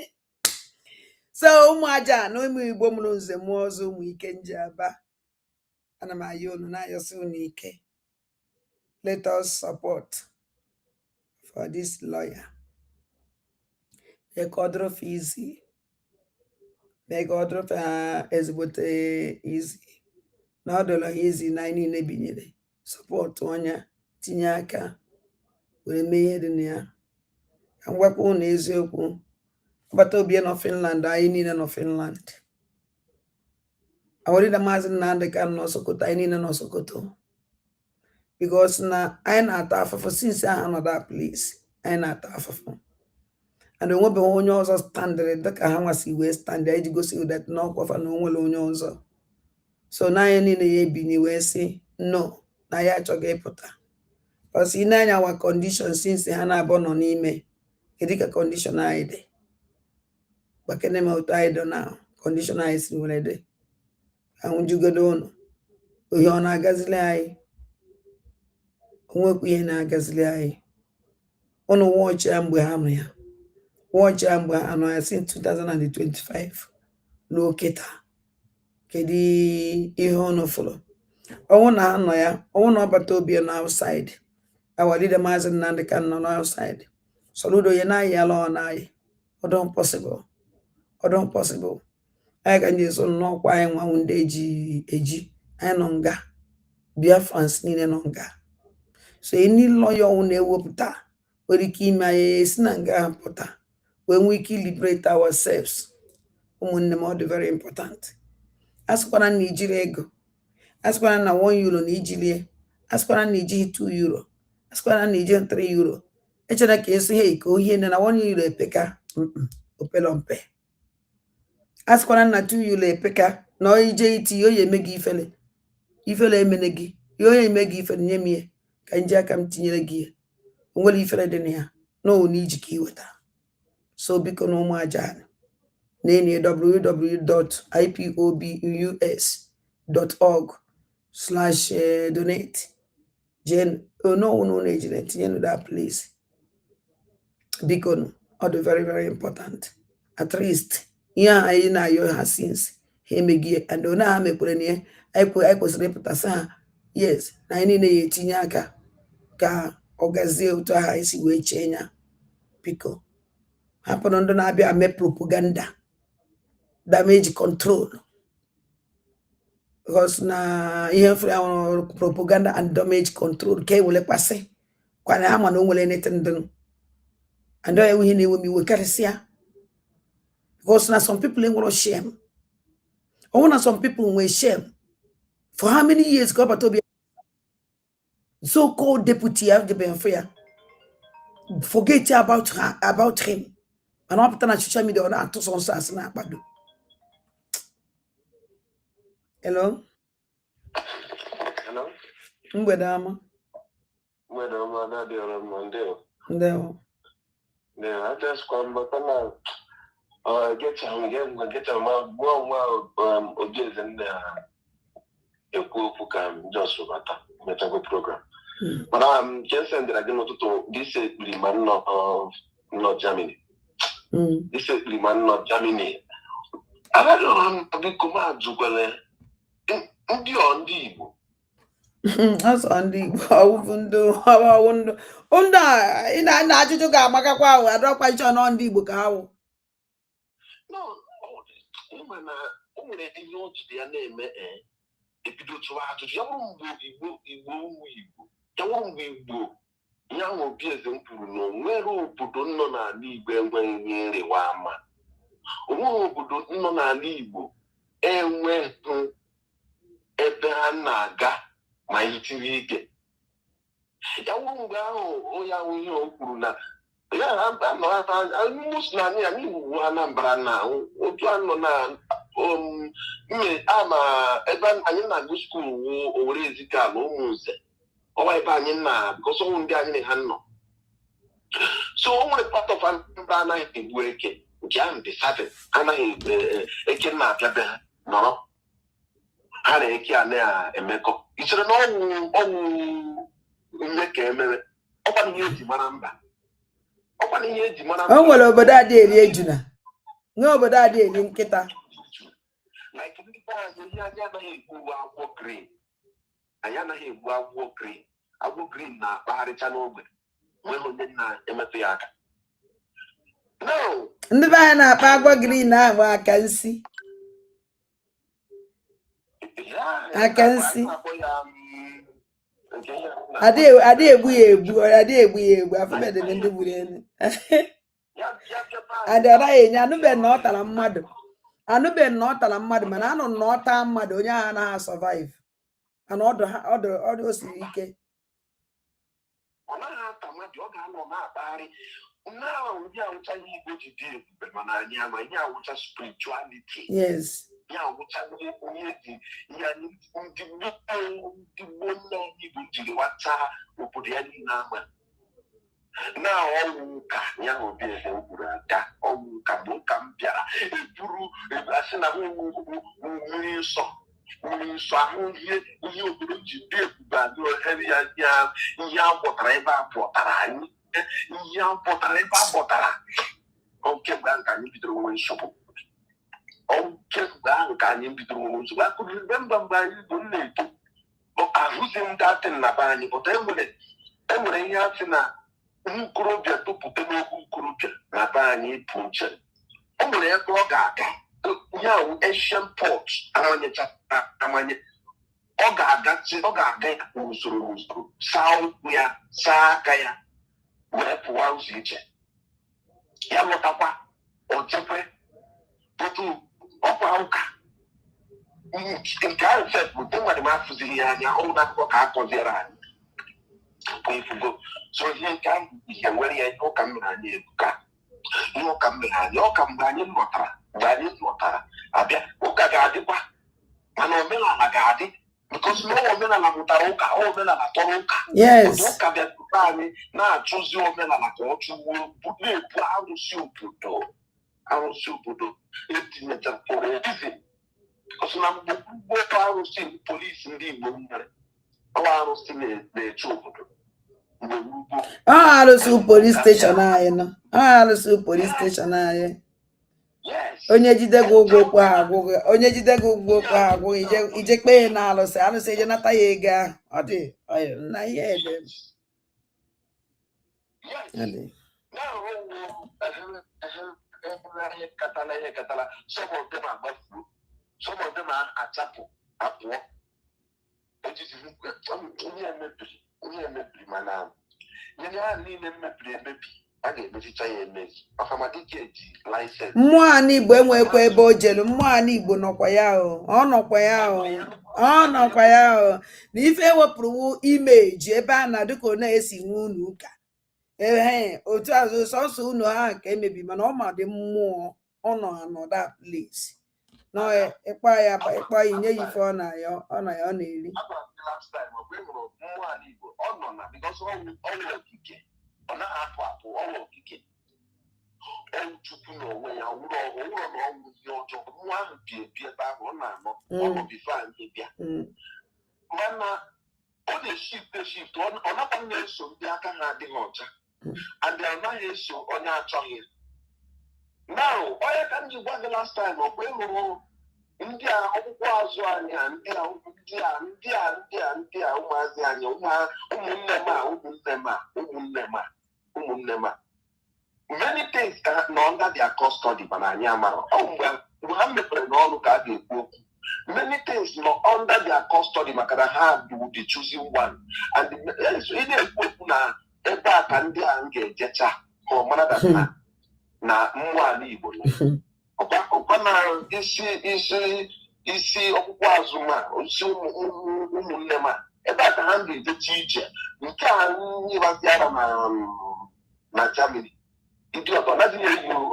So ụmụ aja na ụmụ Igbo mụrụ nze mụọ ọzọ ụmụ ike nji aba ana m ayọ unu na-ayọsị unu ike. Let us support for this lawyer. Make order of easy. Make order of ezigbote easy. Na ọdụlọ easy na anyị niile binyere. Support onye tinye aka were mee ihe dị na ya. Ka m gwakwa unu eziokwu. Ọgbata obi nọ Finland, anyị niile nọ Finland. Awọrịda Maazị Nnamdi Kanu nọ Sokoto, anyị niile nọ Sokoto. Because na anyị na-ata afụfụ since aha nọ that place. Anyị na-ata afụfụ. And onwebeghị onye ọzọ standịrị dịka ha nwasị wee standị anyị ji gosi ụdet na ọkwafa na onwere onye ọzọ. So na anyị niile ya ebinye wee sị no na ya achọghị ịpụta. Because ị na-anya wa condition since ha na-abụ nọ n'ime edika condition anyị dị. Gbakene m otu anyị dị na condition anyị si nwere dị. Ahụjugodo ụnụ ohe ọ na-agazili anyị. Onwekwa ihe na-agazili anyị. Ụnụ wọchị ya mgbe ha nọ ya. Wọchị ya mgbe ha nọ ya since 2025 n'oke taa. Kedu ihe ụnụ fụrụ? Ọnwụ na ha nọ ya, ọnwụ na ọbata obi na outside. Awalide Maazị Nnamdi Kanu nọ outside. Soludo ya na ya ala ọ na anyị. Ọ don't possible. Anyị ka nje so n'ọkwa anyị nwanwu ndị eji anyị nọ nga. Biafrans niile nọ nga. So any lawyer who na-ewepụta nwere ike ime anyị esi na nga ha pụta wee nwee ike liberate ourselves. Ụmụnne m ọ dị very important. Asịkwara na ijiri ego. Asịkwara na 1 euro na ijilie. Asịkwara na iji 2 euro. Asịkwara na iji 3 euro. Echere ka esi ha ike ohihe na 1 euro epeka opelompe. Asịkwara na 2 euro epeka na ije iti oye eme gị ifele emene gị oye eme gị ifele nye m ihe ka nje aka m tinyere gị onwere ifele dị na ya no na iji ka iweta. So biko na ụmụ aja na-enye www.ipobus.org/donate. Jen no ejire tinye that place. Biko no ọ dị very very important. At least ihe anyị na-ayọ ha since ha emeghị and ona ha mekwere na anyị kwesịrị ịpụtasị ha yes na anyị niile ya etinye aka ka ọ gazie otu aha isi wee chee ya. Biko happen on the Nabia me propaganda, damage control. Because na propaganda and damage control ke wole pase kwa na ama no wole anything done and I we ni we karisia because na some people ain't gonna shame or na some people will shame for how many years go to be so-called deputy of the Benfria forget about her about him and after na social media na to son sas na akpado. Hello Mbedama Ndeo
I just come back and get my objects and a cool just over program. But I'm just saying that I don't know to this is the man not Germany. This is the man not Germany. I don't know to come out to
that's on the window. Unda ina ajuju ga maka kwa o adro kwa icho no ndi Igbo ka awo.
No, mana o nwere ihe o jide ya na-eme ebido tụwa ajụjụ ya bụrụ mgbe Igbo ya bụrụ mgbe Igbo ya nwe obi eze m kwuru na o nwere obodo nọ n'ala Igbo enweghị ihe nrewa ama o nwere obodo nọ n'ala Igbo enweghị ebe ha na-aga ma itiri ike ya bụrụ mgbe ahụ ya nwe ihe o kwuru na ya Muslim ya n'iwu Anambra na otu anọ na ama ebe anyị na-agụ skuulu Owere Ezikala Ụmụnze ọwa ebe anyị na because ọnwụ ndị anyị na ha nọ so o nwere part of Anambra anaghị egbu eke nke ahụ dị sadin anaghị eke na-abịabe ha nọrọ ha na eke a na-emekọ ichere na ọnwụ ihe ka emere ọkwa ihe eji mara mba o
nwere obodo adị eri ejuna nwe obodo adị eri nkịta
like ndị anyị anaghị egbu agwọ green agwọ green na-akpagharịcha n'ogbe nwere onye na-emetụ ya aka
ndị be anyị na-akpa agwọ green na-agba aka nsi adị egbu ya egbu afọbedebe ndị gburu elu adị ọraghị enye anụbeghị na ọ tara mmadụ mana anụ na ọ taa mmadụ onye ahụ anaghị survive and ọdụ o siri ike
ọ naghị ata mmadụ ọ ga-anọ na-akpagharị ndị awụcha ihe Igbo ji dị ebube mana anyị ama ihe awụcha spirituality
yes
ihe awụcha onye dị ihe anyị ndị gboo nne Igbo jiri wacha obodo ya niile ama na ọnwụ ka ya na obi eze kwuru aka ọnwụ ka bụ ka m bịara eburu asị na mmiri nsọ ahụ ihe obodo ji dị ebube anyị ohere ya ihe agbọtara ebe a bọtara anyị ihe agbọtara ebe a bọtara kemgbe ahụ ka anyị bidoro nwe nsogbu kemgbe ahụ ka anyị bidoro nwe nsogbu akụrụ mgbe anyị bụ na-eto ahụzi m datịn na be anyị pụta enwere ihe asị na nkorobịa topụta n'okwu nkorobịa na be anyị bụ nche o nwere ebe ọ ga-aga ya wụ Asian port amanye ọ ga-aga usoro saa ụkwụ ya saa aka ya wee pụwa ụzọ iche ya lọtakwa ojekwe pụtụ ọkwa ụka nke ahụ fepụ nwere m afụzighị ya anya ọnwụ n'akụkọ ka a kọziere anyị bụ ifugo so ihe nke ahụ ihe nwere ya ihe ụka mmere anyị ebuka ihe ụka mmere anyị ọka mgbe anyị lọtara abịa ụka ga-adịkwa mana omenala ga-adị because na omenala mụtara ụka omenala tọrọ ụka ụka bịa anyị na-achụzi omenala ka ọ chụgbuo na-ebu arụsị obodo etinyechapụrụ izi because na mgbe arụsị polisi ndị Igbo nwere ọwa arụsị na-eche obodo
arụsị police station anyị nọ arụsị police station anyị onye jide gị ụgwọ okwu ha agwụghị onye jide gị ụgwọ okwu ha agwụghị ije kpee na arụsị eje nata ya ego ahụ ọ dị na ihe ede
some of them are buffalo, some of them are achapo, apple.
Mmụọ anyị Igbo enwekwa ebe o jelu, mmụọ anyị Igbo nọkwa ya o, ọ nọkwa ya o, ọ nọkwa ya o. Na ife ewepụrụ imeji ebe a na dịka ọ na-esi nwe unu ụka. Otu azụ sọsọ unu ha nke emebi mana ọ ma dị mmụọ ọ nọ anọda place. No, ịkpa ya nye ya ife ọ na ya ọ na-eri.
Chukwu n'onwe ya ụlọ na ọnwụ ihe ọjọọ nwa ahụ bi ebi ebe ahụ ọ na-anọ ọnọbife anyị bịa mana ọ na-shift ọ nakwa na-eso ndị aka ha adịghị ọcha and anaghị eso onye achọghị now onye ka m ji gwa gị last time ọ bụ ịhụrụ ndị a ọkpụkpụ azụ anyị ndị a ụmụazị anyị ụmụnne m a many things no under their custody mana anyị amara mgbe ha mepere n'ọnụ ka a ga-ekwu okwu many things no under their custody maka na ha bụ the choosing one and ị na-ekwu okwu na ebe a ka ndị a ga-ejecha ka ọ mara na mmụọ ala Igbo ọkwa na isi ọkpụkpụ azụ ma isi ụmụnne m ebe a ka ha ga-ejecha ije nke a nyịbaziara na Germany ndị ọzọ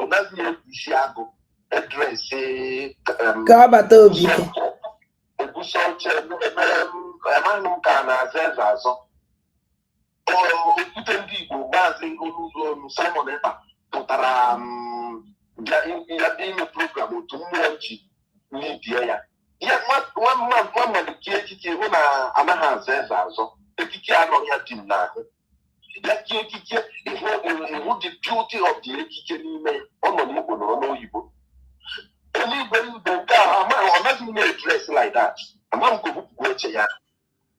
ọnaghị eyi isi agụ edresị
ka ọ bata obi
ebuso oche amaghị m ka na-aza eze azọ okwute ndị Igbo maazị olu Simon Ekpa pụtara ya dị ime program otu mmụọ ji n'ibie ya ihe nwa malike ekike hụ na anaghị aza eze azọ ekike anọghị ya dị m n'ahụ ya ekike ịhụ the beauty of the ekike n'ime ọ nọ n'Igbo nọrọ n'oyibo eluigwe mbe nke a ọ naghị m na-edress like that ama m ka obupụgo oche ya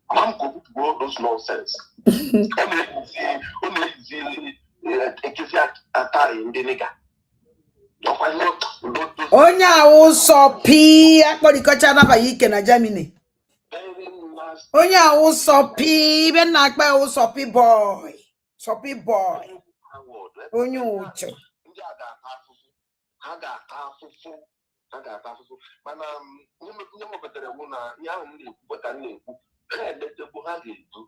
ama m ka obupụgo those nonsense ọ na-eyizi ekezi atari ndị nịga
onye awụ sọpi akpọrịkọcha anabaghị ike na Germany onye awụ sọpi ibe nna akpa awụ sọpi boy onye ụchọ
ha ga-ata afụfụ mana nye mepụtara ewu na ihe ahụ m na-ekwu ka m na-ekwu ha emetegbu ha ga-ebu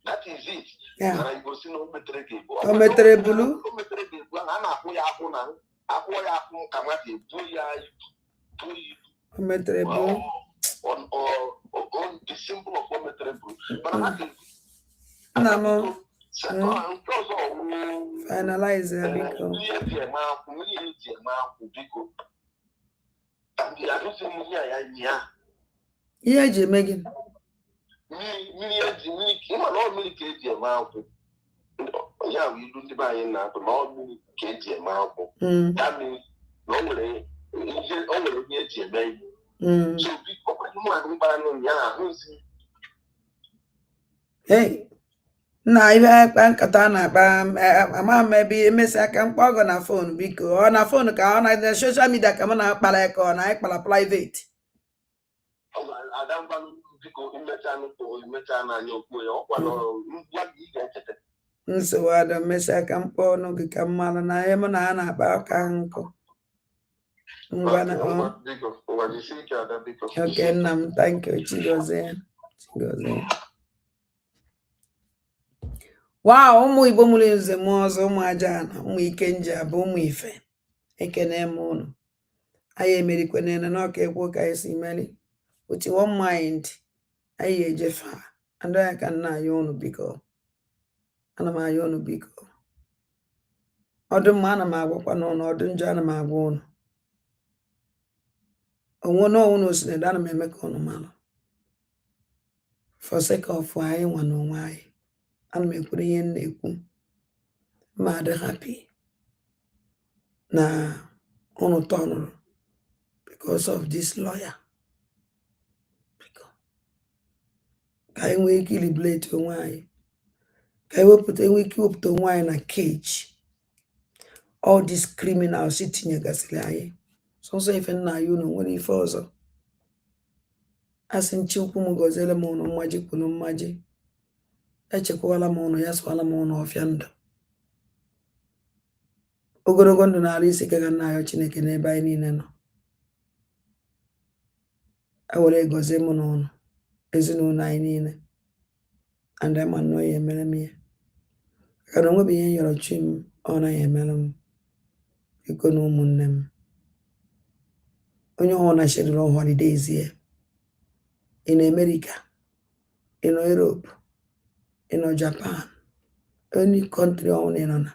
that is it na Igbo si na o metere ga-ebu
o metere bulu
ga-ebu a na-akpụ ya akpụ na akpụ ya akpụ ka nwata ebu ya ibu
o metere bulu
the symbol of o metere bulu mana ha ga-ebu
nna m finalize ya biko ihe eji eme gị
mmiri ka eji eme akwụ ya bụ ilu ndị be anyị na-atụ na ọmiri ka eji eme akwụ ya mere na o nwere ihe eji eme ihe so biko mmadụ mgbara n'ụnyaahụ ahụzi
na ibe akpa nkata na-akpa ama m ebe emesịa aka mkpọ ọgọ na fon biko ọ na fon ka ọ na social media ka m na-akpara ya ka ọ na-akpara private nsogbu ada mmesịa ka mkpọ ọnụ gị ka mmalụ na ihe m na ha na-akpa ọka nkụ ngwa na oke nna m thank you chigozie wow ụmụ Igbo mụrụ nze m ọzọ ụmụ aja na ụmụ ike nji abụ ụmụ ife ekene m unu anyị emerikwenene n'ọka ekwu ka anyị si meri with one mind anyị ejefe andụ ya ka nna anyị unu biko ana m anyị unu biko ọdụ mma ana m agwakwa n'ụlọ ọdụ njọ ana m agwa unu onwe n'ọnwụ na osinedo ana m eme ka unu mara for sake of anyị nwa n'onwe anyị ana m ekwere ihe m na-ekwu ma dị happy na unu tọnụrụ because of this lawyer ka anyị nwee ike liberate onwe anyị ka enwe ike iwepụta onwe anyị na cage all these criminals tinyegasịrị anyị sọsọ ife nna ya unu nwere ife ọzọ asị nchi ukwu m gọziele m ụnụ mmaji kwunu mmaji echekwala m ụnụ ya sụwala m ụnụ ọfịa ndụ ogologo ndụ na-arụ isi ike ga nna ya Chineke n'ebe anyị niile nọ ewere gọzie m n'ụnụ ezinụlọ anyị niile and ama nnọọ ya emere m ya aka na onweghị ihe nyọrọ chi m ọ naghị emere m biko na ụmụnne m onye ọhụrụ na schedule holidays here in America, in Europe, in Japan, any country on in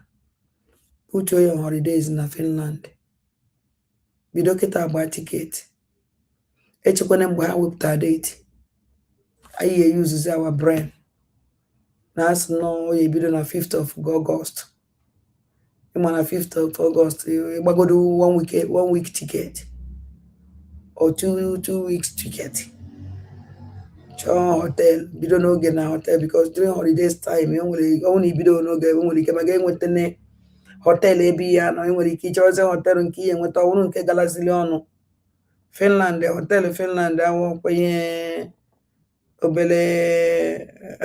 put your holidays in Finland. Bido kita buy ticket. Echekwana mgbe ha wepụta date. Anyị uses our brain. Na as no you bido na 5th of August. Ịma na 5th of August, gbagodo 1 week ticket or 2 weeks ticket. Hotel, bido n'oge na hotel because during holidays time only bido n'oge enwere ike maga enweta hotel ebe ya na enwere ike ịchọzi hotel nke ihe enweta ọhụrụ nke galazili ọnụ Finland hotel Finland ahụ kwenye obele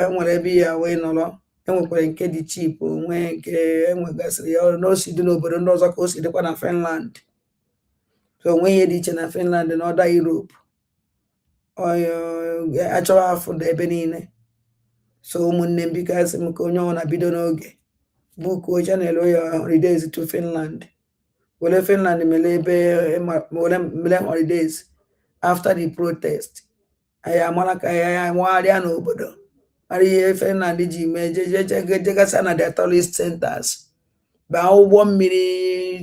enwere ebe ya wee nọrọ enwekwara nke dị cheap nwee nke enwegasịrị ya na osi dị n'obodo ndị ọzọ ka o si dịkwa na Finland so onwe ihe dị iche na Finland na ọda Europe achọrọ afọ dị ebe niile so ụmụnne m biko asị m ka onye ọ na-bido n'oge bukuo channel ya holidays to Finland wele Finland mele ebe mele holidays after the protest anyị amara ka ya nwagharịa n'obodo mara ihe Finland ji mee jegasa na the tourist centers baa ụgbọ mmiri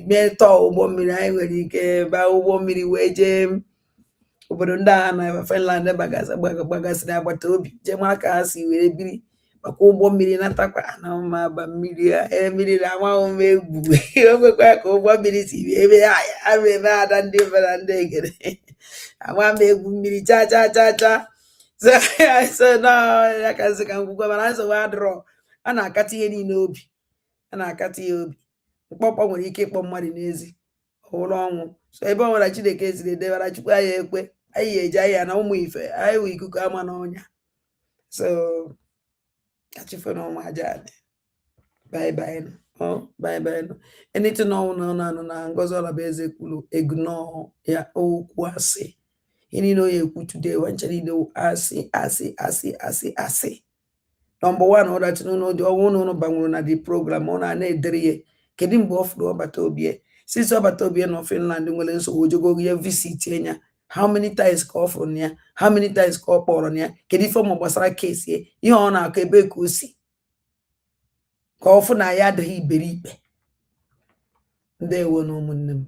mee tọọ ụgbọ mmiri anyị nwere ike baa ụgbọ mmiri wee jee obodo ndị a na Finland gbagasịrị agbata obi jee mara ka ha si were biri maka ụgbọ mmiri natakwa na ma ba mmiri mmiri na amaghị m egwu okwekwa ka ụgbọ mmiri si ebe ya eme ada ndị bara ndị egere ama m egwu mmiri cha so na ya ka nsị ka ngwụgwa mana nsogbu adịrọ a na-akata ihe niile obi a na-akata ihe obi mkpọkpọ nwere ike ịkpọ mmadụ n'ezi ọhụrụ ọnwụ so ebe ọ nwere Chineke ziri edebara Chukwu anyị ekwe anyị eji ahịa na ụmụ ife anyị wụ ikuku ama n'ọnya so achịfena ọnwa aja bye bye no anything no na Ngozi Olabueze kwuru ignore ya okwu asị ihe niile onye ekwu today wancha niile asị number 1 ọ dat n'ụlọ banwuru na the program ọ na-edere ya kedu mgbe ọ fụrụ ọbata obi since ọbata obi nọ Finland nwere nsogbu ojogo ya visit enya how many times ka ọ fụrụ ya how many times ka ọ kpọrọ ya kedu ife ọmụ gbasara case ya ihe ọ na-akọ ebe ka o si ka ọ fụ na ya adịghị iberibe ndewo na ụmụnne m